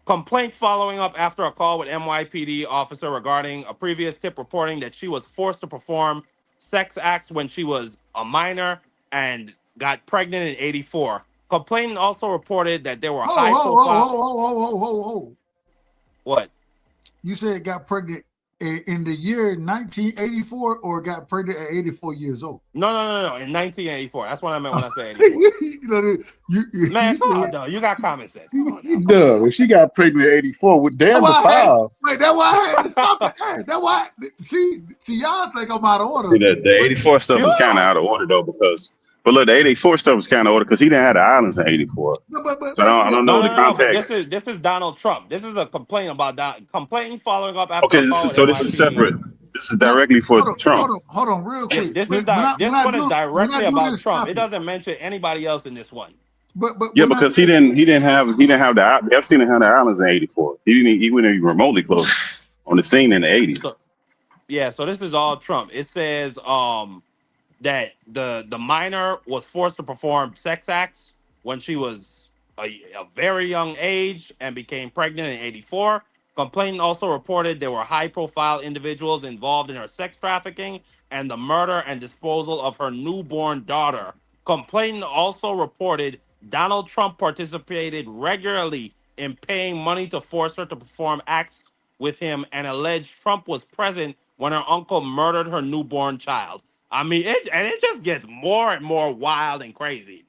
Complaint following up after a call with NYPD officer regarding a previous tip reporting that she was forced to perform sex acts when she was a minor and got pregnant in '84. Complainant also reported that there were high-profile. What? You said got pregnant in the year 1984 or got pregnant at 84 years old? No. In 1984. That's what I meant when I said 84. Man, come on, though. You got common sense. No, if she got pregnant at 84, with damn the files. Wait, that's why I had to stop it. Hey, that's why. See, y'all think I'm out of order. See, the 84 stuff was kind of out of order, though, because... But look, the 84 stuff was kind of order because he didn't have the islands in 84. So I don't know the context. This is Donald Trump. This is a complaint about complaint following up after. Okay, so this is separate. This is directly for Trump. Hold on, real quick. This one is directly about Trump. It doesn't mention anybody else in this one. But because he didn't have the Epstein didn't have the islands in 84. He wasn't even remotely close on the scene in the 80s. So this is all Trump. It says that the minor was forced to perform sex acts when she was a very young age and became pregnant in '84. Complainant also reported there were high-profile individuals involved in her sex trafficking and the murder and disposal of her newborn daughter. Complainant also reported Donald Trump participated regularly in paying money to force her to perform acts with him and alleged Trump was present when her uncle murdered her newborn child. I mean, it just gets more and more wild and crazy.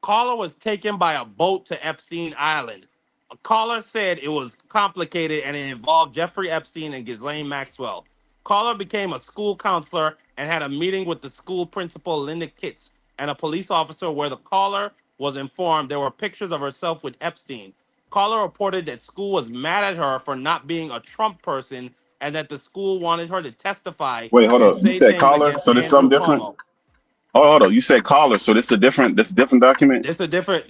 Caller was taken by a boat to Epstein Island. A caller said it was complicated and it involved Jeffrey Epstein and Ghislaine Maxwell. Caller became a school counselor and had a meeting with the school principal, Linda Kitts, and a police officer where the caller was informed there were pictures of herself with Epstein. Caller reported that school was mad at her for not being a Trump person and that the school wanted her to testify. Wait, hold on. You said caller, so there's something different? Hold on. You said caller, so this is a different document? This is a different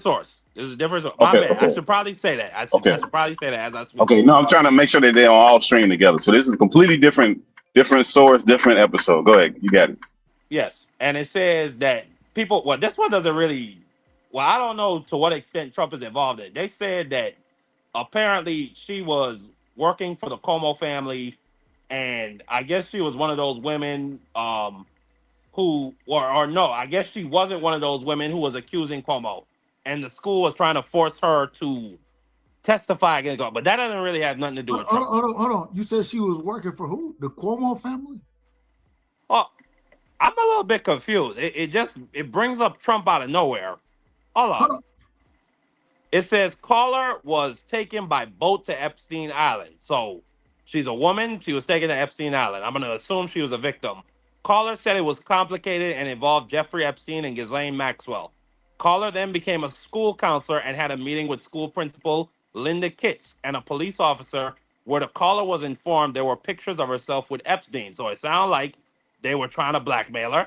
source. This is a different source. My bad. Okay. I should probably say that. I should probably say that as I speak. Okay, no, I'm trying to make sure that they're all streamed together. So this is a completely different source, different episode. Go ahead. You got it. Yes. And it says that this one doesn't really, I don't know to what extent Trump is involved in. They said that apparently she was working for the Cuomo family, and I guess she was one of those women I guess she wasn't one of those women who was accusing Cuomo, and the school was trying to force her to testify against God. But that doesn't really have nothing to do with Trump. Hold on. You said she was working for who? The Cuomo family? Oh, I'm a little bit confused. It brings up Trump out of nowhere. Hold on. It says caller was taken by boat to Epstein Island. So she's a woman. She was taken to Epstein Island. I'm going to assume she was a victim. Caller said it was complicated and involved Jeffrey Epstein and Ghislaine Maxwell. Caller then became a school counselor and had a meeting with school principal Linda Kitts and a police officer where the caller was informed there were pictures of herself with Epstein. So it sounded like they were trying to blackmail her.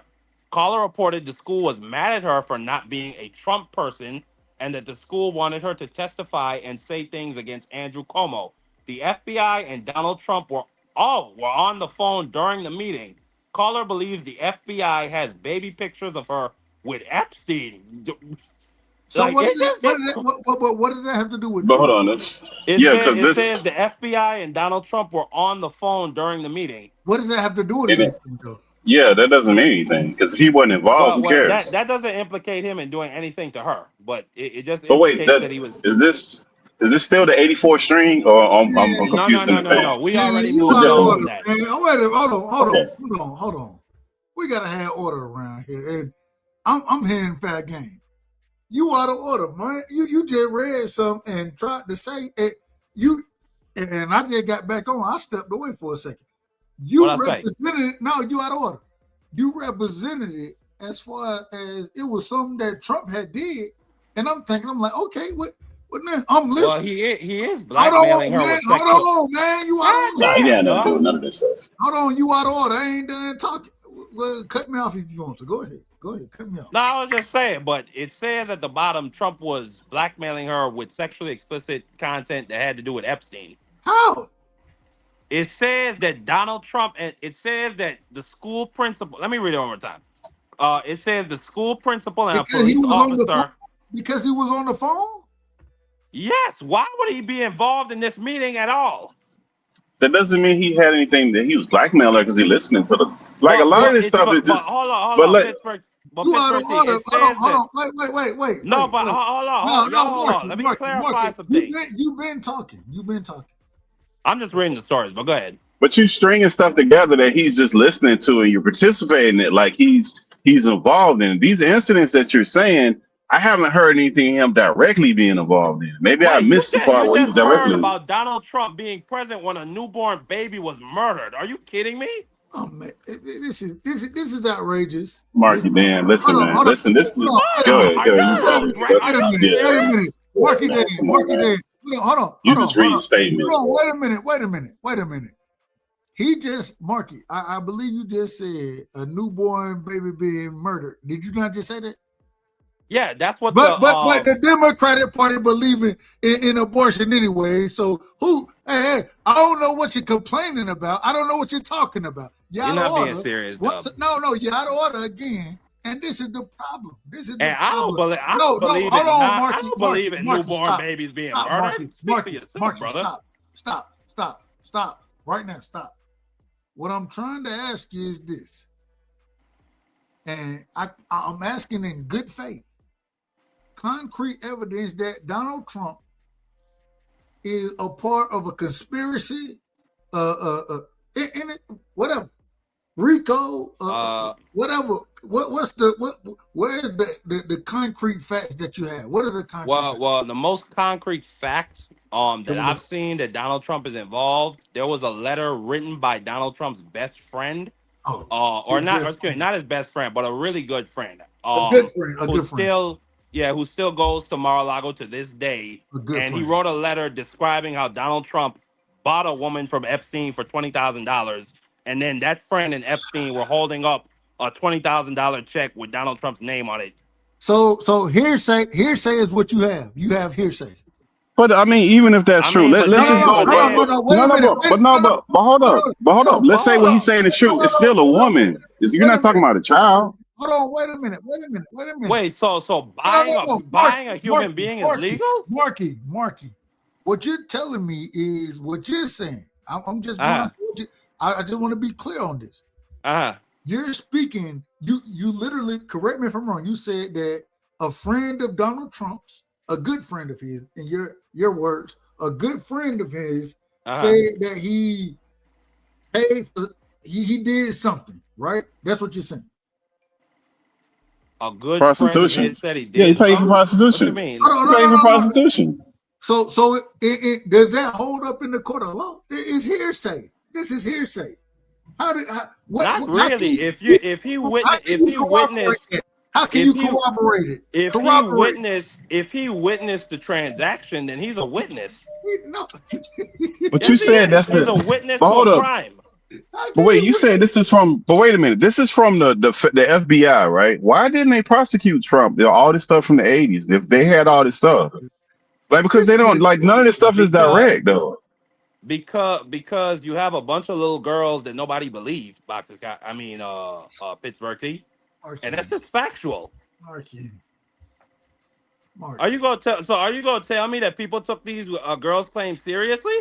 Caller reported the school was mad at her for not being a Trump person and that the school wanted her to testify and say things against Andrew Cuomo. The FBI and Donald Trump were on the phone during the meeting. Caller believes the FBI has baby pictures of her with Epstein. So what does that have to do with Trump? Hold on, it says the FBI and Donald Trump were on the phone during the meeting. What does that have to do with it? Yeah, that doesn't mean anything because if he wasn't involved, who cares? That doesn't implicate him in doing anything to her, but it just but wait, that he was. Is this still the 84 string or I'm confused? No. We already moved on that. Hold on. We gotta have order around here, and I'm hearing fair game. You out of order, man. You just read something and tried to say it. and I just got back on. I stepped away for a second. What You I say? represented it. No, you out of order. You represented it as far as it was something that Trump had did, and I'm thinking, I'm like, okay, what next? I'm Well, listening. he is Hold blackmailing on, her man. with sexual. Hold on, man. You out of order. Nah, he got nothing to do dog. with none of this stuff. Hold on, you out of order. I ain't done talking. Well, cut me off if you want to. Go ahead. Go ahead. Cut me off. No, I was just saying, but it says at the bottom Trump was blackmailing her with sexually explicit content that had to do with Epstein. How? It says that Donald Trump, and it says that the school principal. Let me read it one more time. It says the school principal and a Because he police was on the phone. officer. Because he was on the phone. Yes. Why would he be involved in this meeting at all? That doesn't mean he had anything that he was blackmailing because he listening to the like a lot of this stuff is But just. hold on, But let Pittsburgh. But You out of Pittsburgh, order. it Hold on, says hold that. on. Wait. No, wait, but wait. hold on, No, hold on. Let me clarify Marky. some things. You've been talking. You've been talking. I'm just reading the stories, but go ahead. But you stringing stuff together that he's just listening to and you're participating in it like he's involved in these incidents that you're saying. I haven't heard anything him directly being involved in. Maybe I Wait, missed the part you where he was just heard directly. about Donald Trump being present when a newborn baby was murdered. Are you kidding me? Oh man, this is outrageous. Marky, man, listen, Hold on, man, hold on. listen. This is Hold on, go Are ahead. you You go ahead. are Wait a you minute. Yeah. Wait a serious? minute. Marky Man, Dan. come on, Marky man. Dan. Hold on. You just read statements. Hold on. bro. Wait a minute. He just, Marky, I believe you just said a newborn baby being murdered. Did you not just say that? Yeah, that's what But the the Democratic Party believing in abortion anyway. So hey, I don't know what you're complaining about. I don't know what you're talking about. you're out of not being order. serious, Once- Dub. No, you're out of order again. And this is the problem. And I don't believe No, believe hold in on, not Marky, I don't believe in Marky, newborn stop. babies being Stop, murdered. Speak for yourself, Marky, brother. stop. Right now, stop. What I'm trying to ask you is this. And I'm asking in good faith. Concrete evidence that Donald Trump is a part of a conspiracy, whatever, RICO, whatever. Where's the concrete facts that you have? What are the concrete facts? Well, the most concrete fact that I've seen that Donald Trump is involved, there was a letter written by Donald Trump's best friend, or not, excuse me, not his best friend, but a really good friend. A good friend. Who still goes to Mar-a-Lago to this day. And he wrote a letter describing how Donald Trump bought a woman from Epstein for $20,000. And then that friend and Epstein were holding up a $20,000 check with Donald Trump's name on it. So hearsay is what you have. You have hearsay. But I mean, even if that's true, let's just go. But hold up. Let's say what he's saying is true. It's still a woman. You're not talking about a child. Hold on, wait a minute. Wait, so buying a human being is legal? Marky, what you're telling me is what you're saying. I'm just I just want to be clear on this. You're speaking, you literally, correct me if I'm wrong, you said that a friend of Donald Trump's, a good friend of his, in your words, a good friend of his said that he paid for, he did something, right? That's what you're saying. A good prostitution. Friend said he did. Yeah, he paid for prostitution. What do you mean? He paid for prostitution. So does that hold up in the court of law? It's hearsay. This is hearsay. Not really. If he witnessed, how can you corroborate it? If he witnessed the transaction, then he's a witness. No. But you said that's he's a witness to a crime. But wait, you said this is from. But wait a minute, this is from the FBI, right? Why didn't they prosecute Trump? All this stuff from the 80s. If they had all this stuff, like because they don't like none of this stuff is direct though. Because you have a bunch of little girls that nobody believed. Pittsburgh T. And that's just factual. Marky. Are you gonna tell me that people took these girls' claims seriously?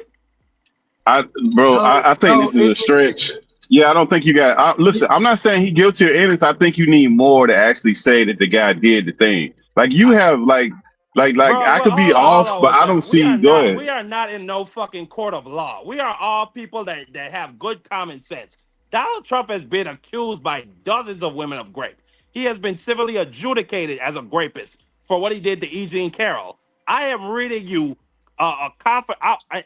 I think this is a stretch. Yeah, I don't think you got. Listen, I'm not saying he guilty or innocent. I think you need more to actually say that the guy did the thing. Like you have, like I could be off, but I don't see. Go ahead. We are not in no fucking court of law. We are all people that have good common sense. Donald Trump has been accused by dozens of women of rape. He has been civilly adjudicated as a rapist for what he did to E. Jean Carroll. I am reading you a conference.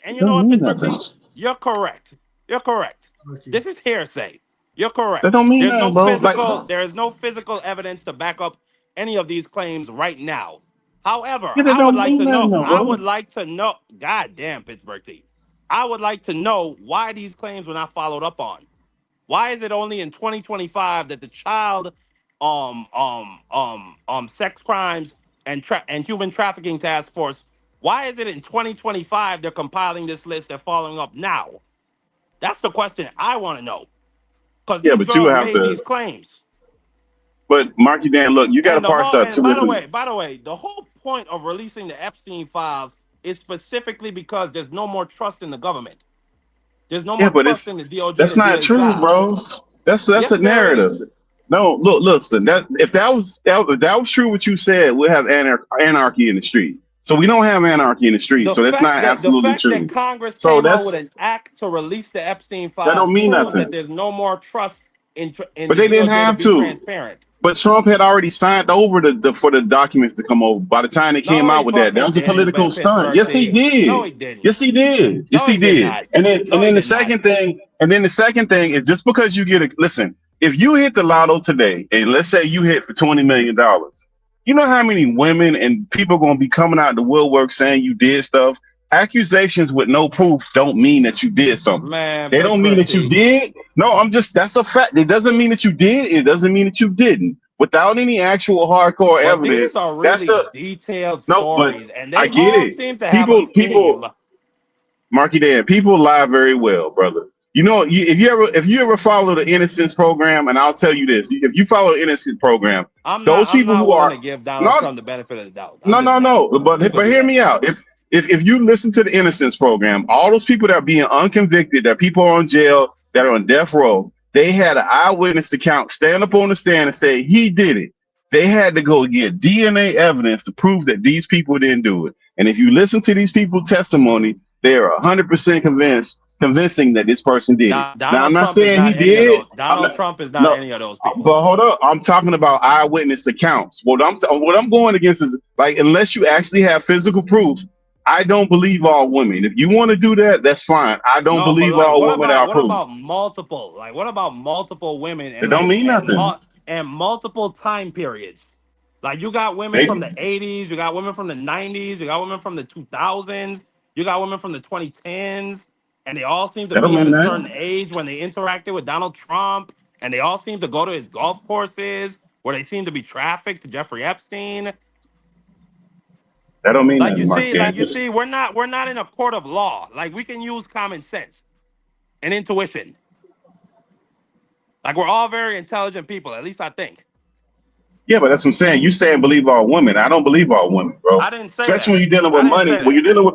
And It you know don't what, mean Pittsburgh nothing. T? You're correct. You're correct. Okay. This is hearsay. You're correct. That don't mean There's nothing, no bro. Like, physical. There is no physical evidence to back up any of these claims right now. However, yeah, that I would don't like mean to nothing, know. though, I bro. would like to know. God damn, Pittsburgh T. I would like to know why these claims were not followed up on. Why is it only in 2025 that the child sex crimes and human trafficking task force, why is it in 2025 they're compiling this list, they're following up now? That's the question I want to know. Because Yeah, these but you girls have made to. these claims. But Marky Dan, look, you got to And the parse whole out and two by the different. way, the whole point of releasing the Epstein files is specifically because there's no more trust in the government. There's no Yeah, more but trust in the DOJ that's to do not their true, job. bro. That's Yes, a there narrative. is. No, look, listen. That if that was true, what you said, we'll have anarchy in the street. So we don't have anarchy in the street. So that's not The absolutely fact that true. Congress So came out with that's an act to release the Epstein that files don't mean proves that nothing. there's no more trust in But the they didn't DOJ to have be to. transparent. But Trump had already signed over for the documents to come over. By the time they came No, he out with that fucking was a didn't, political stunt. Pittsburgh Yes, he T. No, did. he didn't. Yes, he did. Yes, No, he he did did. not. And then No, he the did not. second thing is just because you get a listen, if you hit the lotto today, and let's say you hit for $20 million, you know how many women and people gonna be coming out the woodwork saying you did stuff? Accusations with no proof don't mean that you did something. Man, They don't mean Pittsburgh that you T. did. No, that's a fact. It doesn't mean that you did. It doesn't mean that you didn't. Without any actual hardcore But these evidence, are that's really the detailed no. But stories, and I they get all it. seem to have a People, theme. Marky Dan, people lie very well, brother. You know, if you ever follow the Innocence program, and I'll tell you this: if you follow the Innocence program, I'm those people not who willing are to give Donald not Trump the benefit of the doubt. I'm just no, not. no. But You could do hear that. me out. If you listen to the Innocence program, all those people that are being unconvicted, that people are on jail, that are on death row, they had an eyewitness account stand up on the stand and say he did it. They had to go get DNA evidence to prove that these people didn't do it. And if you listen to these people's testimony, they are 100% convincing that this person did it. Now, Donald I'm not Trump is saying not he any of did. those. Donald Trump is not No, any of those people. but hold up, I'm talking about eyewitness accounts. What I'm going against is like unless you actually have physical proof, I don't believe all women. If you want to do that, that's fine. I don't No, but believe like, all women without what proof. about multiple? Like, what about multiple women It don't mean nothing. and multiple time periods? Like, you got women from the 80s, you got women from the 90s, you got women from the 2000s, you got women from the 2010s, and they all seem to That don't be at mean a that. certain age when they interacted with Donald Trump, and they all seem to go to his golf courses where they seem to be trafficked to Jeffrey Epstein. That don't mean Like nothing, Mark. you see, we're not in a court of law. Like, we can use common sense and intuition. Like, we're all very intelligent people, at least I think. Yeah, but that's what I'm saying. You saying believe all women. I don't believe all women, bro. I didn't say Especially that. when you're dealing I with didn't money. say When you're that. dealing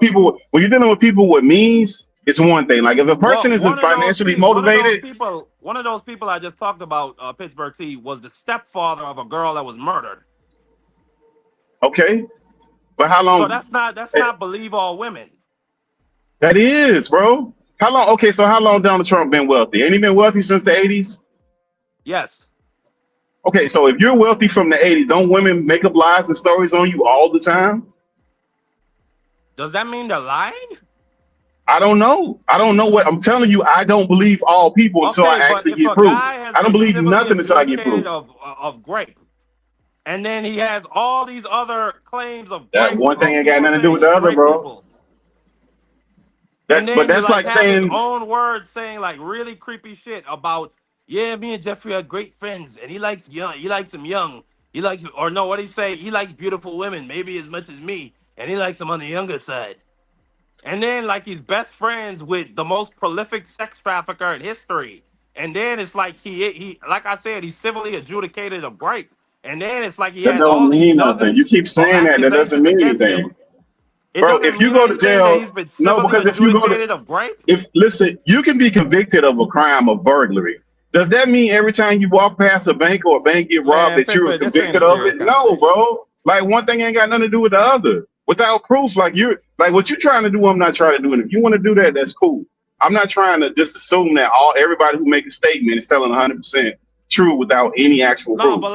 with people with means, it's one thing. Like if a person Well, isn't financially motivated, one of those people I just talked about, Pittsburgh T, was the stepfather of a girl that was murdered. okay. But how long? So that's not believe all women. That is, bro. How long? Okay, so how long Donald Trump been wealthy? Ain't he been wealthy since the 80s? Yes. Okay, so if you're wealthy from the 80s, don't women make up lies and stories on you all the time? Does that mean they're lying? I don't know. I don't know what I'm telling you. I don't believe all people until I Okay, but actually if get a proof. guy has I don't been believe civilly nothing until I get proof. adjudicated of grape, and then he has all these other claims of That grape, one thing of ain't got people nothing to do saying with the he other, raped bro. people. But And then that's you like have his saying own words saying like really creepy shit about, yeah, me and Jeffrey are great friends, and he likes them young. He likes, or no, what he say? He likes beautiful women, maybe as much as me, and he likes them on the younger side. And then like he's best friends with the most prolific sex trafficker in history. And then it's like he like I said, he's civilly adjudicated of rape. And then it's like he that has don't all these mean nothing. You dozens keep of saying that. That doesn't accusations mean against him. anything. It Bro, doesn't if you mean go to anything that jail, he's been no, civilly because if you go adjudicated of rape. listen, you can be convicted of a crime of burglary. Does that mean every time you walk past a bank or a bank get robbed Man, that you were Pittsburgh, this ain't convicted a of serious it? No, conversation. bro. Like one thing ain't got nothing to do with the other. Without proof, like what you're trying to do, I'm not trying to do. And if you want to do that, that's cool. I'm not trying to just assume that everybody who make a statement is telling 100% true without any actual No, proof. but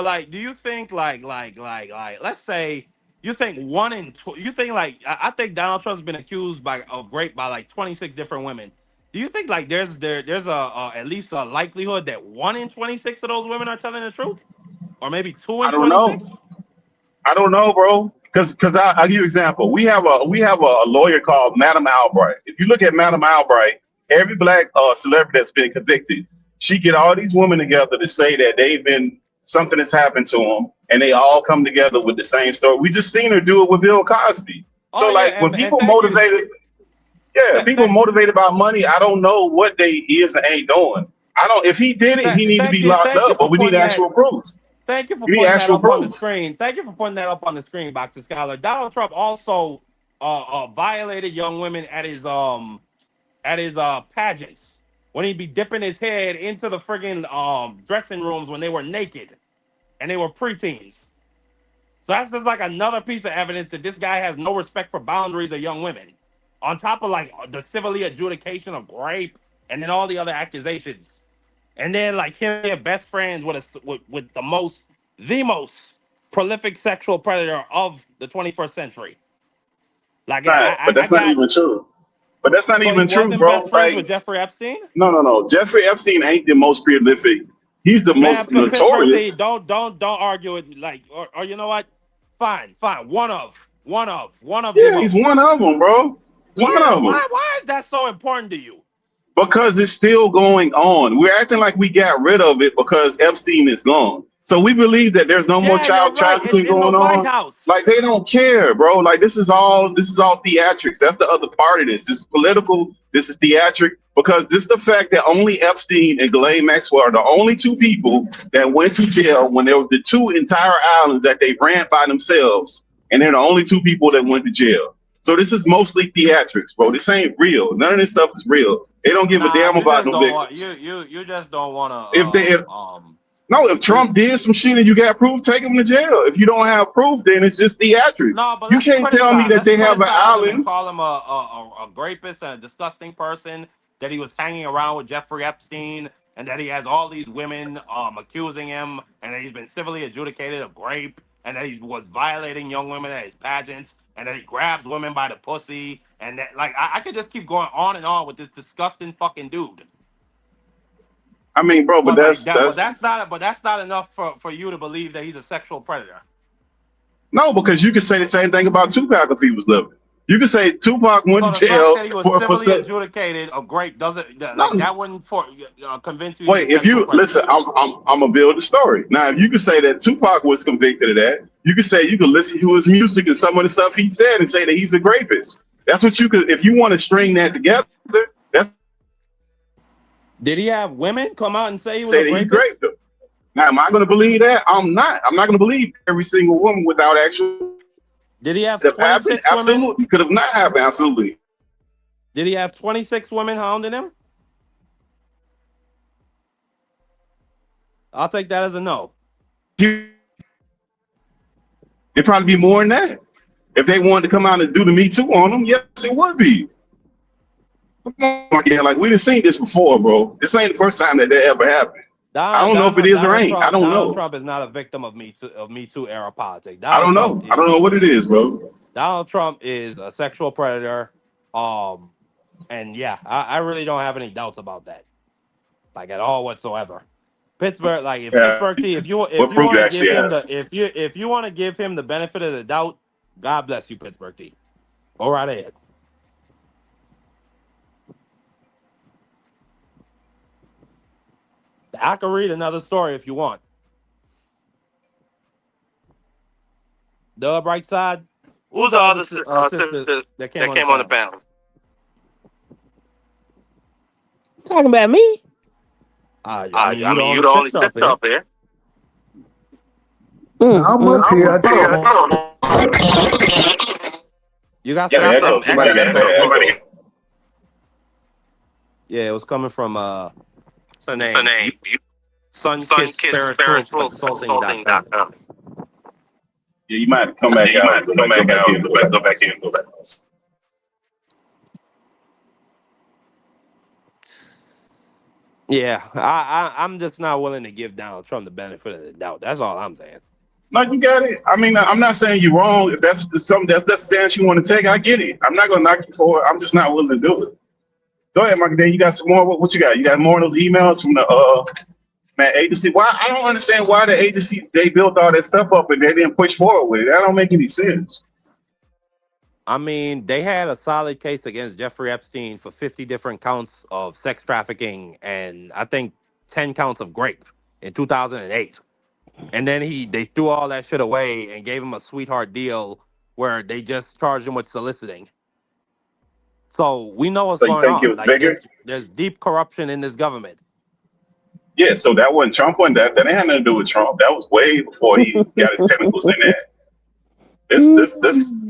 like, do you think like, let's say You think you think like I think Donald Trump's been accused of rape by like 26 different women. Do you think like there's a at least a likelihood that 1 in 26 of those women are telling the truth, or maybe two I in don't know. 26? I don't know, bro. Because I'll give you an example. We have a lawyer called Madam Albright. If you look at Madam Albright, every black celebrity that's been convicted, she get all these women together to say that they've been something has happened to them, and they all come together with the same story. We just seen her do it with Bill Cosby. So Oh like yeah, when and people thank you. motivated, yeah, people motivated about money, I don't know what they is and ain't doing. I don't. If he did it, he need to be locked Thank you up. for But we need putting that. actual proof. Thank you for We need putting that actual up on the proof. screen. Thank you for putting that up on the screen, Boxer Scholar. Donald Trump also violated young women at his pageants when he'd be dipping his head into the friggin' dressing rooms when they were naked and they were preteens. So that's just like another piece of evidence that this guy has no respect for boundaries of young women. On top of like the civilly adjudication of rape and then all the other accusations. And then like him being best friends with the most prolific sexual predator of the 21st century. Like But I that's not got even true. But that's not so he even true, wasn't bro. best friends Like, with Jeffrey Epstein? no. Jeffrey Epstein ain't the most prolific. He's the Man, most Pittsburgh T, notorious. don't argue it like or you know what? Fine. One of the Yeah, he's most. one of them, bro. He's one of them. Why is that so important to you? Because it's still going on. We're acting like we got rid of it because Epstein is gone. So we believe that there's no more Yeah, you're child right. It's trafficking in the going White on. House. Like they don't care, bro. Like this is all theatrics. That's the other part of this. This is political. This is theatric because this is the fact that only Epstein and Ghislaine Maxwell are the only two people that went to jail when there was the two entire islands that they ran by themselves, and they're the only two people that went to jail. So this is mostly theatrics, bro. This ain't real. None of this stuff is real. They don't give a Nah, damn you about just no don't want victims. you just don't want If they if, to no, if Trump did some shit and you got proof, take him to jail. If you don't have proof, then it's just theatrics. no, but You can't tell me that let's they have an criticize him and island. call him a rapist and a disgusting person, that he was hanging around with Jeffrey Epstein, and that he has all these women accusing him, and that he's been civilly adjudicated of rape, and that he was violating young women at his pageants, and that he grabs women by the pussy, and that like I could just keep going on and on with this disgusting fucking dude. I mean, bro, but But like that's that, that's but that's not enough for you to believe that he's a sexual predator. no, because you could say the same thing about Tupac if he was living. You could say Tupac went So to the fact jail that he was for civilly sex. adjudicated of grape doesn't like No, that wouldn't convince you he's a wait. If sexual you predator. listen, I'm gonna build a story. Now, if you could say that Tupac was convicted of that, you could say you could listen to his music and some of the stuff he said and say that he's a rapist. That's what you could. If you want to string that together, that's Did he have women come out and say he was say a that he rapist? raped them. Now, am I going to believe that? I'm not. I'm not going to believe every single woman without actual. Did he have Could have happened? 26 women? Absolutely. Could have not happened? Absolutely. Did he have 26 women hounding him? I'll take that as a no. It'd probably be more than that. If they wanted to come out and do the Me Too on them, yes, it would be. Come on, yeah, like we done seen this before, bro. This ain't the first time that ever happened. I don't know if it is or ain't. I don't Donald know. Trump is not a victim of Me Too era politics. I don't know. I don't know what it is, bro. Donald Trump is a sexual predator. And yeah, I really don't have any doubts about that, like at all whatsoever. Pittsburgh, like if Pittsburgh T, if you want to give him if you want to give him the benefit of the doubt, God bless you, Pittsburgh T. Go right ahead. I can read another story if you want. The bright side. Who's the other sisters that came on the panel? Talking about me? I mean, you the only sister up there. I'm up here. You got somebody. Yeah, it was coming from what's her name? Sunkiss Spiritual Consulting.com. Yeah, you might come back out. Go back in. Yeah, I'm just not willing to give Donald Trump the benefit of the doubt. That's all I'm saying. No, you got it. I mean, I'm not saying you're wrong. If that's something that's the stance you want to take, I get it. I'm not gonna knock you for it. I'm just not willing to do it. Go ahead, Mark. Then you got some more. What you got? You got more of those emails from the man agency. Why? I don't understand why the agency they built all that stuff up and they didn't push forward with it. That don't make any sense. I mean, they had a solid case against Jeffrey Epstein for 50 different counts of sex trafficking and I think 10 counts of rape in 2008. And then they threw all that shit away and gave him a sweetheart deal where they just charged him with soliciting. So we know what's So you going think it on. was Like bigger? there's deep corruption in this government. Yeah. So that wasn't Trump. That ain't had nothing to do with Trump. That was way before he got his tentacles in there. This.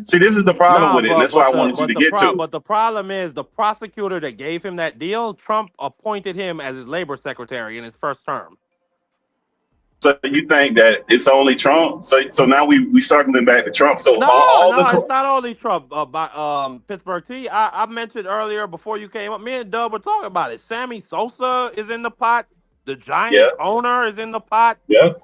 See, this is the problem with it. And that's why I wanted you to get to. But the problem is the prosecutor that gave him that deal, Trump appointed him as his labor secretary in his first term. So you think that it's only Trump? So now we circling back to Trump. So No, it's not only Trump. Pittsburgh T. I mentioned earlier before you came up. Me and Dub were talking about it. Sammy Sosa is in the pot. The Giants owner is in the pot. Yeah.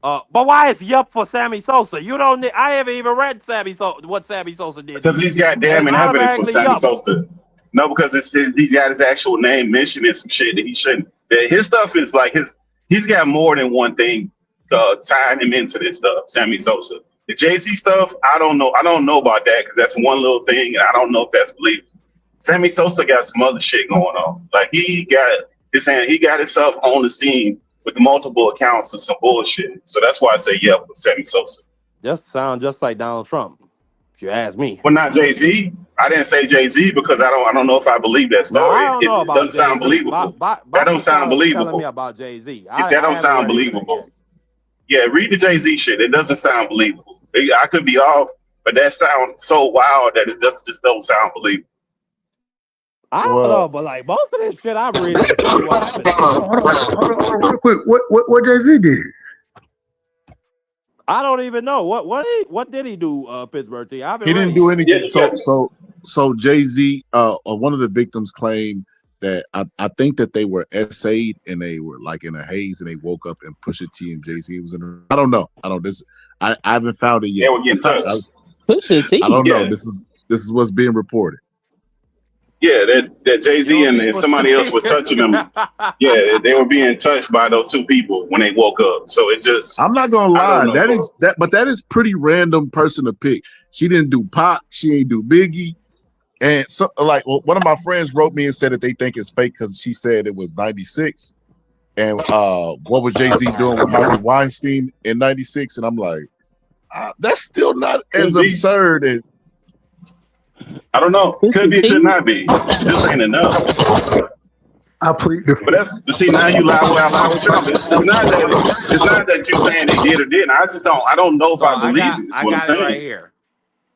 But why is yup for Sammy Sosa? You don't. I haven't even read what Sammy Sosa did. Because he's got damn evidence with Sammy Sosa. No, because he's got his actual name mentioned in some shit that he shouldn't. His stuff is like he's got more than one thing tying him into this stuff. Sammy Sosa. The Jay-Z stuff, I don't know. I don't know about that because that's one little thing, and I don't know if that's believable. Sammy Sosa got some other shit going on. Like he got himself on the scene with multiple accounts of some bullshit. So that's why I say with Sammy Sosa. Just sound just like Donald Trump, if you ask me. Well, not Jay-Z. I didn't say Jay-Z because I don't know if I believe that story. No, I don't know about doesn't Jay-Z. sound believable. That don't sound believable. Telling me about Jay-Z. That don't sound believable. Yeah, read the Jay-Z shit. It doesn't sound believable. I could be off, but that sounds so wild that it just don't sound believable. I don't know, but like most of this shit I'm reading. Hold on, real quick. What Jay-Z did? I don't even know what did he do, Pittsburgh T? He didn't do anything. So Jay-Z, one of the victims claimed that I think that they were essayed and they were like in a haze and they woke up and Pusha T and Jay-Z was in a, I don't know. I haven't found it yet. Yeah, we're getting touched. Pusha T. I don't know. This is what's being reported. Yeah, that Jay-Z and somebody else was touching them. Yeah, they were being touched by those two people when they woke up. So it just I'm not gonna lie, that is pretty random person to pick. She didn't do Pac, she ain't do Biggie. And so one of my friends wrote me and said that they think it's fake because she said it was 96. And what was Jay-Z doing with Harvey Weinstein in 96? And I'm like, that's still not as absurd as I don't know. Could be, could not be. It just ain't enough. I plead the. But see, now you lie with Trump. It's not that you're saying they did or didn't. I don't know if I believe it. I got it right here.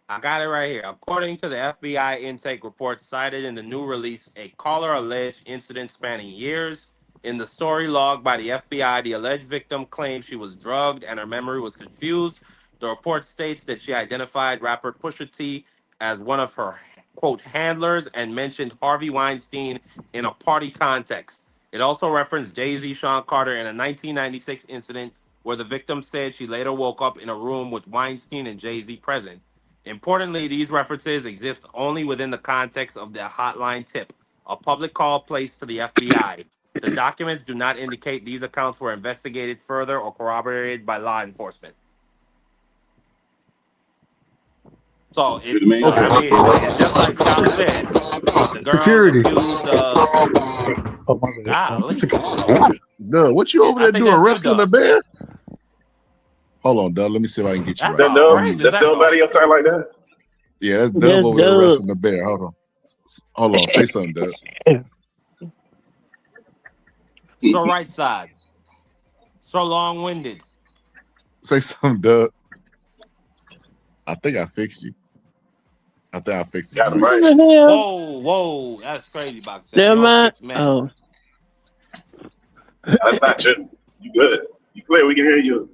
I got it right here. According to the FBI intake report cited in the new release, a caller alleged incident spanning years. In the story logged by the FBI, the alleged victim claimed she was drugged and her memory was confused. The report states that she identified rapper Pusha T as one of her, quote, handlers and mentioned Harvey Weinstein in a party context. It also referenced Jay-Z, Sean Carter in a 1996 incident where the victim said she later woke up in a room with Weinstein and Jay-Z present. Importantly, these references exist only within the context of the hotline tip, a public call placed to the FBI. The documents do not indicate these accounts were investigated further or corroborated by law enforcement. So, it's just like Scott said, the girl Security. Doug, what you over there doing? Wrestling a bear? Hold on, Doug. Let me see if I can get you right. Does nobody else sound like that? Yeah, that's Doug over there wrestling a bear. Hold on. Say something, Doug. So right side. So long-winded. Say something, Doug. I think I fixed you. I think I fixed it. Right. Whoa, that's crazy, Box. Never mind. Oh. That's not true. You good. You clear, we can hear you.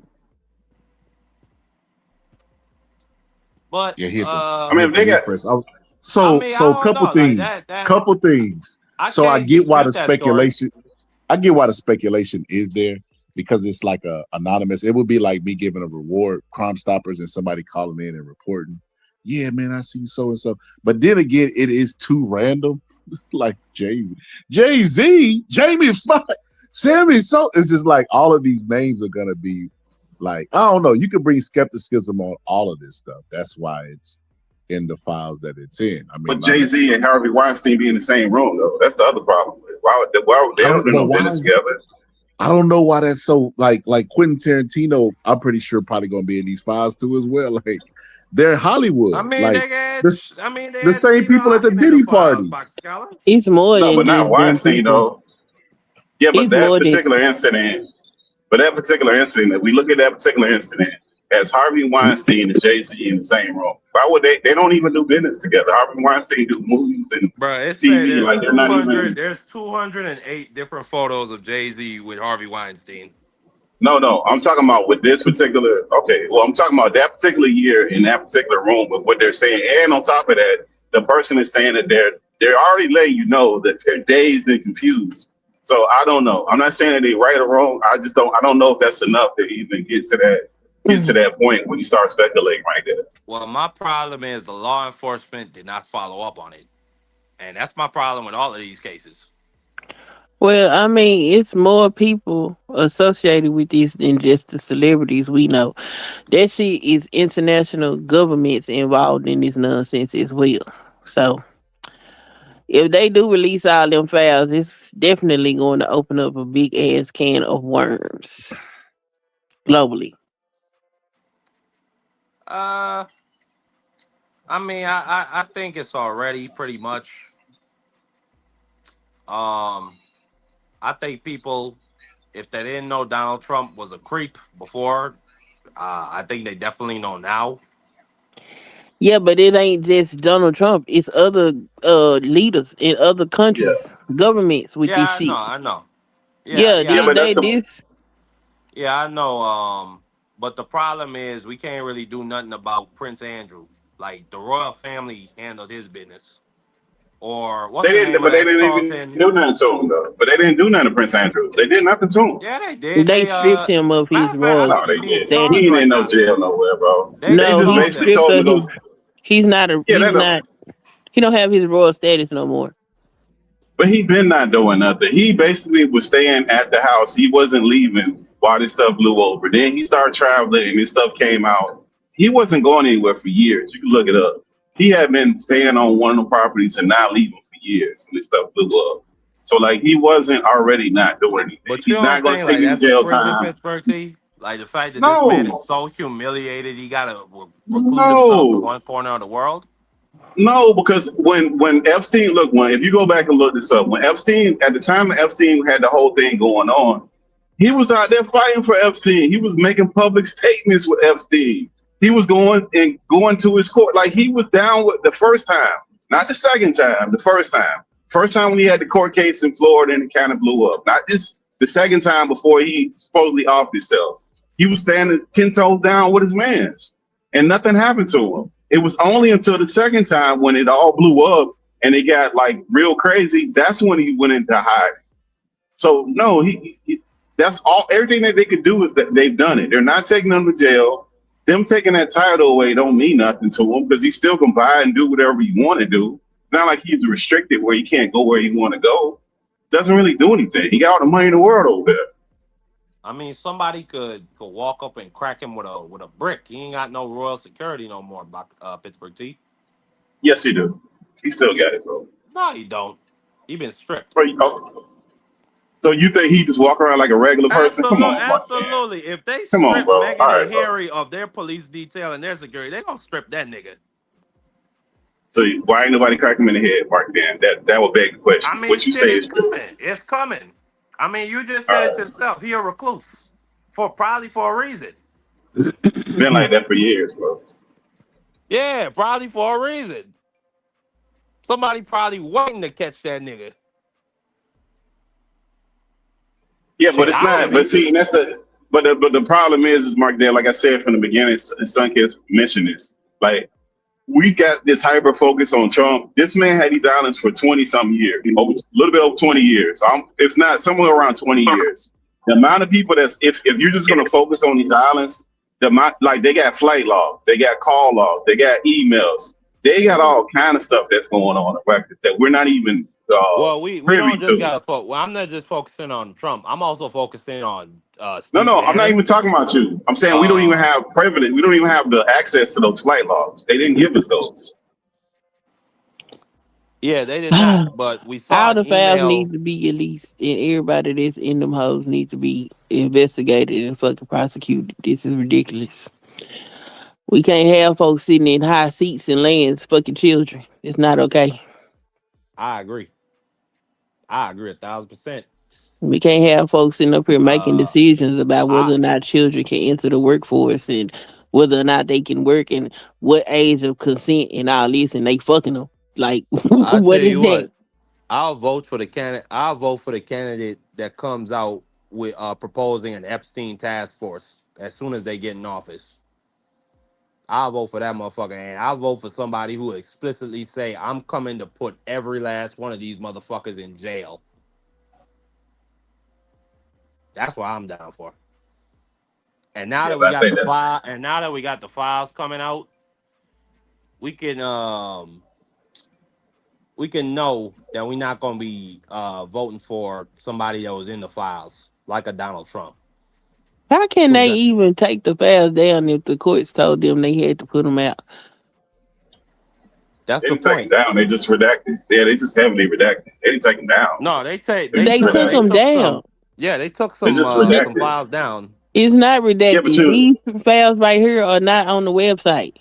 But yeah, I mean, they got couple things. Couple things. So I get why the speculation. I get why the speculation is there. because it's like a anonymous. It would be like me giving a reward, Crime Stoppers, and somebody calling in and reporting. Yeah, man, I see so and so. But then again, it is too random. Like Jay-Z, Jamie Foxx, Sammy. So it's just like all of these names are gonna be like, I don't know. You can bring skepticism on all of this stuff. That's why it's in the files that it's in. I mean, but Jay-Z and Harvey Weinstein be in the same room though. That's the other problem. Why they don't do no business together? I don't know why that's so like Quentin Tarantino. I'm pretty sure probably gonna be in these files too as well. Like they're Hollywood. I mean, like they the same people at the Diddy parties. It's more No, than but not just them Weinstein people. though. Yeah, but It's that more than particular incident. If we look at that particular incident, as Harvey Weinstein and Jay-Z in the same room. Why would they? They don't even do business together. Harvey Weinstein do movies and Bro, it's TV. Like they're not even. there's 208 different photos of Jay-Z with Harvey Weinstein. No. I'm talking about with this particular. Okay, well, I'm talking about that particular year in that particular room with what they're saying, and on top of that, the person is saying that they're already letting you know that they're dazed and confused. So I don't know. I'm not saying that they right or wrong. I don't know if that's enough to even get to that point when you start speculating right there. Well, my problem is the law enforcement did not follow up on it. And that's my problem with all of these cases. Well, I mean, it's more people associated with this than just the celebrities we know. That shit is international governments involved in this nonsense as well. So if they do release all them files, it's definitely going to open up a big ass can of worms globally. I mean, I think it's already pretty much. I think people, if they didn't know Donald Trump was a creep before, I think they definitely know now. Yeah, but it ain't just Donald Trump. It's other leaders in other countries, governments with this Yeah, shit. I know. Yeah, but that's the this. Yeah, I know. But the problem is we can't really do nothing about Prince Andrew. Like the royal family handled his business. Or what's the name of They that didn't even Sultan? do nothing to him though. But they didn't do nothing to Prince Andrew. They did nothing to him. Yeah, they did. They stripped him of his Matter of fact, I royal think No, he's they being did. charged He ain't right in no now. jail nowhere, bro. They They No, just he's charged basically him. stripped told him of to his. go. He's not a. Yeah, He's not. He don't have his royal status no more. but he been not doing nothing. He basically was staying at the house. He wasn't leaving while this stuff blew over. Then he started traveling and this stuff came out. He wasn't going anywhere for years. You can look it up. He had been staying on one of the properties and not leaving for years when this stuff blew up. So like he wasn't already not doing anything. But you He's not don't going to think take like any that's a jail prison, time. Pittsburgh T? Like the fact that this man is No, so humiliated, he got to reclude himself to no. one corner of the world. No, because when Epstein, look, if you go back and look this up, when Epstein, at the time Epstein had the whole thing going on, he was out there fighting for Epstein. He was making public statements with Epstein. He was going to his court. Like he was down with the first time, not the second time, the first time. First time when he had the court case in Florida and it kind of blew up. Not just the second time before he supposedly offed himself. He was standing 10 toes down with his mans and nothing happened to him. It was only until the second time when it all blew up and it got like real crazy, that's when he went into hiding. So no, he that's all. Everything that they could do is that they've done it. They're not taking him to jail. Them taking that title away don't mean nothing to him because he still can buy and do whatever he want to do. It's not like he's restricted where he can't go where he want to go. Doesn't really do anything. He got all the money in the world over there. I mean, somebody could walk up and crack him with a brick. He ain't got no royal security no more, Pittsburgh T. Yes, he do. He still got it, bro. No, he don't. He been stripped. So you think he just walk around like a regular person? Come on, absolutely. If they Come on, strip bro. Meghan All and right, bro. Harry of their police detail and their security, they gonna strip that nigga. So why ain't nobody crack him in the head, Mark? Dan, that would beg the question. I mean, What you say is true. It's coming. I mean, you just said it yourself. He a recluse probably for a reason. Been like that for years, bro. Yeah, probably for a reason. Somebody probably waiting to catch that nigga. Yeah, but it's not. But see, that's but the problem is Mark Dale, like I said from the beginning, and Sunkist mentioned this. Like we got this hyper focus on Trump. This man had these islands for 20 some years, a little bit over 20 years. If not somewhere around 20 years. The amount of people that's if you're just gonna focus on these islands, the amount like they got flight logs, they got call logs, they got emails, they got all kind of stuff that's going on in records that we're not even Well, we privy don't just to. gotta focus. Well, I'm not just focusing on Trump. I'm also focusing on No, Steve no, I'm not Bannon. even talking about you. I'm saying we don't even have privilege. We don't even have the access to those flight logs. They didn't give us those. Yeah, they did not. But we saw All an the files email. need to be released, and everybody that's in them hoes need to be investigated and fucking prosecuted. This is ridiculous. We can't have folks sitting in high seats and laying fucking children. It's not okay. I agree. 1,000%. We can't have folks sitting up here making decisions about whether or not children can enter the workforce and whether or not they can work and what age of consent and all this, and they fucking them. Like, I'll tell what is you that? what. I'll vote for the candidate that comes out with proposing an Epstein task force as soon as they get in office. I'll vote for that motherfucker, and I'll vote for somebody who explicitly say, I'm coming to put every last one of these motherfuckers in jail. That's what I'm down for. And now that we got the file, and now that we got the files coming out, we can know that we're not gonna be voting for somebody that was in the files, like a Donald Trump. How can they even take the files down if the courts told them they had to put them out? That's They the didn't take point. them down. They just redacted. Yeah, they just heavily redacted. They didn't take them down. No, they took them down. They took They some just some redacted. files down. It's not redacted. Yeah, but These files right here are not on the website.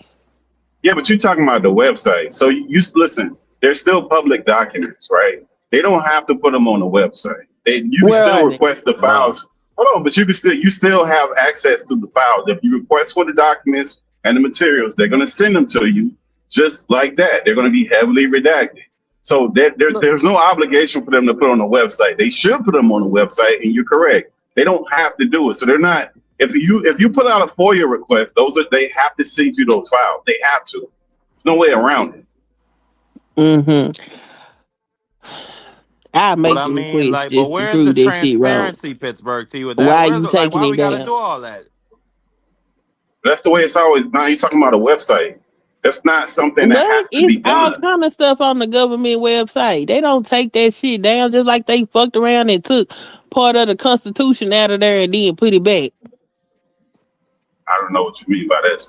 Yeah, but you're talking about the website. So you listen. They're still public documents, right? They don't have to put them on the website. You can still request the files. Hold on, but you still have access to the files. If you request for the documents and the materials, they're going to send them to you just like that. They're going to be heavily redacted. So there's no obligation for them to put on the website. They should put them on the website, and you're correct. They don't have to do it. So they're not. If you put out a FOIA request, they have to see through those files. They have to. There's no way around it. I make But the I mean, request like, but just to where's prove the that shit wrong. transparency, Pittsburgh, to you with that? Why you taking why it we gotta down? do all that? That's the way it's always. Now you're talking about a website. That's not something that has to be It's all done. kind of stuff on the government website. They don't take that shit down, just like they fucked around and took part of the Constitution out of there and then put it back. I don't know what you mean by that.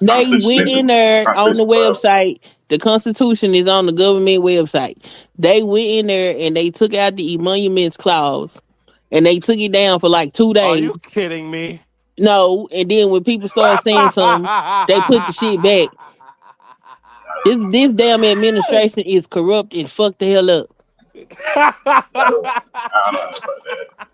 They went in there on the website. The Constitution is on the government website. They went in there and they took out the emoluments clause, and they took it down for like 2 days. Are you kidding me? No, and then when people started saying something, they put the shit back. This damn administration is corrupt and fucked the hell up. I don't know about that.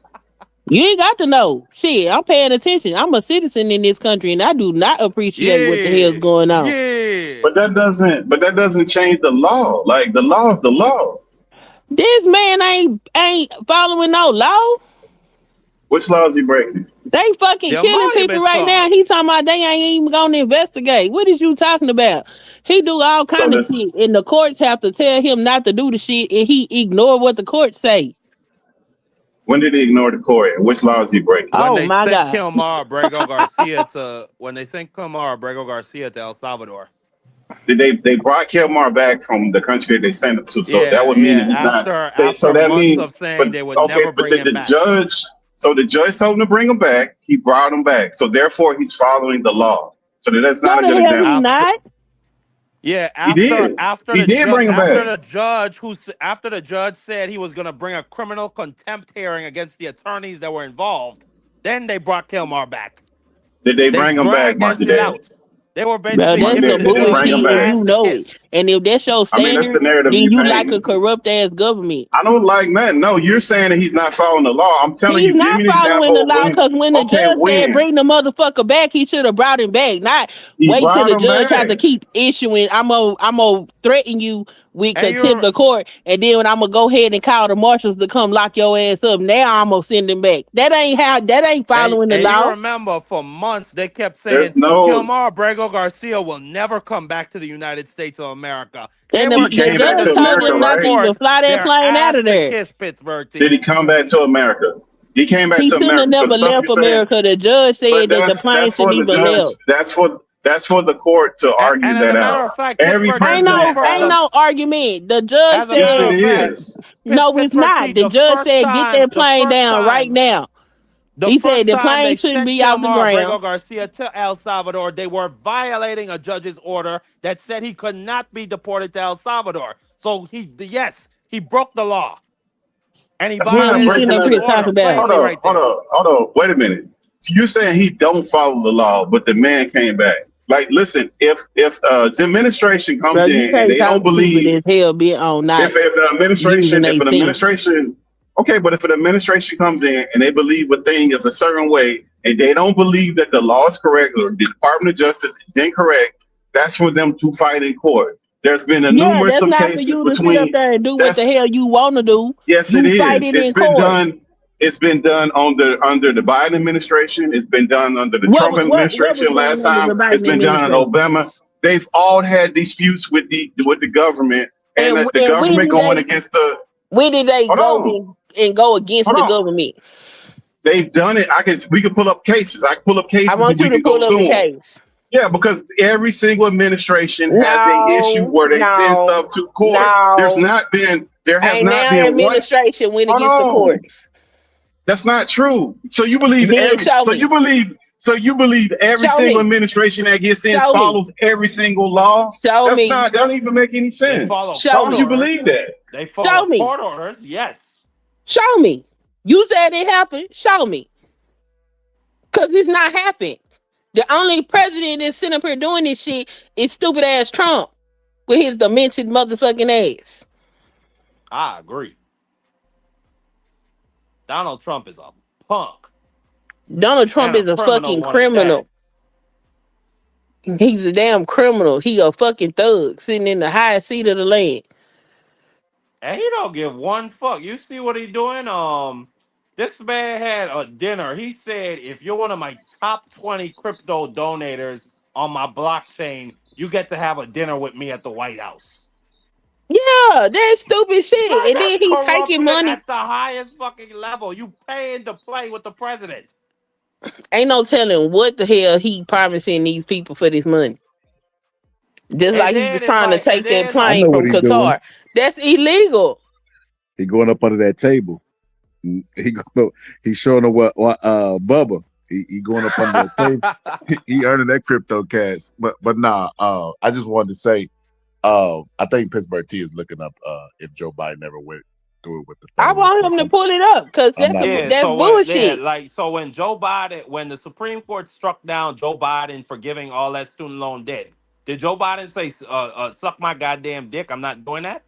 You ain't got to know. Shit, I'm paying attention. I'm a citizen in this country, and I do not appreciate what the hell's going on. Yeah. But that doesn't change the law. Like the law is the law. This man ain't following no law. Which law is he breaking? They fucking killing people right now. He talking about they ain't even gonna investigate. What is you talking about? He do all kind of shit, and the courts have to tell him not to do the shit, and he ignore what the courts say. When did he ignore the court? And which law is he breaking? Oh my God! Kilmar Abrego Garcia when they sent Kilmar Abrego Garcia to El Salvador. They brought Kilmar back from the country they sent him to, so that would mean that he's not. So that means, the judge. So the judge told him to bring him back. He brought him back. So therefore, he's following the law. So that's not a good example. Not. Yeah, after the judge said he was gonna bring a criminal contempt hearing against the attorneys that were involved, then they brought Kilmar back. Did they bring him back, Marky Dad? They were basically that's some bullshit, you know it. And if that's your standard, then you like a corrupt ass government. I don't like that. No, you're saying that he's not following the law. I'm telling you, he's not following the law because when the judge said bring the motherfucker back, he should have brought him back. Not wait till the judge have to keep issuing. I'm gonna threaten you with contempt of court, and then when I'm gonna go ahead and call the marshals to come lock your ass up. Now I'm gonna send him back. That ain't following the law. You remember for months they kept saying Kilmar Abrego Garcia will never come back to the United States of America. And the judge told him not to even fly that plane out of there. Did he come back to America? He came back He to shouldn't have America. So the never stuff left you're saying, America. The judge but said that the plane that's shouldn't for the even judge. left. That's for the court to argue And as that a matter out. of fact, Every Pittsburgh T, president Ain't no has. argument. The judge as a Yes, matter it said of fact, is. no, it's Pittsburgh T, not. The judge said get that the plane first down right time now. He said the plane they shouldn't sent be off the Kilmar ground. Abrego Garcia to El Salvador, they were violating a judge's order that said he could not be deported to El Salvador. So he broke the law. And he That's not Then we violated a sitting breaking up judge's here the. order talking about it. Hold plainly on, right there. hold on. Wait a minute. You're saying he don't follow the law, but the man came back. Like, listen, if the administration Bro, comes you in and can't they don't talk stupid believe, as hell being on not if the using administration, their sense. okay, but if an administration comes in and they believe a thing is a certain way and they don't believe that the law is correct or the Department of Justice is incorrect, that's for them to fight in court. There's been a Yeah, numerous that's of not for cases you to sit up between. there and do what the That's hell you want to do. Yes, it You fight is. it in court. It's been done under the Biden administration. It's been done under the What Trump what was administration done last under the time. It's Biden been done in administration? Obama. They've all had disputes with the government, and And that the government going against the. when did they Hold go on, and go against hold the on. government? They've done it. We can pull up cases. I can pull up I cases want and you we to can go pull up the through them. case. Yeah, because every single administration has a issue No, where they send no, stuff to court. There has no. not been one. Administration went Hold against the on. court. That's not true. So you believe Then show me. you believe every Show single me. administration that gets in Show me. follows every single law? Show me. That don't even make any They sense. follow Show Why court would me. you orders. believe that? They Show follow me. court orders, yes. Show me. You said it happened. Show me. Because it's not happened. The only president that's sitting up here doing this shit is stupid ass Trump with his demented motherfucking ass. I agree. Donald Trump is a punk. Donald Trump And is a fucking one at that. criminal. He's a damn criminal. He a fucking thug sitting in the highest seat of the land. And he don't give one fuck. You see what he doing? This man had a dinner. He said, if you're one of my top 20 crypto donators on my blockchain, you get to have a dinner with me at the White House. Yeah, that's stupid shit. Bro, And then that's he's corrupted taking money. at the highest fucking level. You paying to play with the president. Ain't no telling what the hell he promising these people for this money. Just And like he then was it's trying to like- take and that then, I plane know from what he doing. Qatar. That's illegal. He going up under that table. He showing them what Bubba. He going up under that table. He earning that crypto cash. But nah, I just wanted to say, I think Pittsburgh T is looking up if Joe Biden ever went through it with the I federal want him to pull it up because I'm not- that's so bullshit. when the Supreme Court struck down Joe Biden for giving all that student loan debt, did Joe Biden say, suck my goddamn dick, I'm not doing that?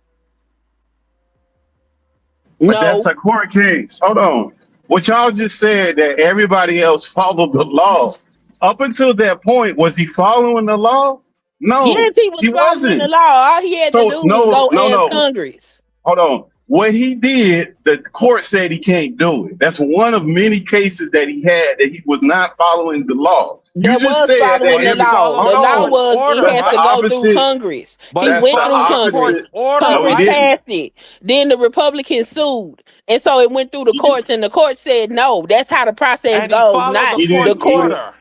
But No, that's a court case. Hold on. What y'all just said that everybody else followed the law. Up until that point, was he following the law? No, yes, he was following wasn't. the law. All he had to So, do no, was go no, ask no. Congress. Hold on. What he did, the court said he can't do it. That's one of many cases that he had that he was not following the law. That you just was said following that the law. Hold The law on. was Order, it has to right? go through Congress. But He that's went the through Congress. opposite. Order, No, he Congress didn't. passed it. Then the Republicans sued. And so it went through the courts, and the court said no. That's how the process And he goes. followed Not the He court the didn't. court. order.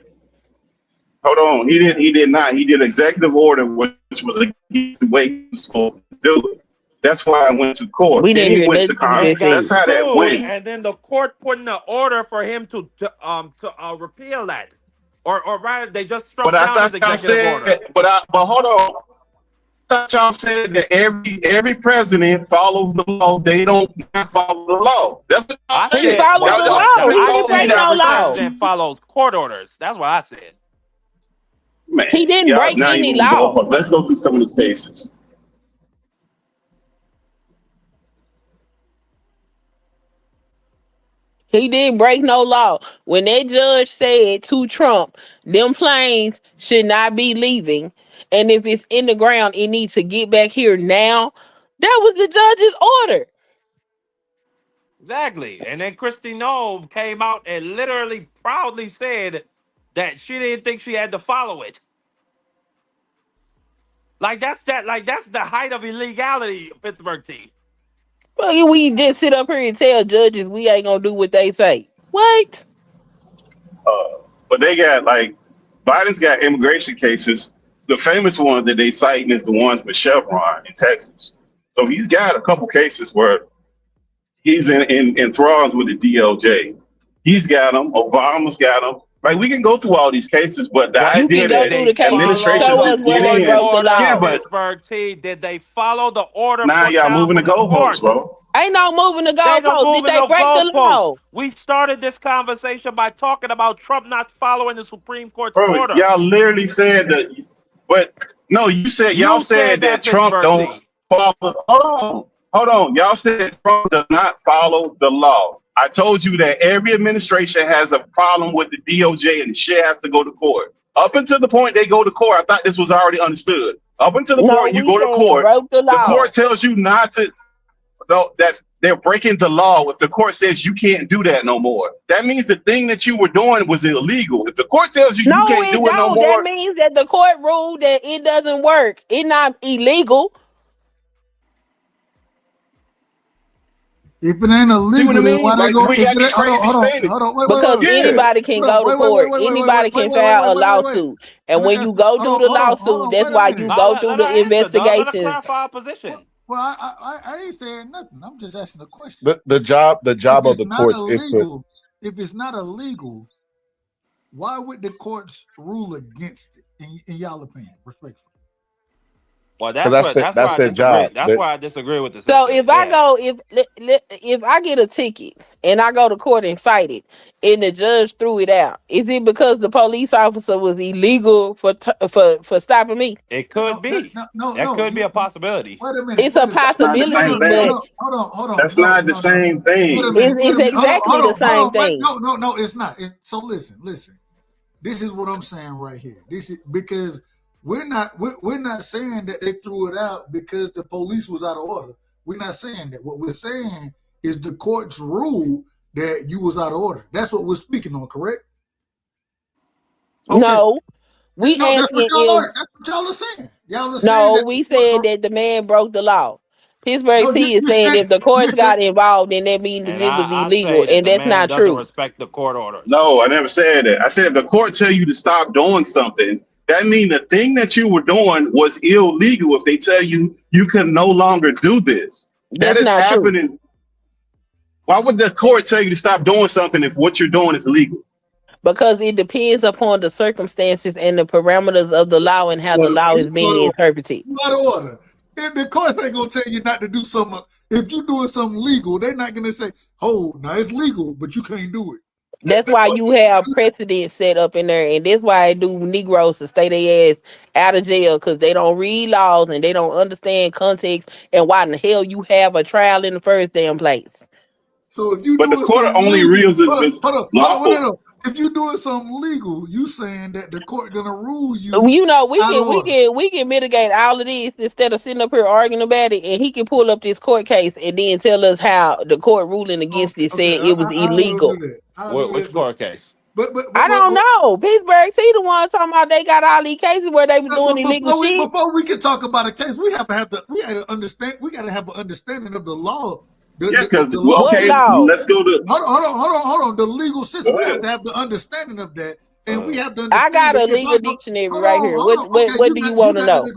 Hold on. He did not. He did executive order, which was against the way he was supposed to do it. That's why I went to court. We Then didn't he hear went to nothing you And Congress. just got That's said. how that sued, went. and then the court put in the order for him to repeal that, or rather, they just struck But I down his thought y'all executive order. said, but hold on. I thought y'all said that every president follows the law. They don't not follow the law. That's what y'all I said. He said, followed well, the Y'all law. He I didn't told me break said no every law. president follows court orders. That's what I said. Man, He didn't y'all break not any even law. go. Let's go through some of these cases. He didn't break no law. When that judge said to Trump, them planes should not be leaving, and if it's in the ground, it needs to get back here now. That was the judge's order. Exactly. And then Christy Nome came out and literally proudly said that she didn't think she had to follow it. Like that's the height of illegality, Pittsburgh T. Well, we just sit up here and tell judges we ain't gonna do what they say. What? But they got like Biden's got immigration cases. The famous one that they cite is the ones with Chevron in Texas. So he's got a couple cases where he's in thralls with the DOJ. He's got them. Obama's got them. Like we can go through all these cases, but the What You idea can did go that through they the cases. administrations Show follow us just where get they court in. broke the order, Yeah, law. but Pittsburgh T? Did they follow the order now put y'all down moving the from the goalposts, court? bro. Ain't no moving the They don't goalposts. Did moving they no break the goalposts. law? We started this conversation by talking about Trump not following the Supreme Court's Bro, order. y'all literally said that, but no, y'all You said said that that, Trump Pittsburgh don't T. follow. Hold on. Y'all said Trump does not follow the law. I told you that every administration has a problem with the DOJ and the shit has to go to court. Up until the point they go to court, I thought this was already understood. Up until the No, point you we go to said court, broke the the law. court tells you not to. No, they're breaking the law. If the court says you can't do that no more, that means the thing that you were doing was illegal. If the court tells you No, you can't it do it no don't. That more, means that the court ruled that it doesn't work. It's not illegal. If it ain't see what illegal, I then why mean? they Like go? we If got it these ain't, hold on, crazy hold on, standards. hold on, wait, Because Yeah, anybody can hold on, go to court. Anybody can file a wait. lawsuit. And Let me when you ask. go Hold do on, the hold on, hold lawsuit, on. that's Wait a why you minute. go Let through her the answer, dog. Let her investigations. clarify our Well, position. I ain't saying nothing. I'm just asking a question. The job If of it's the not courts is to. illegal, if it's not illegal, why would the courts rule against it? In y'all opinion, respectfully. Well, Because that's that's why I their disagree. job. That's why I disagree with the So sister. if I Yeah. go, if I get a ticket and I go to court and fight it, and the judge threw it out, is it because the police officer was illegal for stopping me? It could No, be. That no. could be a possibility. Wait a minute. It's a that's not the same possibility, but thing. Hold on. That's No, not the no, no. same Wait a thing. minute. it's exactly the same Wait, thing. no, it's not. So listen. This is what I'm saying right here. This is because we're not saying that they threw it out because the police was out of order. We're not saying that. What we're saying is the courts ruled that you was out of order. That's what we're speaking on, correct? Okay. No, we No, that's what asking if y'all are saying. Y'all are saying no, that. we said that the man broke the law. Pittsburgh No, T is you saying said if the you courts said got involved, then that means And it was I say illegal, that and the that's man not doesn't true. respect the court orders. No, I never said that. I said if the court tell you to stop doing something, that means the thing that you were doing was illegal. If they tell you you can no longer do this, that That's is not true. happening. Why would the court tell you to stop doing something if what you're doing is illegal? Because it depends upon the circumstances and the parameters of the law and how the law is being interpreted. You out of order. If the court ain't gonna tell you not to do something. If you're doing something legal, they're not gonna say, "Oh, now it's legal, but you can't do it." That's why you have precedent set up in there, and that's why I do Negroes to stay their ass out of jail because they don't read laws and they don't understand context and why in the hell you have a trial in the first damn place. So if you But the doing court something only legal, reels if it's hold on, lawful. no. If you're doing something legal, you saying that the court gonna rule you. You know, we out of order. can mitigate all of this instead of sitting up here arguing about it, and he can pull up this court case and then tell us how the court ruling against it Okay, said it was illegal. Which court case? But I don't know. Pittsburgh City the one talking about they got all these cases where they were doing illegal shit. Before we can talk about a case, we gotta understand. We gotta have an understanding of the law. Yeah, because the law. okay, let's go to. Hold on. The legal system. We have to have the understanding of that, and we have to. I got a legal dictionary right here. What do you want to know?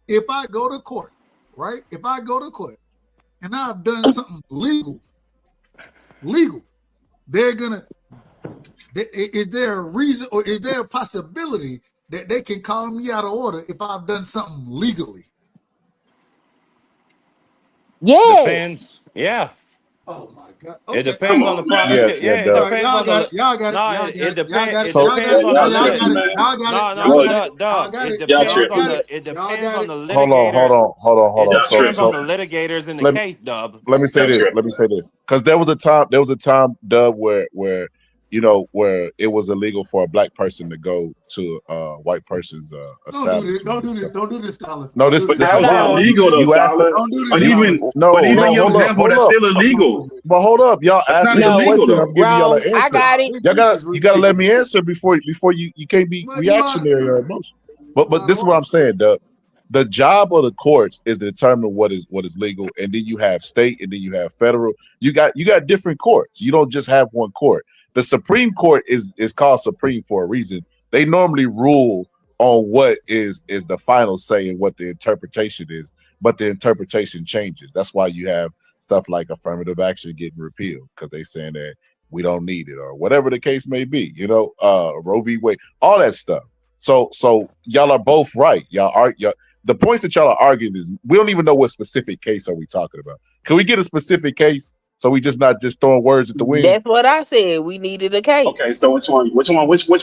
If I go to court, right? If I go to court and I've done something legal, they're gonna. Is there a reason or is there a possibility that they can call me out of order if I've done something legally? Yeah. Depends. Yeah. Oh my God! Okay. It depends on the process. Yeah, it depends on the. Y'all got it. No, it depends. It Y'all depends on the. It depends on the litigator. Hold on. It depends on the litigators in the case, Dub. Let me say this. Because there was a time, Dub, where where it was illegal for a black person to go to a white person's establishment. Don't do this, Scholar. No, this was wrong. illegal, though, You asked Scholar. But even your example, that's still illegal. But hold up, y'all asked me a question. I'm giving y'all an answer. I got it. You gotta let me answer before you can't be reactionary or emotional. But this is what I'm saying, Dub. the job of the courts is to determine what is legal, and then you have state, and then you have federal. You got different courts. You don't just have one court. The Supreme Court is called Supreme for a reason. They normally rule on what is the final say and what the interpretation is, but the interpretation changes. That's why you have stuff like affirmative action getting repealed, because they saying that we don't need it, or whatever the case may be. Roe v. Wade, all that stuff. So y'all are both right. The points that y'all are arguing is we don't even know what specific case are we talking about. Can we get a specific case so we just not just throwing words at the wind? That's what I said. We needed a case. Okay, so which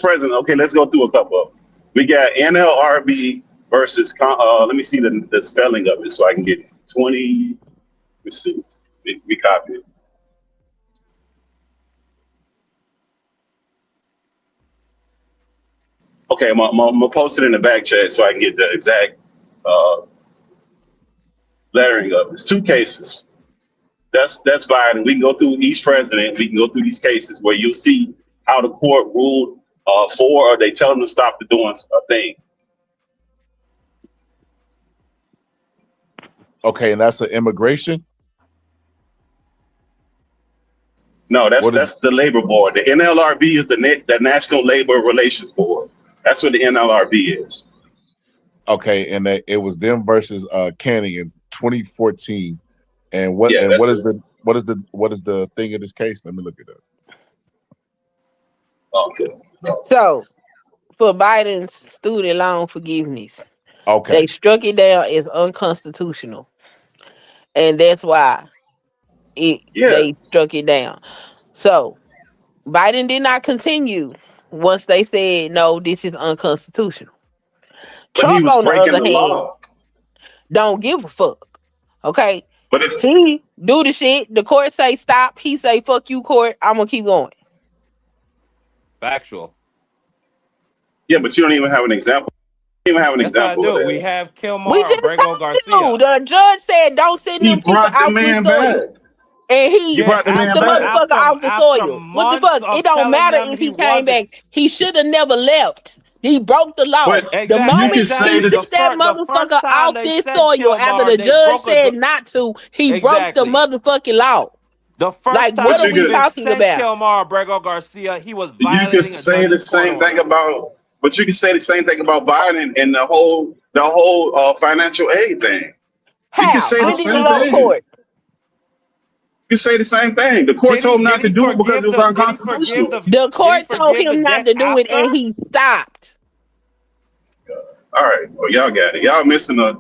president? Okay, let's go through a couple. We got NLRB versus. Let me see the spelling of it so I can get 20. Let's see. We copy it. Okay, I'm gonna post it in the back chat so I can get the exact lettering of it. It's two cases. That's Biden. We can go through each president. We can go through these cases where you'll see how the court ruled for, or they tell them to stop doing a thing. Okay, and that's an immigration? No, that's the labor board. The NLRB is the National Labor Relations Board. That's what the NLRB is. Okay, and it was them versus Canning in 2014. And what is the thing in this case? Let me look it up. Okay. So for Biden's student loan forgiveness, okay, they struck it down as unconstitutional, and that's why they struck it down. So Biden did not continue once they said no, this is unconstitutional. But Trump, he was on the breaking other the hand, law. don't give a fuck. Okay, but if he do the shit, the court say stop. He say fuck you, court. I'm gonna keep going. Factual. Yeah, but you don't even have an example. You don't even have an Yes, example. I Of do. that. We have Kilmar We just Abrego told Garcia. you. The judge said don't send He them people brought the out man this soil. back. And he You brought the man the back. motherfucker off the After soil. What the months fuck? It of don't telling matter them if he he came wasn't. back. He should have never left. He broke the law. But The Exactly. moment you can say he this. took that The first motherfucker time off they this said soil after Kilmar, the they judge broke a said not to, he broke the exactly. motherfucking law. The first Like, time what But are you they we can even talking sent about? Kilmar Abrego Garcia, he was You can violating a say the judge's court same thing order. about. But you can say the same thing about Biden and the whole financial aid thing. You can How? say the When did it same go to thing. court? You say the same thing. The court told him not to do it because it was unconstitutional. The court told him not to do it, and he stopped. All right, well y'all got it. Y'all missing y'all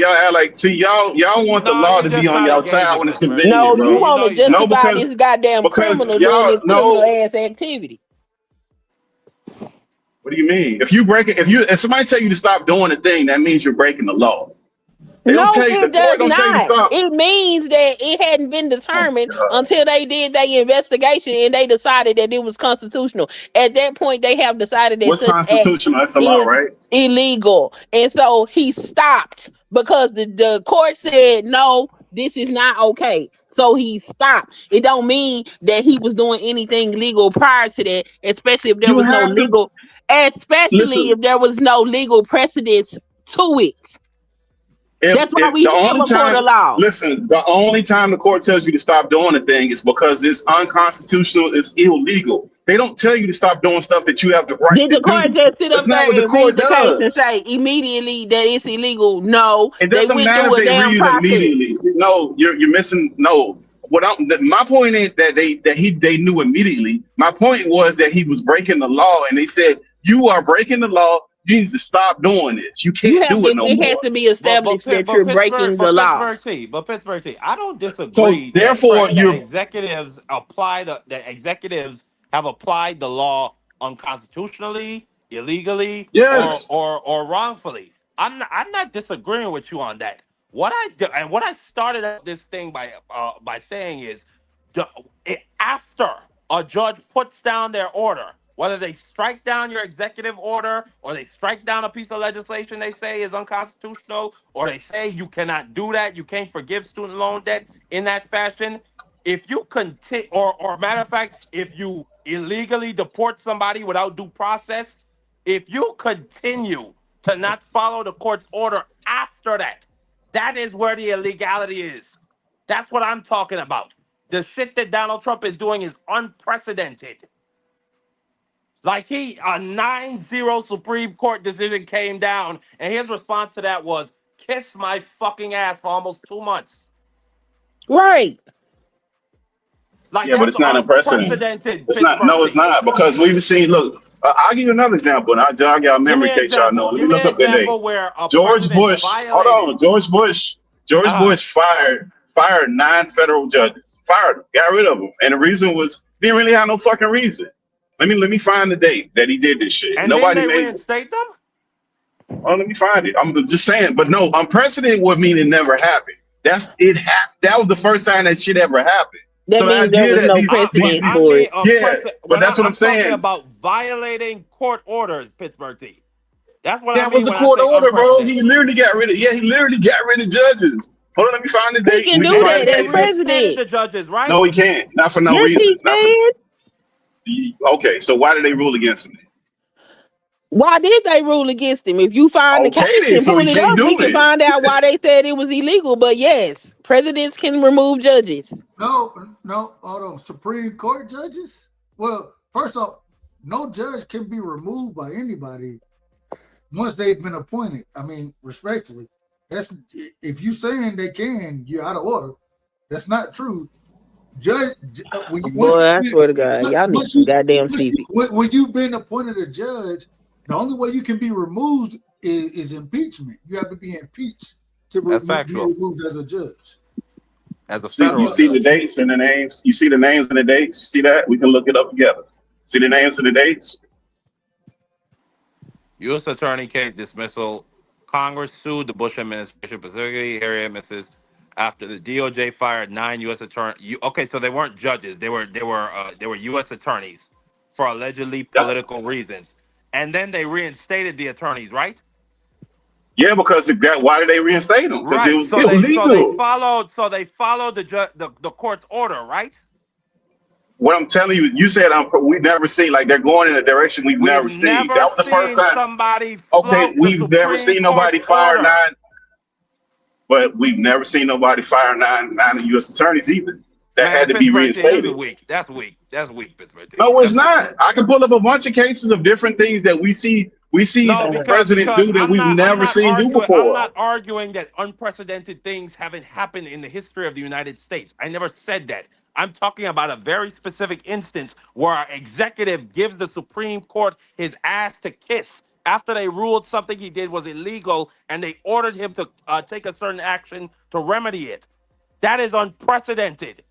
act like y'all want the No, law you're to be just on not y'all side engaging, when it's Pittsburgh. convenient, No, bro. you want to you're not. justify this goddamn because criminal doing y'all this criminal know. ass activity. What do you mean? If somebody tell you to stop doing a thing, that means you're breaking the law. They No, don't tell you. The it does court don't tell you to not. stop. It means that it hadn't been determined God. until they did their investigation and they decided that it was constitutional. At that point, they have decided that What's such act constitutional? That's the law, is right? illegal. And so he stopped because the court said, no, this is not okay. So he stopped. It don't mean that he was doing anything legal prior to that, especially if there You was no have to legal, especially if there was no legal precedence to it. That's why we the have only a court of law. Listen, the only time the court tells you to stop doing a thing is because it's unconstitutional, it's illegal. They don't tell you to stop doing stuff that you have the right Did to the court do. just sit up That's not there what the and read court the case and does. say immediately that it's illegal? No, It they doesn't went matter through a if they damn read it process. immediately. See, no, you're missing. No, my point ain't that they knew immediately. My point was that he was breaking the law, and they said you are breaking the law. You need to stop doing this. You can't do it no It more. has to be established that you're breaking the law. Pittsburgh T, I don't So disagree therefore, that executives have applied the law unconstitutionally, illegally, yes. or wrongfully. I'm not disagreeing with you on that. What I started out this thing by saying is, after a judge puts down their order, whether they strike down your executive order or they strike down a piece of legislation they say is unconstitutional, or they say you cannot do that, you can't forgive student loan debt in that fashion. If you continue, or matter of fact, if you illegally deport somebody without due process, if you continue to not follow the court's order after that. That is where the illegality is. That's what I'm talking about. The shit that Donald Trump is doing is unprecedented. Like a 9-0 Supreme Court decision came down, and his response to that was, kiss my fucking ass for almost 2 months. Right. Like, Yeah, but that's it's not unprecedented. unprecedented. It's not. No, it's not, because we've seen. Look, I'll give you another example, and I'll jog y'all Give memory me in an case y'all know. example. Let Give me me look an up that date. example where a George president Bush. Hold violated. on, George Bush. George Bush fired 9 federal judges. Fired them. Got rid of them, and the reason was he didn't really have no fucking reason. Let me find the date that he did this shit. And Nobody then they made. reinstate them? Oh, let me find it. I'm just saying, but no, unprecedented would mean it never happened. That's it. That was the first time that shit ever happened. That So the means there idea was that no these precedence I for mean, it. yeah, but that's what I'm I'm talking saying. about violating court orders, Pittsburgh T. That's what I That mean was a when I court say order, bro. He unprecedented. literally got rid of. Yeah, he literally got rid of judges. Hold on, let me find the He date. can We do can And find then that the they as cases. reinstated president. the judges, right? No, he can't. Not for no Yes, reason. he Not for. can. Okay, so why did they rule against him? Why did they rule against him? If you find the case Okay, then, and so pull he it can't up, we do can it. find out why they said it was illegal. But yes, presidents can remove judges. No, hold on. Supreme Court judges? Well, first off, no judge can be removed by anybody once they've been appointed. I mean, respectfully, that's if you saying they can, you're out of order. That's not true. Judge, Boy, I swear to God, y'all need some goddamn civic. when you've been appointed a judge, the only way you can be removed is impeachment. You have to be impeached to That's be factual. removed as a judge. As a See, federal you see judge. the dates and the names. You see the names and the dates. You see that? We can look it up together. See the names and the dates. U.S. Attorney case dismissal. Congress sued the Bush administration, specifically Harry Mrs. after the DOJ fired 9 U.S. attorneys. Okay, so they weren't judges; they were U.S. attorneys for allegedly political reasons, and then they reinstated the attorneys, right? Yeah, because why did they reinstate them? Because it Right. was So illegal. they followed the court's order, right? What I'm telling you, you said we've never seen, like, they're going in a direction we've never seen. That was the first time. Somebody Okay, flout the we've never Supreme seen nobody Court's fire order. 9, but we've never seen nobody fire nine U.S. attorneys either. That Man, had to be Pittsburgh, reinstated. That's weak. That's weak, Pittsburgh. No, it's not. I can pull up a bunch of cases of different things that we see No, presidents do that we've never seen do before. I'm not arguing that unprecedented things haven't happened in the history of the United States. I never said that. I'm talking about a very specific instance where our executive gives the Supreme Court his ass to kiss after they ruled something he did was illegal and they ordered him to take a certain action to remedy it. That is unprecedented.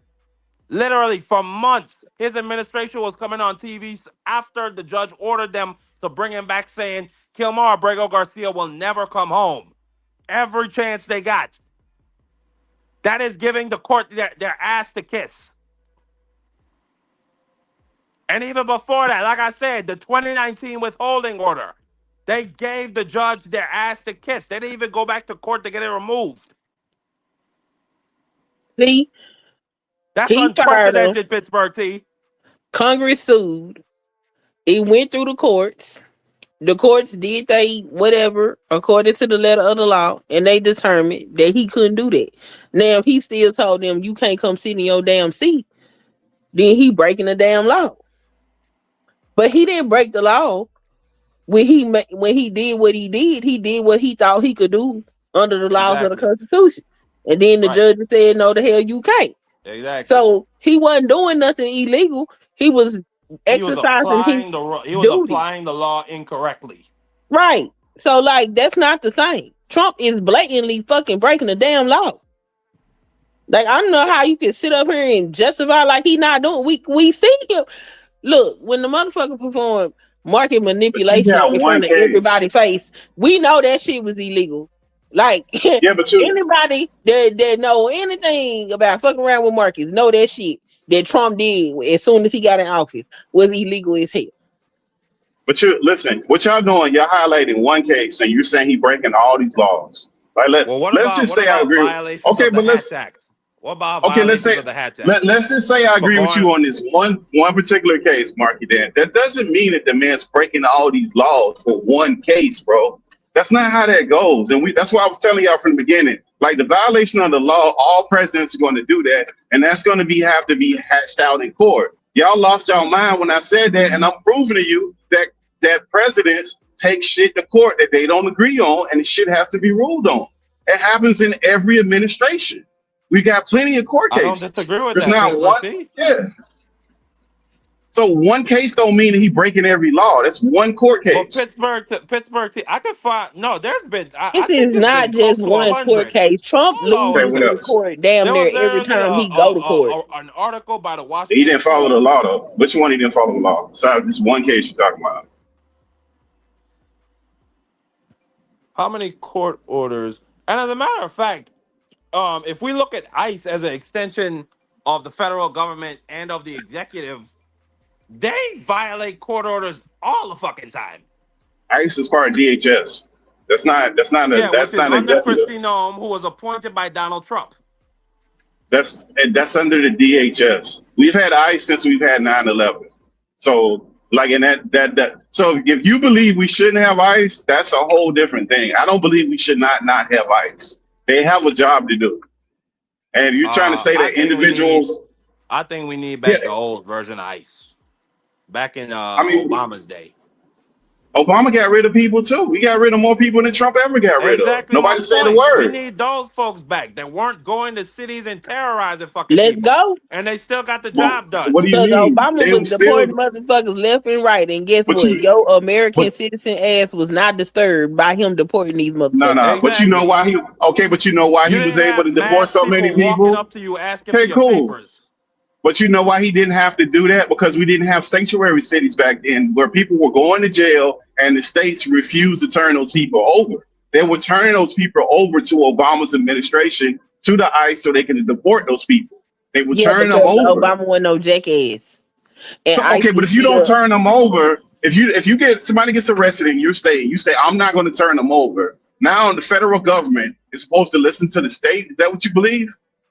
Literally, for months, his administration was coming on TV after the judge ordered them to bring him back, saying Kilmar Abrego Garcia will never come home. Every chance they got. That is giving the court their ass to kiss. And even before that, like I said, the 2019 withholding order, they gave the judge their ass to kiss. They didn't even go back to court to get it removed. See, that's unprecedented, Pittsburgh T. Congress sued. It went through the courts. The courts did they whatever according to the letter of the law, and they determined that he couldn't do that. Now, if he still told them you can't come sit in your damn seat, then he breaking the damn law. But he didn't break the law. When he did what he did what he thought he could do under the laws of the Constitution. And then the judge said, no, the hell you can't. Exactly. So he wasn't doing nothing illegal. He was exercising he was applying the law incorrectly. Right. So, like, that's not the thing. Trump is blatantly fucking breaking the damn law. Like, I don't know how you can sit up here and justify like he not doing. We see him. Look, when the motherfucker performed market manipulation in front of everybody's face, we know that shit was illegal. Like, anybody that know anything about fucking around with markets know that shit that Trump did as soon as he got in office was illegal as hell. But listen, what y'all doing? Y'all highlighting one case and you're saying he breaking all these laws. Right? Let's just say I agree. Okay, but let's. What about let's say of the Hatch Act? Let's just say I agree with you on this one particular case, Marky Dan. That doesn't mean that the man's breaking all these laws for one case, bro. That's not how that goes. And that's why I was telling y'all from the beginning. Like the violation of the law, all presidents are going to do that, and that's going to have to be hashed out in court. Y'all lost y'all mind when I said that, and I'm proving to you that presidents take shit to court that they don't agree on, and shit has to be ruled on. It happens in every administration. We got plenty of court I cases. don't disagree with There's that, not one. Pittsburgh T. Yeah. So one case don't mean that he breaking every law. That's one court But case. Pittsburgh T. I could find there's been I This think is it's not been close just to one court 100. case. Trump Hold on Okay, a loses what in second. else? court damn There near was every literally time he go to court. an article by the He Washington didn't follow the Post. law though. Which one he didn't follow the law? Besides this one case you're talking about. How many court orders? And as a matter of fact, if we look at ICE as an extension of the federal government and of the executive, they violate court orders all the fucking time. ICE is part of DHS. That's not Which is under executive. Kristi Noem, who was appointed by Donald Trump. That's under the DHS. We've had ICE since we've had 9/11. So like in that so if you believe we shouldn't have ICE, that's a whole different thing. I don't believe we should not have ICE. They have a job to do. And you're trying to say I that think individuals I think we need back the old version of ICE. Back in Obama's day. Obama got rid of people too. We got rid of more people than Trump ever got rid of. Exactly. Nobody said a We word. need those folks back that weren't going to cities and terrorizing fucking Let's people. go. And they still got the job done. What do you Because mean? Obama They was deporting motherfuckers left and right, and guess But what? you- Your American citizen ass was not disturbed by him deporting these motherfuckers. No. But you know why he but you know why he was able to deport so many people? Walking up to you asking Okay, for your cool. papers. But you know why he didn't have to do that? Because we didn't have sanctuary cities back then where people were going to jail and the states refused to turn those people over. They were turning those people over to Obama's administration, to the ICE, so they can deport those people. They would turn them because over. Obama wasn't no jackass. And So, ICE okay, but was if you don't still- turn them over, if you get somebody gets arrested in your state, you say, I'm not going to turn them over. Now the federal government is supposed to listen to the state. Is that what you believe?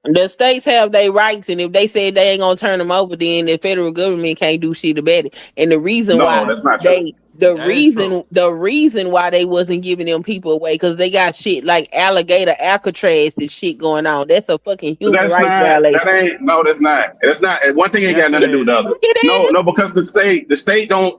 The states have their rights, and if they say they ain't gonna turn them over, then the federal government can't do shit about it. And the reason No, why that's not true. the reason why they wasn't giving them people away, because they got shit like alligator Alcatraz and shit going on. That's a fucking human That's rights not. violation. That ain't. No, that's not. That's not. One thing ain't Yes, got nothing to do with the other. No, because the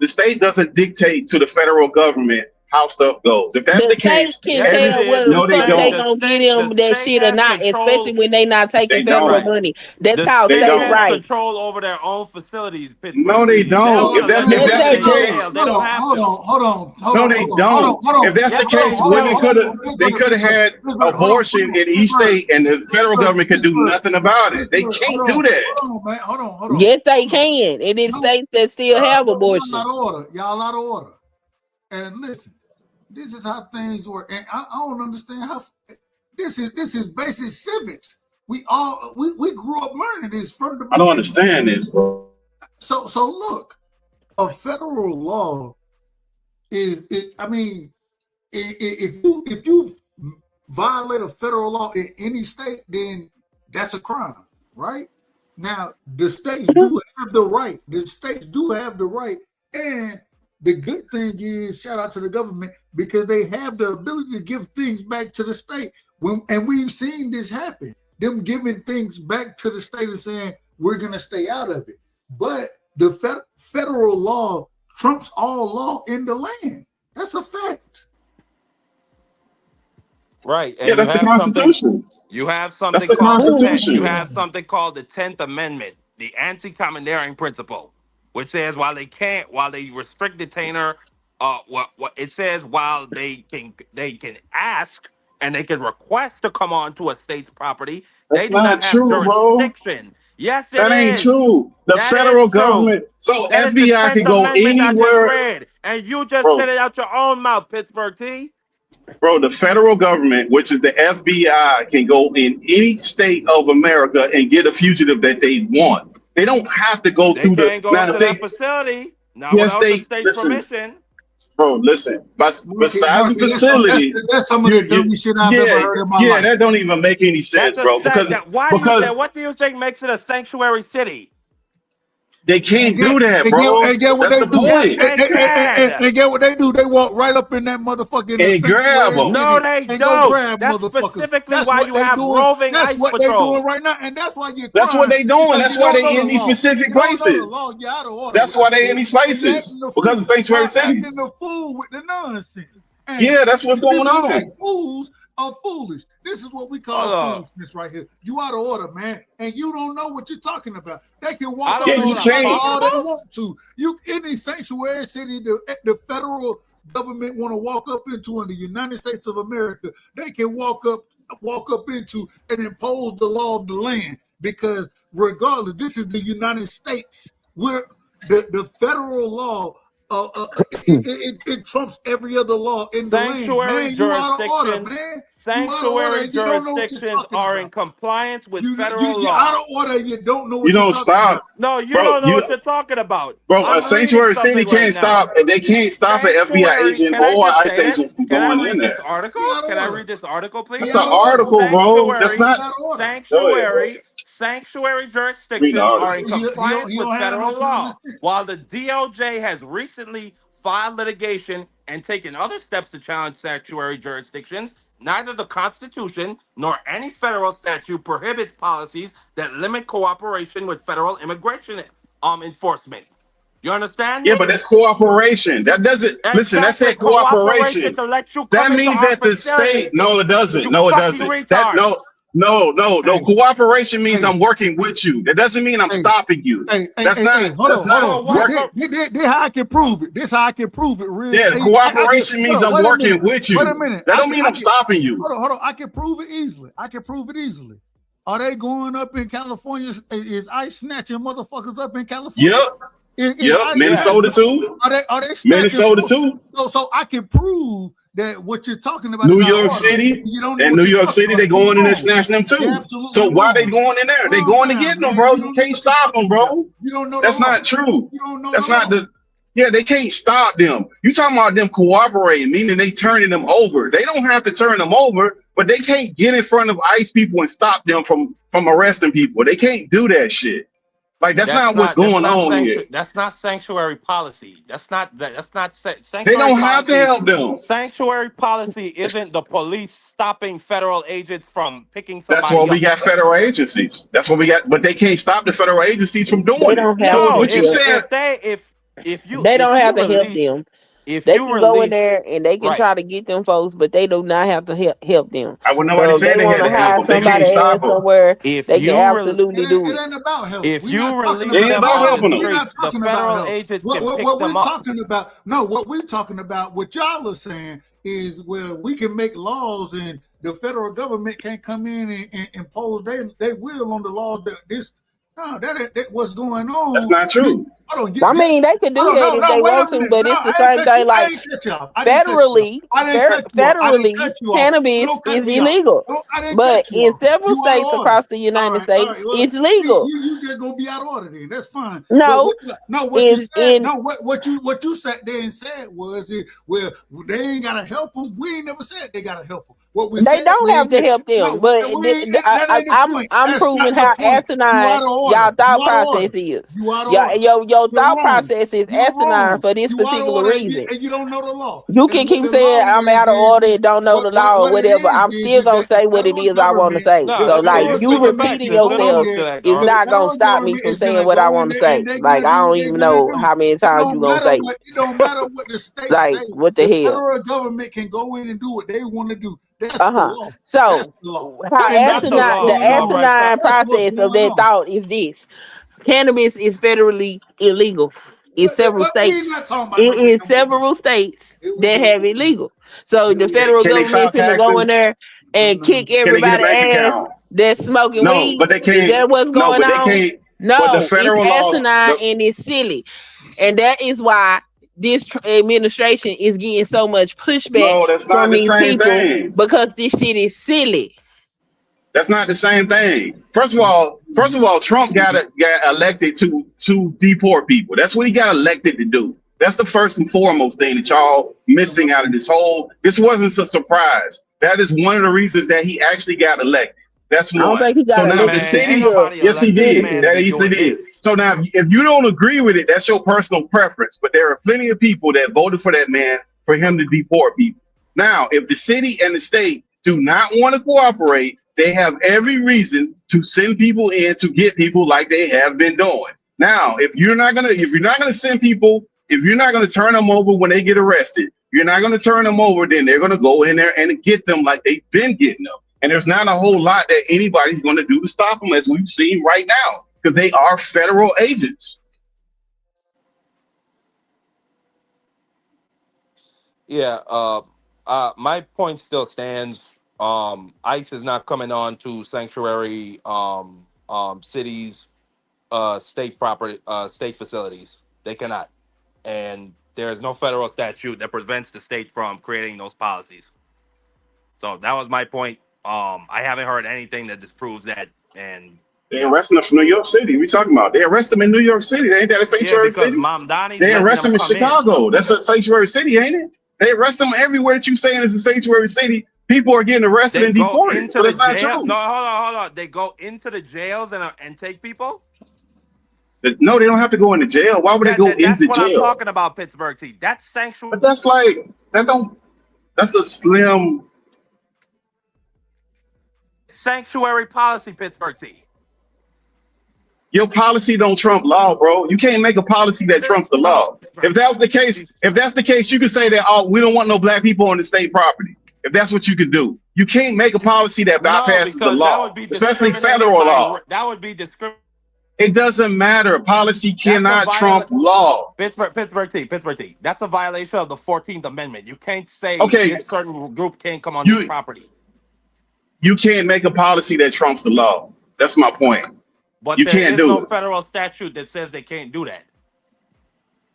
state doesn't dictate to the federal government how stuff goes. If that's the case, Can tell whether no, the they fuck they don't. gonna get them that shit or not, especially when they not taking They federal don't. money. That's The called state state has rights. control over their own facilities. Pittsburgh. No, they don't. They If that's don't the let them case, jail. They don't have Hold to. on. no, they don't. If that's the case, women they could have had abortion in each state, and the federal government could do nothing about it. They can't do that. Hold on, man. Hold on. Yes, they can. And in states that still have abortion. Y'all out of order. And listen, this is how things work. And I don't understand how this is basic civics. We grew up learning this from the beginning. I don't understand this, bro. So look, a federal law is if you violate a federal law in any state, then that's a crime, right? Now the states do have the right. The states do have the right, and the good thing is, shout out to the government, because they have the ability to give things back to the state. And we've seen this happen. Them giving things back to the state and saying, we're going to stay out of it. But the federal law trumps all law in the land. That's a fact. Right. And Yeah, that's the Constitution. You have That's something the called Constitution. you have something called the 10th Amendment, the anti-commandeering principle, which says while they restrict detainer, what it says while they can ask and they can request to come onto a state's property, That's they do not not have true, bro. jurisdiction. Yes, it That ain't is. true. The That federal is true. government. So That is the FBI 10th can go Amendment I just anywhere. read, and you just Bro. said it out your own mouth, Pittsburgh T. Bro, the federal government, which is the FBI, can go in any state of America and get a fugitive that they want. They don't have to go They through can't the. go Now, into if that they, facility not yes, without they the state's listen, permission. bro. Listen, besides the Marky, facility, that's some of the dumbest shit I've ever heard in my life. that don't even make any sense, That's bro. what do you think? What do you think makes it a sanctuary city? They can't do that, And bro. get what That's they the do. point. And get what they do. They walk right up in that motherfucker in the And grab sanctuary them. No, they and go don't. grab That's motherfuckers. specifically That's why what you they have doing. roving That's ICE what they patrols. doing right now, and that's why you're That's what crying they doing. because That's you why don't know they in the these law. specific You don't know the places. law. You're out of order. That's why they in And these you're places acting the because fool. of sanctuary You're acting cities. the fool with the nonsense. And Yeah, that's what's going people on. like fools are foolish. This is what we call Hold up. foolishness right here. You out of order, man, and you don't know what you're talking about. They can I walk don't up Yeah, know in you what your I'm house can't. talking all they about. want to. You in a sanctuary city, the federal government want to walk up into in the United States of America. They can walk up into and impose the law of the land because regardless, this is the United States. Where the federal law. It trumps every other law in the land, Sanctuary man. You out of order, jurisdictions, man. You out of order, sanctuary and you don't know what you're jurisdictions talking are in about. compliance with You federal you're out law. of order. And you don't know You what you're don't talking about. stop, No, you bro. don't know what you're talking about. A I'm reading sanctuary city something right can't now. stop, and they can't stop an FBI Sanctuary, agent can I or just ICE say agent this? from Can I going in read this there. article? He out of Can I order. read this article, He That's please? an out of order. article, bro. That's Sanctuary, not. He out of order. Go ahead, bro. sanctuary Read the jurisdictions are in article. compliance He with don't have no federal common law. sense. While the DOJ has recently filed litigation and taken other steps to challenge sanctuary jurisdictions, neither the Constitution nor any federal statute prohibits policies that limit cooperation with federal immigration enforcement. You understand Yeah, me? but that's cooperation. That doesn't listen. That Exactly. said Cooperation cooperation. to let you That come into means our that the state. facilities. No, it doesn't. You No, it fucking doesn't. That retards. no. Hey, Cooperation means hey, I'm working with you. That doesn't mean I'm hey, stopping you. That's not. hold That's on, hold not on. So what? work. This how I can prove it. This how I can prove it. Real. Yeah, I can. cooperation means Hold on, I'm wait a working minute. with Wait a you. minute. That don't mean I'm stopping you. Hold on. I can prove it easily. Are they going up in California? Is ICE snatching motherfuckers up in California? Yep. ICE Minnesota too. Are they snatching? Minnesota too. So I can prove that what you're talking about New is out of York order. City. You don't know And what New you're York talking City, about. they going in there You're snatching them You're too. absolutely So why wrong. they going in there? They Calm going to down, get them, man. bro. You You don't know can't what you're stop them, talking about. bro. You don't know That's the law. not true. You don't know That's the not law. the. Yeah, they can't stop them. You talking about them cooperating, meaning they turning them over. They don't have to turn them over, but they can't get in front of ICE people and stop them from arresting people. They can't do that shit. Like that's not what's going on here. That's not sanctuary policy. That's not They sanctuary don't have to policy. help them. Sanctuary policy isn't the police stopping federal agents from picking That's why somebody we up. got federal agencies. That's what we got, but they can't stop the federal agencies from They doing it. don't have So No, to what you help. saying? They don't have to help them. They can go in there and they can right. try to get them folks, but they do not have to help them. I would nobody So say they they want had to to help hire them. They somebody can't stop else them. somewhere. If They can you absolutely do It it. ain't about help. if We're you not talking release It ain't about them about help. on the helping them. We're not streets, the talking about federal help. agents What, can what, pick what them we're up. talking about, no, what we're talking about, what y'all are saying is where we can make laws and the federal government can't come in and impose their will on the laws that what's going on. That's not true. I mean, they could do that if they want to, but it's the same thing. Like federally, cannabis is illegal, but in several states across the United States, it's legal. You just gonna be out of order then. That's fine. No, what you sat there and said was, well, they ain't gotta help them. We ain't never said they gotta help them. What we they don't have to help them, but I'm proving how asinine y'all thought process is. Your thought process is asinine for this particular reason. And you don't know the law. You can keep saying I'm out of order and don't know the law or whatever. I'm still gonna say what it is I want to say. So like you repeating yourself is not gonna stop me from saying what I want to say. Like I don't even know how many times you gonna say it. It don't matter what the state like say. what the hell. Federal government can go in and do what they want to do. That's the law. So That's the law. how That's the law. the All right, asinine process of that thought is this: cannabis is federally illegal in several states. It is several states that have it legal. So the federal Can they file government can go in taxes? there and kick Can they get a everybody bank ass account? that's smoking No, weed. but they Is can't. that what's No, going but on? they can't. No, But the federal it's laws. asinine and it's silly, and that is why this administration is getting so much pushback No, that's not from the these same people thing. because this shit is silly. That's not the same thing. First of all, Trump got elected to deport people. That's what he got elected to do. That's the first and foremost thing that y'all missing out of this whole. This wasn't a surprise. That is one of the reasons that he actually got elected. That's I don't one. think he So got a now the Man, ain't city, Mississippi nobody yes, he elected this did. man citizen. to That be yes, he doing did. this. So now, if you don't agree with it, that's your personal preference. But there are plenty of people that voted for that man for him to deport people. Now, if the city and the state do not want to cooperate, they have every reason to send people in to get people like they have been doing. Now, if you're not gonna send people, if you're not gonna turn them over when they get arrested, you're not gonna turn them over, then they're gonna go in there and get them like they've been getting them. And there's not a whole lot that anybody's going to do to stop them, as we've seen right now, because they are federal agents. Yeah, my point still stands. ICE is not coming on to sanctuary cities, state property, state facilities. They cannot, and there's no federal statute that prevents the state from creating those policies. So that was my point. I haven't heard anything that disproves that, and They yeah, arrested them from New York City. We talking about? They arrest them in New York City. Ain't that a yeah, sanctuary because city? Mom Donnie's They letting arrest them them in come in. Chicago. That's a sanctuary city, ain't it? They arrest them everywhere that you saying is a sanctuary city. People are getting arrested They and go deported. into So the that's not jail. true. No, hold on. They go into the jails and take people. No, they don't have to go into jail. Why would they go That's into what I'm jail? talking about, Pittsburgh T. That's sanctuary. But that's like that's a slim. Sanctuary policy, Pittsburgh T. Your policy don't trump law, bro. You can't make a policy that trumps the No, law. If that was the case, you could say that, oh, we don't want no black people on the state property. If that's what you could do, you can't make a policy that no, bypasses the because that would law, be especially discriminating federal law. by that would be discriminating. It doesn't matter. Policy That's a cannot trump law. Pittsburgh T. That's a violation of the 14th Amendment. You can't say Okay, this certain group can't come on this property. you can't make a policy that trumps the law. That's my point. But You there can't is do no it. federal statute that says they can't do that.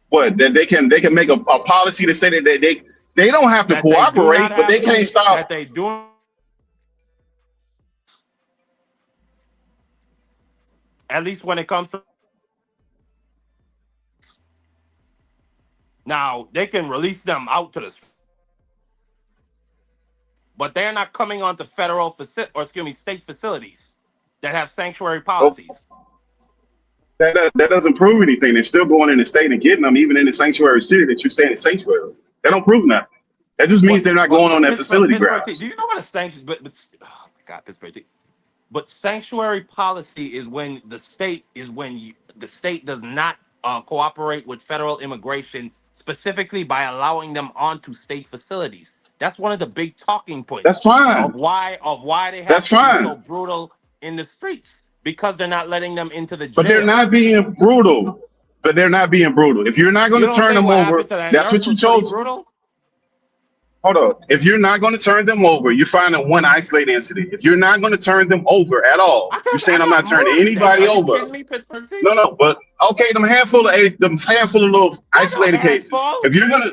What? That they can make a policy to say that they don't have to That they do cooperate, not but they have can't to. stop. That they do. At least when it comes to now, they can release them out to the, but they're not coming onto state facilities that have sanctuary Oh, policies. that doesn't prove anything. They're still going in the state and getting them, even in the sanctuary city that you're saying is sanctuary. That don't prove nothing. That just means they're not going on that facility grounds. Do you know what a sanctuary? But oh my God, Pittsburgh. But sanctuary policy is when the state the state does not cooperate with federal immigration, specifically by allowing them onto state facilities. That's one of the big talking points That's fine. of why they have That's to be so fine. brutal in the streets, because they're not letting them into the But they're jails. not being brutal. But they're not being brutal. If you're not going You to don't turn think them what over, happened to that that's nurse what you was pretty chose. brutal? Hold on. If you're not going to turn them over, you're finding one isolated incident. If you're not going to turn them over at all, you're saying I I'm got not turning more than that. anybody Are you over. kidding me, Pittsburgh T? No. But okay, them handful of little isolated cases. Handful. If you're gonna,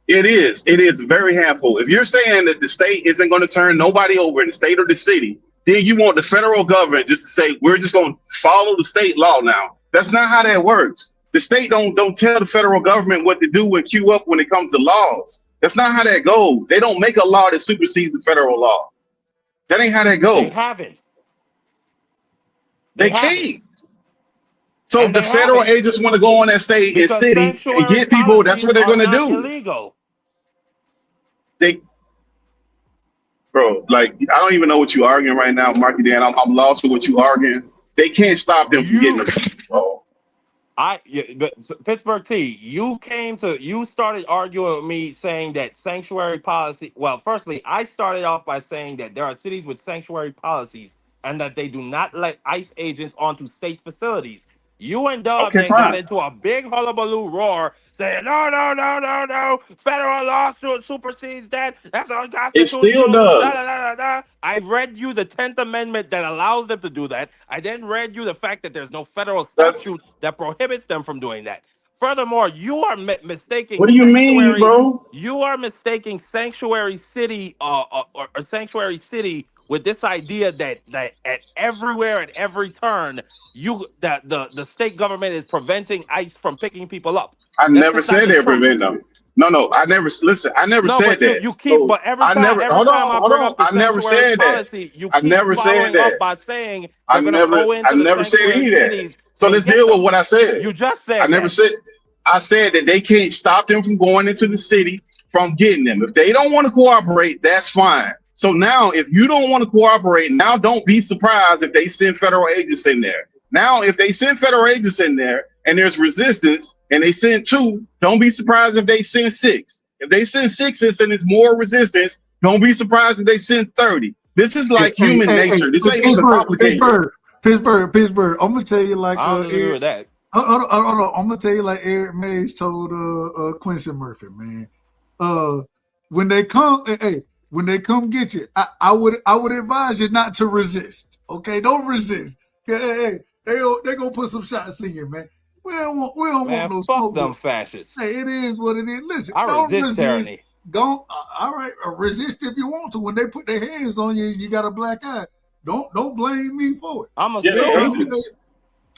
it is very handful. If you're saying that the state isn't going to turn nobody over in the state or the city, then you want the federal government just to say we're just going to follow the state law now. That's not how that works. The state don't tell the federal government what to do and queue up when it comes to laws. That's not how that goes. They don't make a law that supersedes the federal law. That ain't how that goes. They haven't. They can't. So if the federal agents want to go on that state and city and get people, that's what they're going to do. Illegal. Bro, like, I don't even know what you're arguing right now, Marky Dan. I'm lost with what you're arguing. They can't stop them from getting them. Oh. But Pittsburgh T, you started arguing with me saying that sanctuary policy. Well, firstly, I started off by saying that there are cities with sanctuary policies and that they do not let ICE agents onto state facilities. You and Dub Okay, then got fine. into a big hullabaloo roar saying, no, federal law supersedes that. That's It still unconstitutional. does. I read you the 10th Amendment that allows them to do that. I then read you the fact that there's no federal That's statute that prohibits them from doing that. Furthermore, you are mistaking what do you mean, sanctuary. bro? You are mistaking sanctuary city or sanctuary city with this idea that at everywhere at every turn the state government is preventing ICE from picking people up. I That's never just not said the they truth. prevent them. No, I never listen. I never No, said but that. you keep, So but every I time never hold I hold bring on. up the I never sanctuary said that. policy, you I keep never said following up that. by saying I they're gonna never go I into the never said sanctuary any of that. cities So and let's get deal with them. what I said. You just I said never that. said I said that they can't stop them from going into the city from getting them. If they don't want to cooperate, that's fine. So now if you don't want to cooperate, now don't be surprised if they send federal agents in there. Now, if they send federal agents in there and there's resistance and they send 2, don't be surprised if they send 6. If they send 6 and it's more resistance, don't be surprised if they send 30. This is like human nature. This ain't even complicated. Pittsburgh. I'm gonna tell you like I don't disagree with that. hold on. I'm gonna tell you like Eric Mays told Quincy Murphy, man. When they come, when they come get you, I would advise you not to resist. Okay, don't resist. Hey, they gonna put some shots in you, man. We don't want Man, no fuck smoke. them fascists. Hey, it is what it is. Listen, I don't resist tyranny. Don't all right. Resist if you want to. When they put their hands on you, you got a black eye. Don't blame me for it. I'm a Yeah, they soldier. agents.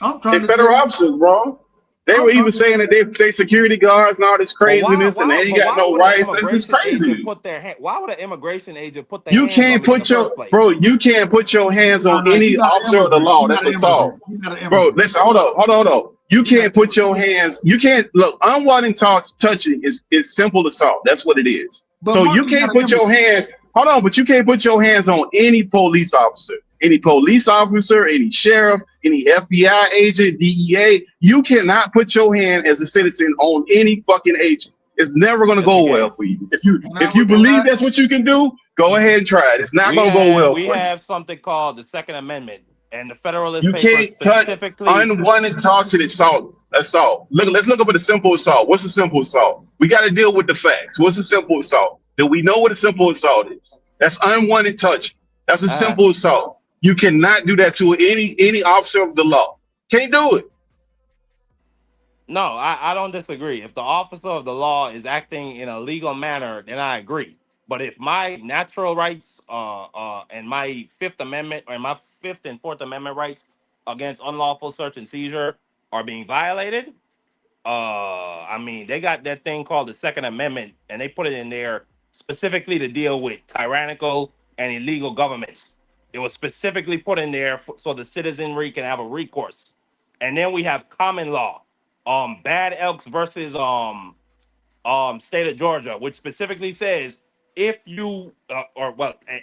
I'm trying They to federal tell you. officers, bro. They were even saying that they security guards and all this But craziness and they ain't got no would an rights. That's just immigration agent craziness. put their hand? Why would an immigration agent put their You hands on can't me in the put your first place? bro. You can't put your hands on No, any you're not an officer of the immigrant. law. You're That's not an assault, immigrant. You're not an bro. immigrant. Listen, hold on. You can't put your hands. You can't look. Unwanted touching is simple assault. That's what it is. But So you Mark, you're can't not an put your immigrant. hands. Hold on, but you can't put your hands on any police officer, any sheriff, any FBI agent, DEA. You cannot put your hand as a citizen on any fucking agent. It's never going to Yes, we go well can. for you. And If you believe that's what you can do, go ahead and try it. It's not going to go well We for you. have something called the Second Amendment, and the Federalist You Papers can't touch specifically. unwanted touching assault. Let's look up at a simple assault. What's a simple assault? We got to deal with the facts. What's a simple assault? Do we know what a simple assault is? That's unwanted touch. That's a simple assault. You cannot do that to any officer of the law. Can't do it. No, I don't disagree. If the officer of the law is acting in a legal manner, then I agree. But if my natural rights, and my Fifth Amendment or my Fifth and Fourth Amendment rights against unlawful search and seizure are being violated, I mean, they got that thing called the Second Amendment, and they put it in there specifically to deal with tyrannical and illegal governments. It was specifically put in there so the citizenry can have a recourse. And then we have common law, Bad Elks versus state of Georgia, which specifically says if you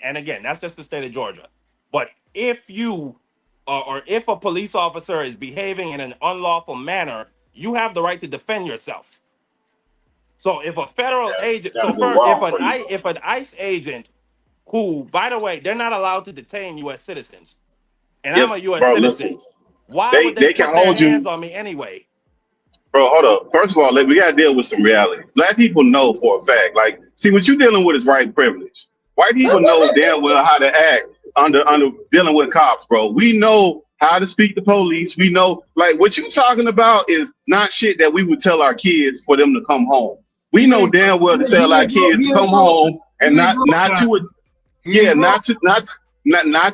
and again, that's just the state of Georgia, but if you or if a police officer is behaving in an unlawful manner, you have the right to defend yourself. So if a federal agent, Gotta go wrong for you. if an ICE agent, who by the way they're not allowed to detain U.S. citizens, and I'm a Yes, U.S. bro. citizen, Listen, why would they they can put their hold hands you. on me anyway? Bro, hold up. First of all, we gotta deal with some reality. Black people know for a fact. Like, see, what you're dealing with is white privilege. White people know damn well how to act under dealing with cops, bro. We know how to speak to police. We know, like, what you talking about is not shit that we would tell our kids for them to come home. We know damn well to tell our kids to come home and not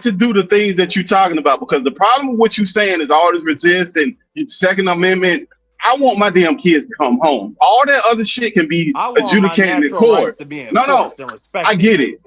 to do the things that you're talking about, because the problem with what you're saying is all this resist and Second Amendment. I want my damn kids to come home. All that other shit can be I want my adjudicated in natural rights court. to be No, enforced and respected.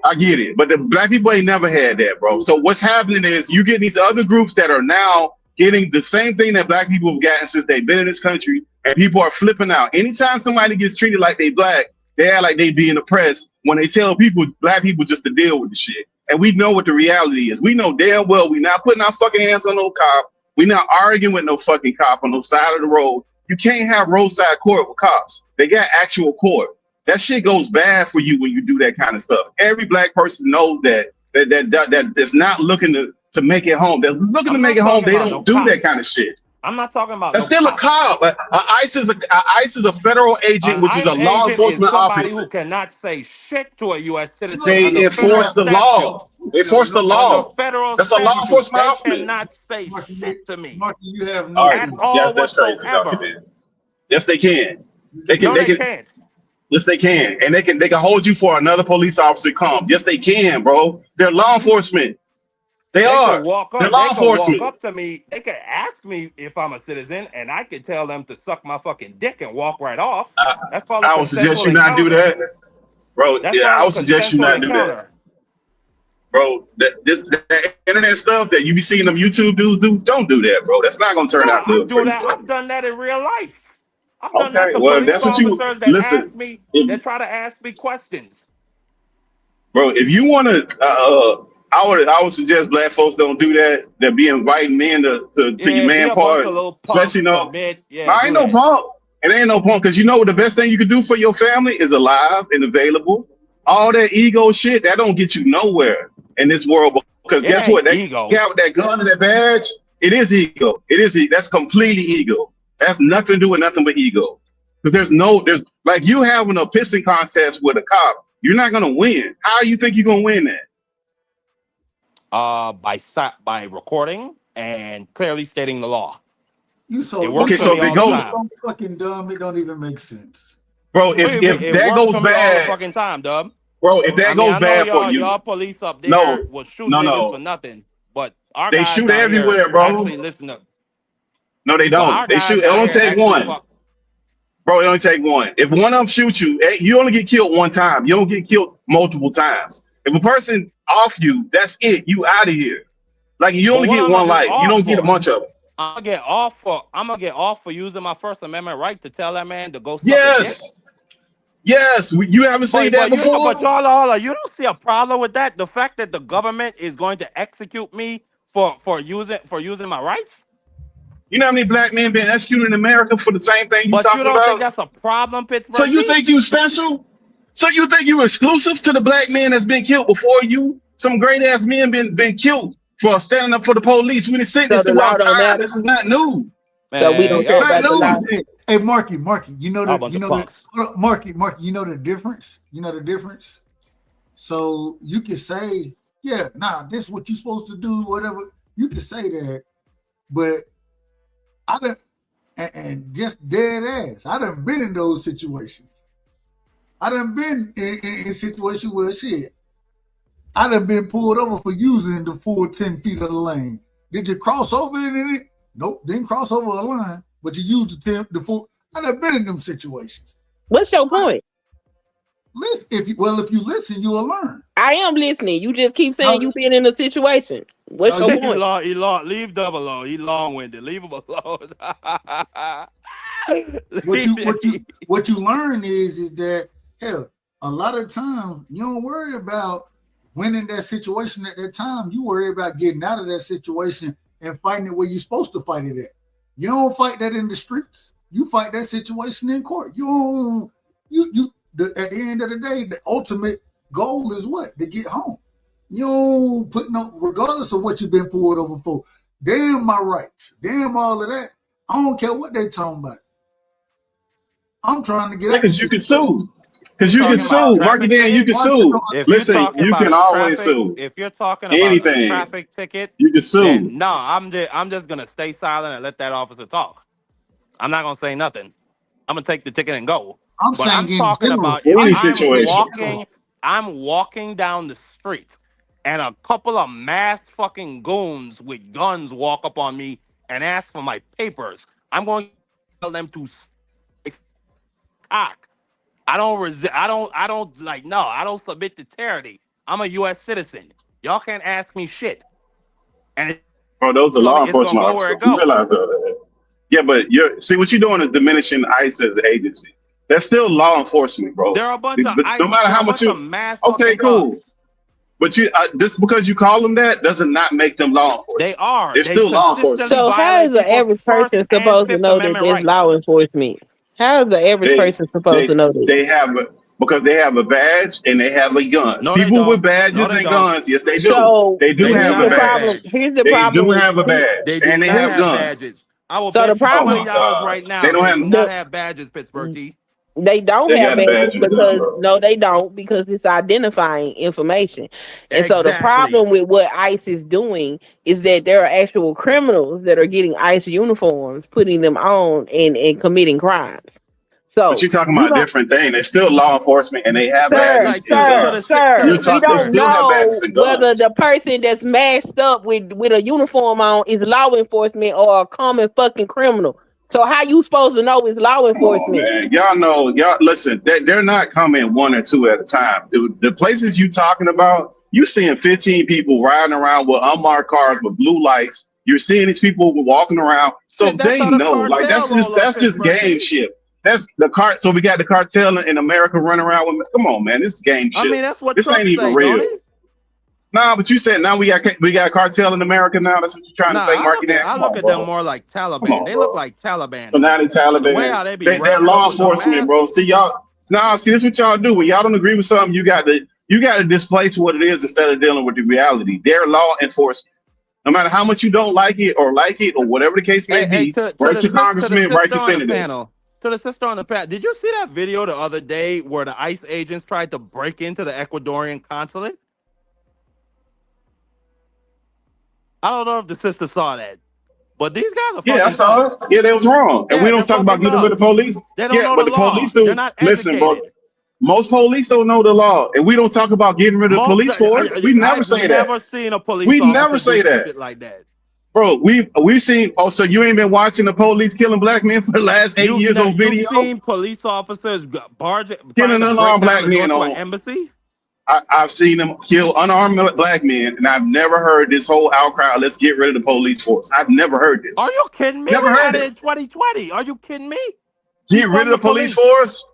I get it. But the black people ain't never had that, bro. So what's happening is you get these other groups that are now getting the same thing that black people have gotten since they've been in this country, and people are flipping out. Anytime somebody gets treated like they black, they act like they being oppressed when they tell people, black people, just to deal with the shit. And we know what the reality is. We know damn well we not putting our fucking hands on no cop. We not arguing with no fucking cop on no side of the road. You can't have roadside court with cops. They got actual court. That shit goes bad for you when you do that kind of stuff. Every black person knows that that's not looking to make it home. They're looking to make it home. They don't do that kind of shit. I'm not talking about That's still a cop. ICE is a federal agent, which is a law enforcement somebody officer. who cannot say shit to a U.S. citizen They under federal enforce the statute. law. They enforce the Under law. federal That's a law statute, enforcement they officer. cannot say shit to me Marky, you have All no right. at all Yes, that's crazy, whatsoever. man. Yes, they can. They No, they can. can't. Yes, they can. And they can hold you for another police officer come. Yes, they can, bro. They're law enforcement. They They could are. walk They're up. law They could walk enforcement. up to me. They could ask me if I'm a citizen, and I could tell them to suck my fucking dick and walk right off. That's called a I would suggest consensual you not do encounter. that, bro. That's Yeah, I called a would suggest you consensual not do that, encounter. bro. That internet stuff that you be seeing them YouTube dudes do, don't do that, bro. That's not gonna turn No, out I good for do you, that. bro. I've done that in real life. I've done that Okay, to well, if police that's what you officers that listen. ask me, If that try to ask me questions. bro, if you want to, I would suggest black folks don't do that. They'll be inviting men to your Yeah, be man a bunch of parts, little punks, especially submit. Yeah, I ain't do no that. punk. It ain't no punk because you know what the best thing you can do for your family is alive and available. All that ego shit that don't get you nowhere in this world. Because It guess ain't what? That ego. guy with that gun and that badge, it is ego. It is that's completely ego. That's nothing to do with nothing but ego. Because there's like you having a pissing contest with a cop. You're not gonna win. How you think you're gonna win that? By recording and clearly stating the law. You It works Okay, for so me if it all the goes, time. so fucking dumb. It don't even make sense. bro, Wait, if it that works goes for me all the bad, fucking time, Dub. bro, if I that mean, goes I know bad for y'all you, police up there no, will shoot no, niggas for no. nothing, but our They guys shoot down here everywhere, bro. actually listen up. No, they But don't. our They guys shoot. It down only here take actually one. Bro, it only take one. If one of them shoots you, you only get killed one time. You don't get killed multiple times. If a person off you, that's it. You out of here. Like you But only what get I'm gonna one get life. You off don't get a for? bunch of them. I'm gonna get off for using my First Amendment right to tell that man to go suck a dick. Yes. You haven't seen that before. But y'all, you don't see a problem with that? The fact that the government is going to execute me for using my rights. You know how many black men been executed in America for the same thing you But you talking don't think about? that's a problem, Pittsburgh? So you think you special? So you think you exclusive to the black man that's been killed before you? Some great ass men been killed for standing up for the police. We done seen this So the law throughout don't time. matter. This is not new. So we don't care Not about the law. new. Hey, Marky, you know A the bunch you of know punks. the Marky, you know the difference. You know the difference. So you can say, yeah, nah, this is what you're supposed to do, whatever. You can say that, but I don't, and just dead ass. I done been in those situations. I done been in situations where shit. I done been pulled over for using the full 10 feet of the lane. Did you cross over in it? Nope, didn't cross over a line, but you used the full. I done been in them situations. What's your point? Listen, if you listen, you will learn. I am listening. You just keep saying you've been in a situation. What's your point? Leave Dub alone. He long-winded. Leave him alone. What you learn is that hell, a lot of times you don't worry about winning that situation at that time. You worry about getting out of that situation and fighting it where you're supposed to fight it at. You don't fight that in the streets. You fight that situation in court. At the end of the day, the ultimate goal is what? To get home. You don't put regardless of what you've been pulled over for. Damn my rights. Damn all of that. I don't care what they talking about. I'm trying to get out. Because you can sue. Because you can sue. Marky Dan, you can sue. If Listen, you're talking you about can a always traffic, sue. if you're talking about Anything. a traffic ticket, You can sue. then no, I'm just gonna stay silent and let that officer talk. I'm not gonna say nothing. I'm gonna take the ticket and go. I'm But saying I'm in talking general, about if any situation. I'm walking down the street and a couple of mass fucking goons with guns walk up on me and ask for my papers. I'm going to tell them to cock. I don't submit to tyranny. I'm a U.S. citizen. Y'all can't ask me shit. And Bro, those are law enforcement go where officers. it go. You realize that? Yeah, but see what you're doing is diminishing ICE as an agency. That's still law enforcement, bro. There are a bunch of no matter how much mass okay, fucking cool. thugs. But just because you call them that doesn't not make them law enforcement. They are. They're still law enforcement. So how is the average person supposed to know that there's law enforcement? How is the average person supposed to know that? Because they have a badge and they have a gun. No, People with badges and guns, yes, they do. So they do have a badge. Here's the They problem. do have a badge. They do and they not have guns. badges. I will So bet the you problem- $20 right now. They do not have badges, Pittsburgh T. They don't They have got badges badges, because bro. no, they don't, because it's identifying information. And so the Exactly. problem with what ICE is doing is that there are actual criminals that are getting ICE uniforms, putting them on and committing crimes. But So you're talking you about a don't, different thing. They're still law enforcement and they have Like sir, badges like and to the sir, guns. to the sir. We They don't still have badges know and whether guns. the person that's masked up with a uniform on is law enforcement or a common fucking criminal. So how you supposed to know it's law Come on, enforcement? man. Y'all know, y'all listen, they're not coming one or two at a time. The places you talking about, you seeing 15 people riding around with unmarked cars with blue lights. You're seeing these people walking around. So shit, that's they how the know. Like cartel roll up, that's just Pittsburgh game T. shit. That's the cart. So we got the cartel in America running around with, come on, man. This is game I shit. mean, that's what This ain't Trump even say, don't real. he? Nah, but you said now we got cartel in America now. That's what you're trying to Nah, say, Marky. Now, I come look on, at them bro. more like Come Taliban. on, They look bro. like Taliban So to now me. they The way Taliban. how they be They're wrapped up law with them enforcement, masks. bro. See y'all. Now, see this what y'all do. When y'all don't agree with something, you got to displace what it is instead of dealing with the reality. They're law enforcement. No matter how much you don't like it or whatever the case may Hey, be, to write your the congressman, write sister your on the senator. panel, did you see that video the other day where the ICE agents tried to break into the Ecuadorian consulate? I don't know if the sister saw that, but these guys are Yeah, I fucking saw it. thugs. Yeah, they was wrong. And we Yeah, don't they're talk about fucking getting rid of thugs. police. They don't Yeah, know but the the police law. They're do. not Listen, bro. educated. Most police don't know the law, and we don't talk about getting rid of the police force. We never I've say that. never seen a police We never officer do say some that. shit like that. Bro, we've seen. Oh, so you ain't been watching the police killing black men for the last 8 years on You've video? seen police officers trying Killing to break unarmed down black the door men to an on. embassy? I've seen them kill unarmed black men, and I've never heard this whole outcry. Let's get rid of the police force. I've never heard Are this. you kidding me? Never We heard had it it. in 2020. Are you kidding me? Get rid of Defund the the police police. force?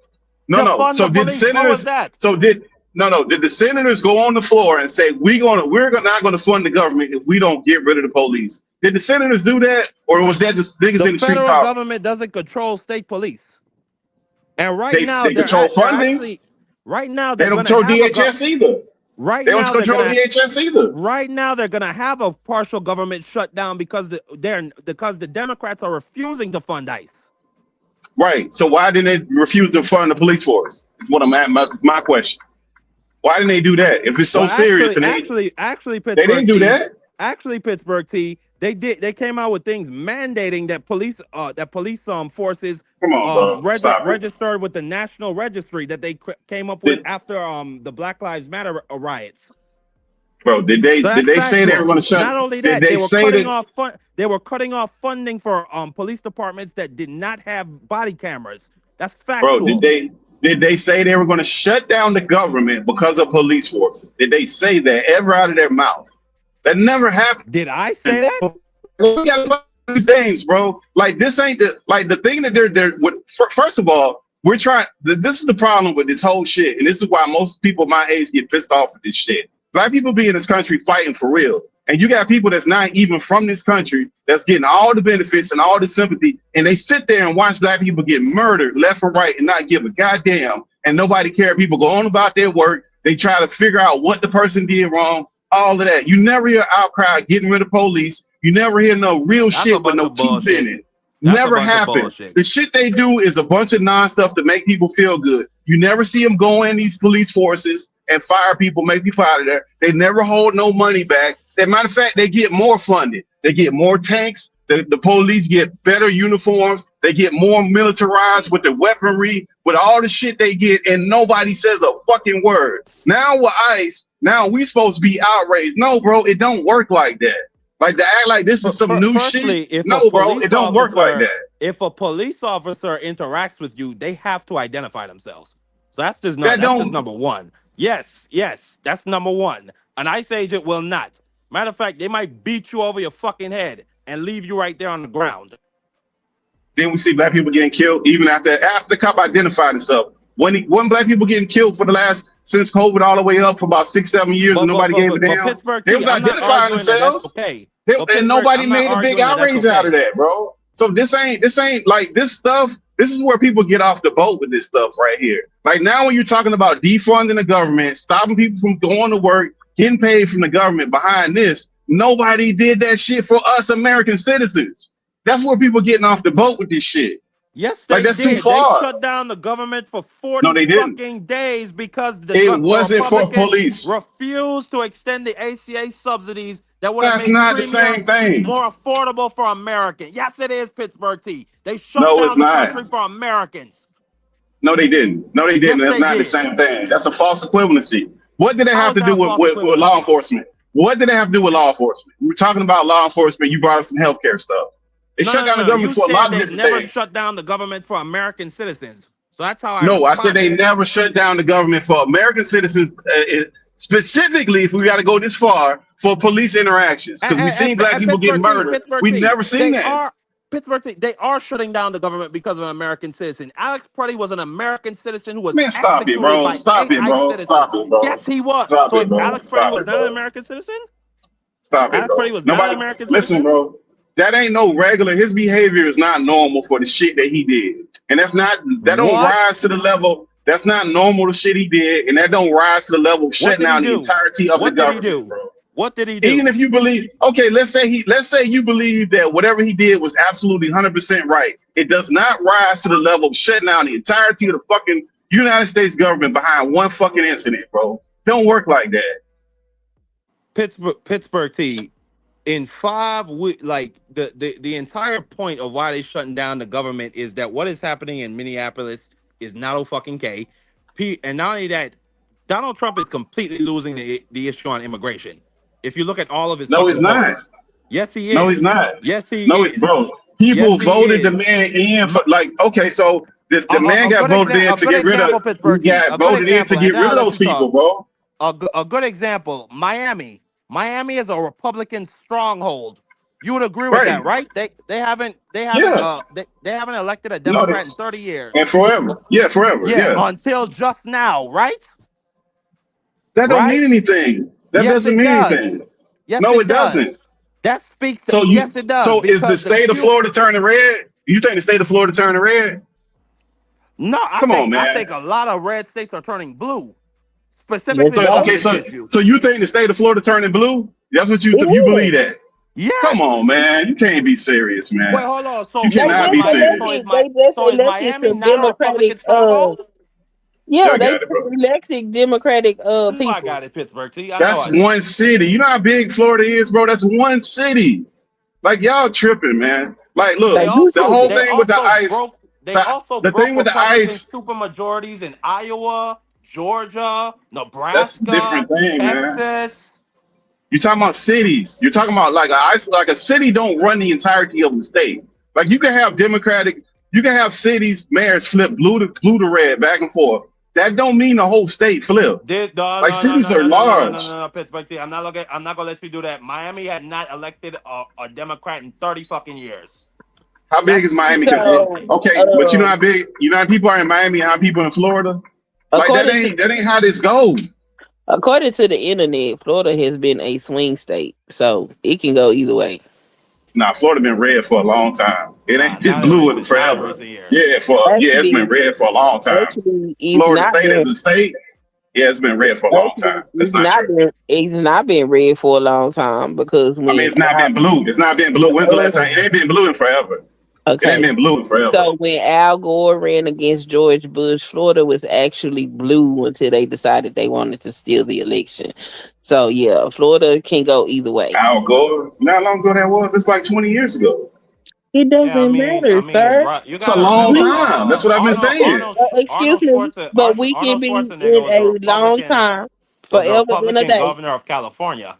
No, no. Defund So the did police. What was senators? that? So did no, no. Did the senators go on the floor and say not going to fund the government if we don't get rid of the police? Did the senators do that, or was that just niggas The in the street federal talking? government doesn't control state police. And right now They control funding. They they're don't gonna control have DHS either. right They don't now they're control gonna DHS either. right now they're gonna have a partial government shutdown because the Democrats are refusing to fund ICE. Right. So why didn't they refuse to fund the police force? It's what I'm at. My question. Why didn't they do that? If it's so Well, serious, and actually, they didn't do that. Pittsburgh T, they came out with things mandating that police forces Come on, bro. Stop it, registered with the National Registry that they came up with after the Black Lives Matter riots. bro. Did So they that's say they were factual. going to shut? Not only Did that, they say that, they were cutting off funding for police departments that did not have body cameras. That's bro? Did factual. they say they were going to shut down the government because of police forces? Did they say that ever out of their mouth? That never happened. Did I say that? We got to play these games, bro. Like this ain't the thing that they're with. First of all, we're trying. This is the problem with this whole shit, and this is why most people my age get pissed off at this shit. Black people be in this country fighting for real, and you got people that's not even from this country that's getting all the benefits and all the sympathy, and they sit there and watch black people get murdered left and right and not give a goddamn, and nobody care. People go on about their work. They try to figure out what the person did wrong. All of that. You never hear outcry getting rid of police. You never hear no real shit with no teeth in it. Never happened. The shit they do is a bunch of non-stuff to make people feel good. You never see them go in these police forces and fire people, make people out of there. They never hold no money back. As a matter of fact, they get more funded. They get more tanks. The police get better uniforms. They get more militarized with the weaponry, with all the shit they get, and nobody says a fucking word. Now with ICE, now we supposed to be outraged. No, bro, it don't work like that. Like to act like this is some new shit. No, bro, it don't work like that. If a police officer interacts with you, they have to identify themselves. So that's just number one. Yes, that's number one. An ICE agent will not. Matter of fact, they might beat you over your fucking head and leave you right there on the ground. Then we see black people getting killed even after the cop identified himself. When black people getting killed for the last since COVID all the way up for about 6-7 years, and nobody gave a damn. They was identifying themselves. Okay. And nobody made a big outrage out of that, bro. So this ain't like this stuff. This is where people get off the boat with this stuff right here. Like now when you're talking about defunding the government, stopping people from going to work, getting paid from the government behind this, nobody did that shit for us American citizens. That's where people getting off the boat with this shit. Yes, like that's too far. They shut down the government for 40 fucking days because the wasn't for police. Refused to extend the ACA subsidies that would have That's made not the same thing. More affordable for Americans. Yes, it is, Pittsburgh T. They shut down the country for Americans. No, they didn't. No, they didn't. Yes, That's they not the did. same thing. That's a false equivalency. What did it How have is to that do a false with law equivalency? enforcement? What did it have to do with law enforcement? We were talking about law enforcement. You brought up some healthcare stuff. It shut down the No. government You for a said lot of they different never things. shut down the government for American citizens. So that's how I No, I said they responded. never shut down the government for American citizens, specifically, if we got to go this far, for police interactions. Because we seen black people get murdered. We've never seen that. They are shutting down the government because of an American citizen. Alex Purdy was an American citizen who was Man, stop it, executed bro. by Stop it, ICE bro. citizens. Stop it, bro. Yes, he was. Stop So it, bro. Alex Purdy Stop was it, not an bro. American citizen? Stop it, Alex Purdy bro. was not an Nobody, American listen, citizen? bro. That ain't no regular. His behavior is not normal for the shit that he did, and that don't What? rise to the level. That's not normal. The shit he did, and that don't rise to the level of What shutting did he down the do? entirety of the What did he government, do? bro. What did he do? Even if you believe, okay, let's say you believe that whatever he did was absolutely 100% right. It does not rise to the level of shutting down the entirety of the fucking United States government behind one fucking incident, bro. Don't work like that. Pittsburgh T, in 5 weeks, like the entire point of why they shutting down the government is that what is happening in Minneapolis is not a fucking K. And not only that, Donald Trump is completely losing the issue on immigration. If you look at all of his No, fucking he's not. posts. Yes, he is. No, he's not. Yes, he No, is. bro. People Yes, he voted the is. man in for okay. So the man A got good voted in a to good get rid of. example, He Pittsburgh T. A got good voted in to example, get and then rid I'll of let those you people, talk. bro. A good example, Miami. Miami is a Republican stronghold. You would agree with that, Right? right? They haven't Yeah. they haven't elected a No, Democrat in 30 years. and forever. Yeah, forever. Yeah, Yeah. until just now, right? That don't Right? mean anything. That Yes, doesn't it mean does. anything. Yes, No, it it doesn't. does. That speaks. So Yes, it does. so is the Because the state of Q. Florida turning red? You think the state of Florida turning red? No, Come on, I man. think a lot of red states are turning blue, Let's specifically So because go. of this issue. so you think the state of Florida turning blue? That's what you Yeah. believe that? Yes. Come on, man. You can't be serious, man. Wait, hold on. You So They cannot just be is serious. Miami some not a Democratic Republican stronghold? yeah, I they got it, just bro. elected Democratic I people. got it, Pittsburgh T. I know That's I do. one city. You know how big Florida is, bro? That's one city. Like y'all tripping, man. Like, So They look, you the also whole tripping. thing with the ice, the thing broke with the Republican ice, supermajorities in Iowa, Georgia, that's a Nebraska, different thing, man. Texas. You're talking about cities. You're talking about like a city don't run the entirety of the state. Like you can have cities, mayors flip blue to red back and forth. That don't mean the whole state flip. Like cities are large. No, Pittsburgh T. I'm not gonna let you do that. Miami had not elected a Democrat in 30 fucking years. How big That is Miami? speaks to So something. Okay, but you know how big? You know how people are in Miami and how people in Florida? Like that ain't how this goes. according to the internet, Florida has been a swing state. So it can go either way. Nah, Florida been red for a long time. It ain't been Not in blue in recent forever. years. Yeah, it's Actually, been red for a long time. actually, it's Florida not State been as a state, yeah, it's been red for a long time. That's it's not not true. been it's not been red for a long time because I mean, when it's not been blue. It's not been blue. When's the last time? It ain't been blue in forever. It ain't okay. been blue in forever. So when Al Gore ran against George Bush, Florida was actually blue until they decided they wanted to steal the election. So yeah, Florida can go either way. Al Gore, you know how long ago that was? It's like 20 years ago. It Yeah, doesn't matter, sir. bro, you It's a gotta long remember, time. That's what I've been saying. Excuse me, but we can be in Schwarzenegger was a long time, was the forever in a Republican day. governor of California, and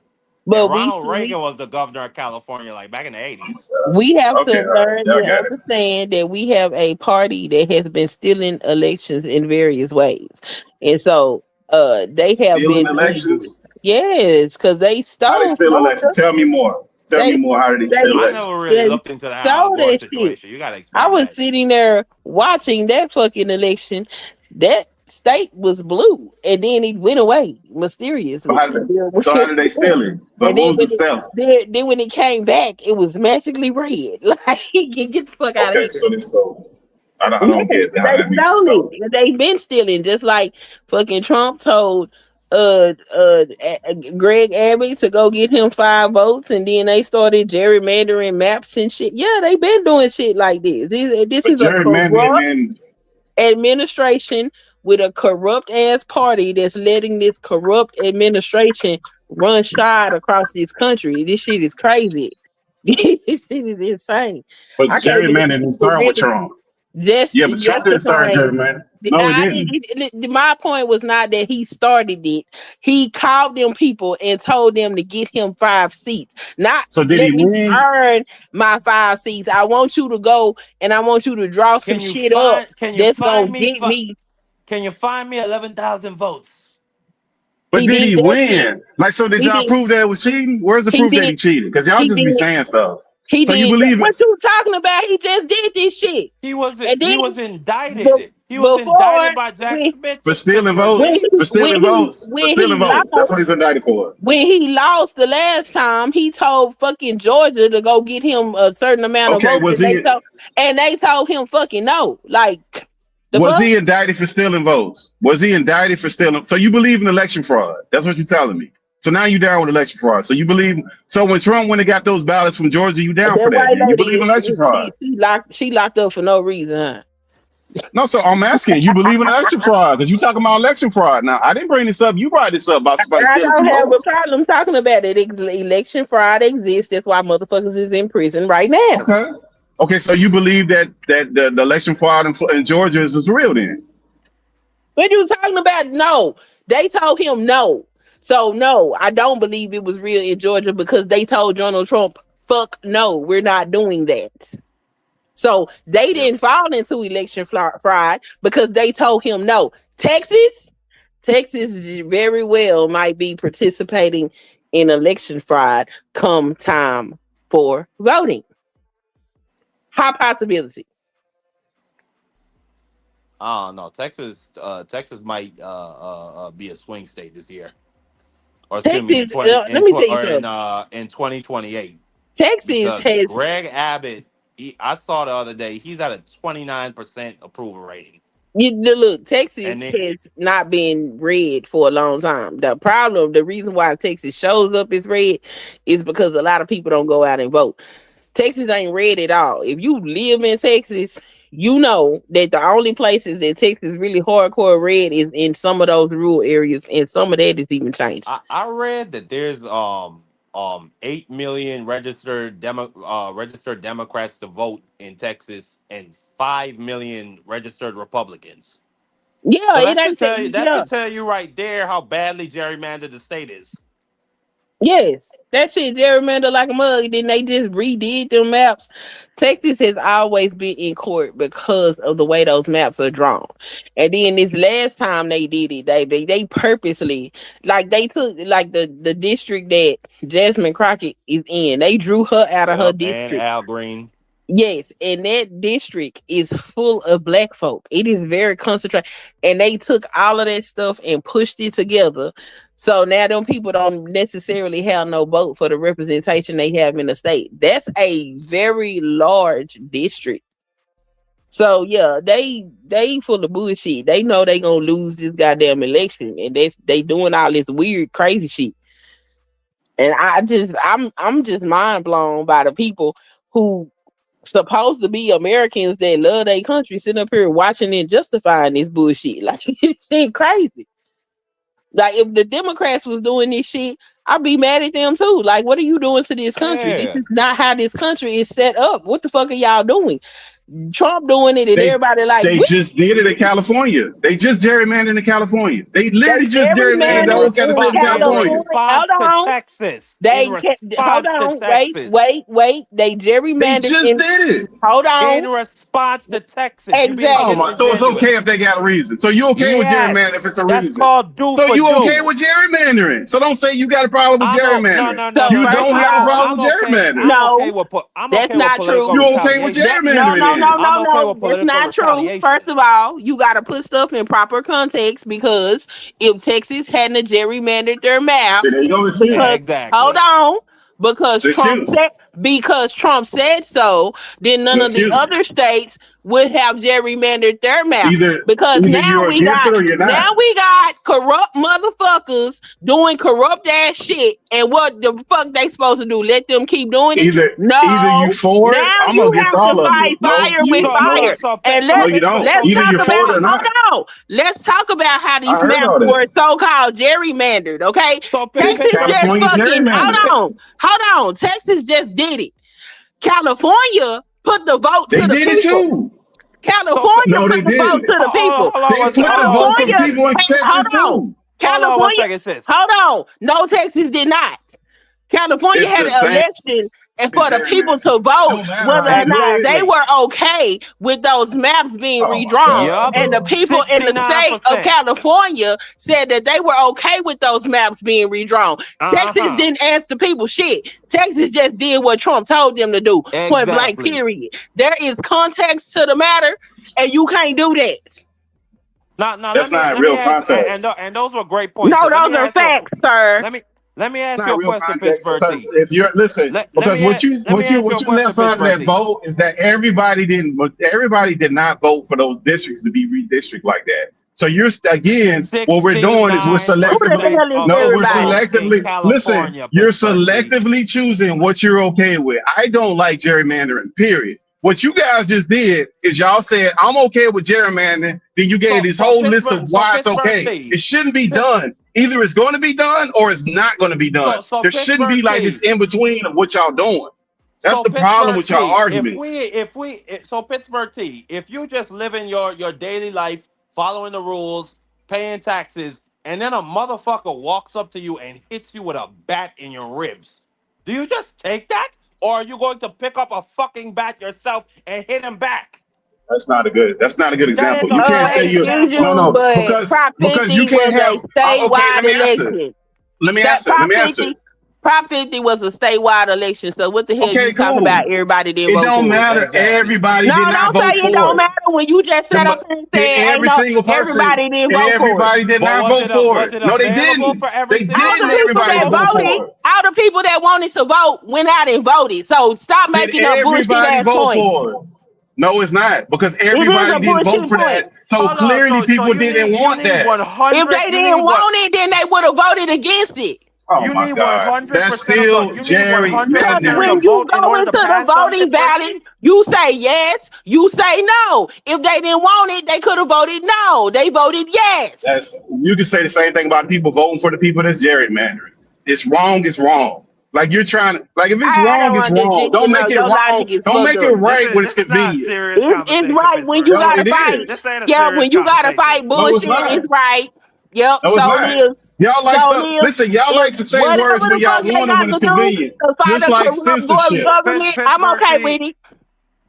But Ronald Reagan was the governor of California, like back in the 80s. we have Okay, to all right. learn Y'all to got it. understand that we have a party that has been stealing elections in various ways, and so they have Stealing been elections? yes, because they How stole they steal Florida. elections? Tell me more. Tell me more. How did they steal I elections? never really looked into the Al stole Gore that shit. situation. You gotta I explain was that. sitting there watching that fucking election. That state was blue, and then it went away mysteriously. So how did they steal it? But And what then was the stealth? then when it came back, it was magically red. Like, get the fuck out of Okay, here. so they stole it. I don't get how They that means stole it. They've been stealing, just like fucking Trump told Greg Abbott to go get him 5 votes, and then they started gerrymandering maps and shit. Yeah, they've been doing shit like this. This But is a corrupt gerrymandering administration with a corrupt ass party that's letting this corrupt administration run shot across this country. This shit is crazy. This shit is insane. But I can't believe gerrymandering didn't start with Trump. Just Yeah, but Trump didn't start yesterday, gerrymandering. No, it didn't. My point was not that he started it. He called them people and told them to get him 5 seats. Not So did let he me win? earn my 5 seats. I want you to go and I want you to draw some Can you shit up that's gonna find me get me. can you find me 11,000 votes? But He did did he that shit. win? Like, so did He y'all did. prove that it was cheating? Where's the He proof that did. he cheated? Because y'all He just be did. saying stuff. He So you did. believe What it? you talking about? He just did this shit. He was And then indicted. He was before indicted by Jack when Smith For because stealing when votes? he For stealing votes? For when stealing he votes. That's what he's lost indicted for. when he lost the last time, he told fucking Georgia to go get him a certain amount of Okay, votes, and they told him fucking no. Like the was fuck? he indicted for stealing votes? Was he indicted for stealing? So you believe in election fraud? That's what you're telling me. So now you down with election fraud. So you believe? So when Trump went and got those ballots from Georgia, you down That for that? white Then you lady, believe in election fraud? she locked up for no reason, huh? No, so I'm asking you believe in election fraud because you talking about election fraud. Now I didn't bring this up. You brought this up about somebody I stealing don't some have a votes. problem talking about it. Election fraud exists. That's why motherfuckers is in prison right now. Okay. Okay, so you believe that the election fraud in Georgia was real then? What you talking about? No, they told him no. So no, I don't believe it was real in Georgia because they told Donald Trump, "Fuck no, we're not doing that." So they didn't fall into election fraud because they told him no. Texas very well might be participating in election fraud come time for voting. High possibility. I don't know. Texas might be a swing state this year, or excuse me, Texas, let me tell you something. in 2028. Texas Because has Greg Abbott, I saw the other day, he's at a 29% approval rating. look, Texas And then, has not been red for a long time. The reason why Texas shows up as red is because a lot of people don't go out and vote. Texas ain't red at all. If you live in Texas, you know that the only places that Texas really hardcore red is in some of those rural areas, and some of that is even changed. I read that there's 8 million registered Democrats to vote in Texas and 5 million registered Republicans. Yeah, So it ain't that should tell you right there how badly gerrymandered the state is. Yes, that shit gerrymandered like a mug. Then they just redid them maps. Texas has always been in court because of the way those maps are drawn. And then this last time they did it, they purposely, like they took like the district that Jasmine Crockett is in. They drew her out of her district. And Al Green. Yes, and that district is full of black folk. It is very concentrated. And they took all of that stuff and pushed it together. So now them people don't necessarily have no vote for the representation they have in the state. That's a very large district. So yeah, they full of bullshit. They know they gonna lose this goddamn election, and they doing all this weird, crazy shit. And I'm just mind blown by the people who supposed to be Americans that love their country sitting up here watching and justifying this bullshit. Like it's shit crazy. Like if the Democrats was doing this shit, I'd be mad at them too. Like, what are you doing to this country? Yeah. This is not how this country is set up. What the fuck are y'all doing? Trump doing it, and everybody like they just did it in California. They just gerrymandered in California. They literally just gerrymandered the whole state of California. Hold on, Texas. Hold on, wait. They gerrymandered. They just did it. Hold on. In response to Texas. Exactly. Oh my, so it's okay if they got a reason. So you okay with gerrymandering if it's a reason? That's called do so for you do. okay with gerrymandering? So don't say you got a problem with gerrymandering. No. You don't have a problem with gerrymandering. That's not true. You okay with gerrymandering? No. That's not true. First of all, you got to put stuff in proper context because if Texas hadn't gerrymandered their maps, exactly. Hold on. Because Trump said so, then none of the other states would have gerrymandered their maps. Because now we got corrupt motherfuckers doing corrupt ass shit. And what the fuck they supposed to do? Let them keep doing it? Either you for it, I'm against all of it. Fire with fire. And let's talk about, hold on. Let's talk about how these maps were so-called gerrymandered, okay? Texas just hold on. Texas just did it. California put the vote to the people. They did it too. California No, they put the vote didn't. to the people. Hold on They one put second. the vote for the California, people in hold Texas on. too. Hold on one California, second, sis. hold on. No, Texas did not. California It's had the an same election and for the people gerrymandering. to It vote don't matter whether how or you do not it. they Exactly. were okay with those maps being Oh my redrawn. God, Yup. And the bro. people in the state of 69%. California said that they were okay with those maps being redrawn. Texas Uh-huh. didn't ask the people shit. Texas just did what Trump told them to do. Point blank, Exactly. period. There is context to the matter, and you can't do that. Now That's not let real me ask, context. and those were great points. No, So let those me are ask you. facts, sir. Let me It's ask you not a real question, context Pittsburgh because T. if you're listen, Let because me what you ask you a question, left out of Pittsburgh that T. vote is that everybody did not vote for those districts to be redistricted like that. So you're again, what we're doing is we're 69% Who the selectively hell is no, we're of the everybody? vote in selectively listen, California, you're Pittsburgh T. selectively choosing what you're okay with. I don't like gerrymandering, period. What you guys just did is y'all said, I'm okay with gerrymandering. Then you gave this whole list of why it's okay. T. It shouldn't be Pit- done. Either it's going to be done or it's not going to be done. So There shouldn't be Pittsburgh like this T. in between of what y'all doing. That's So the problem Pittsburgh with y'all T. argument. So Pittsburgh T. If you just living your daily life, following the rules, paying taxes, and then a motherfucker walks up to you and hits you with a bat in your ribs, do you just take that, or are you going to pick up a fucking bat yourself and hit him back? That's not a good That example. is a You can't bad say you Excuse example. no you, but because Prop you 50 can't was have a okay, statewide let me answer. election. Let me answer. Prop Let me answer. 50, Prop 50 was a statewide election. So what the hell Okay, you talking cool. about? Everybody didn't It vote don't for it. matter. Exactly. Everybody No, did not don't vote say it for don't it. matter when you just sat up here and said, ain't Every no, single person, everybody didn't vote for it. everybody did But not vote for was it. it No, they available didn't. for every They single All the didn't. person people to Everybody that vote vote voted, for for? it. all the people that wanted to vote went out and voted. So stop Did making up bullshit everybody ass vote points. for it? No, it's not because It is everybody a didn't vote bullshit for point. that. So Hold on. clearly, So people didn't you want need that. If they you didn't need what want it, then they would have voted against it. Oh you my need God, that's 100% of the still you need 100% of the When gerrymandering. you vote in go order to into the pass something, voting Pittsburgh ballot, T? you say yes, you say no. If they didn't want it, they could have voted no. They voted yes. That's you can say the same thing about people voting for the people that's gerrymandering. It's wrong. It's wrong. Like you're trying to like if it's I wrong, don't it's understand. wrong. Don't make it Your wrong. logic is Don't fucked make it up. This right is when it's this is not a convenient. serious It's conversation, right when you Pittsburgh No, T. gotta it fight. This is. ain't a Yeah, serious when you gotta fight conversation. No, it's bullshit, not. it's right. Yep, No, it's so not. it is. Y'all like So stuff. it is. Listen, y'all If like to say whatever words when the y'all fuck they want them got when it's to do convenient. to fight Just a like corrupt censorship. government, I'm Pittsburgh okay T. with it.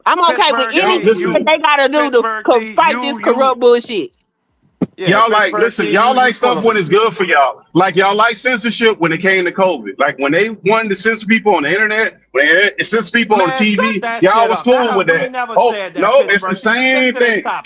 I'm okay with Pittsburgh Y'all T. anything that listen. they gotta do to Pittsburgh T. fight this corrupt bullshit. Y'all like Pittsburgh listen. T. Y'all You like full stuff of when it. it's good for y'all. Like y'all like censorship when it came to COVID. Like when they wanted to censor people on the internet, when they censor people on Man, shut TV, that y'all shit was up. cool with We that. never Oh said that, no, it's the Pittsburgh T. Stick same to this thing. topic.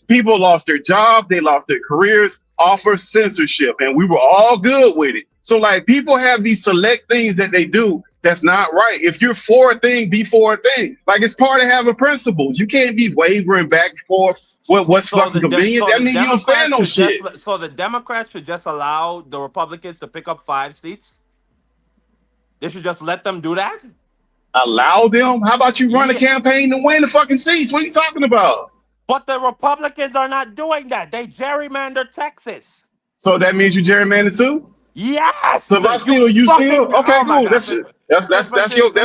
People lost their jobs, they lost their careers off of censorship, and we were all good with it. So like people have these select things that they do that's not right. If you're for a thing, be for a thing. Like it's part of having principles. You can't be wavering back and forth with what's fucking convenient. That means you don't stand on shit. The Democrats should just allow the Republicans to pick up 5 seats. They should just let them do that. Allow them? How about you run a Yeah, campaign to win the fucking seats? What are you talking about? but the Republicans are not doing that. They gerrymander Texas. So that means you gerrymander too? Yes, So if I you steal, you fucking. steal? Okay, Oh my cool. God, That's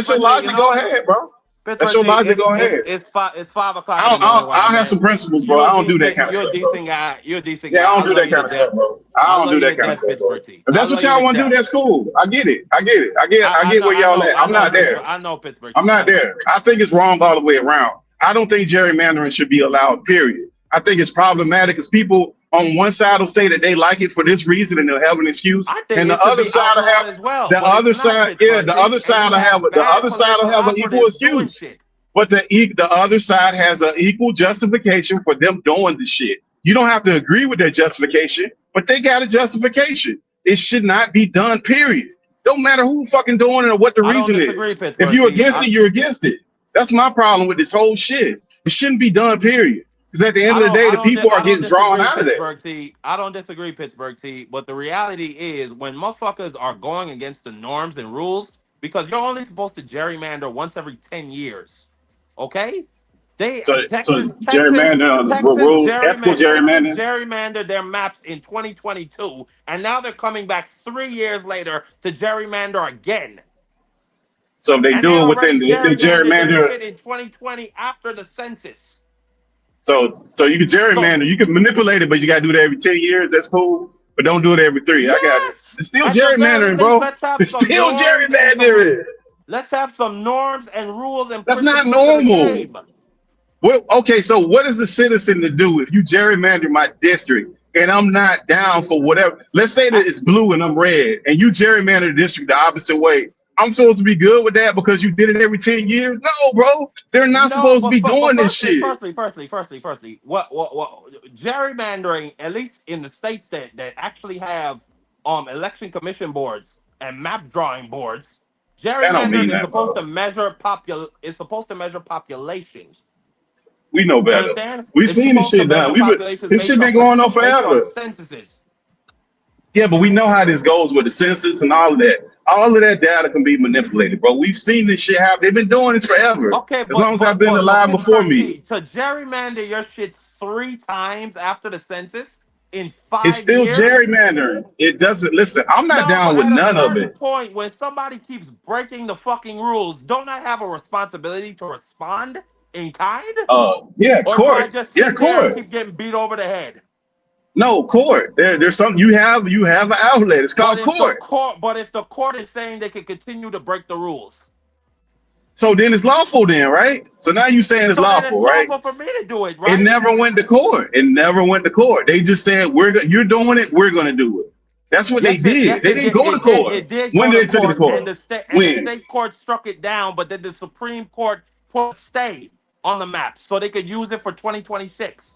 your You logic. know Go what? ahead, bro. That's Pittsburgh your T, logic. Go ahead. it's 5 o'clock in the morning where I I'm have at. some principles, bro. You're I a don't do that decent, kind of you're a stuff, bro. decent guy. You're a decent Yeah, guy. I don't I do love that you to kind of death. stuff, bro. I I don't love do you to that kind of death, stuff, bro. Pittsburgh T. If I that's what love you y'all to want to do, death. that's cool. I get it. I get where y'all at. I'm not there. I know Pittsburgh I'm T. I not know. there. I think it's wrong all the way around. I don't think gerrymandering should be allowed, period. I think it's problematic because people on one side will say that they like it for this reason and they'll have an excuse. I think And the it should other be side will outlawed have as well, the but it's other not, side, yeah, Pittsburgh T. And you have bad political an equal operatives doing excuse. shit. But the other side has an equal justification for them doing the shit. You don't have to agree with their justification, but they got a justification. It should not be done, period. Don't matter who fucking doing it or what the I don't reason disagree, is. If Pittsburgh you're T. against it, you're against it. That's my problem with this whole shit. It shouldn't be done, period. Because at the end of the day, the people are getting drawn out of that. Pittsburgh T. I don't disagree, Pittsburgh T. But the reality is, when motherfuckers are going against the norms and rules, because you're only supposed to gerrymander once every 10 years, okay? They So Texas gerrymander on the rules, ethical gerrymandering. gerrymandered their maps in 2022, and now they're coming back 3 years later to gerrymander again. So if they And they do it within already the gerrymandered their gerrymander. shit in 2020 after the census. So you can gerrymander, you can manipulate it, but you got to do that every 10 years. That's cool, but don't do it every 3. I got it. Yes. It's still At the very gerrymandering, least, bro. let's have It's some still norms and some gerrymandering. let's have some norms and rules and That's not principles to the normal. game. Well, okay, so what is a citizen to do if you gerrymander my district and I'm not down for whatever? Let's say that it's blue and I'm red, and you gerrymander the district the opposite way. I'm supposed to be good with that because you did it every 10 years? No, bro. They're not supposed to be doing this shit. Firstly, what gerrymandering, at least in the states that actually have election commission boards and map drawing boards, That don't mean gerrymandering is that, supposed bro. to measure populations. We know You better. understand? We've It's seen this supposed to shit done. measure populations This shit been going on based on forever. censuses. Yeah, but we know how this goes with the census and all of that. All of that data can be manipulated, bro. We've seen this shit happen. They've been doing this forever. Okay, As long as I've been but alive before Pittsburgh me. T, to gerrymander your shit 3 times after the census in It's 5 still years? gerrymandering. It doesn't listen. I'm not No, down but with at a none of certain it. point, when somebody keeps breaking the fucking rules, don't I have a responsibility to respond in kind? Yeah, Or do I court. just Yeah, sit there and court. keep getting beat over the head? No, court. There's something you have an outlet. It's called court. But if the court is saying they can continue to break the rules, So then it's lawful then, right? So now you saying it's so then it's lawful, right? lawful for me to do it, It right? never went to court. It never went to court. They just said you're doing it, we're gonna do it. That's what they did. They didn't go to court. It did When go did to they take it to court, court? and the When? state court struck it down, but then the Supreme Court put a stay on the map so they could use it for 2026.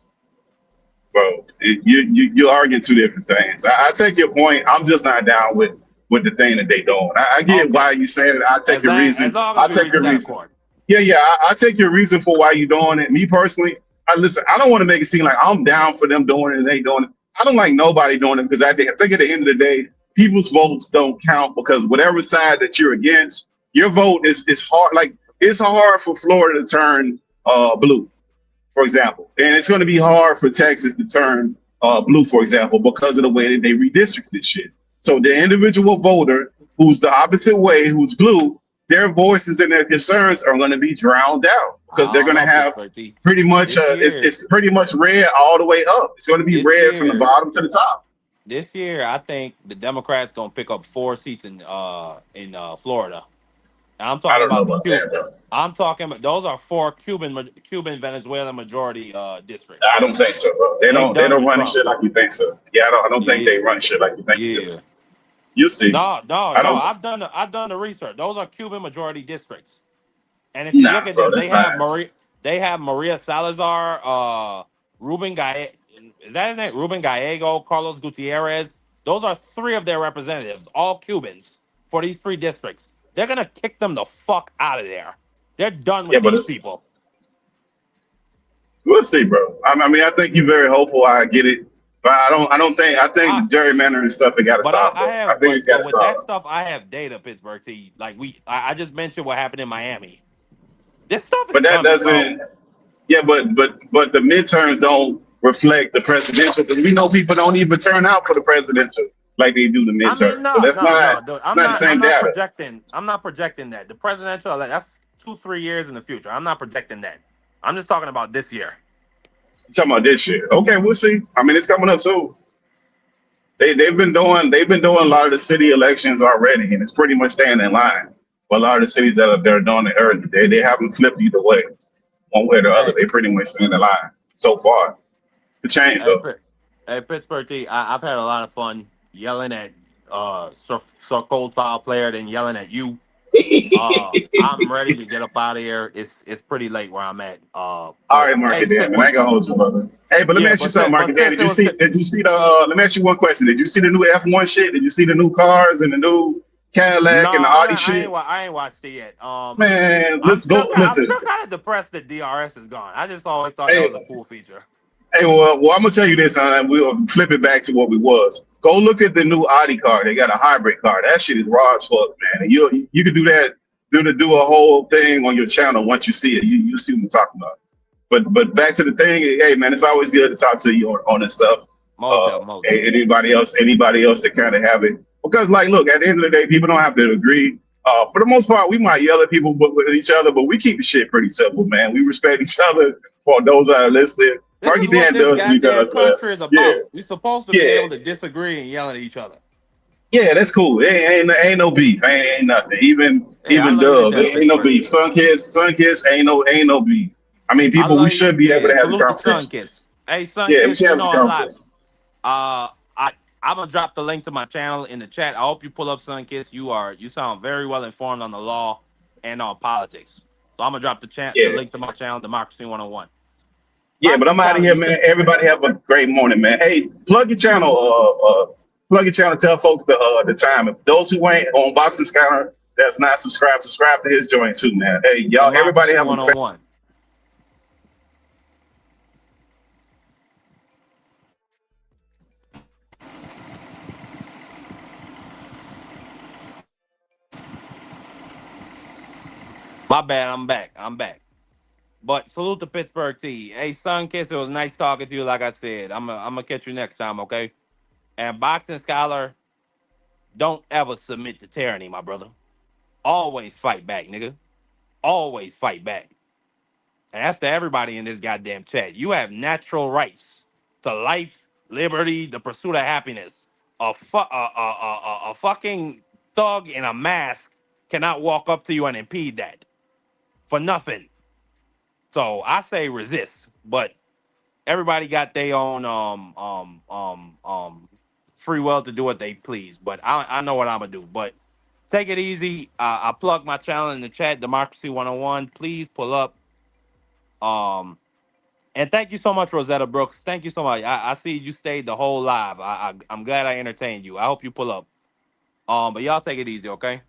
Bro, you're arguing 2 different things. I take your point. I'm just not down with the thing that they doing. I get why you saying it. I take your reason. I take your reason. Yeah. I take your reason for why you're doing it. Me personally, I don't want to make it seem like I'm down for them doing it and they doing it. I don't like nobody doing it because I think at the end of the day, people's votes don't count because whatever side that you're against, your vote is hard. Like it's hard for Florida to turn blue, for example, and it's going to be hard for Texas to turn blue, for example, because of the way that they redistrict this shit. So the individual voter who's the opposite way, who's blue, their voices and their concerns are going to be drowned out because they're going to have pretty much it's pretty much red all the way up. It's going to be red from the bottom to the top. This year, I think the Democrats gonna pick up 4 seats in Florida. And I'm talking about Cuba. I'm talking about those are 4 Cuban Venezuelan majority districts. I don't think so, bro. They don't run shit like you think so. Yeah, I don't think they run shit like you think. Yeah. You see. No. I've done the research. Those are Cuban majority districts. And if you look at them, they have Maria Salazar, Ruben Gallego, is that his name? Ruben Gallego, Carlos Gutierrez. Those are 3 of their representatives, all Cubans, for these 3 districts. They're gonna kick them the fuck out of there. They're done with these people. We'll see, bro. I mean, I think you're very hopeful. I get it. But I think the gerrymandering stuff, it got to stop. I think it's got to with stop. that stuff, I have data, Pittsburgh T. Like I just mentioned what happened in Miami. This stuff is But that coming, doesn't. bro. Yeah, but the midterms don't reflect the presidential because we know people don't even turn out for the presidential like they do the midterms. So that's not the same data. I'm not projecting that. The presidential, that's 2-3 years in the future. I'm not projecting that. I'm just talking about this year. You're talking about this year. Okay, we'll see. I mean, it's coming up soon. They've been doing a lot of the city elections already, and it's pretty much staying in line. But a lot of the cities that are doing it early, they haven't flipped either way, one way or the other. They pretty much staying in line so far. The change though. Hey, Pittsburgh T, I've had a lot of fun yelling at Sir Cold File player than yelling at you. I'm ready to get up out of here. It's pretty late where I'm at. All right, Marky, I ain't gonna hold you, brother. Hey, but let me ask you something, Marky. Did you see the? Let me ask you one question. Did you see the new F1 shit? Did you see the new cars and the new Cadillac and the Audi shit? I ain't watched it yet. Man, let's go. Listen, I'm still kind of depressed that DRS is gone. I just always thought that was a cool feature. Hey, well, I'm gonna tell you this, and we'll flip it back to what we was. Go look at the new Audi car. They got a hybrid car. That shit is raw as fuck, man. And you can do that. Do a whole thing on your channel once you see it. You see what I'm talking about. But back to the thing. Hey, man, it's always good to talk to you on this stuff. Anybody else that kind of have it, because like, look, at the end of the day, people don't have to agree. For the most part, we might yell at people with each other, but we keep the shit pretty simple, man. We respect each other for those that are listening. This Marky is what Dan this does what he goddamn does, but country is yeah, about. We're supposed to be yeah, able to disagree and yell at each other. yeah, that's cool. Ain't no beef. Ain't nothing. Hey, I Even love you to Dub, death, ain't no Pittsburgh. beef. Sun Kiss, ain't no beef. I mean, I people, we love you. should be able Hey, to have the salute to conversation. Sunkiss. Hey, Yeah, we Sunkiss, should you have the know a lot. conversation. I'm gonna drop the link to my channel in the chat. I hope you pull up Sunkiss. You sound very well informed on the law and on politics. So I'm gonna drop the Yeah, link to my channel, Democracy 101. yeah, but Boston I'm out of Scholar, here, you man. still Everybody have a great morning, man. Hey, plug your channel. Plug your channel. Tell folks the time. If those who ain't on Boxing Scanner that's not subscribed, subscribe to his joint too, man. Hey, y'all, everybody Democracy have a 101. My bad, I'm back. But salute to Pittsburgh T. Hey, Sunkiss, it was nice talking to you. Like I said, I'm gonna catch you next time, okay? And Boxing Scholar, don't ever submit to tyranny, my brother. Always fight back, nigga. Always fight back. And that's to everybody in this goddamn chat. You have natural rights to life, liberty, the pursuit of happiness. A fucking thug in a mask cannot walk up to you and impede that for nothing. So I say resist, but everybody got their own free will to do what they please. But I know what I'm gonna do. But take it easy. I plug my channel in the chat, Democracy 101. Please pull up. And thank you so much, Rosetta Brooks. Thank you so much. I see you stayed the whole live. I'm glad I entertained you. I hope you pull up. But y'all take it easy, okay?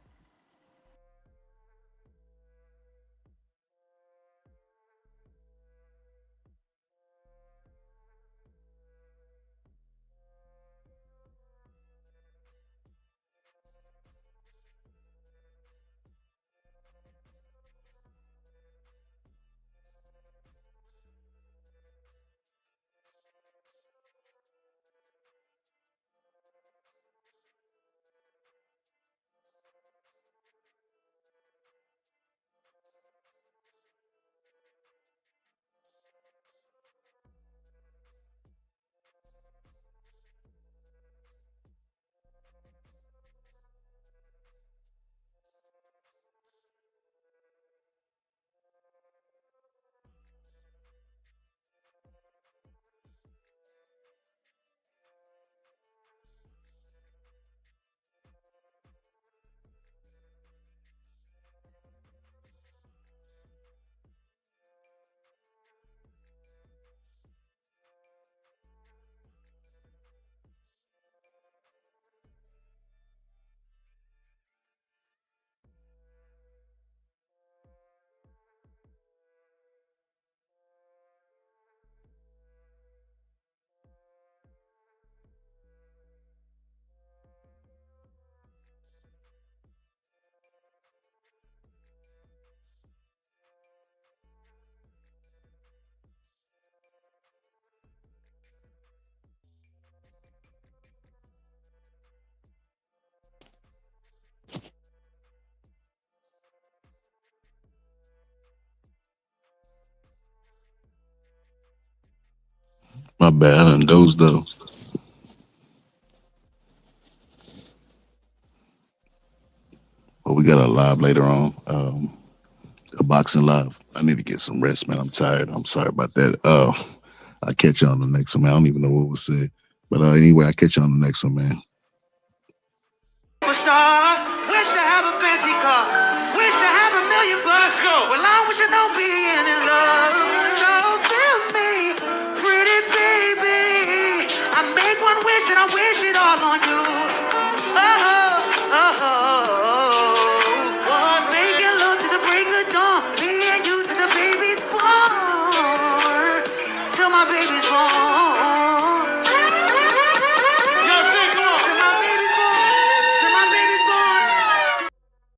My bad, I done dozed though. But we got a live later on. A boxing live. I need to get some rest, man. I'm tired. I'm sorry about that. I'll catch you on the next one, man. I don't even know what was said. But anyway, I'll catch you on the next one, man. Wish to have a fancy car. Wish to have $1 million bucks. Well, I wish I don't be in love. So feel me, pretty baby. I make one wish and I wish it all on you. Oh, oh, oh. Making love to the break of dawn. Me and you to the baby's born. Till my baby's born.